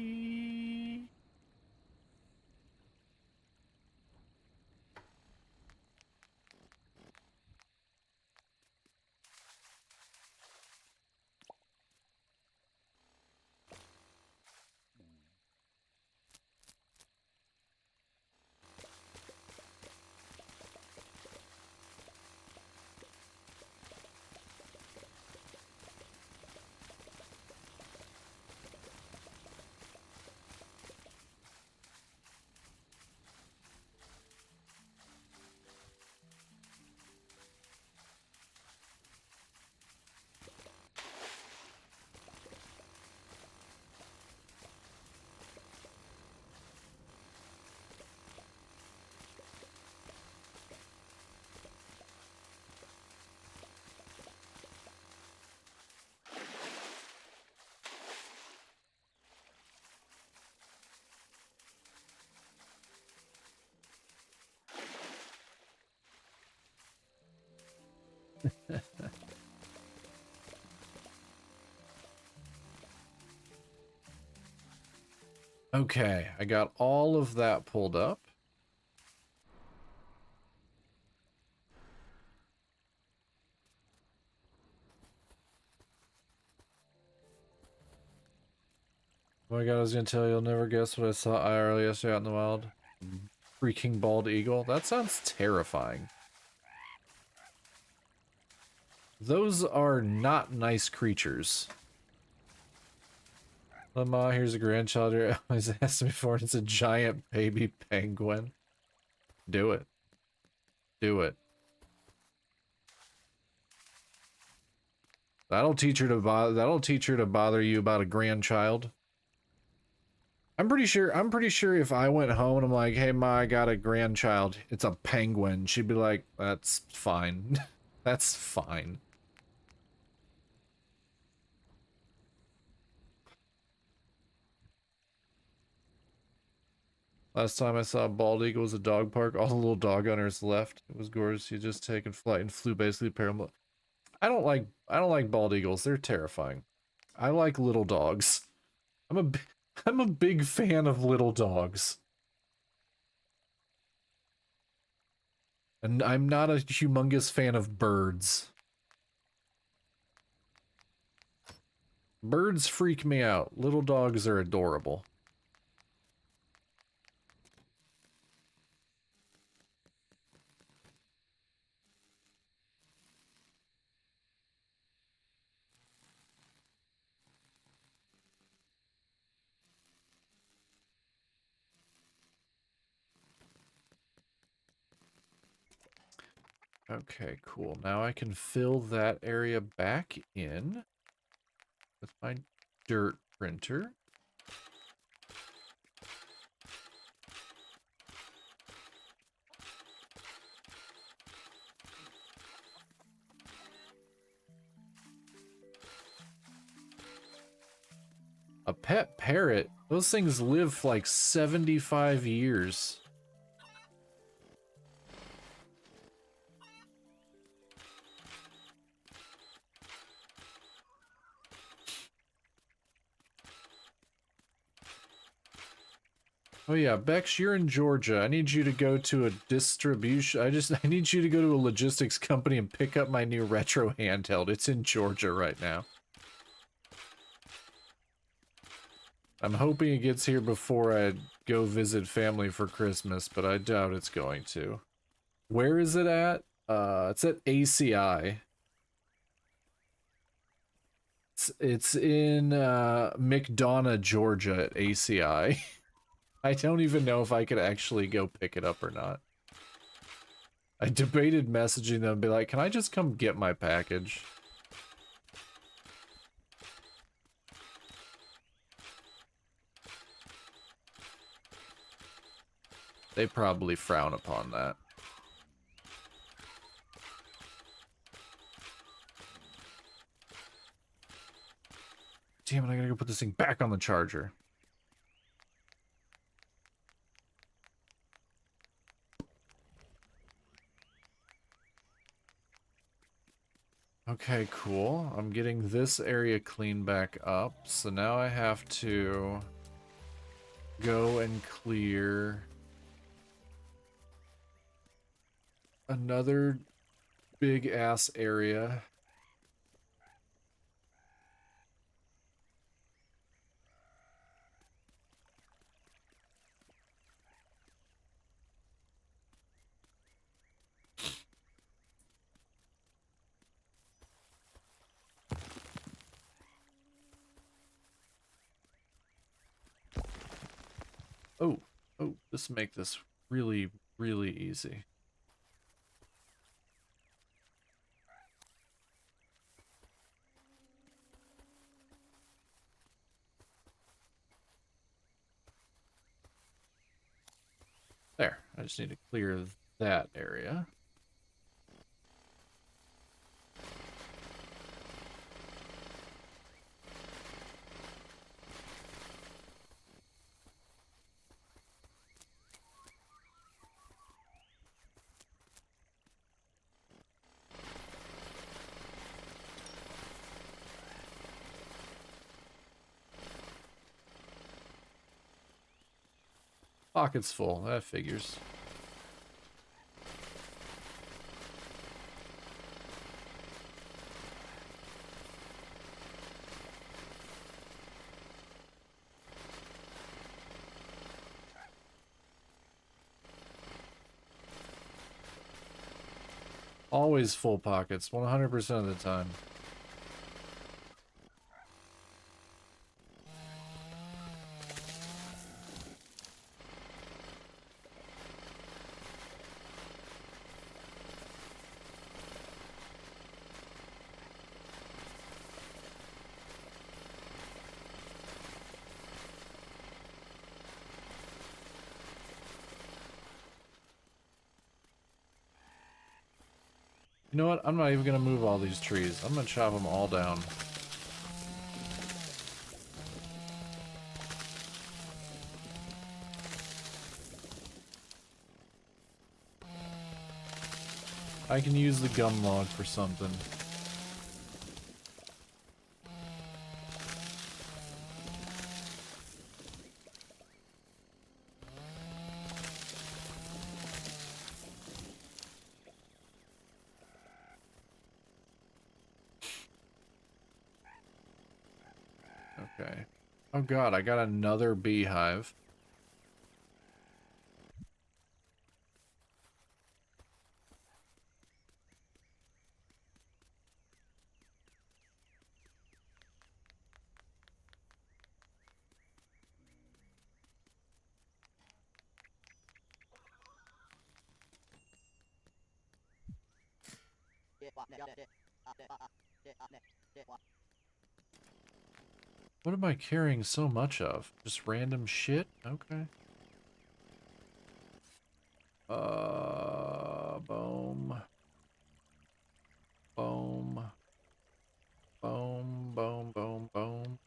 Okay, I got all of that pulled up. Oh my god, I was gonna tell you, you'll never guess what I saw IRL yesterday out in the wild. Freaking bald eagle. That sounds terrifying. Those are not nice creatures. Lama, here's a grandchild you're always asked me for, and it's a giant baby penguin. Do it. Do it. That'll teach her to bother you about a grandchild. I'm pretty sure if I went home and I'm like, hey Ma, I got a grandchild, it's a penguin, she'd be like, that's fine. That's fine. Last time I saw a bald eagle was a dog park. All the little dog owners left. It was gorgeous. You just taken flight and flew basically parallel. I don't like bald eagles. They're terrifying. I like little dogs. I'm a big fan of little dogs. And I'm not a humongous fan of birds. Birds freak me out. Little dogs are adorable. Okay, cool. Now I can fill that area back in with my dirt printer. A pet parrot? Those things live for like 75 years. Oh yeah, Bex, you're in Georgia. I need you to go to a distribution. I need you to go to a logistics company and pick up my new retro handheld. It's in Georgia right now. I'm hoping it gets here before I go visit family for Christmas, but I doubt it's going to. Where is it at? It's at ACI. It's in McDonough, Georgia at ACI. I don't even know if I could actually go pick it up or not. I debated messaging them and be like, can I just come get my package? They probably frown upon that. Damn it, I gotta go put this thing back on the charger. Okay, cool. I'm getting this area cleaned back up. So now I have to go and clear another big ass area. Oh, this make this really, really easy. There, I just need to clear that area. Pockets full, that figures. Always full pockets, 100% of the time. You know what? I'm not even gonna move all these trees. I'm gonna chop them all down. I can use the gum log for something. Okay. Oh god, I got another beehive. What am I carrying so much of? Just random shit? Okay. Boom. Boom. Boom, boom, boom, boom.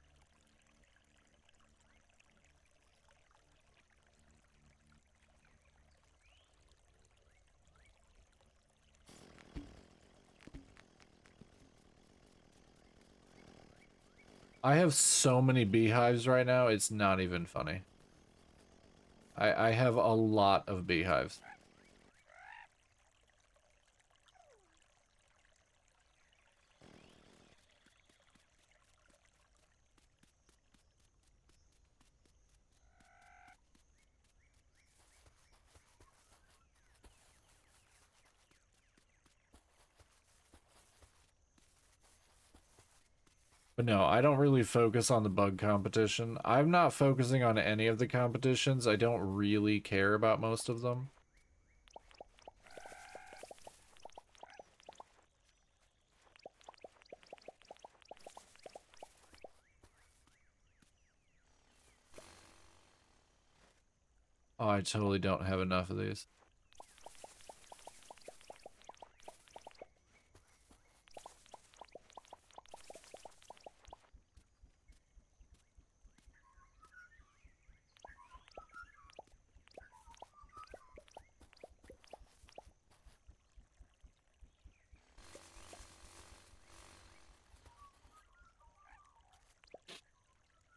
I have so many beehives right now, it's not even funny. I have a lot of beehives. But no, I don't really focus on the bug competition. I'm not focusing on any of the competitions. I don't really care about most of them. Oh, I totally don't have enough of these.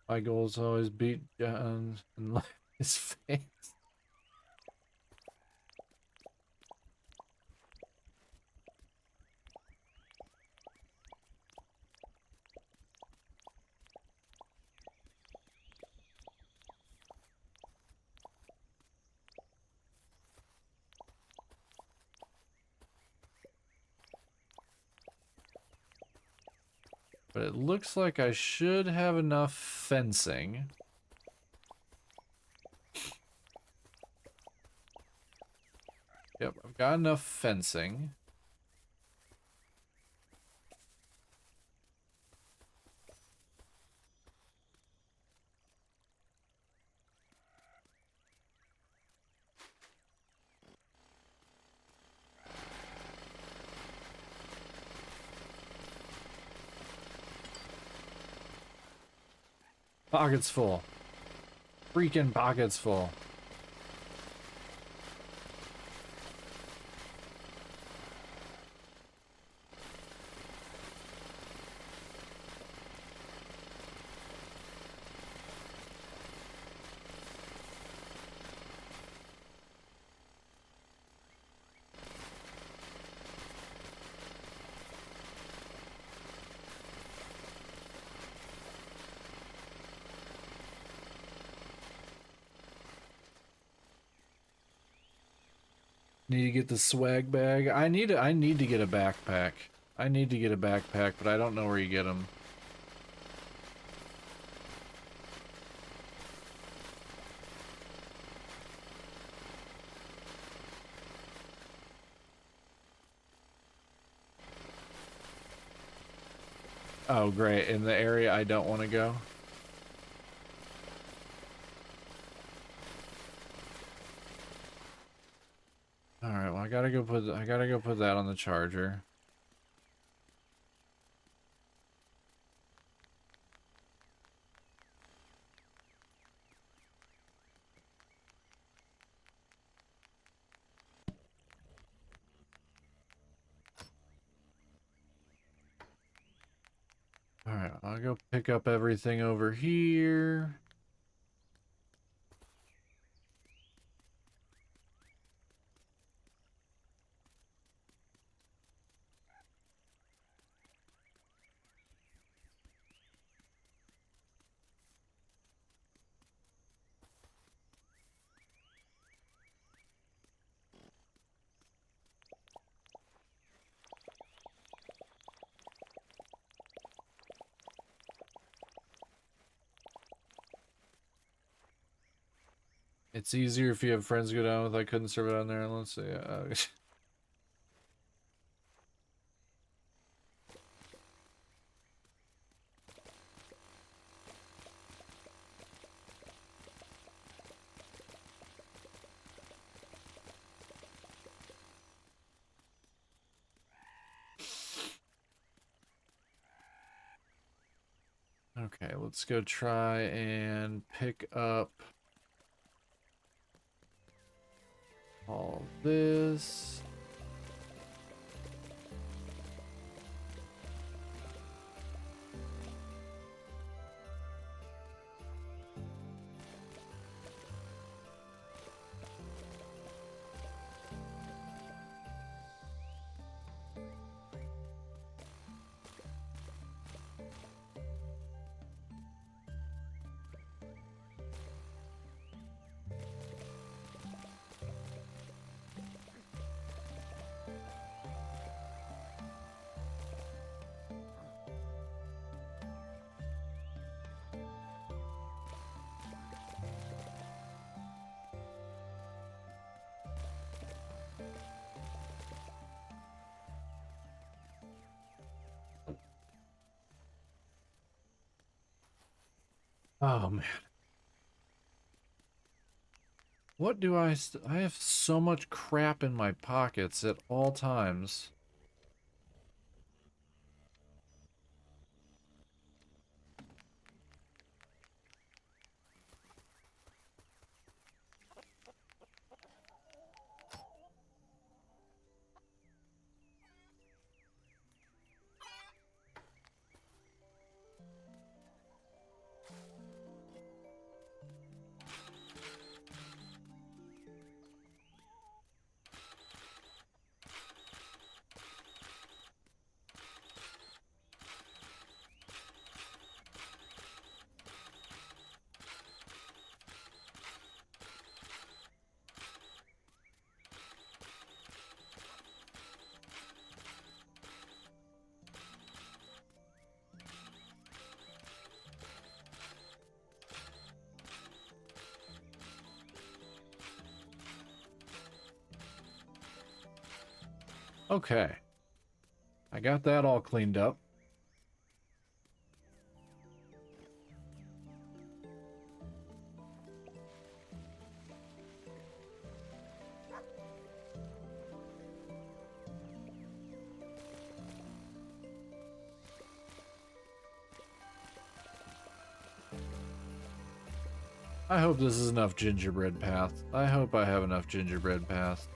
My goal is always beat John and light his face. But it looks like I should have enough fencing. Yep, I've got enough fencing. Pockets full. Freaking pockets full. Need to get the swag bag. I need to get a backpack. I need to get a backpack, but I don't know where you get them. Oh, great. In the area I don't want to go. All right, well, I gotta go put that on the charger. All right, I'll go pick up everything over here. It's easier if you have friends to go down with. I couldn't serve it on there. Let's see. Okay, let's go try and pick up all this. Oh man. What do I have so much crap in my pockets at all times. Okay. I got that all cleaned up. I hope this is enough gingerbread path. I hope I have enough gingerbread path.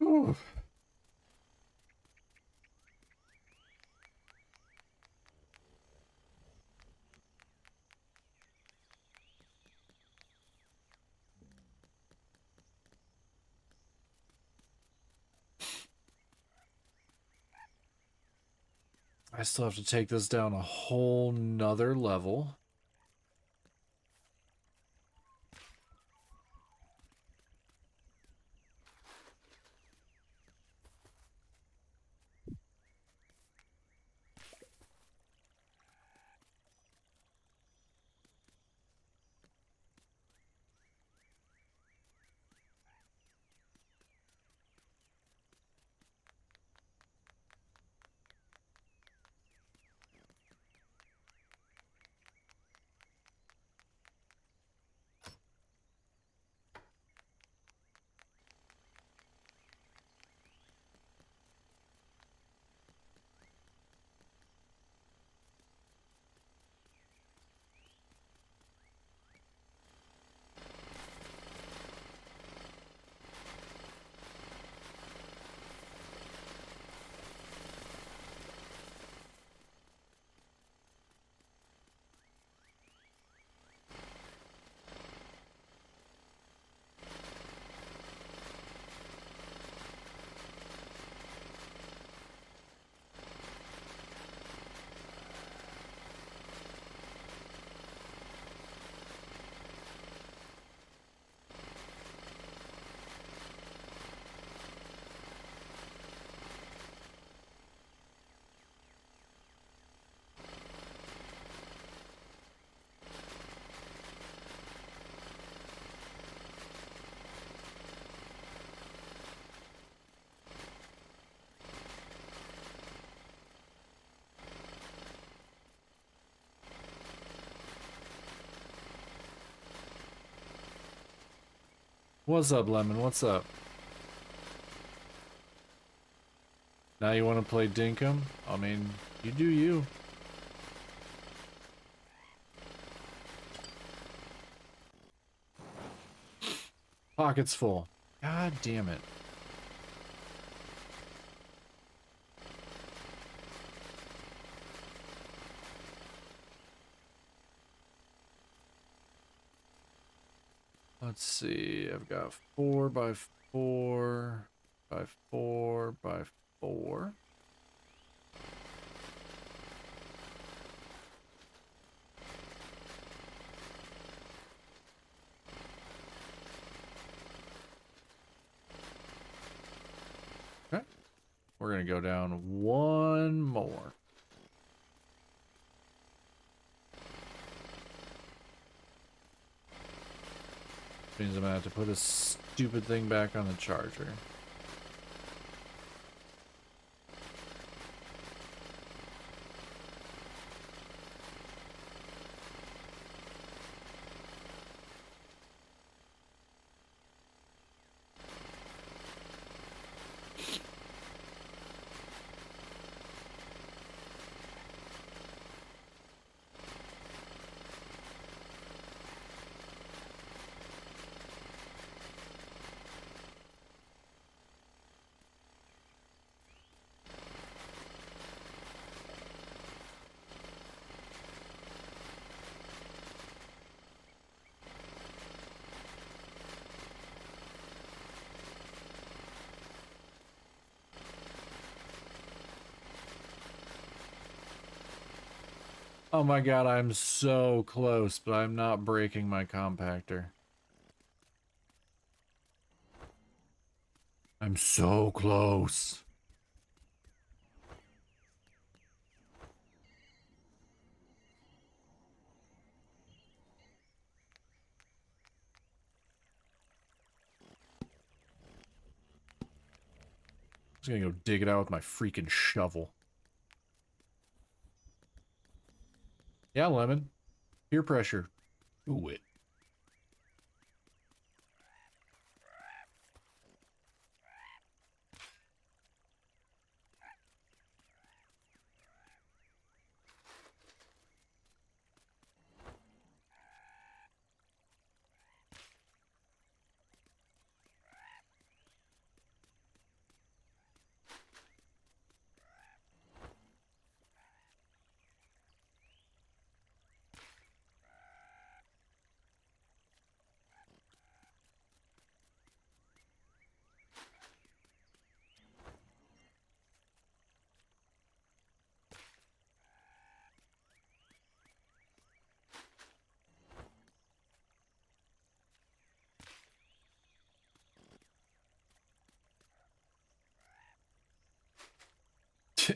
Ooh. I still have to take this down a whole nother level. What's up, Lemon? What's up? Now you want to play dinkum? I mean, you do you. Pockets full. God damn it. Let's see. I've got 4 by 4 by 4 by 4. We're gonna go down one more. Means I'm gonna have to put a stupid thing back on the charger. Oh my god, I'm so close, but I'm not breaking my compactor. I'm so close. I'm just gonna go dig it out with my freaking shovel. Yeah, Lemon. Peer pressure. Do it.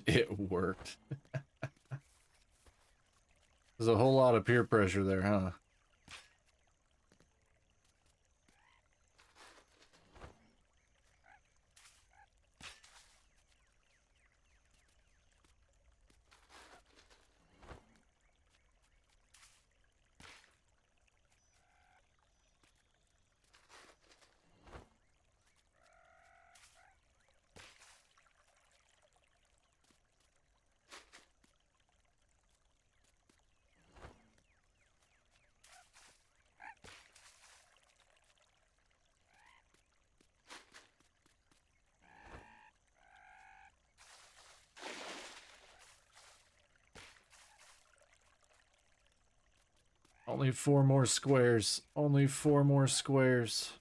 It worked. There's a whole lot of peer pressure there, huh? Only 4 more squares. Only 4 more squares.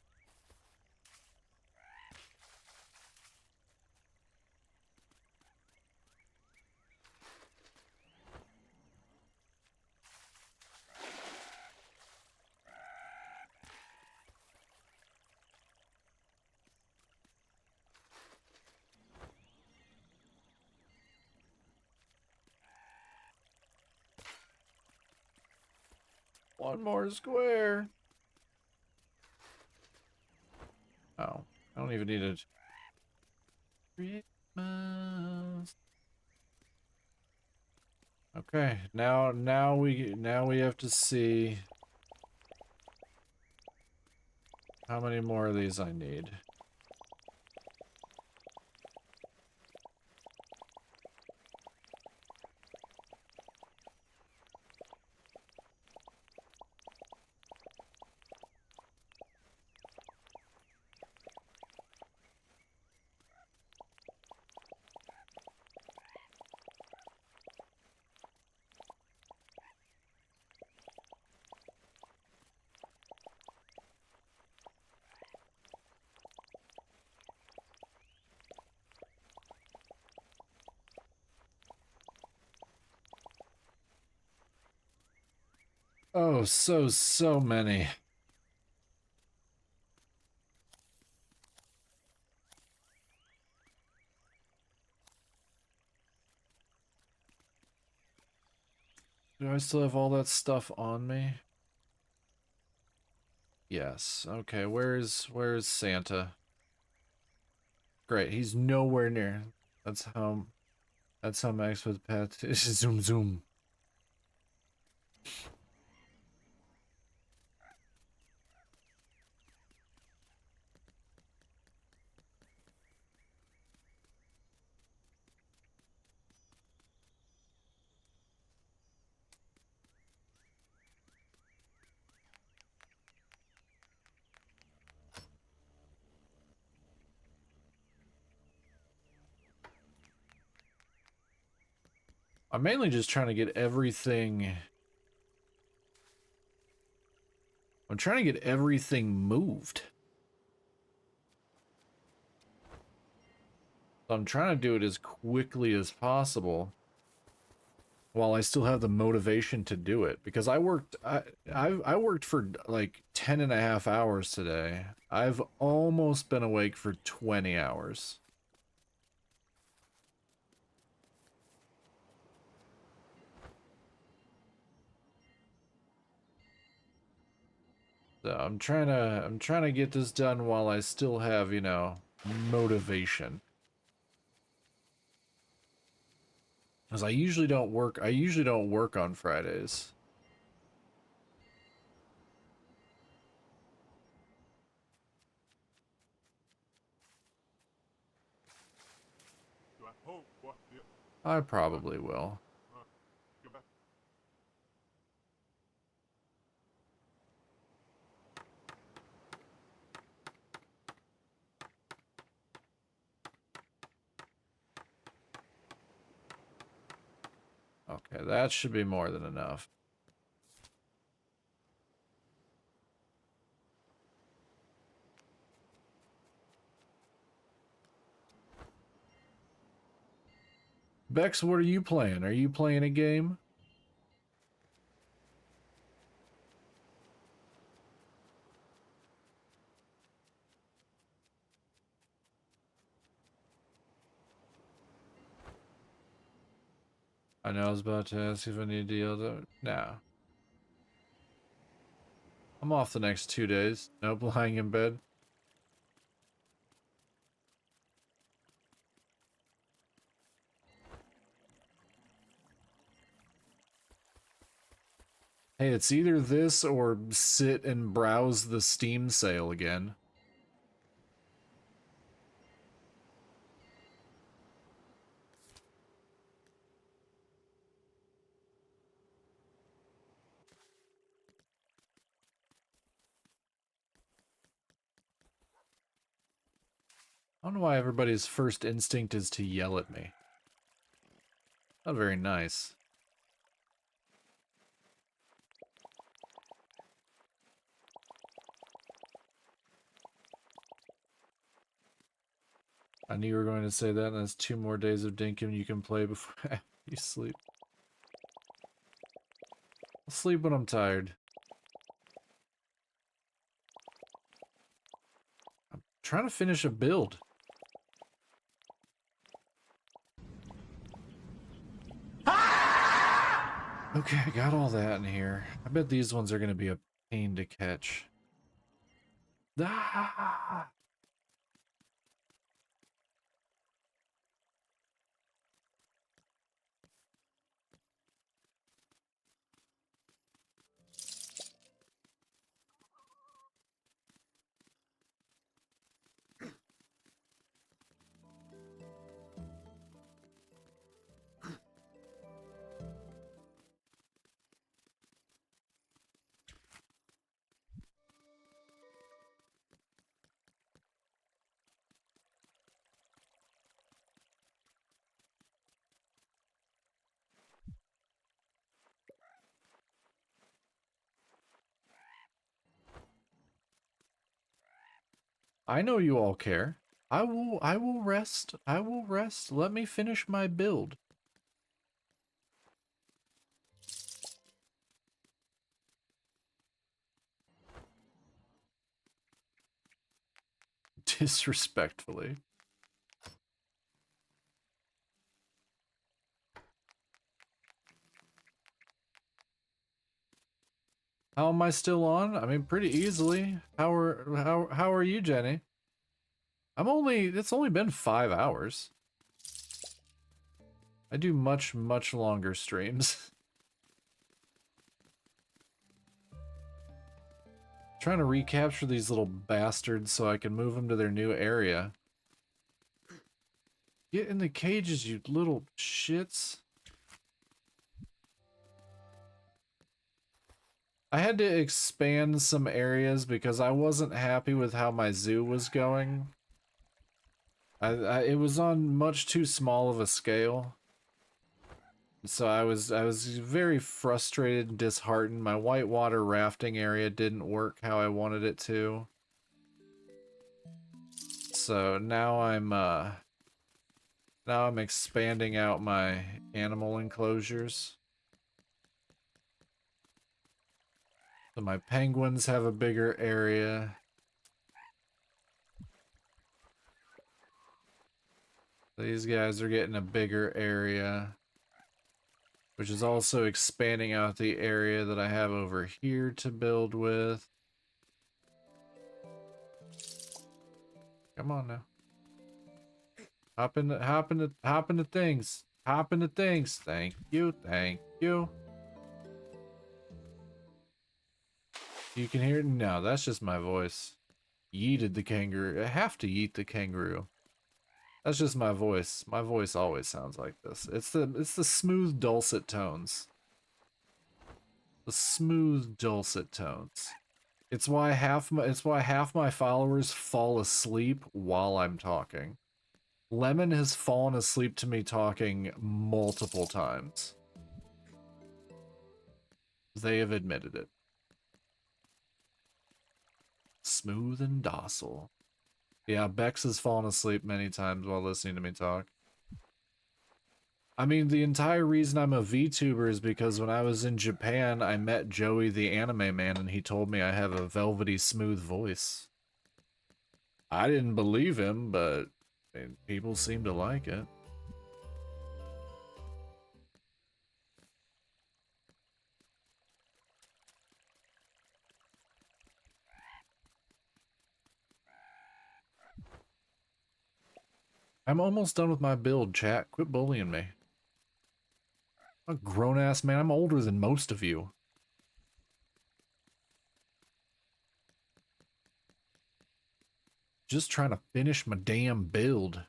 One more square. Oh, I don't even need it. Christmas. Okay, now we have to see how many more of these I need. Oh, so many. Do I still have all that stuff on me? Yes. Okay, where's Santa? Great, he's nowhere near. That's how Max with Pat zoom zoom. I'm mainly just trying to get everything. I'm trying to get everything moved. So I'm trying to do it as quickly as possible while I still have the motivation to do it, because I worked for like 10.5 hours today. I've almost been awake for 20 hours. So I'm trying to get this done while I still have, you know, motivation. Because I usually don't work on Fridays. I probably will. Okay, that should be more than enough. Bex, what are you playing? Are you playing a game? I know I was about to ask if I need a deal to... Nah. I'm off the next 2 days. Nope, lying in bed. Hey, it's either this or sit and browse the Steam sale again. I don't know why everybody's first instinct is to yell at me. Not very nice. I knew you were going to say that, and that's 2 more days of dinkum you can play before you sleep. I'll sleep when I'm tired. I'm trying to finish a build. Okay, I got all that in here. I bet these ones are going to be a pain to catch. Ah! I know you all care. I will rest. I will rest. Let me finish my build. Disrespectfully. How am I still on? I mean, pretty easily. How are you, Jenny? It's only been 5 hours. I do much longer streams. Trying to recapture these little bastards so I can move them to their new area. Get in the cages, you little shits. I had to expand some areas because I wasn't happy with how my zoo was going. It was on much too small of a scale. So I was very frustrated and disheartened. My whitewater rafting area didn't work how I wanted it to. So now I'm expanding out my animal enclosures. So my penguins have a bigger area. These guys are getting a bigger area, which is also expanding out the area that I have over here to build with. Come on now. Hop into things. Hop into things. Thank you, thank you. You can hear it? No, that's just my voice. Yeeted the kangaroo. I have to yeet the kangaroo. That's just my voice. My voice always sounds like this. It's the smooth dulcet tones. The smooth dulcet tones. It's why half my followers fall asleep while I'm talking. Lemon has fallen asleep to me talking multiple times. They have admitted it. Smooth and docile. Yeah, Bex has fallen asleep many times while listening to me talk. I mean, the entire reason I'm a VTuber is because when I was in Japan, I met Joey the anime man and he told me I have a velvety smooth voice. I didn't believe him, but I mean, people seem to like it. I'm almost done with my build, chat. Quit bullying me. I'm a grown-ass man. I'm older than most of you. Just trying to finish my damn build.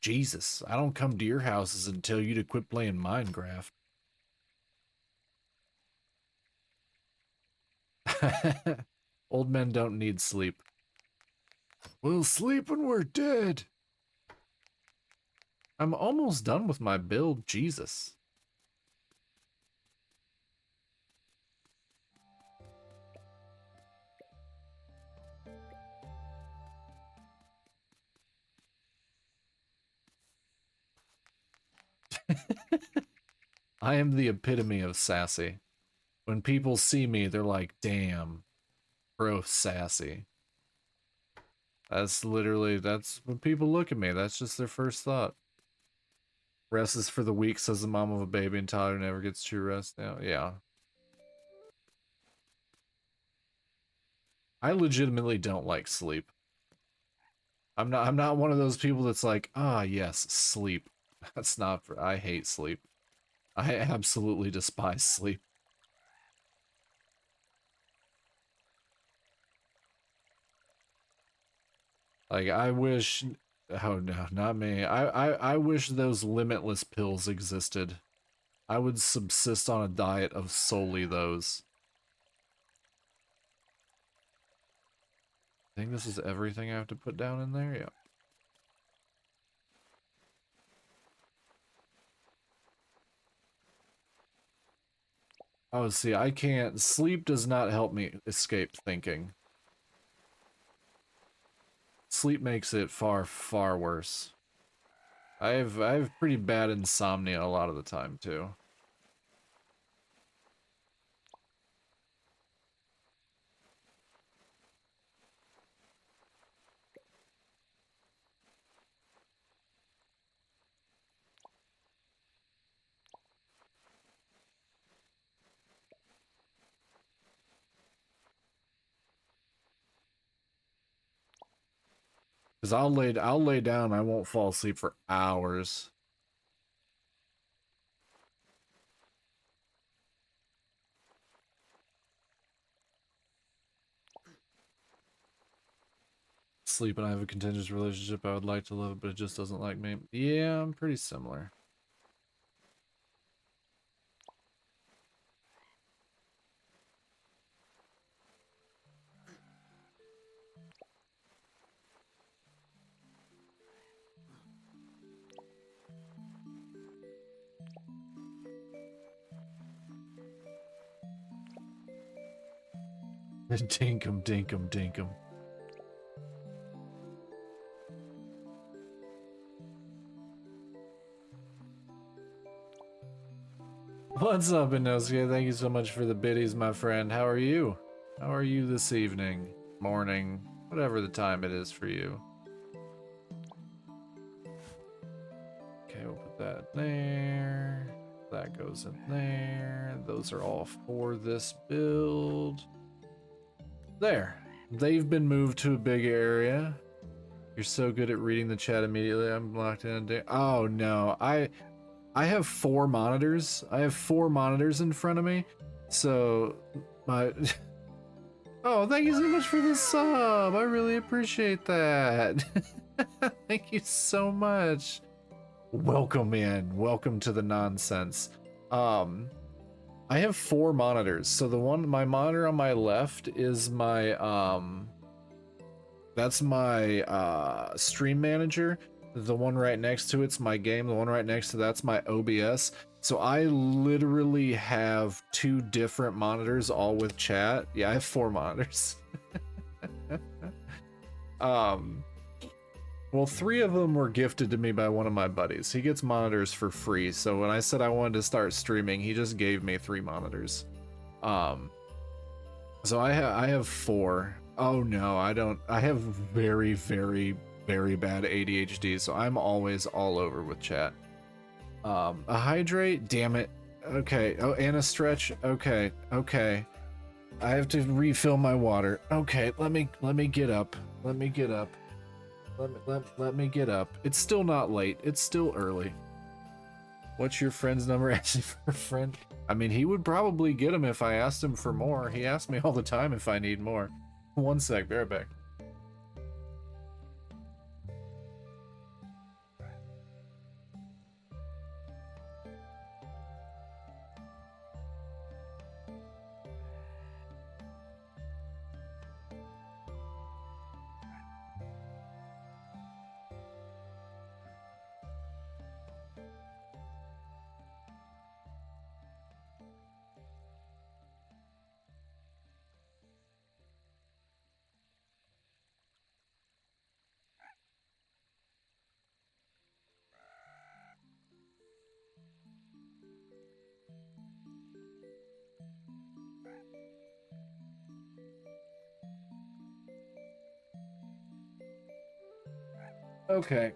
Jesus, I don't come to your houses and tell you to quit playing Minecraft. Old men don't need sleep. We'll sleep when we're dead. I'm almost done with my build, Jesus. I am the epitome of sassy. When people see me, they're like, damn, bro, sassy. That's when people look at me, that's just their first thought. Rest is for the weak, says the mom of a baby, and Tyler never gets true rest now. Yeah. I legitimately don't like sleep. I'm not one of those people that's like, ah, yes, sleep. That's not for, I hate sleep. I absolutely despise sleep. Like, I wish, oh no, not me. I wish those limitless pills existed. I would subsist on a diet of solely those. I think this is everything I have to put down in there, yeah. Oh, see, I can't, sleep does not help me escape thinking. Sleep makes it far, far worse. I have pretty bad insomnia a lot of the time, too. Because I'll lay down, I won't fall asleep for hours. Sleep and I have a contentious relationship. I would like to love it, but it just doesn't like me. Yeah, I'm pretty similar. Dinkum, dinkum, dinkum. What's up, Inosuke? Thank you so much for the biddies, my friend. How are you? How are you this evening, morning, whatever the time it is for you? Okay, we'll put that there. That goes in there. Those are all for this build. There. They've been moved to a big area. You're so good at reading the chat immediately. I'm locked in. Oh no, I have 4 monitors. I have 4 monitors in front of me. So my oh, thank you so much for the sub. I really appreciate that. Thank you so much. Welcome in. Welcome to the nonsense. I have 4 monitors. So my monitor on my left is my that's my stream manager. The one right next to it's my game. The one right next to that's my OBS. So I literally have 2 different monitors all with chat. Yeah, I have 4 monitors. Well, 3 of them were gifted to me by one of my buddies. He gets monitors for free. So when I said I wanted to start streaming, he just gave me 3 monitors. So I have 4. Oh no, I don't. I have very, very, very bad ADHD, so I'm always all over with chat. A hydrate, damn it. Okay. Oh, and a stretch. Okay. Okay. I have to refill my water. Okay, let me get up. Let me get up. Let me get up. It's still not late. It's still early. What's your friend's number? Asking for a friend? I mean, he would probably get him if I asked him for more. He asks me all the time if I need more. One sec, be right back. Okay.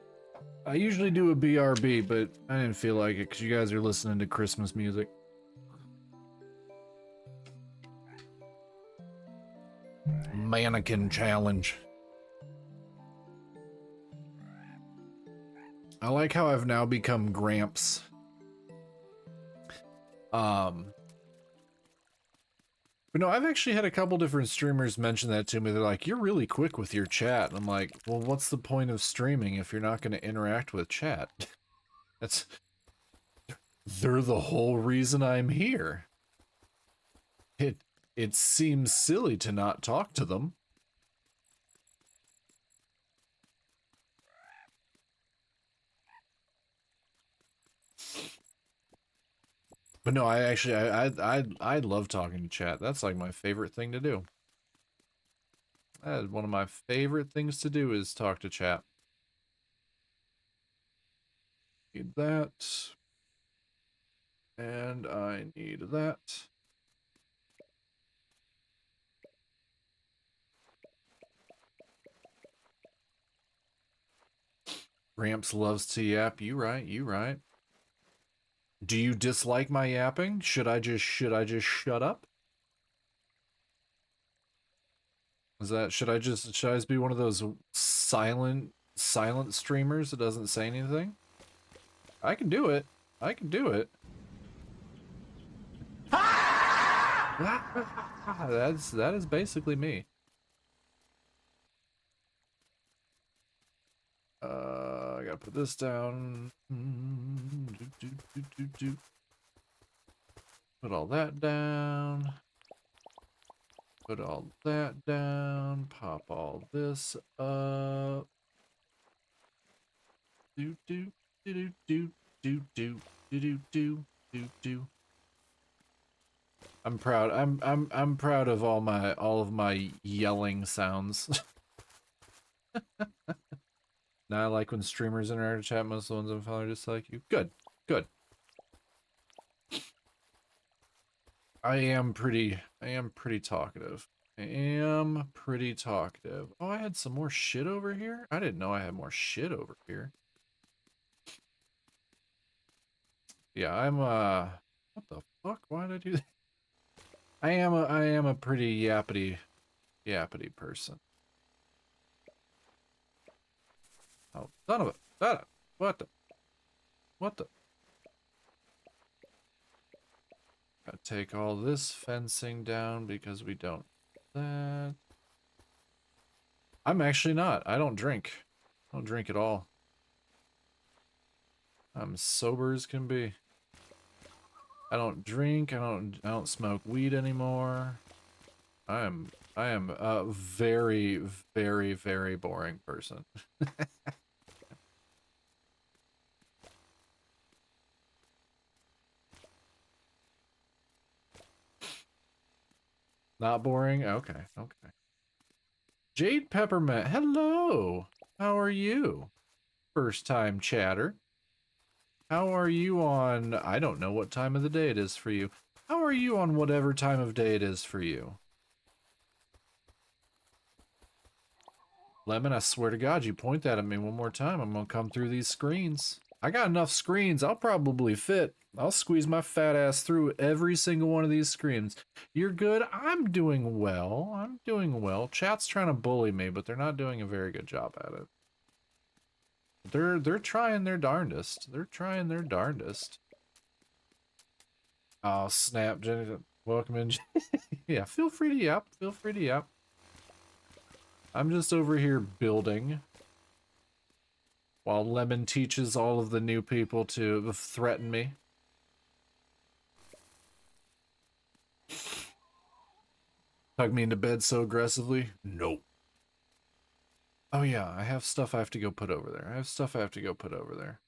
I usually do a BRB, but I didn't feel like it because you guys are listening to Christmas music. Mannequin challenge. I like how I've now become Gramps. But no, I've actually had a couple different streamers mention that to me. They're like, you're really quick with your chat. And I'm like, well, what's the point of streaming if you're not going to interact with chat? They're the whole reason I'm here. It seems silly to not talk to them. But no, I love talking to chat. That's like my favorite thing to do. That is one of my favorite things to do is talk to chat. Need that. And I need that. Gramps loves to yap. You right, you right. Do you dislike my yapping? Should I just shut up? Is that should I just be one of those silent silent streamers that doesn't say anything. I can do it. I can do it. That is basically me. I gotta put this down. Put all that down. Put all that down. Pop all this up. Do do do do do do do do do do do. I'm proud. I'm proud of all of my yelling sounds. Now I like when streamers in our chat. Most of the ones I'm following are just like you. Good, good. I am pretty talkative. I am pretty talkative. Oh, I had some more shit over here? I didn't know I had more shit over here. Yeah, I'm what the fuck? Why did I do that? I am a pretty yappity person. Oh, son of a what the Gotta take all this fencing down because we don't that. I'm actually not. I don't drink. I don't drink at all. I'm sober as can be. I don't drink. I don't smoke weed anymore. I am a very, very, very boring person. Not boring? Okay, okay. Jade Peppermint, hello! How are you? First time chatter. How are you on... I don't know what time of the day it is for you. How are you on whatever time of day it is for you? Lemon, I swear to God, you point that at me one more time, I'm gonna come through these screens. I got enough screens, I'll probably fit. I'll squeeze my fat ass through every single one of these screens. You're good? I'm doing well. I'm doing well. Chat's trying to bully me, but they're not doing a very good job at it. They're trying their darndest. They're trying their darndest. Oh, snap, Jenny. Welcome in. Yeah, feel free to yap. Feel free to yap. I'm just over here building while Lemon teaches all of the new people to threaten me. Tug me into bed so aggressively? Nope. Oh yeah, I have stuff I have to go put over there. I have stuff I have to go put over there.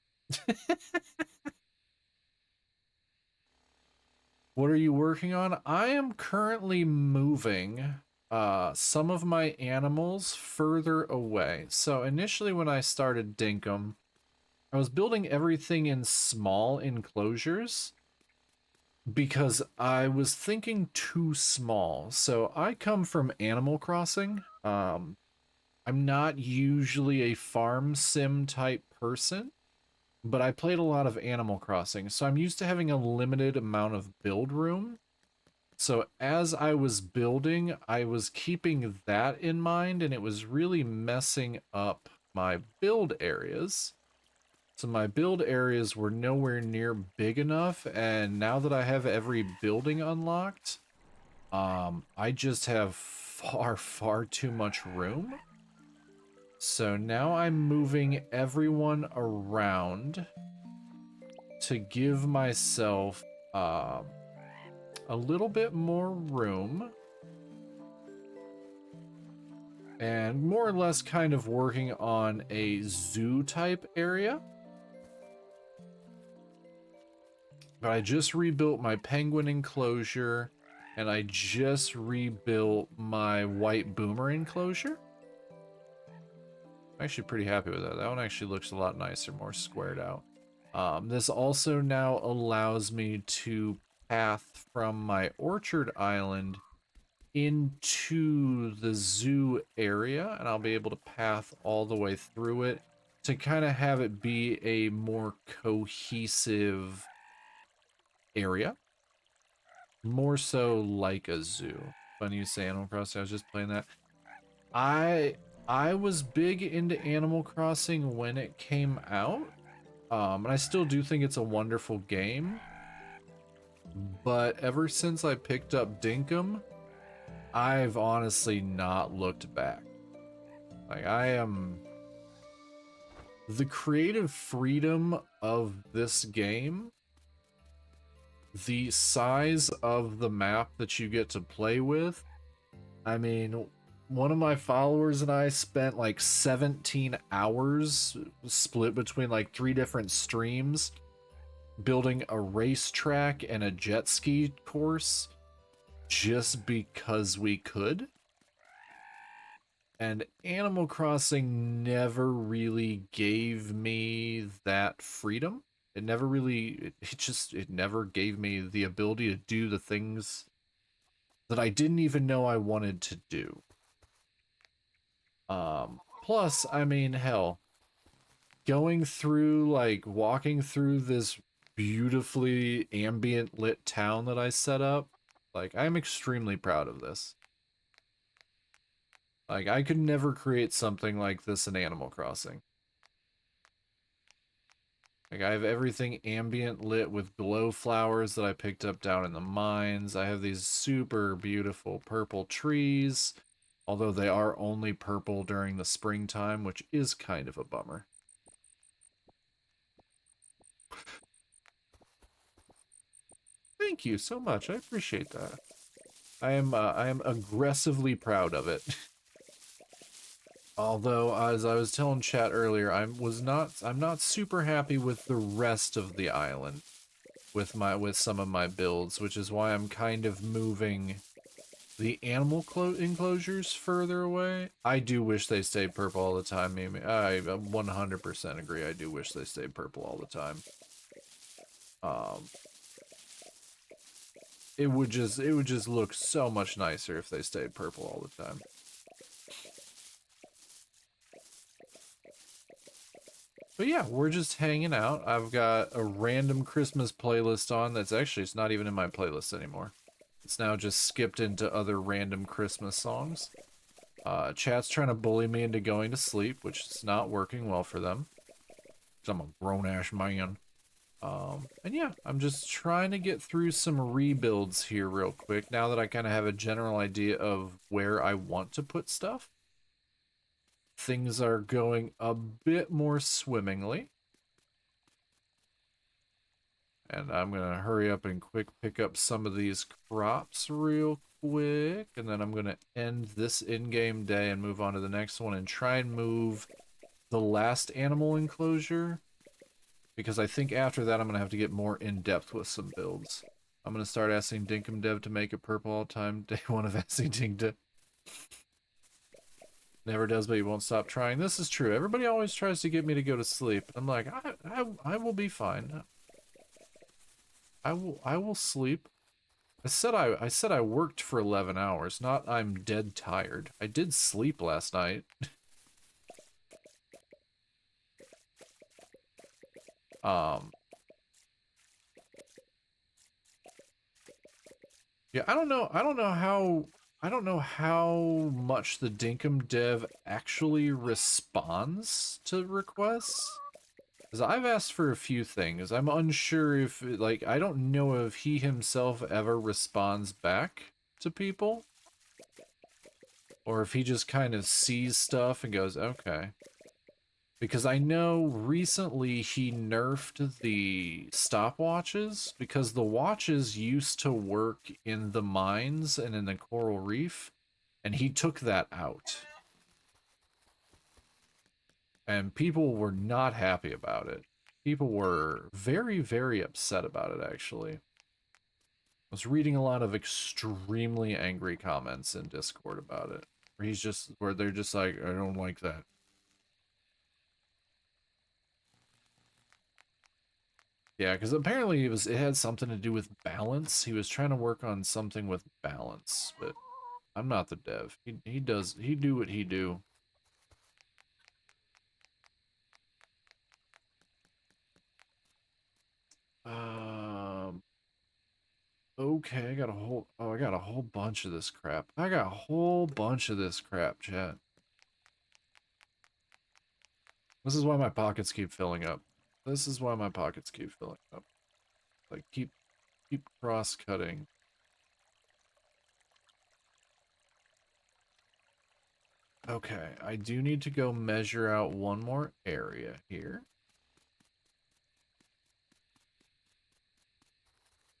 What are you working on? I am currently moving some of my animals further away. So initially when I started Dinkum, I was building everything in small enclosures because I was thinking too small. So I come from Animal Crossing. I'm not usually a farm sim type person, but I played a lot of Animal Crossing, so I'm used to having a limited amount of build room. So as I was building, I was keeping that in mind, and it was really messing up my build areas. So my build areas were nowhere near big enough, and now that I have every building unlocked, I just have far, far too much room. So now I'm moving everyone around to give myself a little bit more room. And more or less kind of working on a zoo type area. But I just rebuilt my penguin enclosure, and I just rebuilt my white boomer enclosure. I'm actually pretty happy with that. That one actually looks a lot nicer, more squared out. This also now allows me to path from my orchard island into the zoo area, and I'll be able to path all the way through it to kind of have it be a more cohesive area. More so like a zoo. Funny you say Animal Crossing, I was just playing that. I I was big into Animal Crossing when it came out, and I still do think it's a wonderful game. But ever since I picked up dinkum, I've honestly not looked back. Like, I am... The creative freedom of this game, the size of the map that you get to play with, I mean, one of my followers and I spent like 17 hours split between like 3 different streams building a racetrack and a jet ski course just because we could. And Animal Crossing never really gave me that freedom. It never really, it never gave me the ability to do the things that I didn't even know I wanted to do. Plus, I mean, hell, going through, like, walking through this beautifully ambient lit town that I set up, like, I'm extremely proud of this. Like, I could never create something like this in Animal Crossing. Like, I have everything ambient lit with glow flowers that I picked up down in the mines. I have these super beautiful purple trees, although they are only purple during the springtime, which is kind of a bummer. Thank you so much. I appreciate that. I am aggressively proud of it. Although, as I was telling chat earlier, I'm not super happy with the rest of the island with some of my builds, which is why I'm kind of moving the animal enclosures further away. I do wish they stayed purple all the time, Mimi. I 100% agree. I do wish they stayed purple all the time. Um, it would just look so much nicer if they stayed purple all the time. But yeah, we're just hanging out. I've got a random Christmas playlist on that's actually, it's not even in my playlist anymore. It's now just skipped into other random Christmas songs. Chat's trying to bully me into going to sleep, which is not working well for them. Because I'm a grown-ass man. And yeah, I'm just trying to get through some rebuilds here real quick, now that I kind of have a general idea of where I want to put stuff. Things are going a bit more swimmingly. And I'm going to hurry up and quick pick up some of these crops real quick. And then I'm going to end this in-game day and move on to the next one and try and move the last animal enclosure. Because I think after that I'm going to have to get more in-depth with some builds. I'm going to start asking Dinkum Dev to make it purple all the time. Day one of asking Dinkum. Never does, but he won't stop trying. This is true. Everybody always tries to get me to go to sleep. I'm like, I will be fine. I will sleep. I said I worked for 11 hours, not I'm dead tired. I did sleep last night. Yeah, I don't know how much the Dinkum dev actually responds to requests. Because I've asked for a few things. I'm unsure if, like, I don't know if he himself ever responds back to people. Or if he just kind of sees stuff and goes, okay. Because I know recently he nerfed the stopwatches, because the watches used to work in the mines and in the coral reef, and he took that out. And people were not happy about it. People were very, very upset about it, actually. I was reading a lot of extremely angry comments in Discord about it. Where they're just like, I don't like that. Yeah, because apparently it had something to do with balance. He was trying to work on something with balance, but I'm not the dev. He do what he do. Um okay, I got a whole bunch of this crap. I got a whole bunch of this crap, chat. This is why my pockets keep filling up. This is why my pockets keep filling up. Like, keep cross-cutting. Okay, I do need to go measure out one more area here.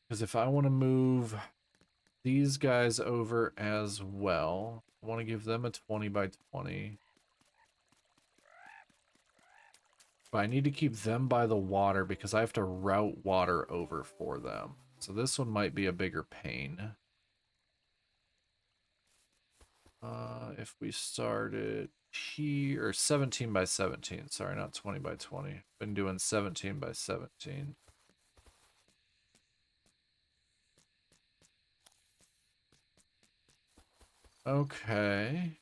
Because if I want to move these guys over as well, I want to give them a 20 by 20. But I need to keep them by the water because I have to route water over for them. So this one might be a bigger pain. If we started here, or 17 by 17, sorry, not 20 by 20. Been doing 17 by 17. Okay.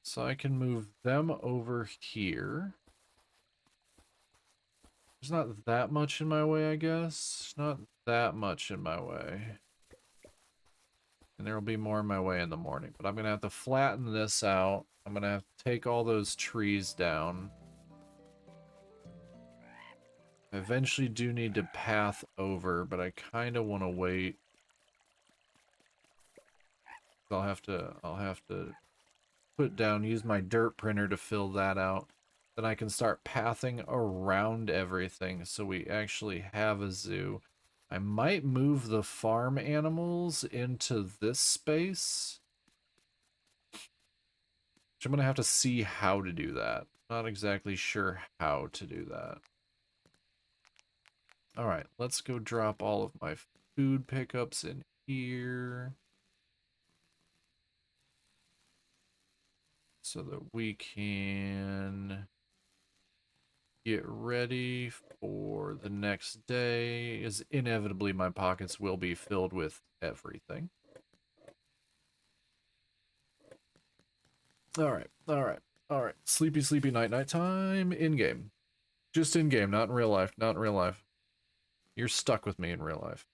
So I can move them over here. There's not that much in my way, I guess. Not that much in my way. And there will be more in my way in the morning. But I'm going to have to flatten this out. I'm going to have to take all those trees down. I eventually do need to path over, but I kind of want to wait. I'll have to put down, use my dirt printer to fill that out. Then I can start pathing around everything so we actually have a zoo. I might move the farm animals into this space. Which I'm going to have to see how to do that. Not exactly sure how to do that. Alright, let's go drop all of my food pickups in here. So that we can get ready for the next day, as inevitably my pockets will be filled with everything. Alright. Sleepy, sleepy night time in-game. Just in-game, not in real life, not in real life. You're stuck with me in real life.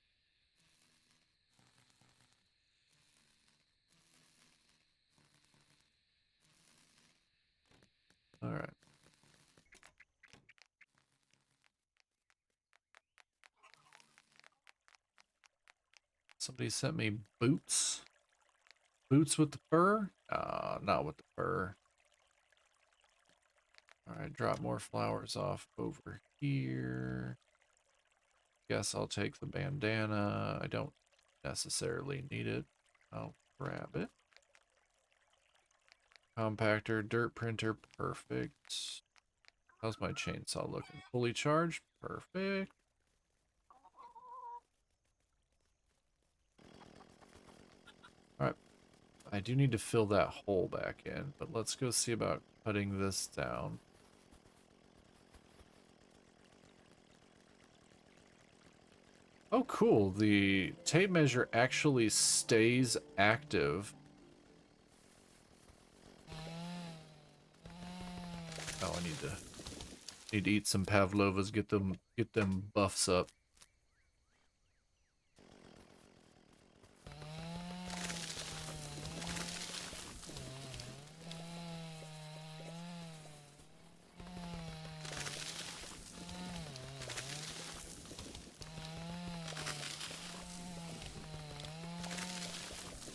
Alright. Somebody sent me boots. Boots with the fur? Not with the fur. Alright, drop more flowers off over here. Guess I'll take the bandana. I don't necessarily need it. I'll grab it. Compactor, dirt printer, perfect. How's my chainsaw looking? Fully charged? Perfect. Alright. I do need to fill that hole back in, but let's go see about cutting this down. Oh, cool. The tape measure actually stays active. Oh, I need to eat some pavlovas, get them buffs up.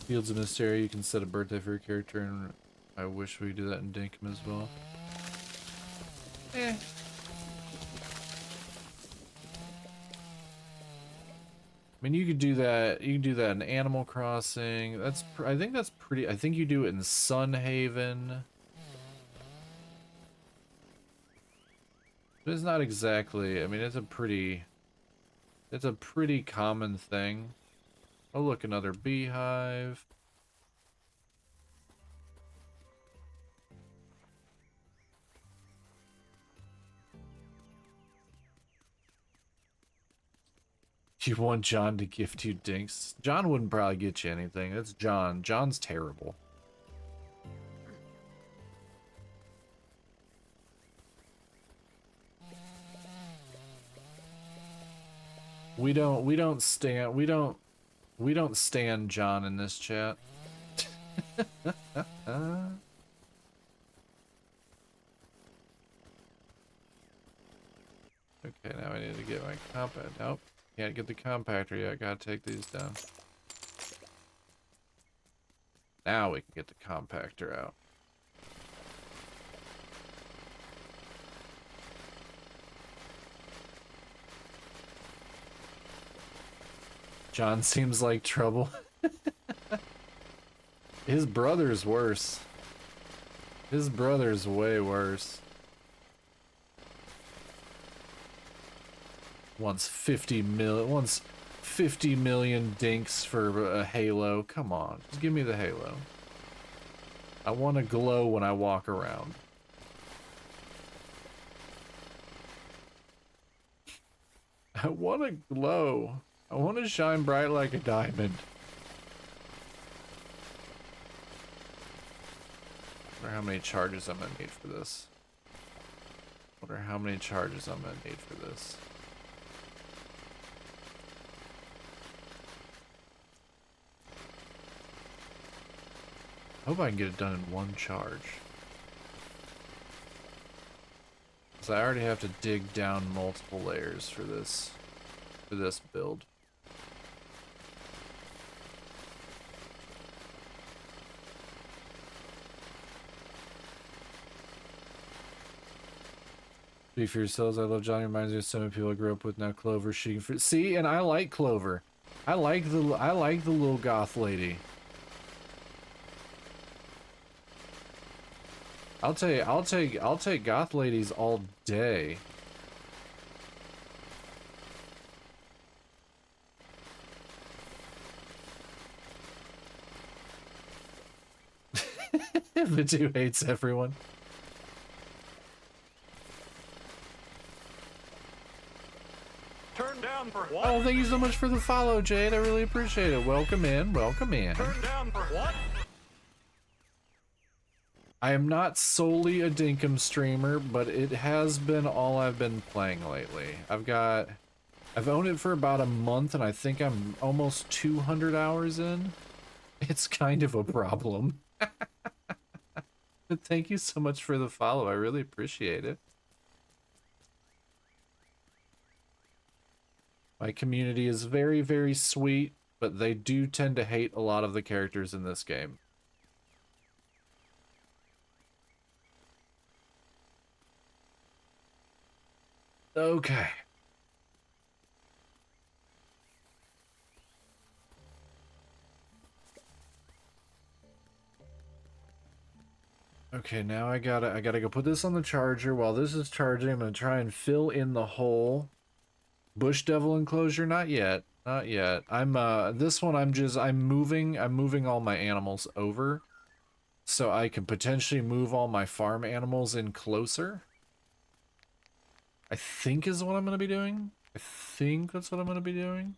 Fields of Mystery, you can set a birthday for your character, and I wish we could do that in dinkum as well. Eh. I mean, you could do that. You can do that in Animal Crossing. I think that's pretty. I think you do it in Sunhaven. But it's not exactly. I mean, it's a pretty common thing. Oh, look, another beehive. You want John to gift you dinks? John wouldn't probably get you anything. That's John. John's terrible. We don't stand John in this chat. Okay, now I need to get my compact. Nope, can't get the compactor yet. Gotta take these down. Now we can get the compactor out. John seems like trouble. His brother's worse. His brother's way worse. Wants 50 million dinks for a halo. Come on, just give me the halo. I want to glow when I walk around. I want to glow. I want to shine bright like a diamond. I wonder how many charges I'm gonna need for this. Wonder how many charges I'm gonna need for this. Hope I can get it done in one charge. So I already have to dig down multiple layers for this build. Be for yourselves. I love Johnny. Reminds me of so many people I grew up with now. Clover shooting for. See, and I like Clover. I like the little goth lady. I'll take goth ladies all day. Vitu hates everyone. Turn down for what? Oh, thank you so much for the follow, Jade. I really appreciate it. Welcome in. Welcome in. Turn down for what? I am not solely a dinkum streamer, but it has been all I've been playing lately. I've owned it for about a month, and I think I'm almost 200 hours in. It's kind of a problem. But thank you so much for the follow. I really appreciate it. My community is very, very sweet, but they do tend to hate a lot of the characters in this game. Okay. Okay, now I gotta go put this on the charger. While this is charging, I'm gonna try and fill in the hole. Bush devil enclosure, not yet. Not yet. This one I'm moving all my animals over so I can potentially move all my farm animals in closer. I think is what I'm gonna be doing. I think that's what I'm gonna be doing.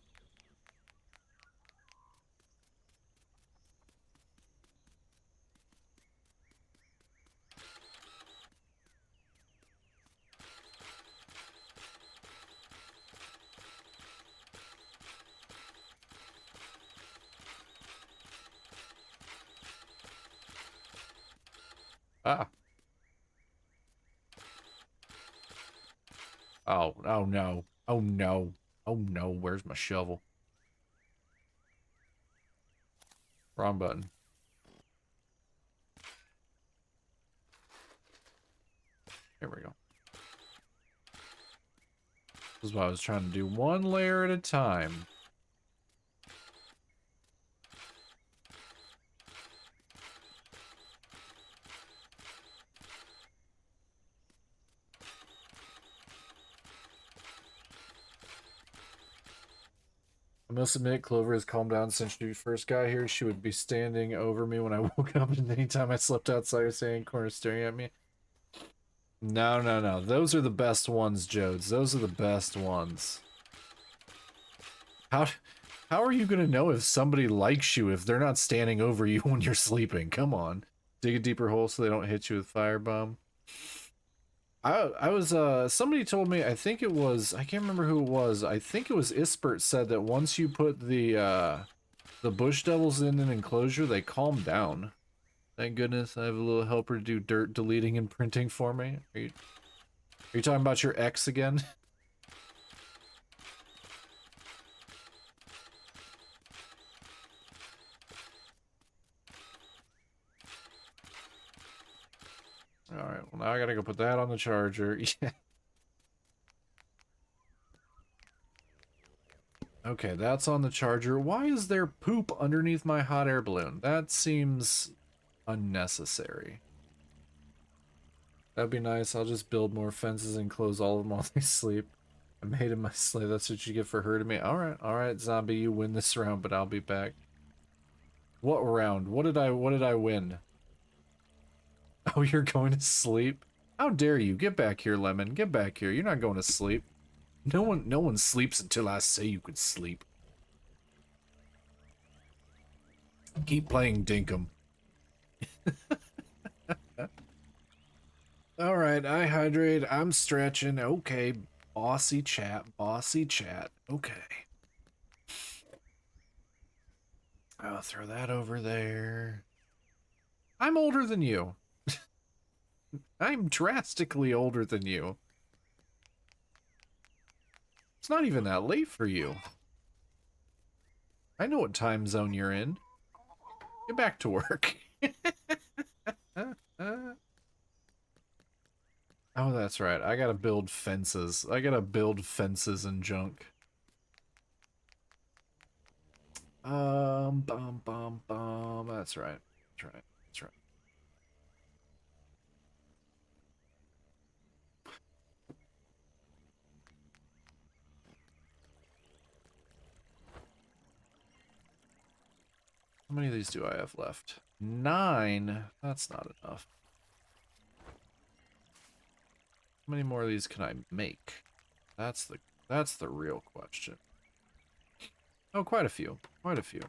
Ah. Oh no. Oh no. Oh no, where's my shovel? Wrong button. Here we go. This is what I was trying to do, one layer at a time. I must admit, Clover has calmed down since she first got here. She would be standing over me when I woke up, and anytime I slept outside or sitting in corner staring at me. No, no, no. Those are the best ones, Jodes. Those are the best ones. How are you gonna know if somebody likes you if they're not standing over you when you're sleeping? Come on. Dig a deeper hole so they don't hit you with firebomb. I was somebody told me, I think it was, I can't remember who it was. I think it was Ispert said that once you put the bush devils in an enclosure, they calm down. Thank goodness I have a little helper to do dirt deleting and printing for me. Are you talking about your ex again? Alright, well now I gotta go put that on the charger. Yeah. Okay, that's on the charger. Why is there poop underneath my hot air balloon? That seems unnecessary. That'd be nice. I'll just build more fences and close all of them while they sleep. I made him my slave. That's what you get for hurting me. Alright, zombie, you win this round, but I'll be back. What round? What did I win? Oh, you're going to sleep? How dare you? Get back here, Lemon. Get back here. You're not going to sleep. No one sleeps until I say you could sleep. Keep playing dinkum. Alright, I hydrate. I'm stretching. Okay. Bossy chat. Bossy chat. Okay. I'll throw that over there. I'm older than you. I'm drastically older than you. It's not even that late for you. I know what time zone you're in. Get back to work. Oh, that's right. I gotta build fences. I gotta build fences and junk. Bum, bum, bum. That's right. That's right. That's right. How many of these do I have left? 9? That's not enough. How many more of these can I make? That's the real question. Oh, quite a few. Quite a few.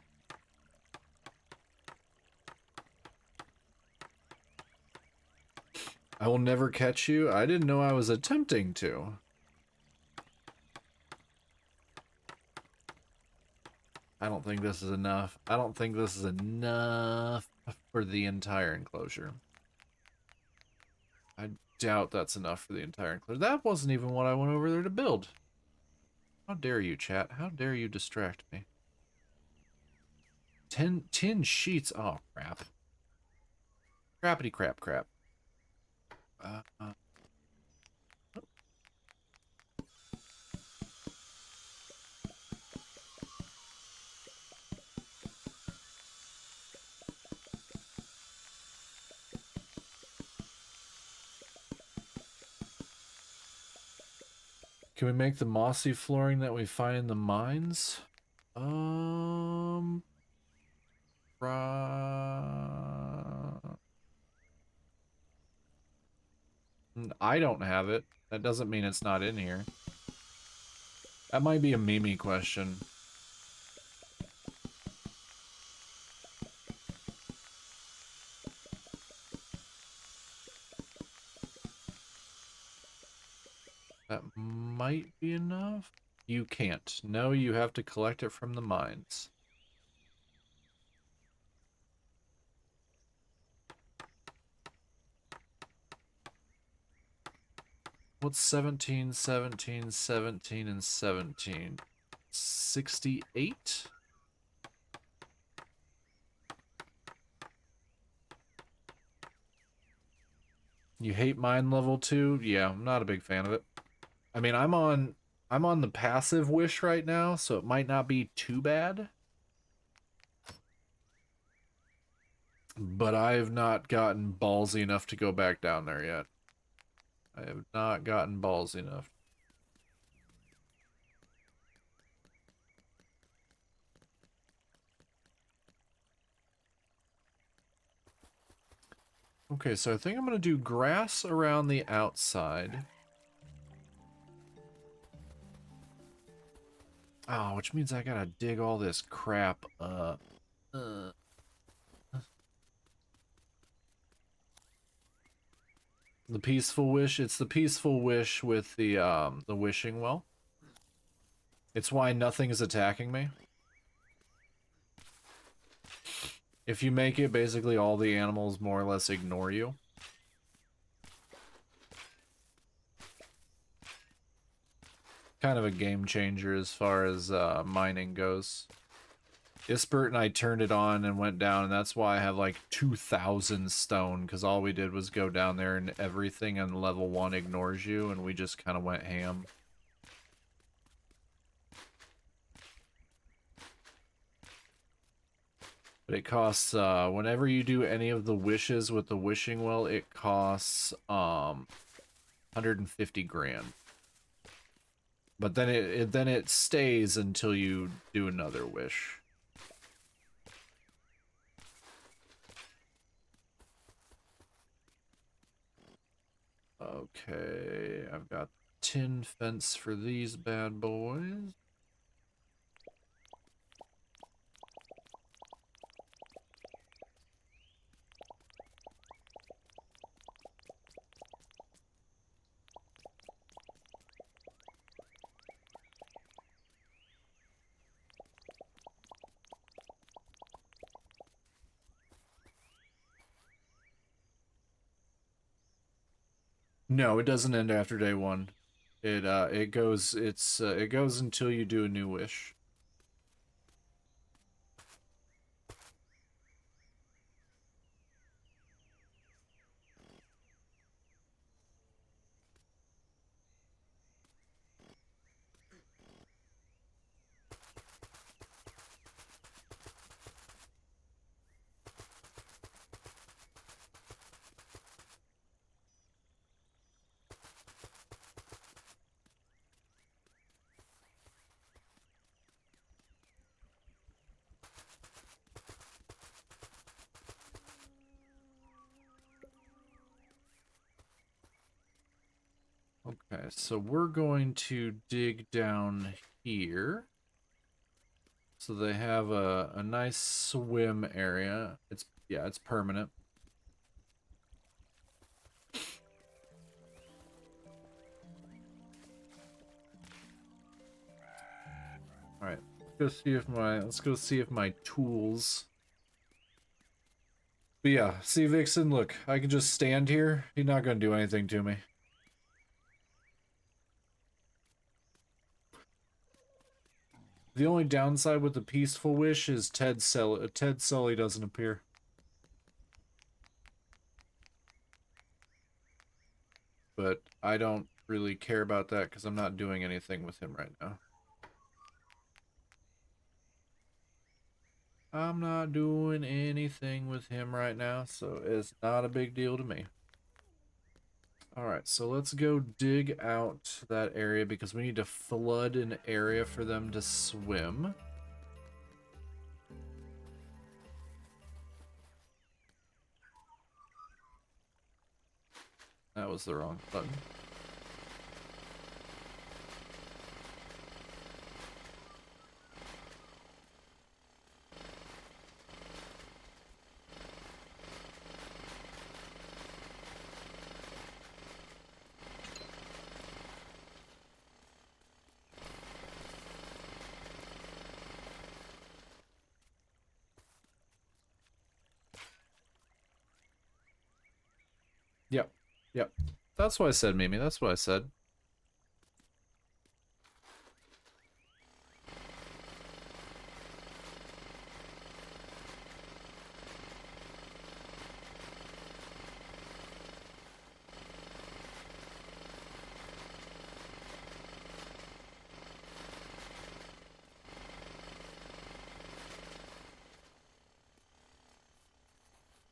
I will never catch you. I didn't know I was attempting to. I don't think this is enough. I don't think this is enough for the entire enclosure. I doubt that's enough for the entire enclosure. That wasn't even what I went over there to build. How dare you, chat? How dare you distract me? 10 sheets. Oh, crap. Crappity crap crap. Can we make the mossy flooring that we find in the mines? I don't have it. That doesn't mean it's not in here. That might be a Mimi question. That might be enough. You can't. No, you have to collect it from the mines. What's 17, 17, 17, and 17? 68? You hate mine level 2? Yeah, I'm not a big fan of it. I mean, I'm on the passive wish right now, so it might not be too bad. But I have not gotten ballsy enough to go back down there yet. I have not gotten ballsy enough. Okay, so I think I'm gonna do grass around the outside. Oh, which means I gotta dig all this crap up. The peaceful wish, it's the peaceful wish with the wishing well. It's why nothing is attacking me. If you make it, basically all the animals more or less ignore you. Kind of a game changer as far as mining goes. Ispert and I turned it on and went down, and that's why I have like 2,000 stone, because all we did was go down there and everything on level 1 ignores you, and we just kind of went ham. But it costs, whenever you do any of the wishes with the wishing well, it costs 150 grand. But then it stays until you do another wish. Okay, I've got tin fence for these bad boys. No, it doesn't end after day 1. It goes until you do a new wish. Okay, so we're going to dig down here. So they have a nice swim area. It's permanent. All right, let's go see if my tools. But yeah, see Vixen, look, I can just stand here. He's not gonna do anything to me. The only downside with the peaceful wish is Ted Sully doesn't appear. But I don't really care about that because I'm not doing anything with him right now. I'm not doing anything with him right now, so it's not a big deal to me. Alright, so let's go dig out that area because we need to flood an area for them to swim. That was the wrong button. Yep, yep. That's what I said, Mimi. That's what I said.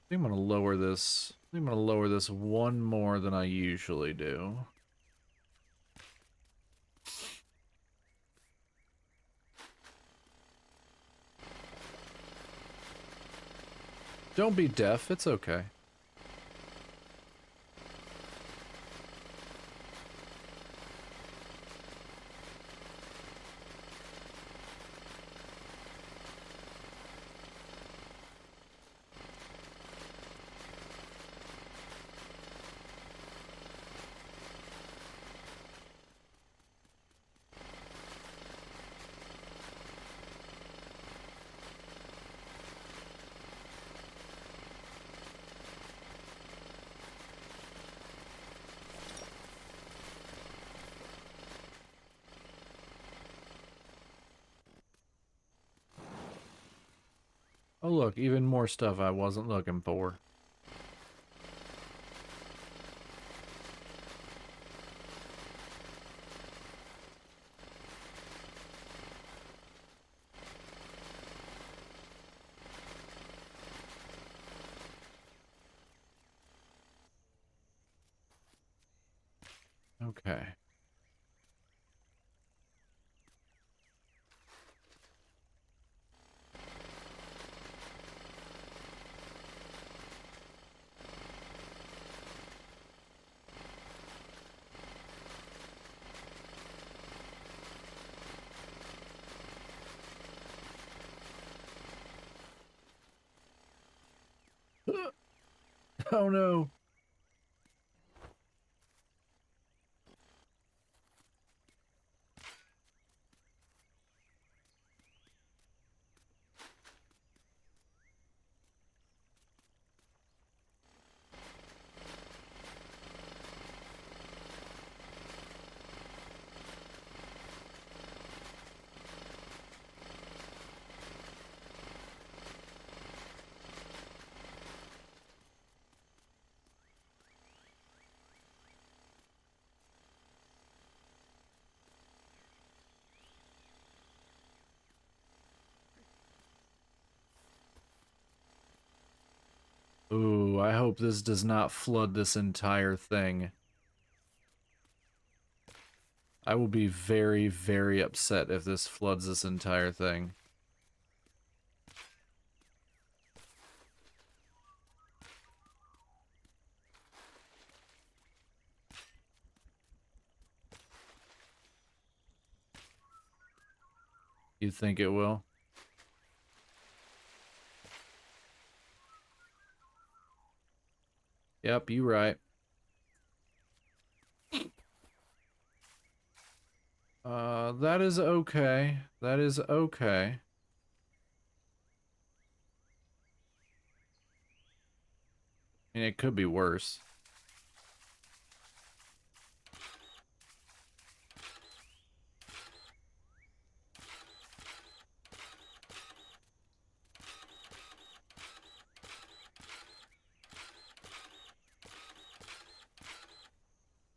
I think I'm gonna lower this. I think I'm gonna lower this one more than I usually do. Don't be deaf, it's okay. Oh look, even more stuff I wasn't looking for. Okay. Oh no. Ooh, I hope this does not flood this entire thing. I will be very, very upset if this floods this entire thing. You think it will? Yep, you right. That is okay. That is okay. I mean, it could be worse.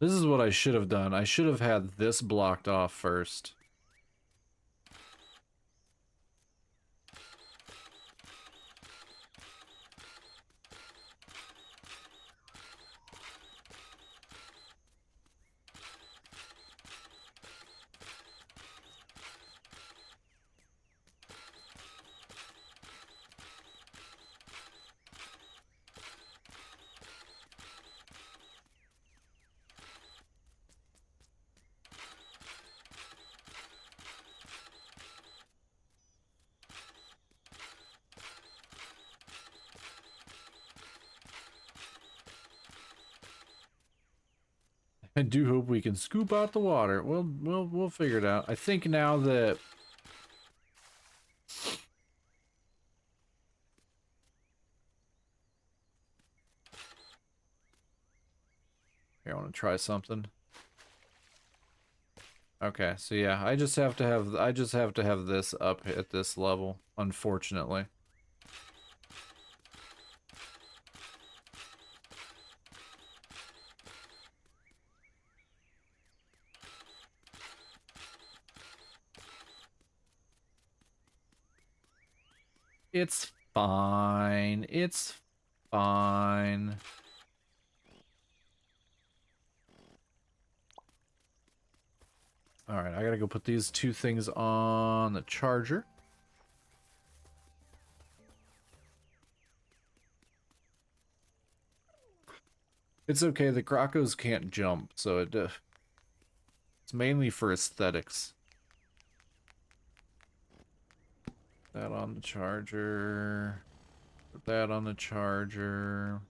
This is what I should have done. I should have had this blocked off first. I do hope we can scoop out the water. We'll figure it out. I think now that here, I want to try something. Okay, so yeah, I just have to have this up at this level, unfortunately. It's fine. It's fine. All right, I gotta go put these two things on the charger. It's okay, the Crocos can't jump, so it's mainly for aesthetics. That on the charger. Put that on the charger.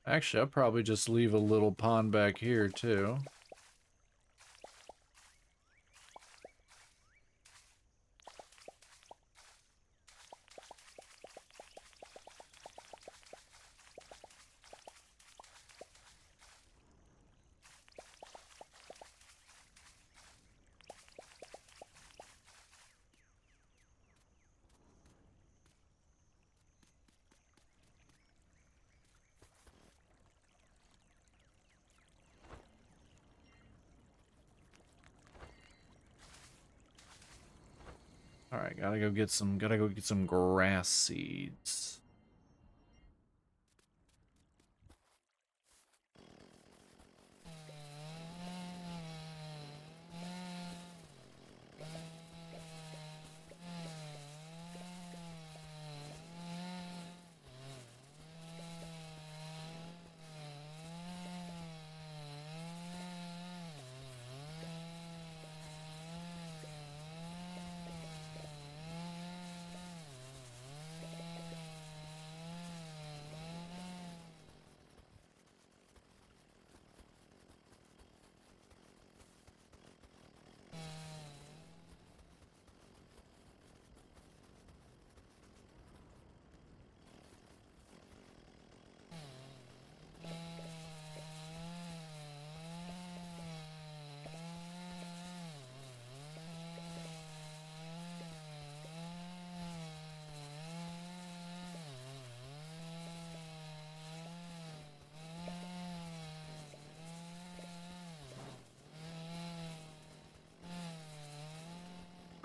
Actually, I'll probably just leave a little pond back here, too. Alright, gotta go get some grass seeds.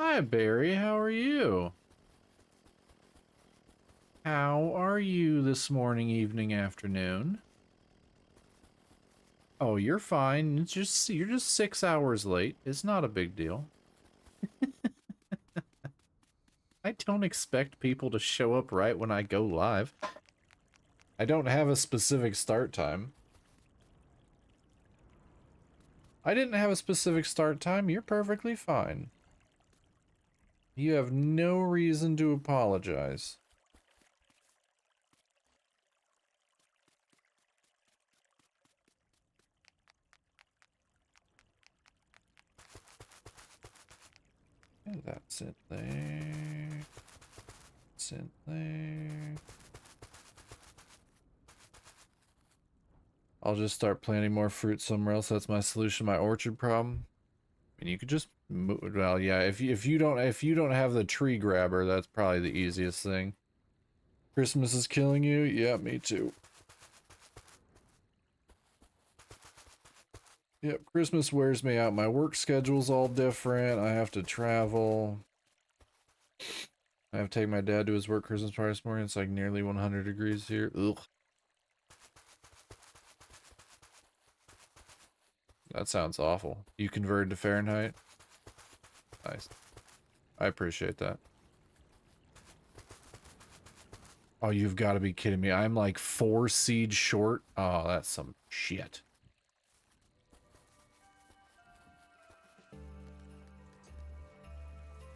Hi, Barry. How are you? How are you this morning, evening, afternoon? Oh, you're fine. You're just 6 hours late. It's not a big deal. I don't expect people to show up right when I go live. I don't have a specific start time. I didn't have a specific start time. You're perfectly fine. You have no reason to apologize. And that's it there. That's it there. I'll just start planting more fruit somewhere else. That's my solution to my orchard problem. And you could just move. Well, yeah. If you don't have the tree grabber, that's probably the easiest thing. Christmas is killing you. Yeah, me too. Yep, Christmas wears me out. My work schedule's all different. I have to travel. I have to take my dad to his work Christmas party this morning. It's like nearly 100 degrees here. Ugh. That sounds awful. You converted to Fahrenheit? Nice. I appreciate that. Oh, you've got to be kidding me. I'm like 4 seeds short. Oh, that's some shit.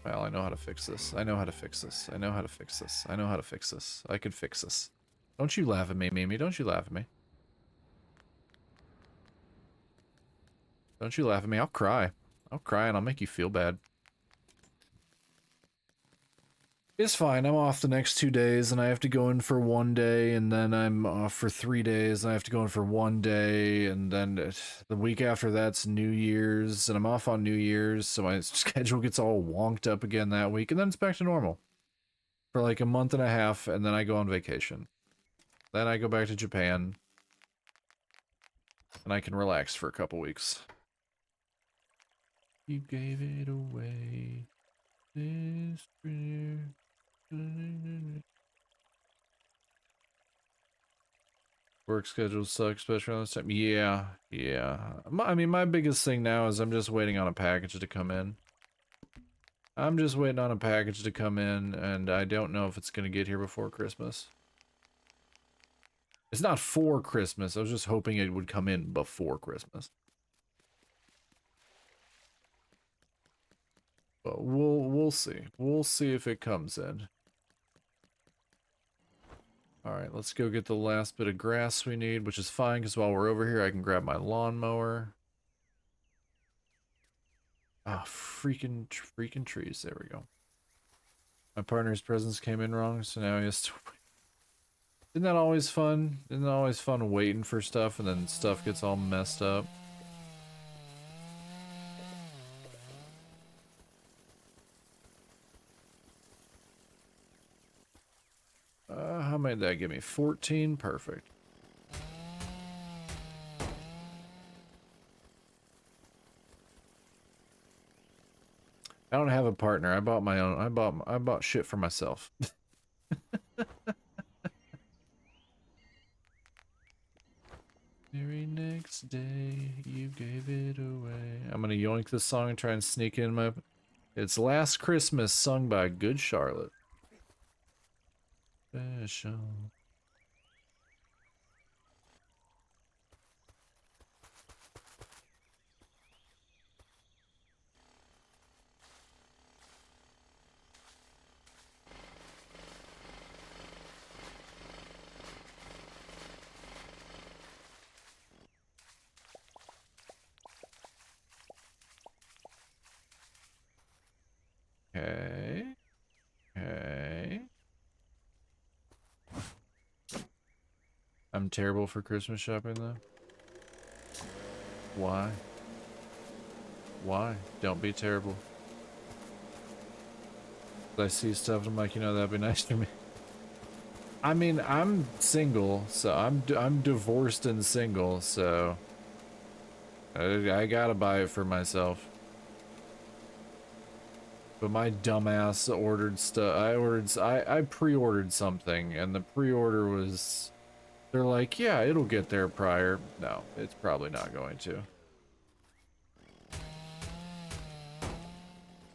Well, I know how to fix this. I know how to fix this. I know how to fix this. I know how to fix this. I can fix this. Don't you laugh at me, Mimi. Don't you laugh at me. Don't you laugh at me. I'll cry. I'll cry and I'll make you feel bad. It's fine. I'm off the next 2 days, and I have to go in for 1 day, and then I'm off for 3 days, and I have to go in for 1 day, and then the week after that's New Year's, and I'm off on New Year's, so my schedule gets all wonked up again that week, and then it's back to normal for like a month and a half, and then I go on vacation. Then I go back to Japan, and I can relax for a couple weeks. You gave it away this year. Work schedule sucks, especially around this time. Yeah, yeah. I mean, my biggest thing now is I'm just waiting on a package to come in. I'm just waiting on a package to come in, and I don't know if it's gonna get here before Christmas. It's not for Christmas. I was just hoping it would come in before Christmas. But we'll see. We'll see if it comes in. Alright, let's go get the last bit of grass we need, which is fine, because while we're over here, I can grab my lawnmower. Ah, oh, freaking trees. There we go. My partner's presence came in wrong, so now he has to... Isn't that always fun? Isn't it always fun waiting for stuff, and then stuff gets all messed up? How many did that give me? 14? Perfect. I don't have a partner. I bought my own. I bought shit for myself. Very next day, you gave it away. I'm gonna yoink this song and try and sneak in my... It's Last Christmas, sung by Good Charlotte. Special. Okay. Okay. I'm terrible for Christmas shopping, though. Why? Why? Don't be terrible. I see stuff and I'm like, you know, that'd be nice to me. I mean, I'm single, so I'm divorced and single, so I gotta buy it for myself. But my dumbass ordered stuff. I pre-ordered something, and the pre-order was, they're like, yeah, it'll get there prior. No, it's probably not going to.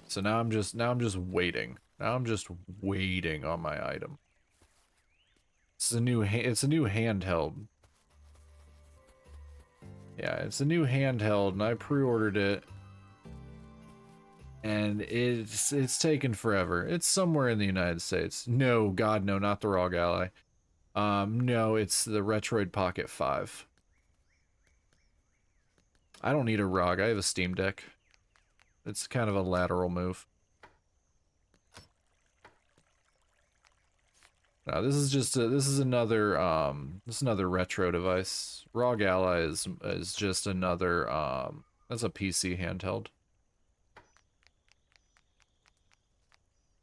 So now I'm just waiting. Now I'm just waiting on my item. It's a new handheld. Yeah, it's a new handheld, and I pre-ordered it. And it's taken forever. It's somewhere in the United States. No, God, no, not the ROG Ally. No, it's the Retroid Pocket 5. I don't need a ROG. I have a Steam Deck. It's kind of a lateral move. No, this is just another retro device. ROG Ally is just another that's a PC handheld.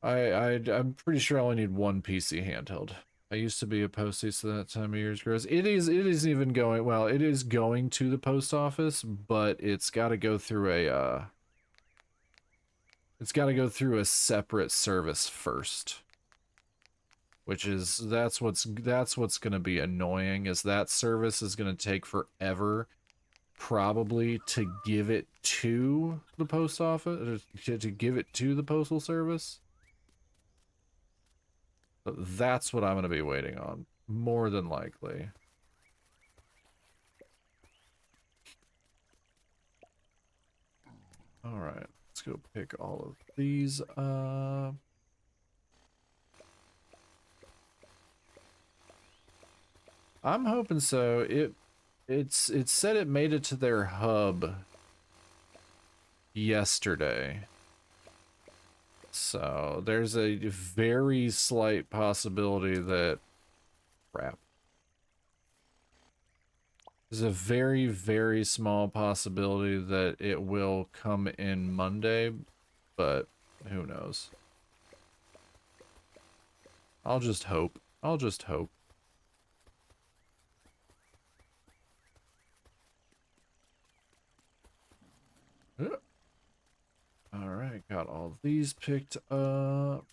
I'm pretty sure I only need one PC handheld. I used to be a postie, so that time of year's gross. It is even going, well, it is going to the post office, but it's got to go through a separate service first. Which is, that's what's going to be annoying, is that service is going to take forever probably to give it to the post office, to give it to the postal service. That's what I'm going to be waiting on, more than likely. Alright, let's go pick all of these up. I'm hoping so. It said it made it to their hub yesterday. So there's a very slight possibility that... Crap. There's a very, very small possibility that it will come in Monday, but who knows. I'll just hope. I'll just hope. Alright, got all these picked up.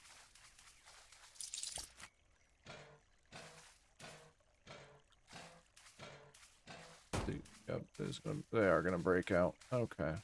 Yep, they are gonna break out. Okay.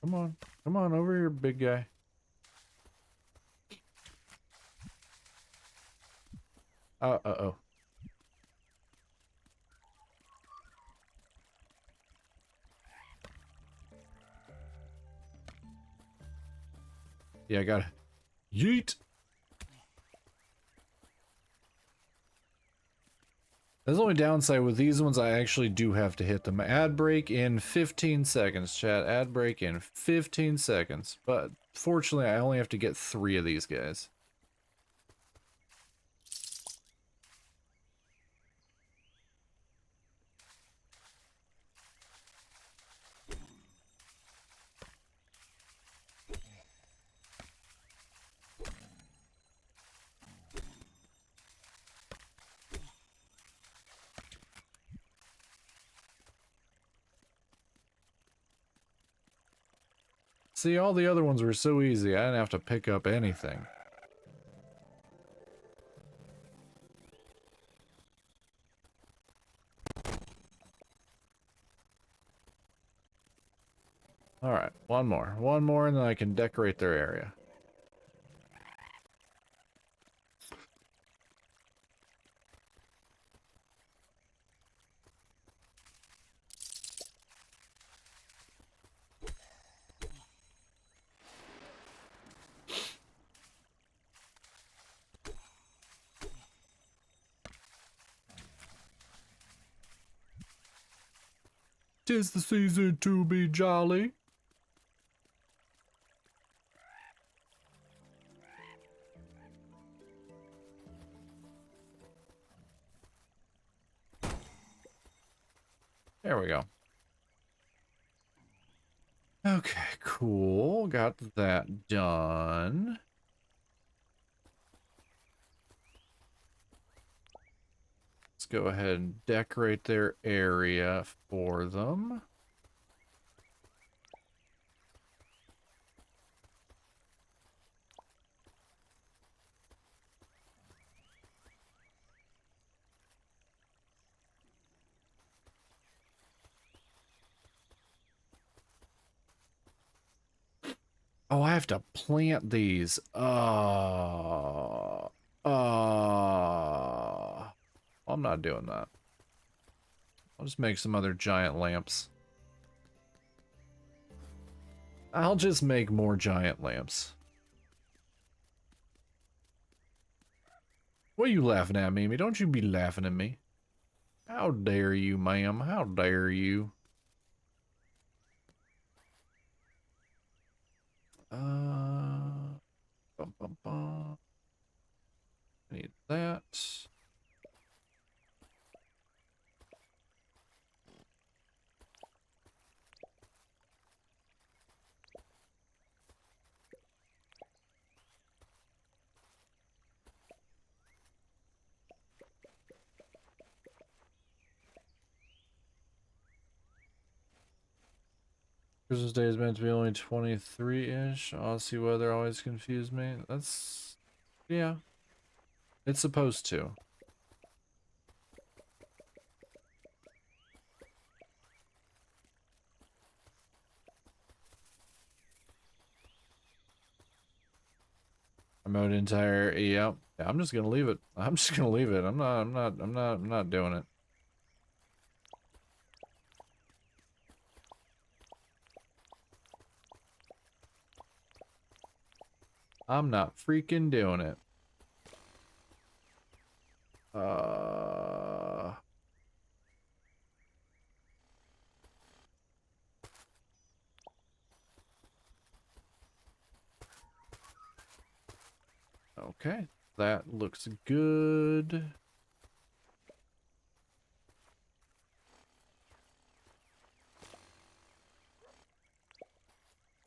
Come on. Come on over here, big guy. Uh-oh. Yeah, I gotta yeet. That's the only downside with these ones. I actually do have to hit them. Ad break in 15 seconds, chat. Ad break in 15 seconds. But fortunately, I only have to get 3 of these guys. See, all the other ones were so easy, I didn't have to pick up anything. Alright, one more. One more and then I can decorate their area. Tis the season to be jolly. There we go. Okay, cool. Got that done. Let's go ahead and decorate their area for them. Oh, I have to plant these. I'm not doing that. I'll just make some other giant lamps. I'll just make more giant lamps. What are you laughing at, Mimi? Don't you be laughing at me. How dare you, ma'am? How dare you? Bum, bum, bum. I need that. Christmas Day is meant to be only 23-ish. Aussie weather always confused me. That's... yeah. It's supposed to. Remote entire... yep. Yeah, I'm just gonna leave it. I'm just gonna leave it. I'm not doing it. I'm not freaking doing it. Okay, that looks good.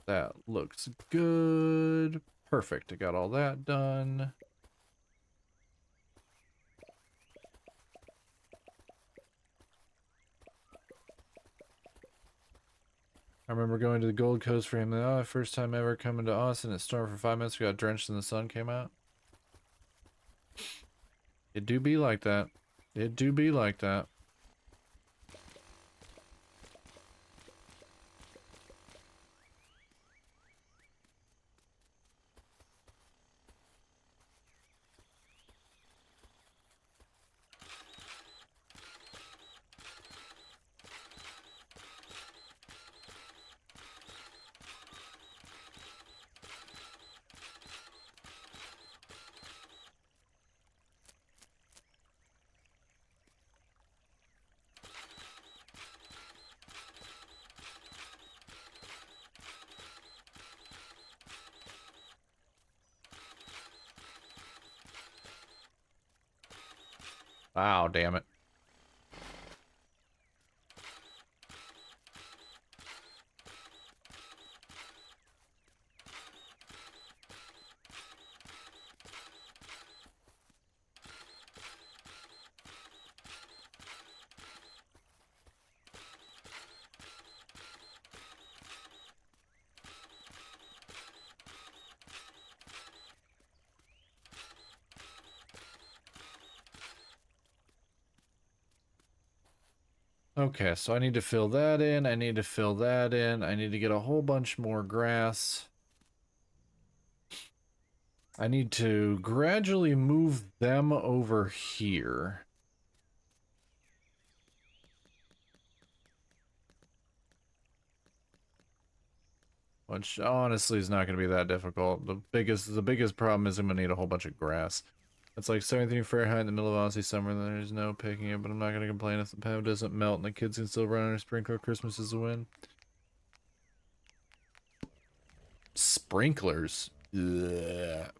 That looks good. Perfect, I got all that done. I remember going to the Gold Coast for him. Oh, first time ever coming to Austin. It stormed for 5 minutes. We got drenched and the sun came out. It do be like that. It do be like that. Wow, damn it. Okay, so I need to fill that in. I need to fill that in. I need to get a whole bunch more grass. I need to gradually move them over here. Which honestly is not going to be that difficult. The biggest problem is I'm going to need a whole bunch of grass. It's like 73 Fahrenheit in the middle of Aussie summer, and there's no picking it, but I'm not going to complain if the power doesn't melt and the kids can still run under a sprinkler. Christmas is a win. Sprinklers? Ugh.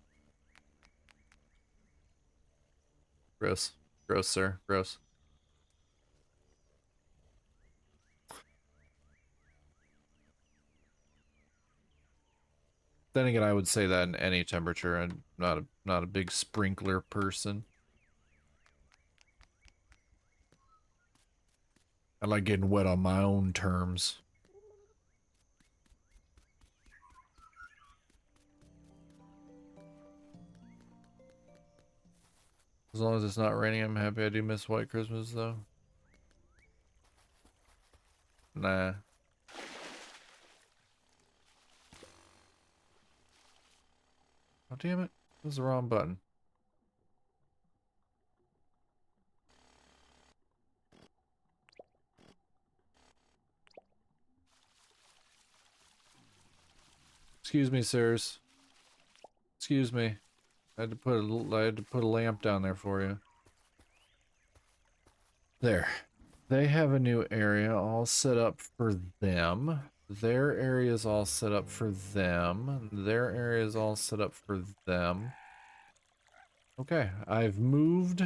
Gross. Gross, sir. Gross. Then again, I would say that in any temperature. I'm not a big sprinkler person. I like getting wet on my own terms. As long as it's not raining, I'm happy. I do miss White Christmas, though. Nah. Oh, damn it. This is the wrong button. Excuse me, sirs. Excuse me. I had to put a lamp down there for you. There. They have a new area all set up for them. Their area is all set up for them. Their area is all set up for them. Okay, I've moved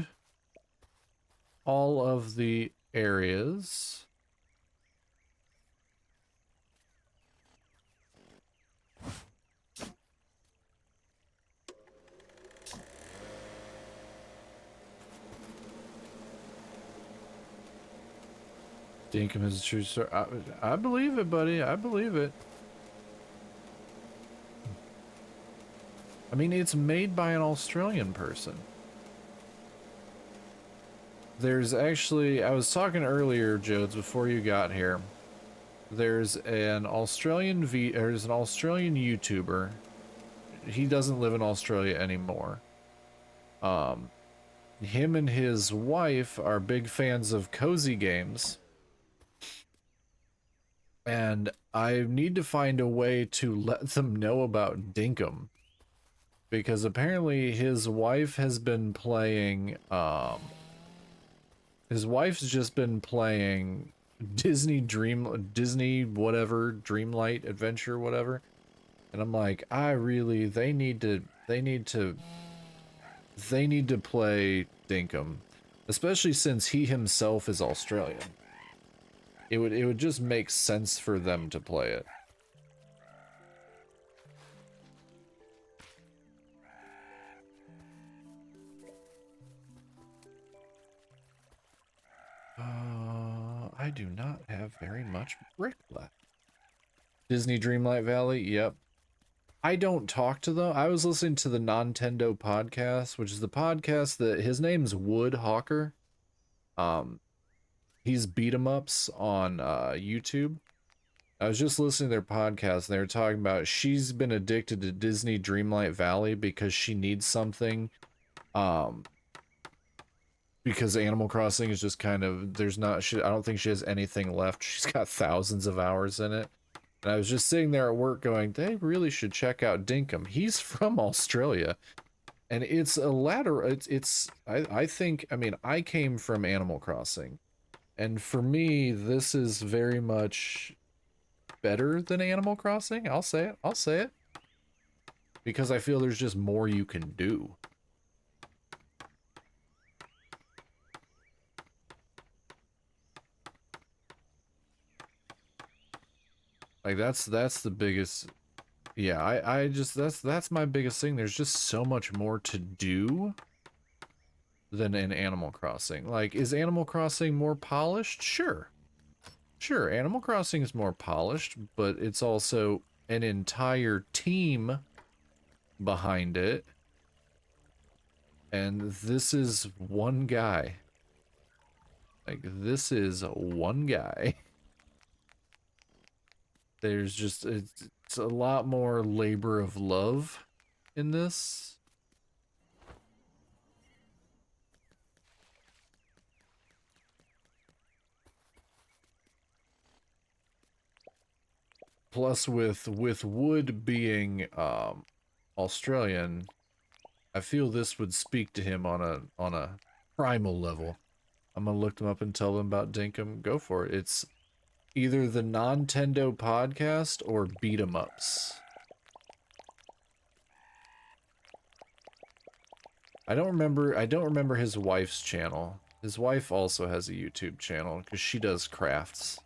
all of the areas. Dinkum is a true story. I believe it, buddy. I believe it. I mean, it's made by an Australian person. There's actually, I was talking earlier, Jodes, before you got here. There's an Australian YouTuber. He doesn't live in Australia anymore. Him and his wife are big fans of cozy games. And I need to find a way to let them know about Dinkum. Because apparently his wife has been playing, his wife's just been playing Disney whatever, Dreamlight Adventure, whatever. And I'm like, they need to play Dinkum. Especially since he himself is Australian. It would just make sense for them to play it. I do not have very much brick left. Disney Dreamlight Valley, yep. I don't talk to them. I was listening to the Nintendo podcast, which is the podcast that his name's Wood Hawker. He's beat 'em ups on YouTube. I was just listening to their podcast and they were talking about she's been addicted to Disney Dreamlight Valley because she needs something. Because Animal Crossing is just kind of, I don't think she has anything left. She's got thousands of hours in it. And I was just sitting there at work going, they really should check out Dinkum. He's from Australia. And it's a ladder, I think, I mean, I came from Animal Crossing. And for me, this is very much better than Animal Crossing. I'll say it. Because I feel there's just more you can do. Like that's the biggest. Yeah, I just that's my biggest thing. There's just so much more to do than in Animal Crossing. Like, is Animal Crossing more polished? Sure. Sure, Animal Crossing is more polished, but it's also an entire team behind it. And this is one guy. Like, this is one guy. There's just, it's a lot more labor of love in this. Plus, with Wood being Australian, I feel this would speak to him on a primal level. I'm gonna look them up and tell them about dinkum. Go for it. It's either the Nintendo podcast or beat 'em ups. I don't remember his wife's channel. His wife also has a YouTube channel because she does crafts.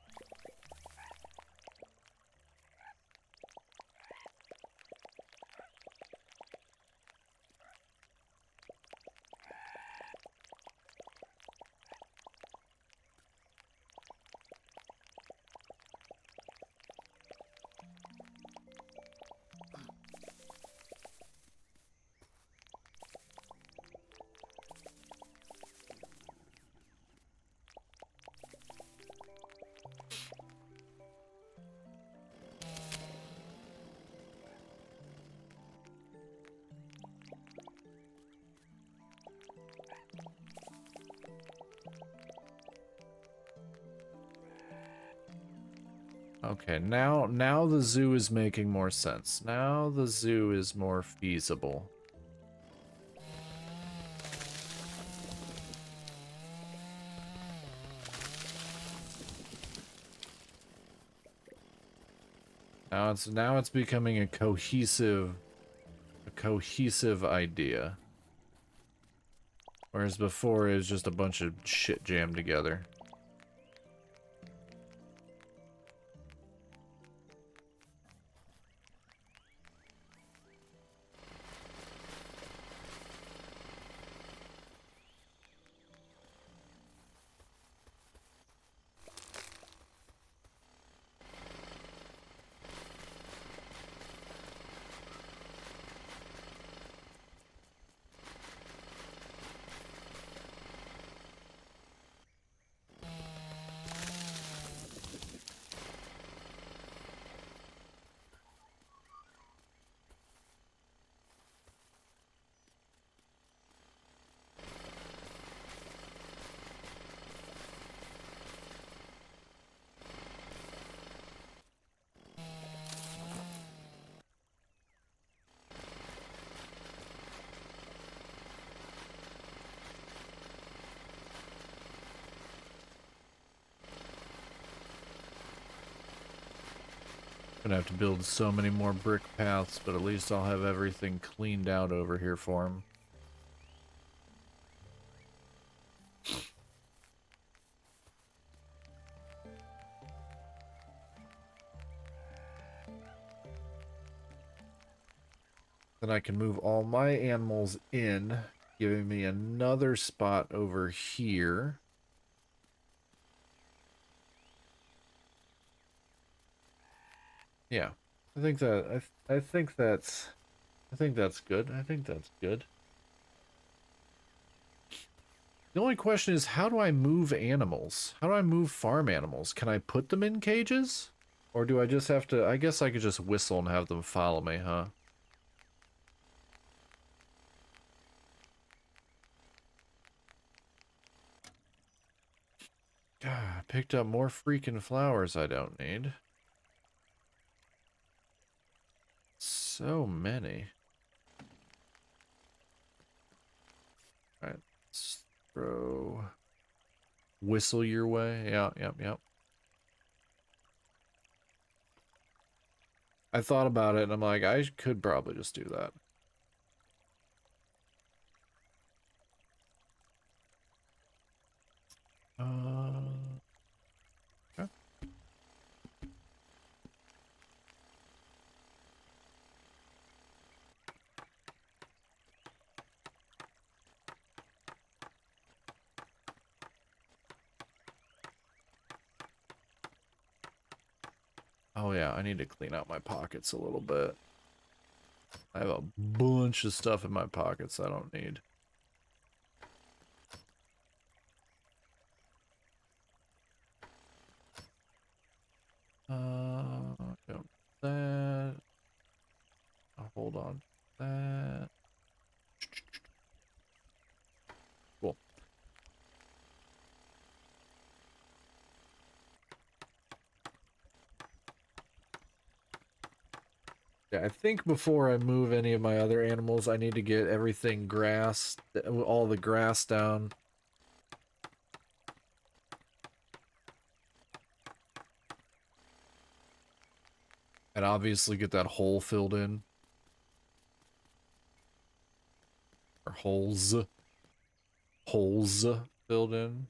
Okay, now the zoo is making more sense. Now the zoo is more feasible. Now it's becoming a cohesive idea. Whereas before it was just a bunch of shit jammed together. Gonna have to build so many more brick paths, but at least I'll have everything cleaned out over here for him. Then I can move all my animals in, giving me another spot over here. Yeah, I think that I think that's good. I think that's good. The only question is, how do I move animals? How do I move farm animals? Can I put them in cages? Or do I just have to... I guess I could just whistle and have them follow me, huh? God, I picked up more freaking flowers I don't need. So many. Alright, let's throw... Whistle your way. Yep. I thought about it and I'm like, I could probably just do that. Okay. Oh yeah, I need to clean out my pockets a little bit. I have a bunch of stuff in my pockets I don't need. Don't that. I'll hold on to that. Cool. Yeah, I think before I move any of my other animals, I need to get everything grass, all the grass down. And obviously get that hole filled in. Or holes. Holes filled in.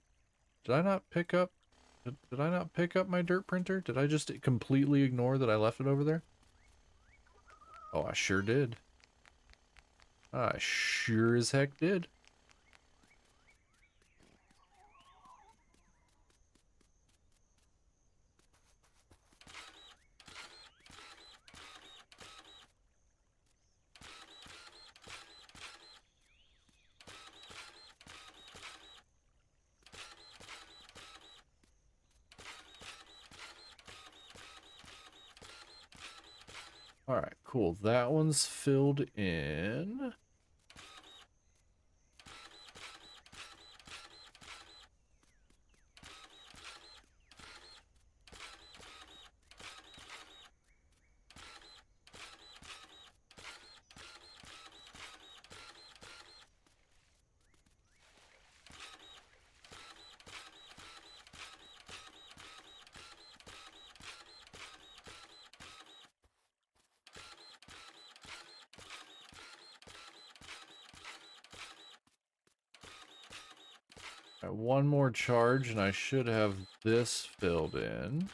Did I not pick up... Did I not pick up my dirt printer? Did I just completely ignore that I left it over there? Oh, I sure did. I sure as heck did. Alright, cool. That one's filled in. Right, one more charge and I should have this filled in.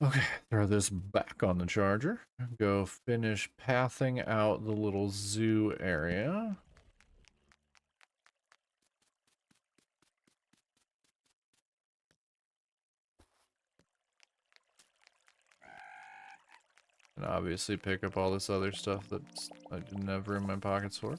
Okay, throw this back on the charger. Go finish pathing out the little zoo area. And obviously pick up all this other stuff that I didn't have room in my pockets for.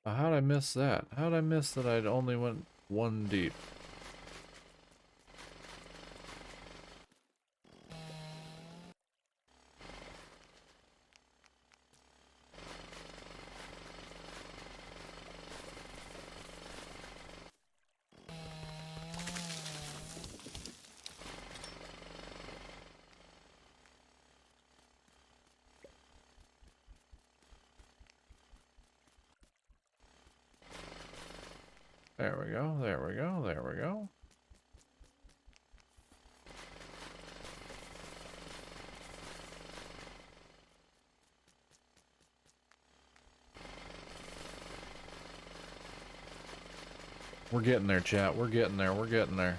How'd I miss that? How'd I miss that I'd only went one deep? There we go, there we go, there we go. We're getting there, chat. We're getting there. We're getting there.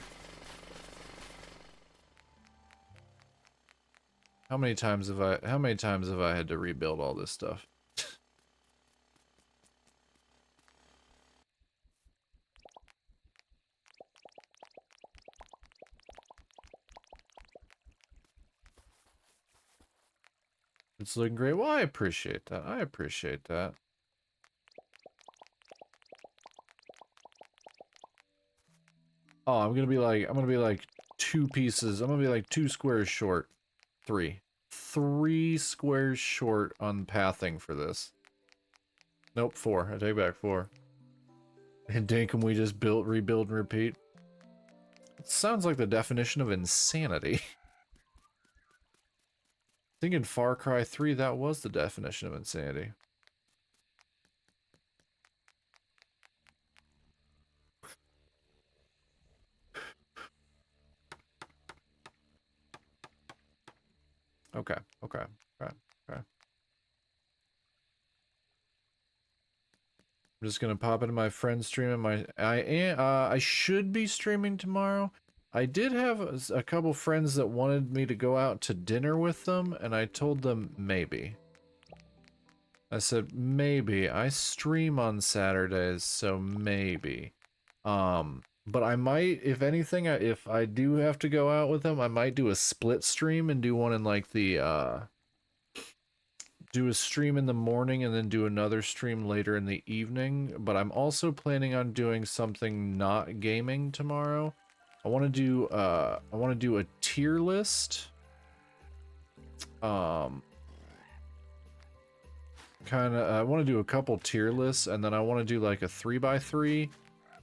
How many times have I had to rebuild all this stuff? It's looking great. Well, I appreciate that. I appreciate that. Oh, I'm gonna be like 2 pieces. I'm gonna be like 2 squares short. 3. 3 squares short on pathing for this. Nope, 4. I take back 4. And dinkum we just built, rebuild, and repeat. It sounds like the definition of insanity. I think in Far Cry 3 that was the definition of insanity. Okay, okay, okay, okay. I'm just gonna pop into my friend's stream and I should be streaming tomorrow. I did have a couple friends that wanted me to go out to dinner with them, and I told them maybe. I said maybe. I stream on Saturdays, so maybe. But I might, if anything, if I do have to go out with them, I might do a split stream and do one in like the do a stream in the morning and then do another stream later in the evening. But I'm also planning on doing something not gaming tomorrow. I want to do a tier list. I want to do a couple tier lists, and then I want to do like a 3x3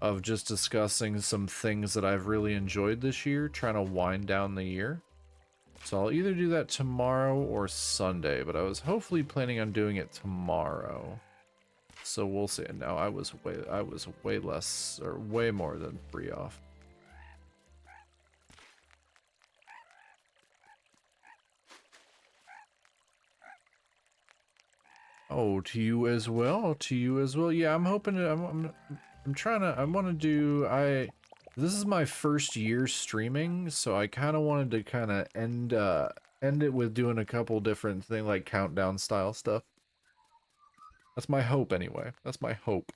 of just discussing some things that I've really enjoyed this year, trying to wind down the year. So I'll either do that tomorrow or Sunday, but I was hopefully planning on doing it tomorrow. So we'll see. Now I was way less, or way more than 3 off. Oh, to you as well. To you as well. Yeah, I'm hoping to, I'm trying to, I want to do, this is my first year streaming, so I kind of wanted to kind of end it with doing a couple different things, like countdown style stuff. That's my hope anyway. That's my hope.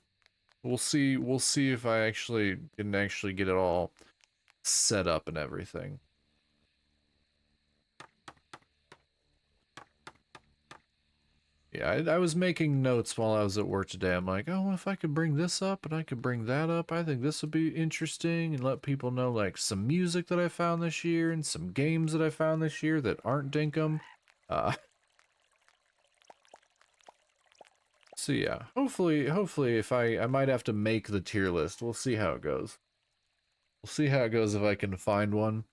We'll see if I actually can get it all set up and everything. Yeah, I was making notes while I was at work today. I'm like, oh, if I could bring this up and I could bring that up, I think this would be interesting, and let people know like some music that I found this year and some games that I found this year that aren't dinkum. So yeah, hopefully if I might have to make the tier list. We'll see how it goes. We'll see how it goes if I can find one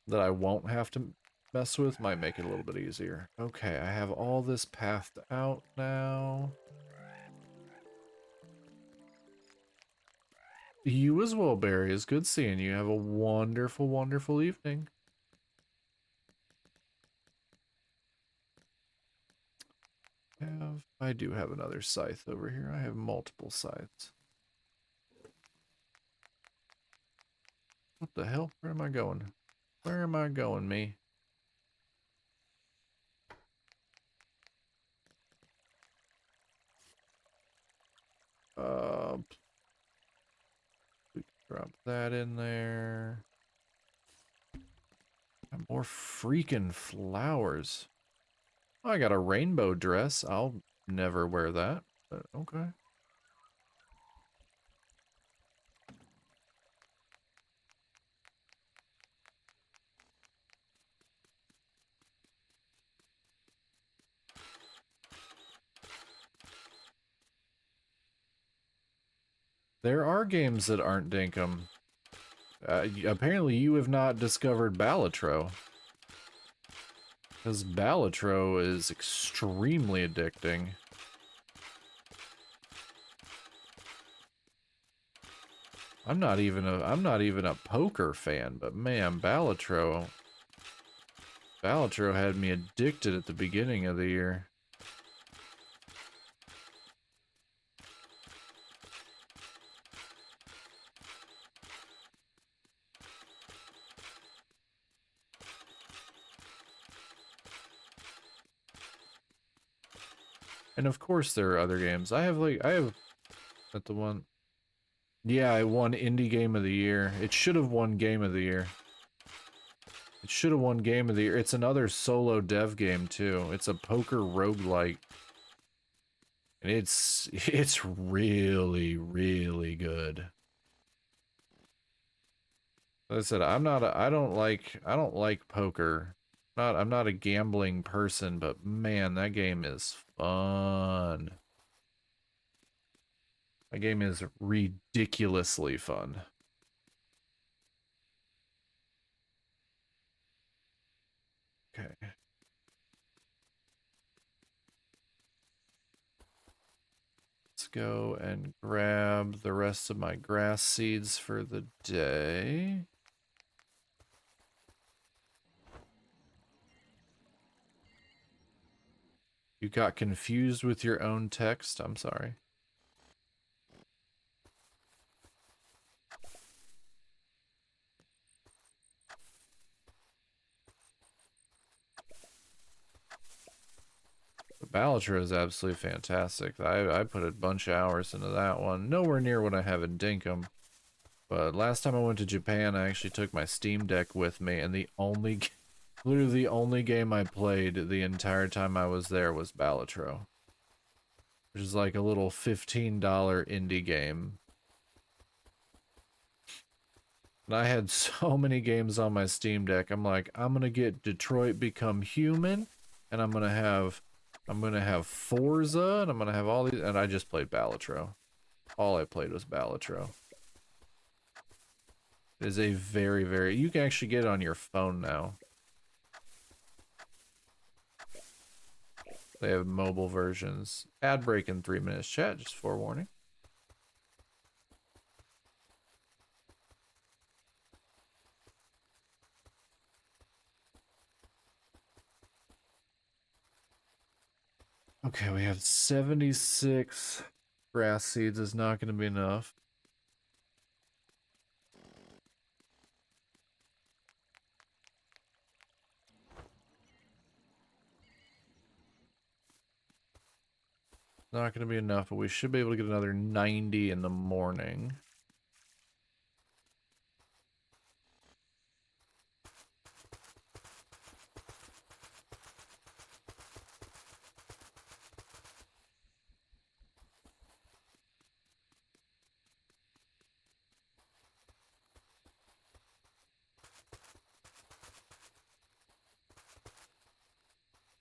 that I won't have to mess with. Might make it a little bit easier. Okay, I have all this pathed out now. You as well, Barry. It's good seeing you. Have a wonderful, wonderful evening. I do have another scythe over here. I have multiple scythes. What the hell? Where am I going? Where am I going, me? We can drop that in there. More freaking flowers. Oh, I got a rainbow dress. I'll never wear that, but okay. There are games that aren't dinkum. Apparently you have not discovered Balatro. Because Balatro is extremely addicting. I'm not even a poker fan, but man, Balatro had me addicted at the beginning of the year. And of course there are other games. I have at the one. Yeah, I won Indie Game of the Year. It should have won Game of the Year. It should have won Game of the Year. It's another solo dev game too. It's a poker roguelike. And it's really, really good. Like I said, I don't like poker. I'm not a gambling person, but man, that game is fun. That game is ridiculously fun. Okay. Let's go and grab the rest of my grass seeds for the day. You got confused with your own text? I'm sorry. Balatro is absolutely fantastic. I put a bunch of hours into that one. Nowhere near what I have in dinkum. But last time I went to Japan, I actually took my Steam Deck with me, and literally the only game I played the entire time I was there was Balatro. Which is like a little $15 indie game. And I had so many games on my Steam Deck. I'm like, I'm gonna get Detroit Become Human, and I'm gonna have Forza, and I'm gonna have all these, and I just played Balatro. All I played was Balatro. It is a very, very, you can actually get it on your phone now. They have mobile versions. Ad break in 3 minutes, chat, just forewarning. Okay, we have 76 grass seeds is not going to be enough. Not going to be enough, but we should be able to get another 90 in the morning.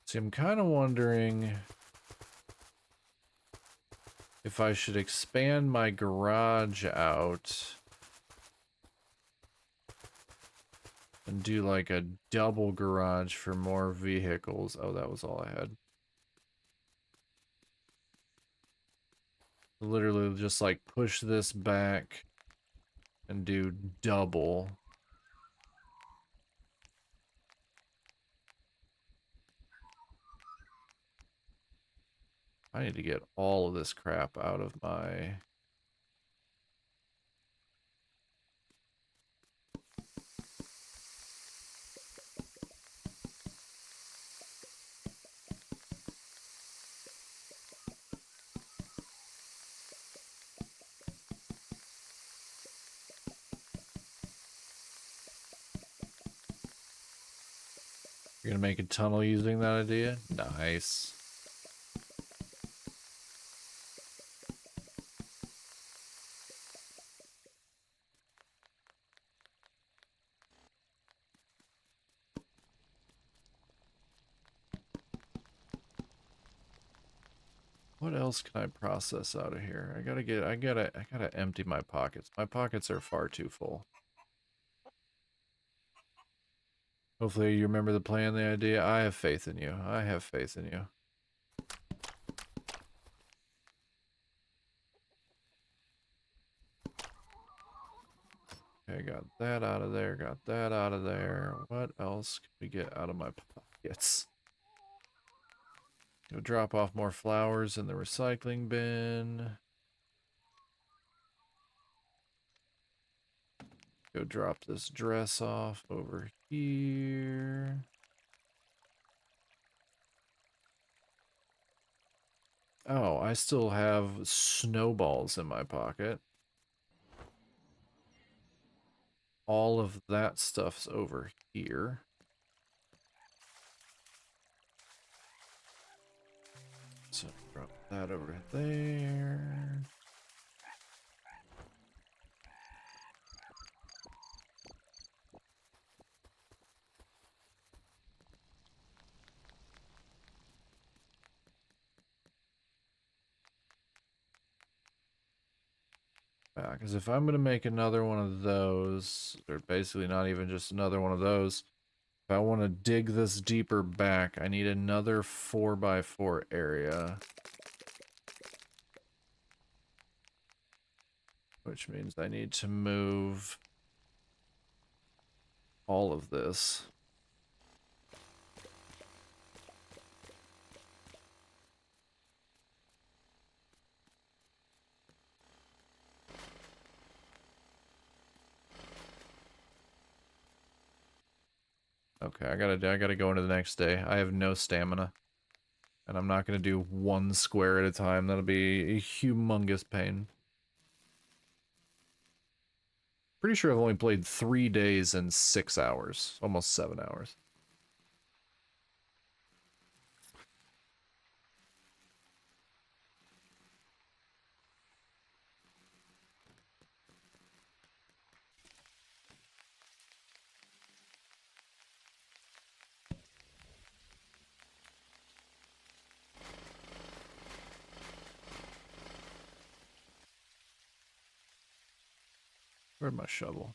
See, I'm kind of wondering if I should expand my garage out and do like a double garage for more vehicles. Oh, that was all I had. Literally just like push this back and do double. I need to get all of this crap out of my... You're gonna make a tunnel using that idea? Nice. What else can I process out of here? I gotta empty my pockets. My pockets are far too full. Hopefully you remember the plan, the idea. I have faith in you. I have faith in you. Okay, got that out of there, got that out of there. What else can we get out of my pockets? Go drop off more flowers in the recycling bin. Go drop this dress off over here. Oh, I still have snowballs in my pocket. All of that stuff's over here. That over there. Yeah, because if I'm gonna make another one of those, or basically not even just another one of those, if I want to dig this deeper back, I need another 4x4 area. Which means I need to move all of this. Okay, I gotta go into the next day. I have no stamina. And I'm not gonna do one square at a time. That'll be a humongous pain. Pretty sure I've only played 3 days and 6 hours. Almost 7 hours. Where's my shovel?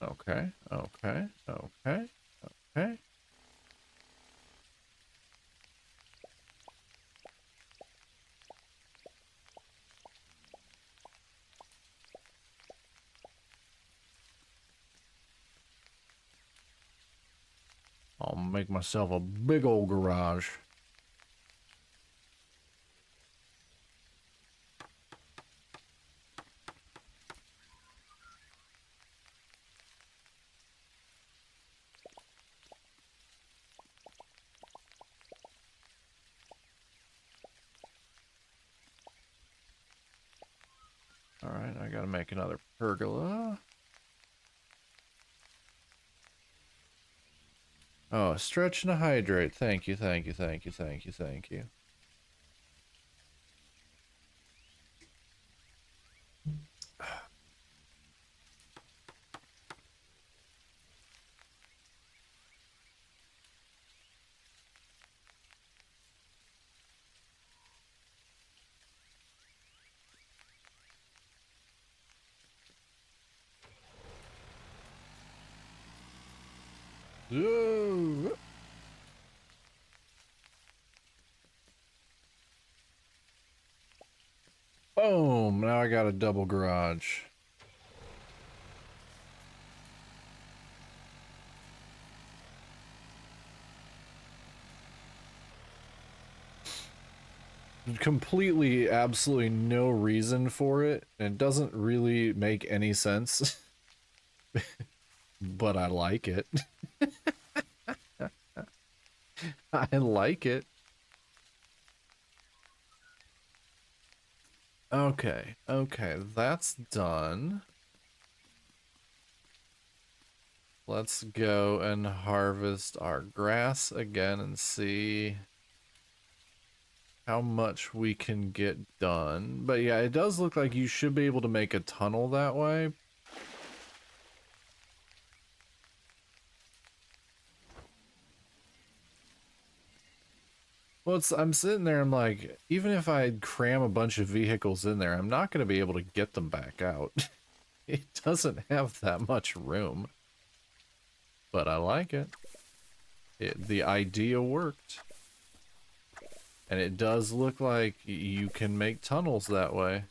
Okay, okay, okay, okay. I'll make myself a big old garage. Alright, I gotta make another pergola. Oh, stretch and a hydrate. Thank you, thank you, thank you, thank you, thank you. Ooh. Boom! Now I got a double garage. Completely, absolutely no reason for it. And it doesn't really make any sense. but I like it. I like it. Okay, okay, that's done. Let's go and harvest our grass again and see how much we can get done. But yeah, it does look like you should be able to make a tunnel that way. Well, I'm sitting there, I'm like, even if I cram a bunch of vehicles in there, I'm not going to be able to get them back out. It doesn't have that much room. But I like it. The idea worked. And it does look like you can make tunnels that way.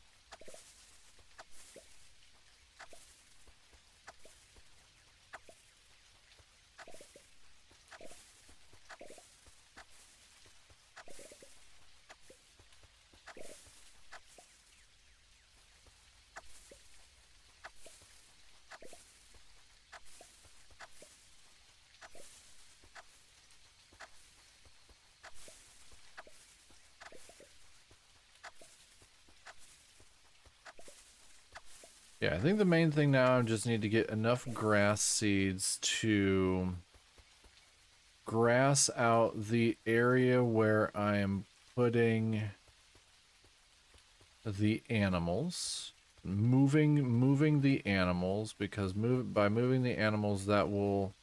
Yeah, I think the main thing now, I just need to get enough grass seeds to grass out the area where I am putting the animals. Moving the animals, because by moving the animals, that will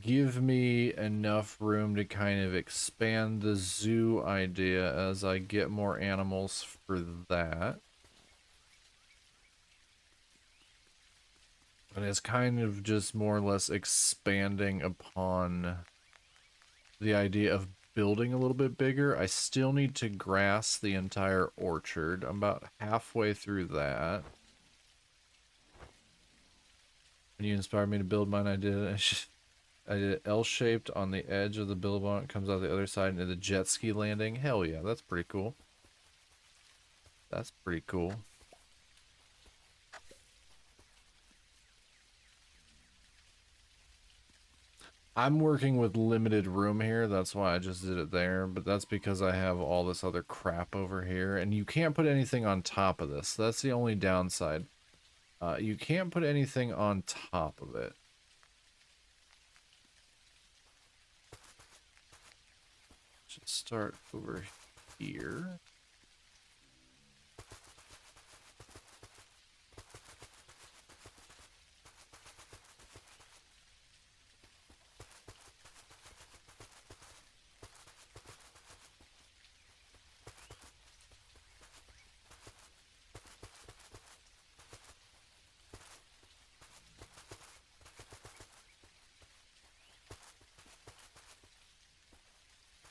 give me enough room to kind of expand the zoo idea as I get more animals for that. And it's kind of just more or less expanding upon the idea of building a little bit bigger. I still need to grass the entire orchard. I'm about halfway through that. When you inspired me to build mine, I did it. I did it L-shaped on the edge of the billabong. It comes out the other side into the jet ski landing. Hell yeah, that's pretty cool. That's pretty cool. I'm working with limited room here, that's why I just did it there, but that's because I have all this other crap over here, and you can't put anything on top of this. That's the only downside. You can't put anything on top of it. Just start over here.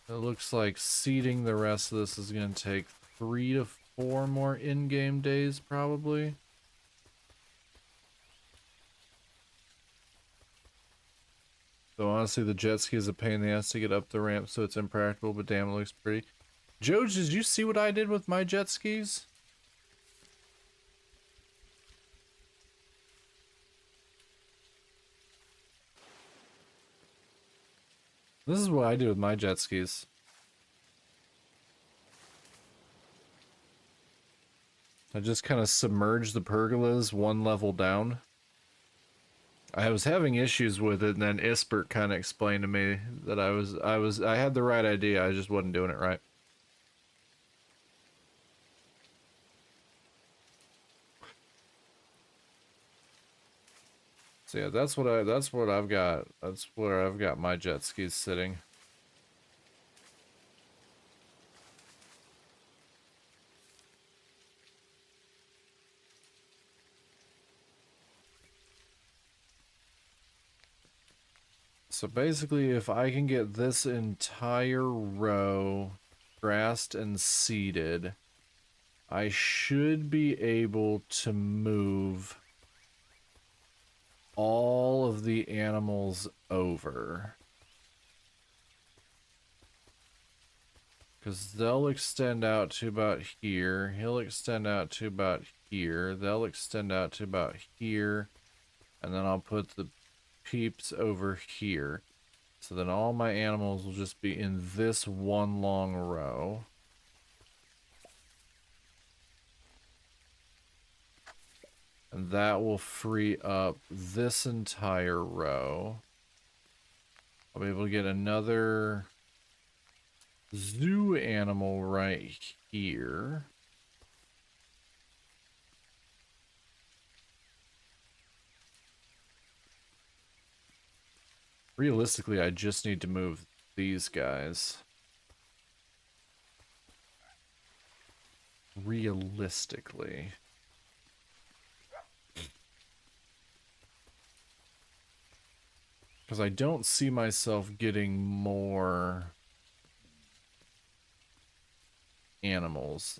It looks like seeding the rest of this is going to take 3 to 4 more in-game days, probably. So honestly, the jet ski is a pain in the ass to get up the ramp, so it's impractical, but damn, it looks pretty. Joe, did you see what I did with my jet skis? This is what I do with my jet skis. I just kind of submerge the pergolas one level down. I was having issues with it, and then Ispert kind of explained to me that I had the right idea, I just wasn't doing it right. So yeah, that's what I've got. That's where I've got my jet skis sitting. So basically, if I can get this entire row grassed and seeded, I should be able to move all of the animals over. Because they'll extend out to about here. He'll extend out to about here. They'll extend out to about here. And then I'll put the peeps over here. So then all my animals will just be in this one long row. And that will free up this entire row. I'll be able to get another zoo animal right here. Realistically, I just need to move these guys. Realistically. Because I don't see myself getting more animals.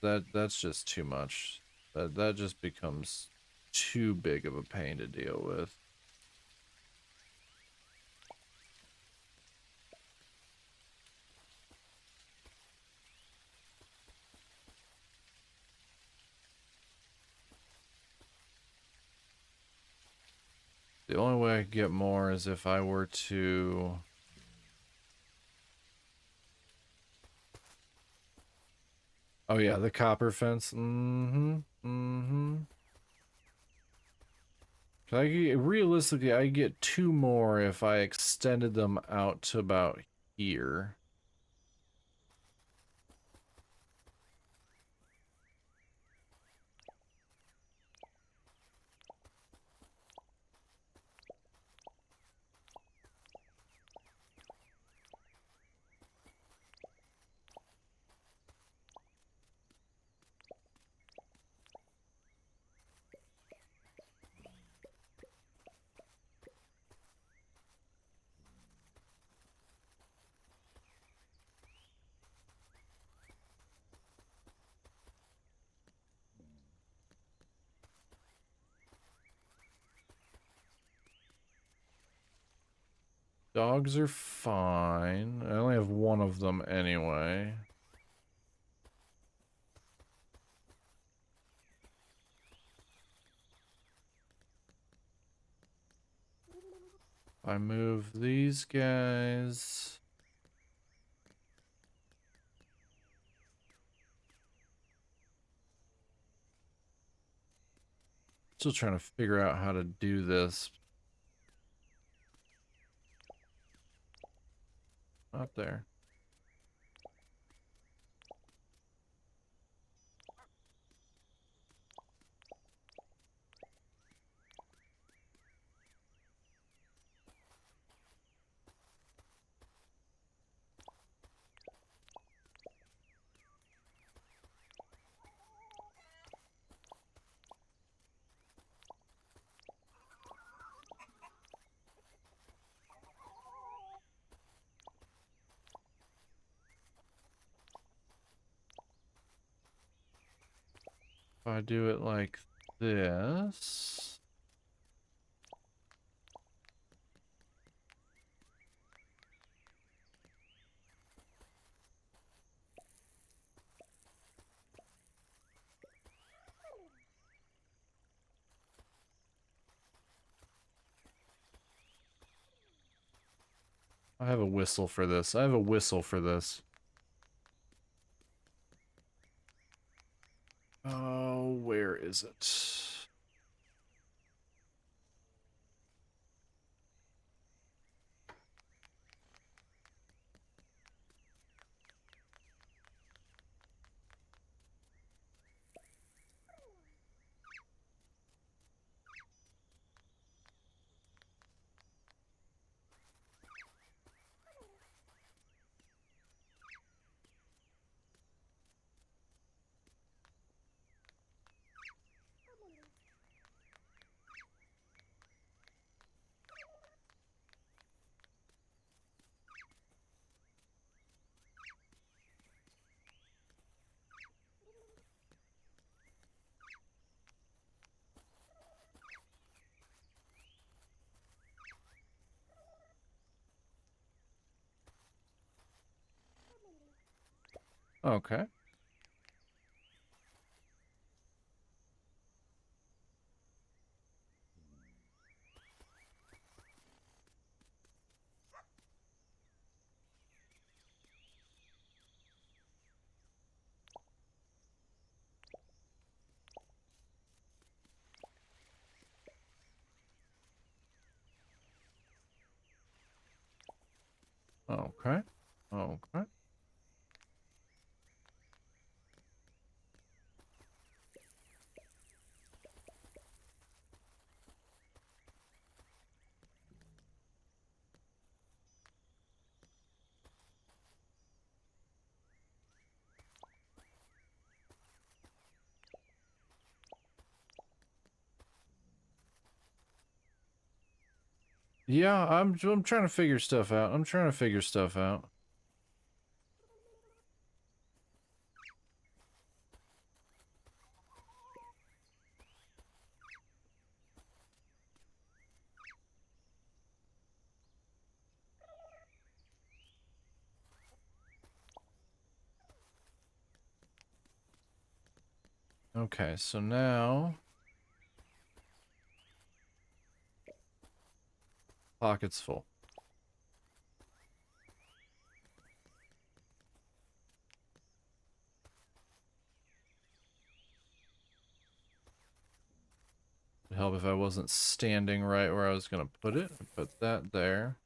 That's just too much. That just becomes too big of a pain to deal with. The only way I could get more is if I were to... Oh yeah, the copper fence. Realistically, I get 2 more if I extended them out to about here. Dogs are fine. I only have 1 of them anyway. I move these guys. Still trying to figure out how to do this. Not there. If I do it like this... I have a whistle for this. I have a whistle for this. Oh, where is it? Okay. Okay. Okay. Yeah, I'm trying to figure stuff out. I'm trying to figure stuff out. Okay, so now pockets full. It'd help if I wasn't standing right where I was gonna put it. Put that there.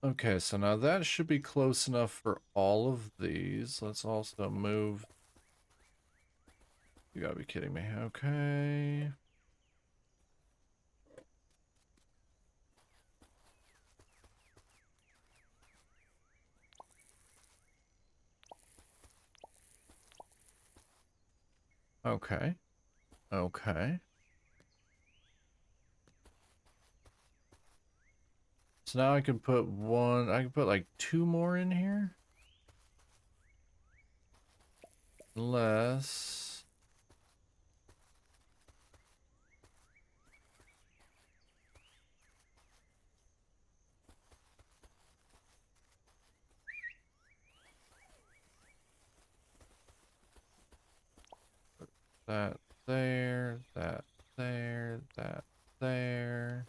Okay, so now that should be close enough for all of these. Let's also move. You gotta be kidding me. Okay. Okay. Okay. So now I can put I can put like 2 more in here. Unless that there, that there, that there.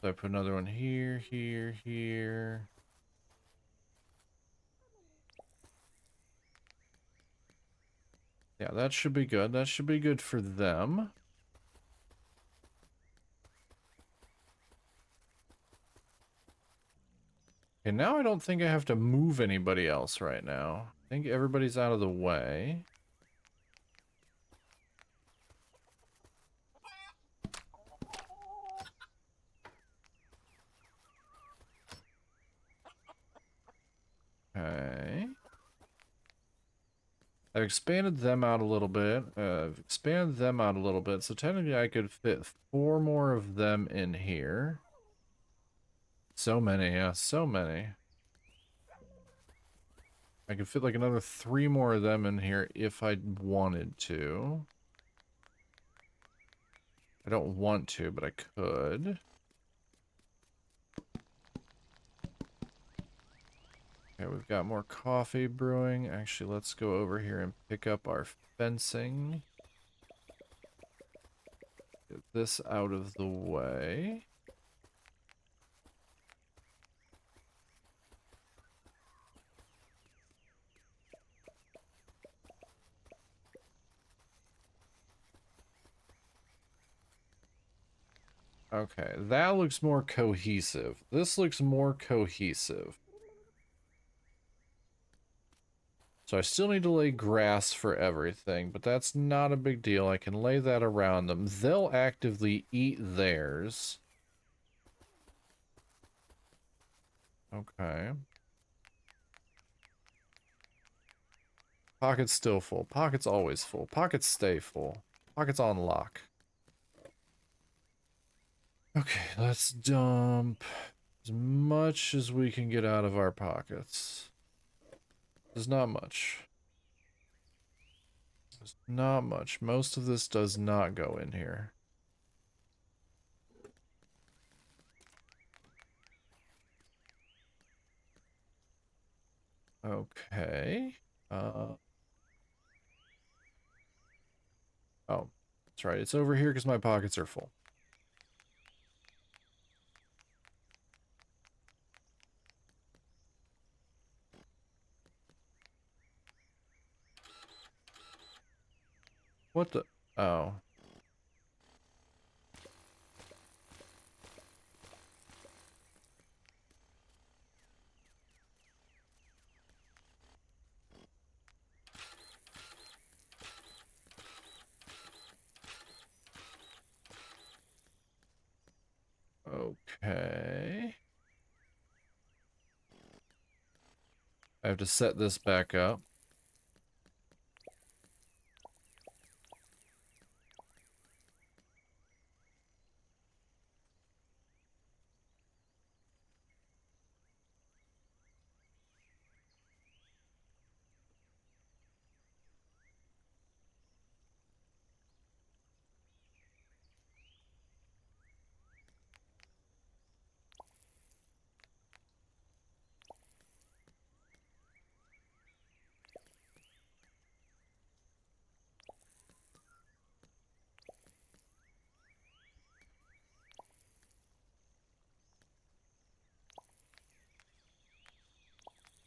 So I put another one here, here, here. Yeah, that should be good. That should be good for them. Okay, now I don't think I have to move anybody else right now. I think everybody's out of the way. Okay. I've expanded them out a little bit. I've expanded them out a little bit. So technically I could fit 4 more of them in here. So many, yeah, so many. I could fit like another 3 more of them in here if I wanted to. I don't want to, but I could. Okay, we've got more coffee brewing. Actually, let's go over here and pick up our fencing. Get this out of the way. Okay, that looks more cohesive. This looks more cohesive. So I still need to lay grass for everything, but that's not a big deal. I can lay that around them. They'll actively eat theirs. Okay. Pocket's still full. Pocket's always full. Pockets stay full. Pocket's on lock. Okay, let's dump as much as we can get out of our pockets. There's not much. There's not much. Most of this does not go in here. Okay. Oh, that's right. It's over here because my pockets are full. What the? Oh. Okay. I have to set this back up.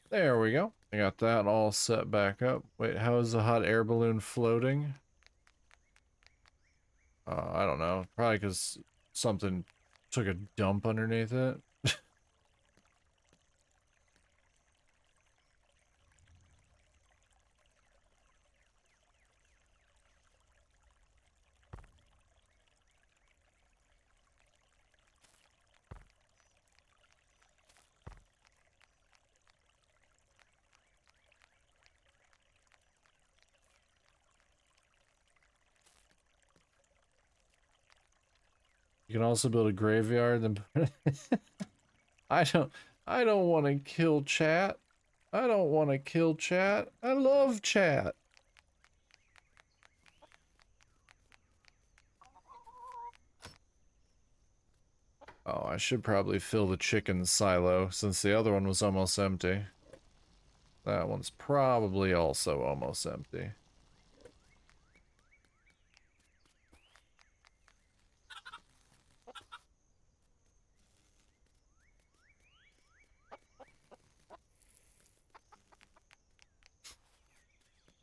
There we go. I got that all set back up. Wait, how is the hot air balloon floating? I don't know. Probably because something took a dump underneath it. You can also build a graveyard. Then I don't. I don't want to kill chat. I don't want to kill chat. I love chat. Oh, I should probably fill the chicken silo since the other one was almost empty. That one's probably also almost empty.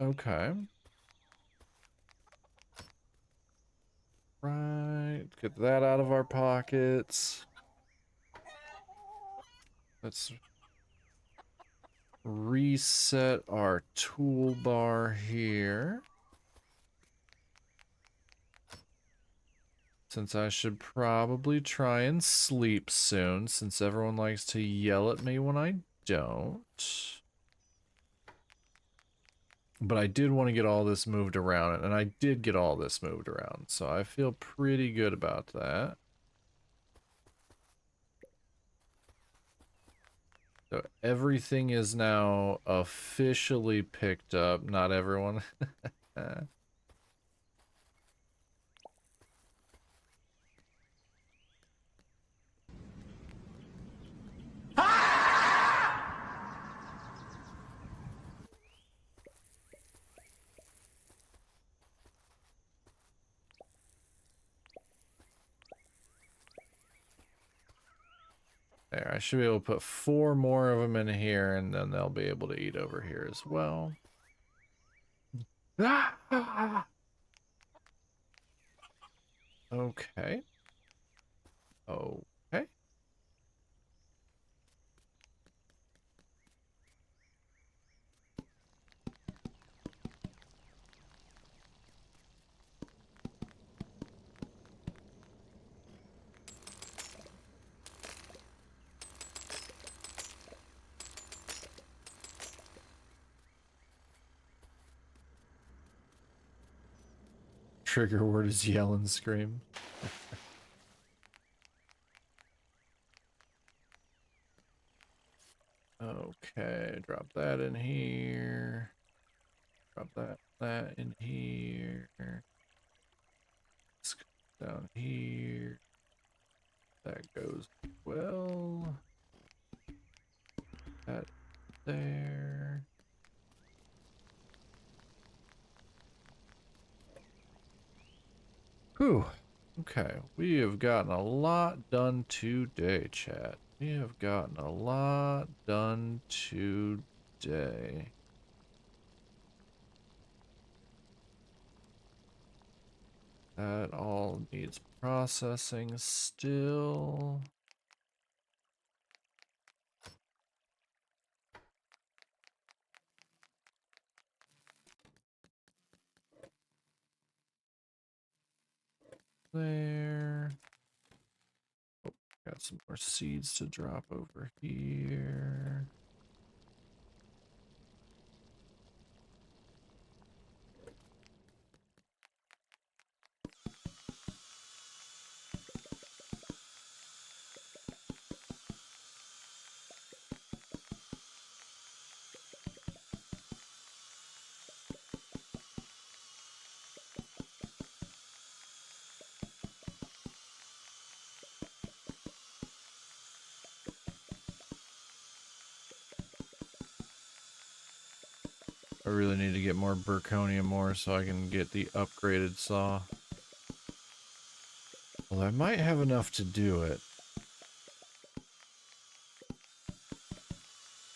Okay. Right. Get that out of our pockets. Let's reset our toolbar here. Since I should probably try and sleep soon, since everyone likes to yell at me when I don't. But I did want to get all this moved around, and I did get all this moved around, so I feel pretty good about that. So everything is now officially picked up, not everyone. There, I should be able to put 4 more of them in here, and then they'll be able to eat over here as well. Okay. Okay. Trigger word is yell and scream. Okay, drop that in here. Drop that in here. Let's go down here. That goes well. That there. Whew. Okay, we have gotten a lot done today, chat. We have gotten a lot done today. That all needs processing still. There. Oh, got some more seeds to drop over here. I really need to get more zirconium ore so I can get the upgraded saw. Well, I might have enough to do it.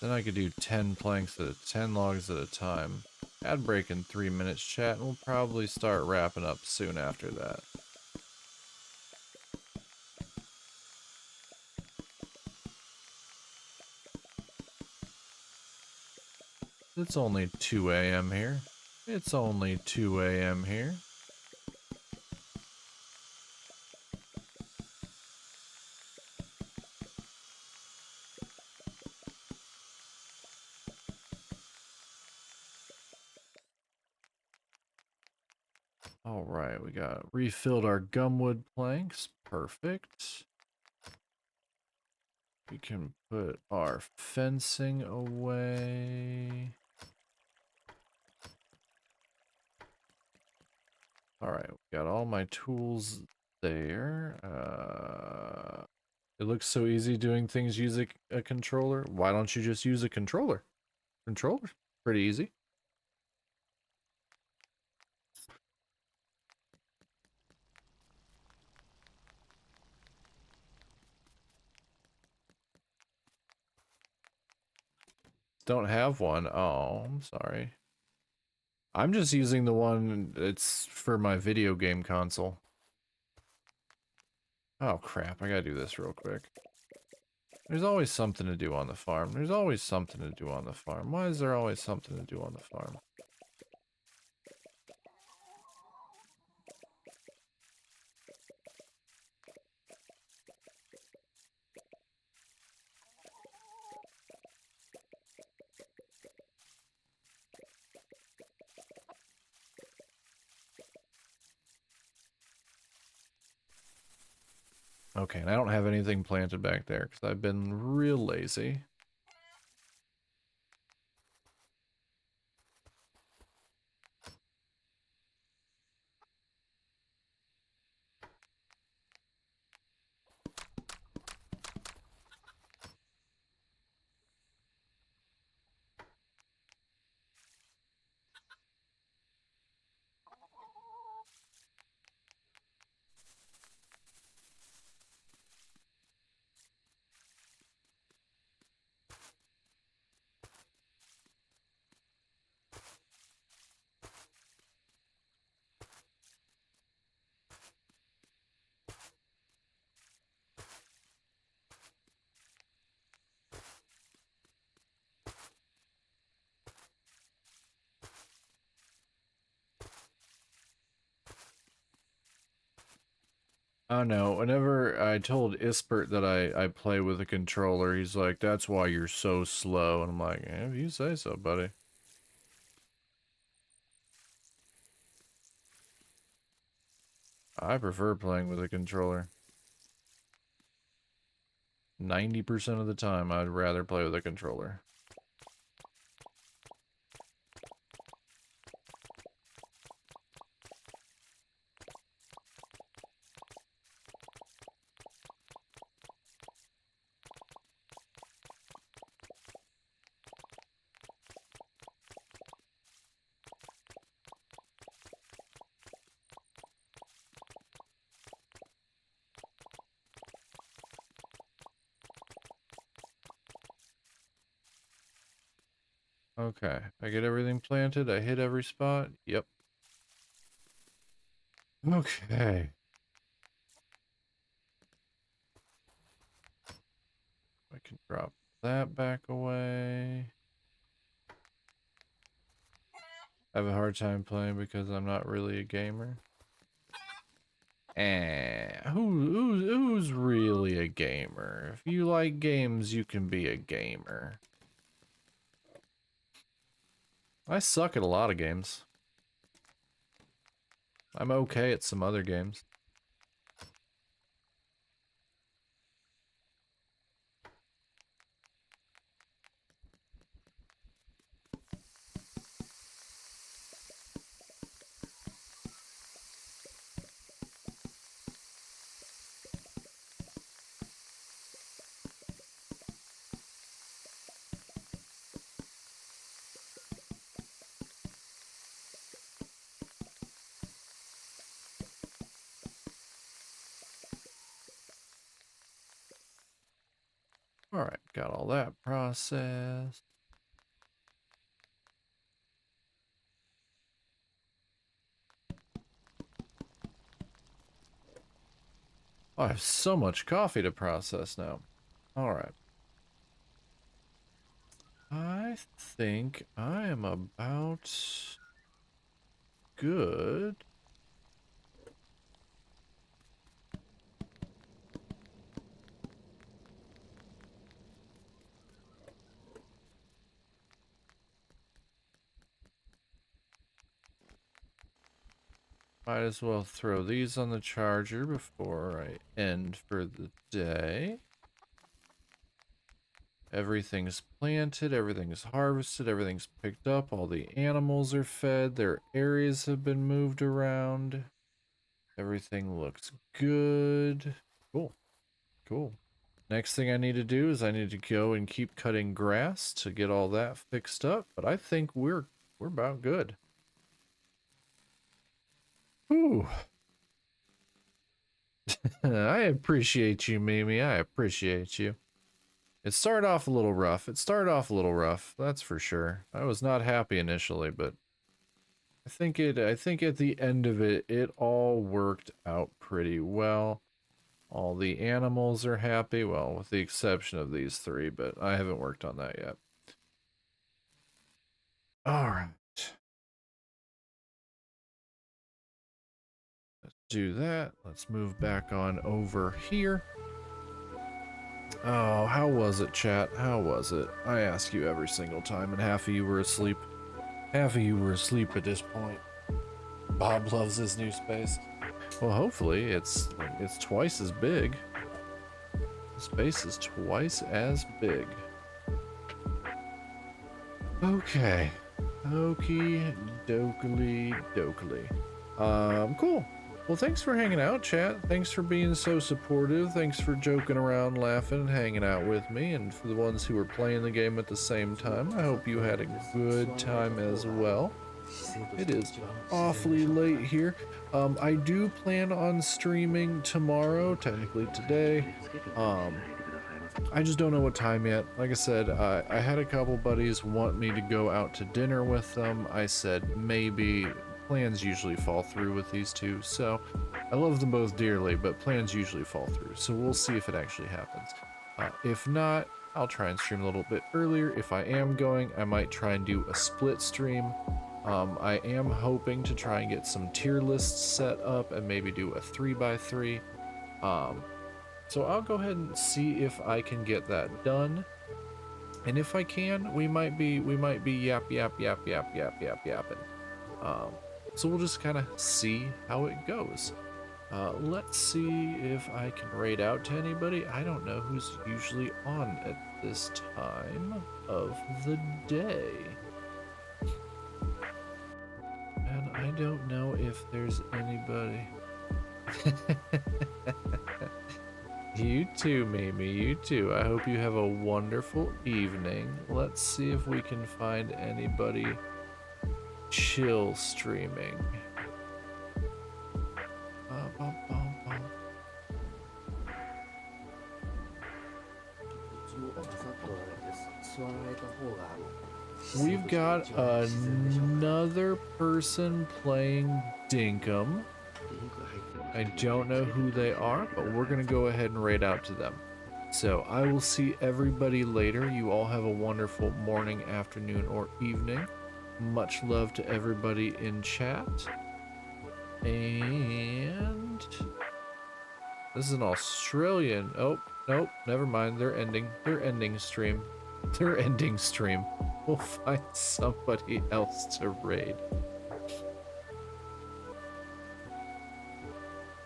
Then I could do 10 planks at 10 logs at a time. Ad break in 3 minutes, chat, and we'll probably start wrapping up soon after that. It's only 2 a.m. here. It's only 2 a.m. here. Alright, we got refilled our gumwood planks. Perfect. We can put our fencing away. Alright, we got all my tools there. It looks so easy doing things using a controller. Why don't you just use a controller? Controller? Pretty easy. Don't have one. Oh, I'm sorry. I'm just using the one that's for my video game console. Oh crap, I gotta do this real quick. There's always something to do on the farm. There's always something to do on the farm. Why is there always something to do on the farm? Okay, and I don't have anything planted back there because I've been real lazy. Oh no, whenever I told Ispert that I play with a controller, he's like, that's why you're so slow. And I'm like, if you say so, buddy. I prefer playing with a controller. 90% of the time, I'd rather play with a controller. Okay, I get everything planted. I hit every spot. Yep. Okay. I can drop that back away. I have a hard time playing because I'm not really a gamer. Who's really a gamer? If you like games, you can be a gamer. I suck at a lot of games. I'm okay at some other games. Alright, got all that processed. Oh, I have so much coffee to process now. Alright. I think I am about good. Might as well throw these on the charger before I end for the day. Everything's planted, everything's harvested, everything's picked up, all the animals are fed, their areas have been moved around. Everything looks good. Cool. Cool. Next thing I need to do is I need to go and keep cutting grass to get all that fixed up, but I think we're about good. Ooh. I appreciate you, Mimi. I appreciate you. It started off a little rough. That's for sure. I was not happy initially, but I think at the end of it, it all worked out pretty well. All the animals are happy, well, with the exception of these three, but I haven't worked on that yet. All right. Let's do that. Let's move back on over here. Oh, how was it, chat? How was it? I ask you every single time, and half of you were asleep. Half of you were asleep at this point. Bob loves his new space. Well, hopefully it's twice as big. The space is twice as big. Okay. Okie dokley. Cool. Well, thanks for hanging out, chat. Thanks for being so supportive. Thanks for joking around, laughing, and hanging out with me. And for the ones who are playing the game at the same time, I hope you had a good time as well. It is awfully late here. I do plan on streaming tomorrow, technically today. I just don't know what time yet. Like I said, I had a couple buddies want me to go out to dinner with them. I said maybe. Plans usually fall through with these two, so I love them both dearly, but plans usually fall through, so we'll see if it actually happens. If not, I'll try and stream a little bit earlier. If I am going, I might try and do a split stream. I am hoping to try and get some tier lists set up and maybe do a 3x3. So I'll go ahead and see if I can get that done. And if I can, we might be yapping. So we'll just kind of see how it goes. Let's see if I can raid out to anybody. I don't know who's usually on at this time of the day. And I don't know if there's anybody. You too, Mimi, you too. I hope you have a wonderful evening. Let's see if we can find anybody chill streaming. we've got another person playing dinkum. I don't know who they are, but we're gonna go ahead and raid out to them. So I will see everybody later. You all have a wonderful morning, afternoon, or evening. Much love to everybody in chat. And this is an Australian. Oh, nope, never mind. They're ending stream. They're ending stream. We'll find somebody else to raid.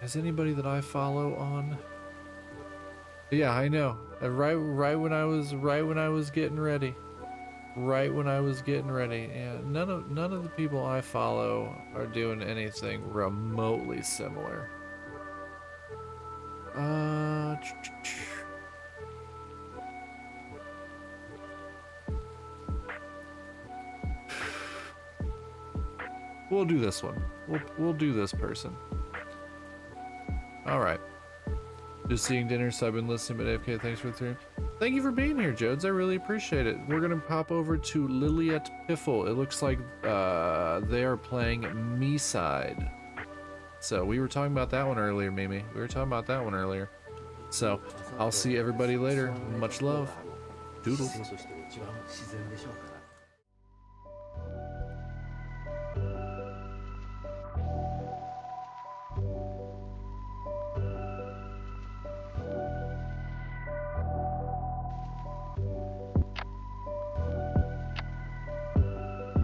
Is anybody that I follow on? Yeah, I know. Right when I was getting ready. Right when I was getting ready. Yeah, none of the people I follow are doing anything remotely similar. We'll do this one. We'll do this person. All right. Just seeing dinner, so I've been listening, but AFK, thanks for the stream. Thank you for being here, Jodes. I really appreciate it. We're gonna pop over to Liliet Piffle. It looks like they are playing Me Side. So we were talking about that one earlier, Mimi. We were talking about that one earlier. So I'll see everybody later. Much love. Doodles.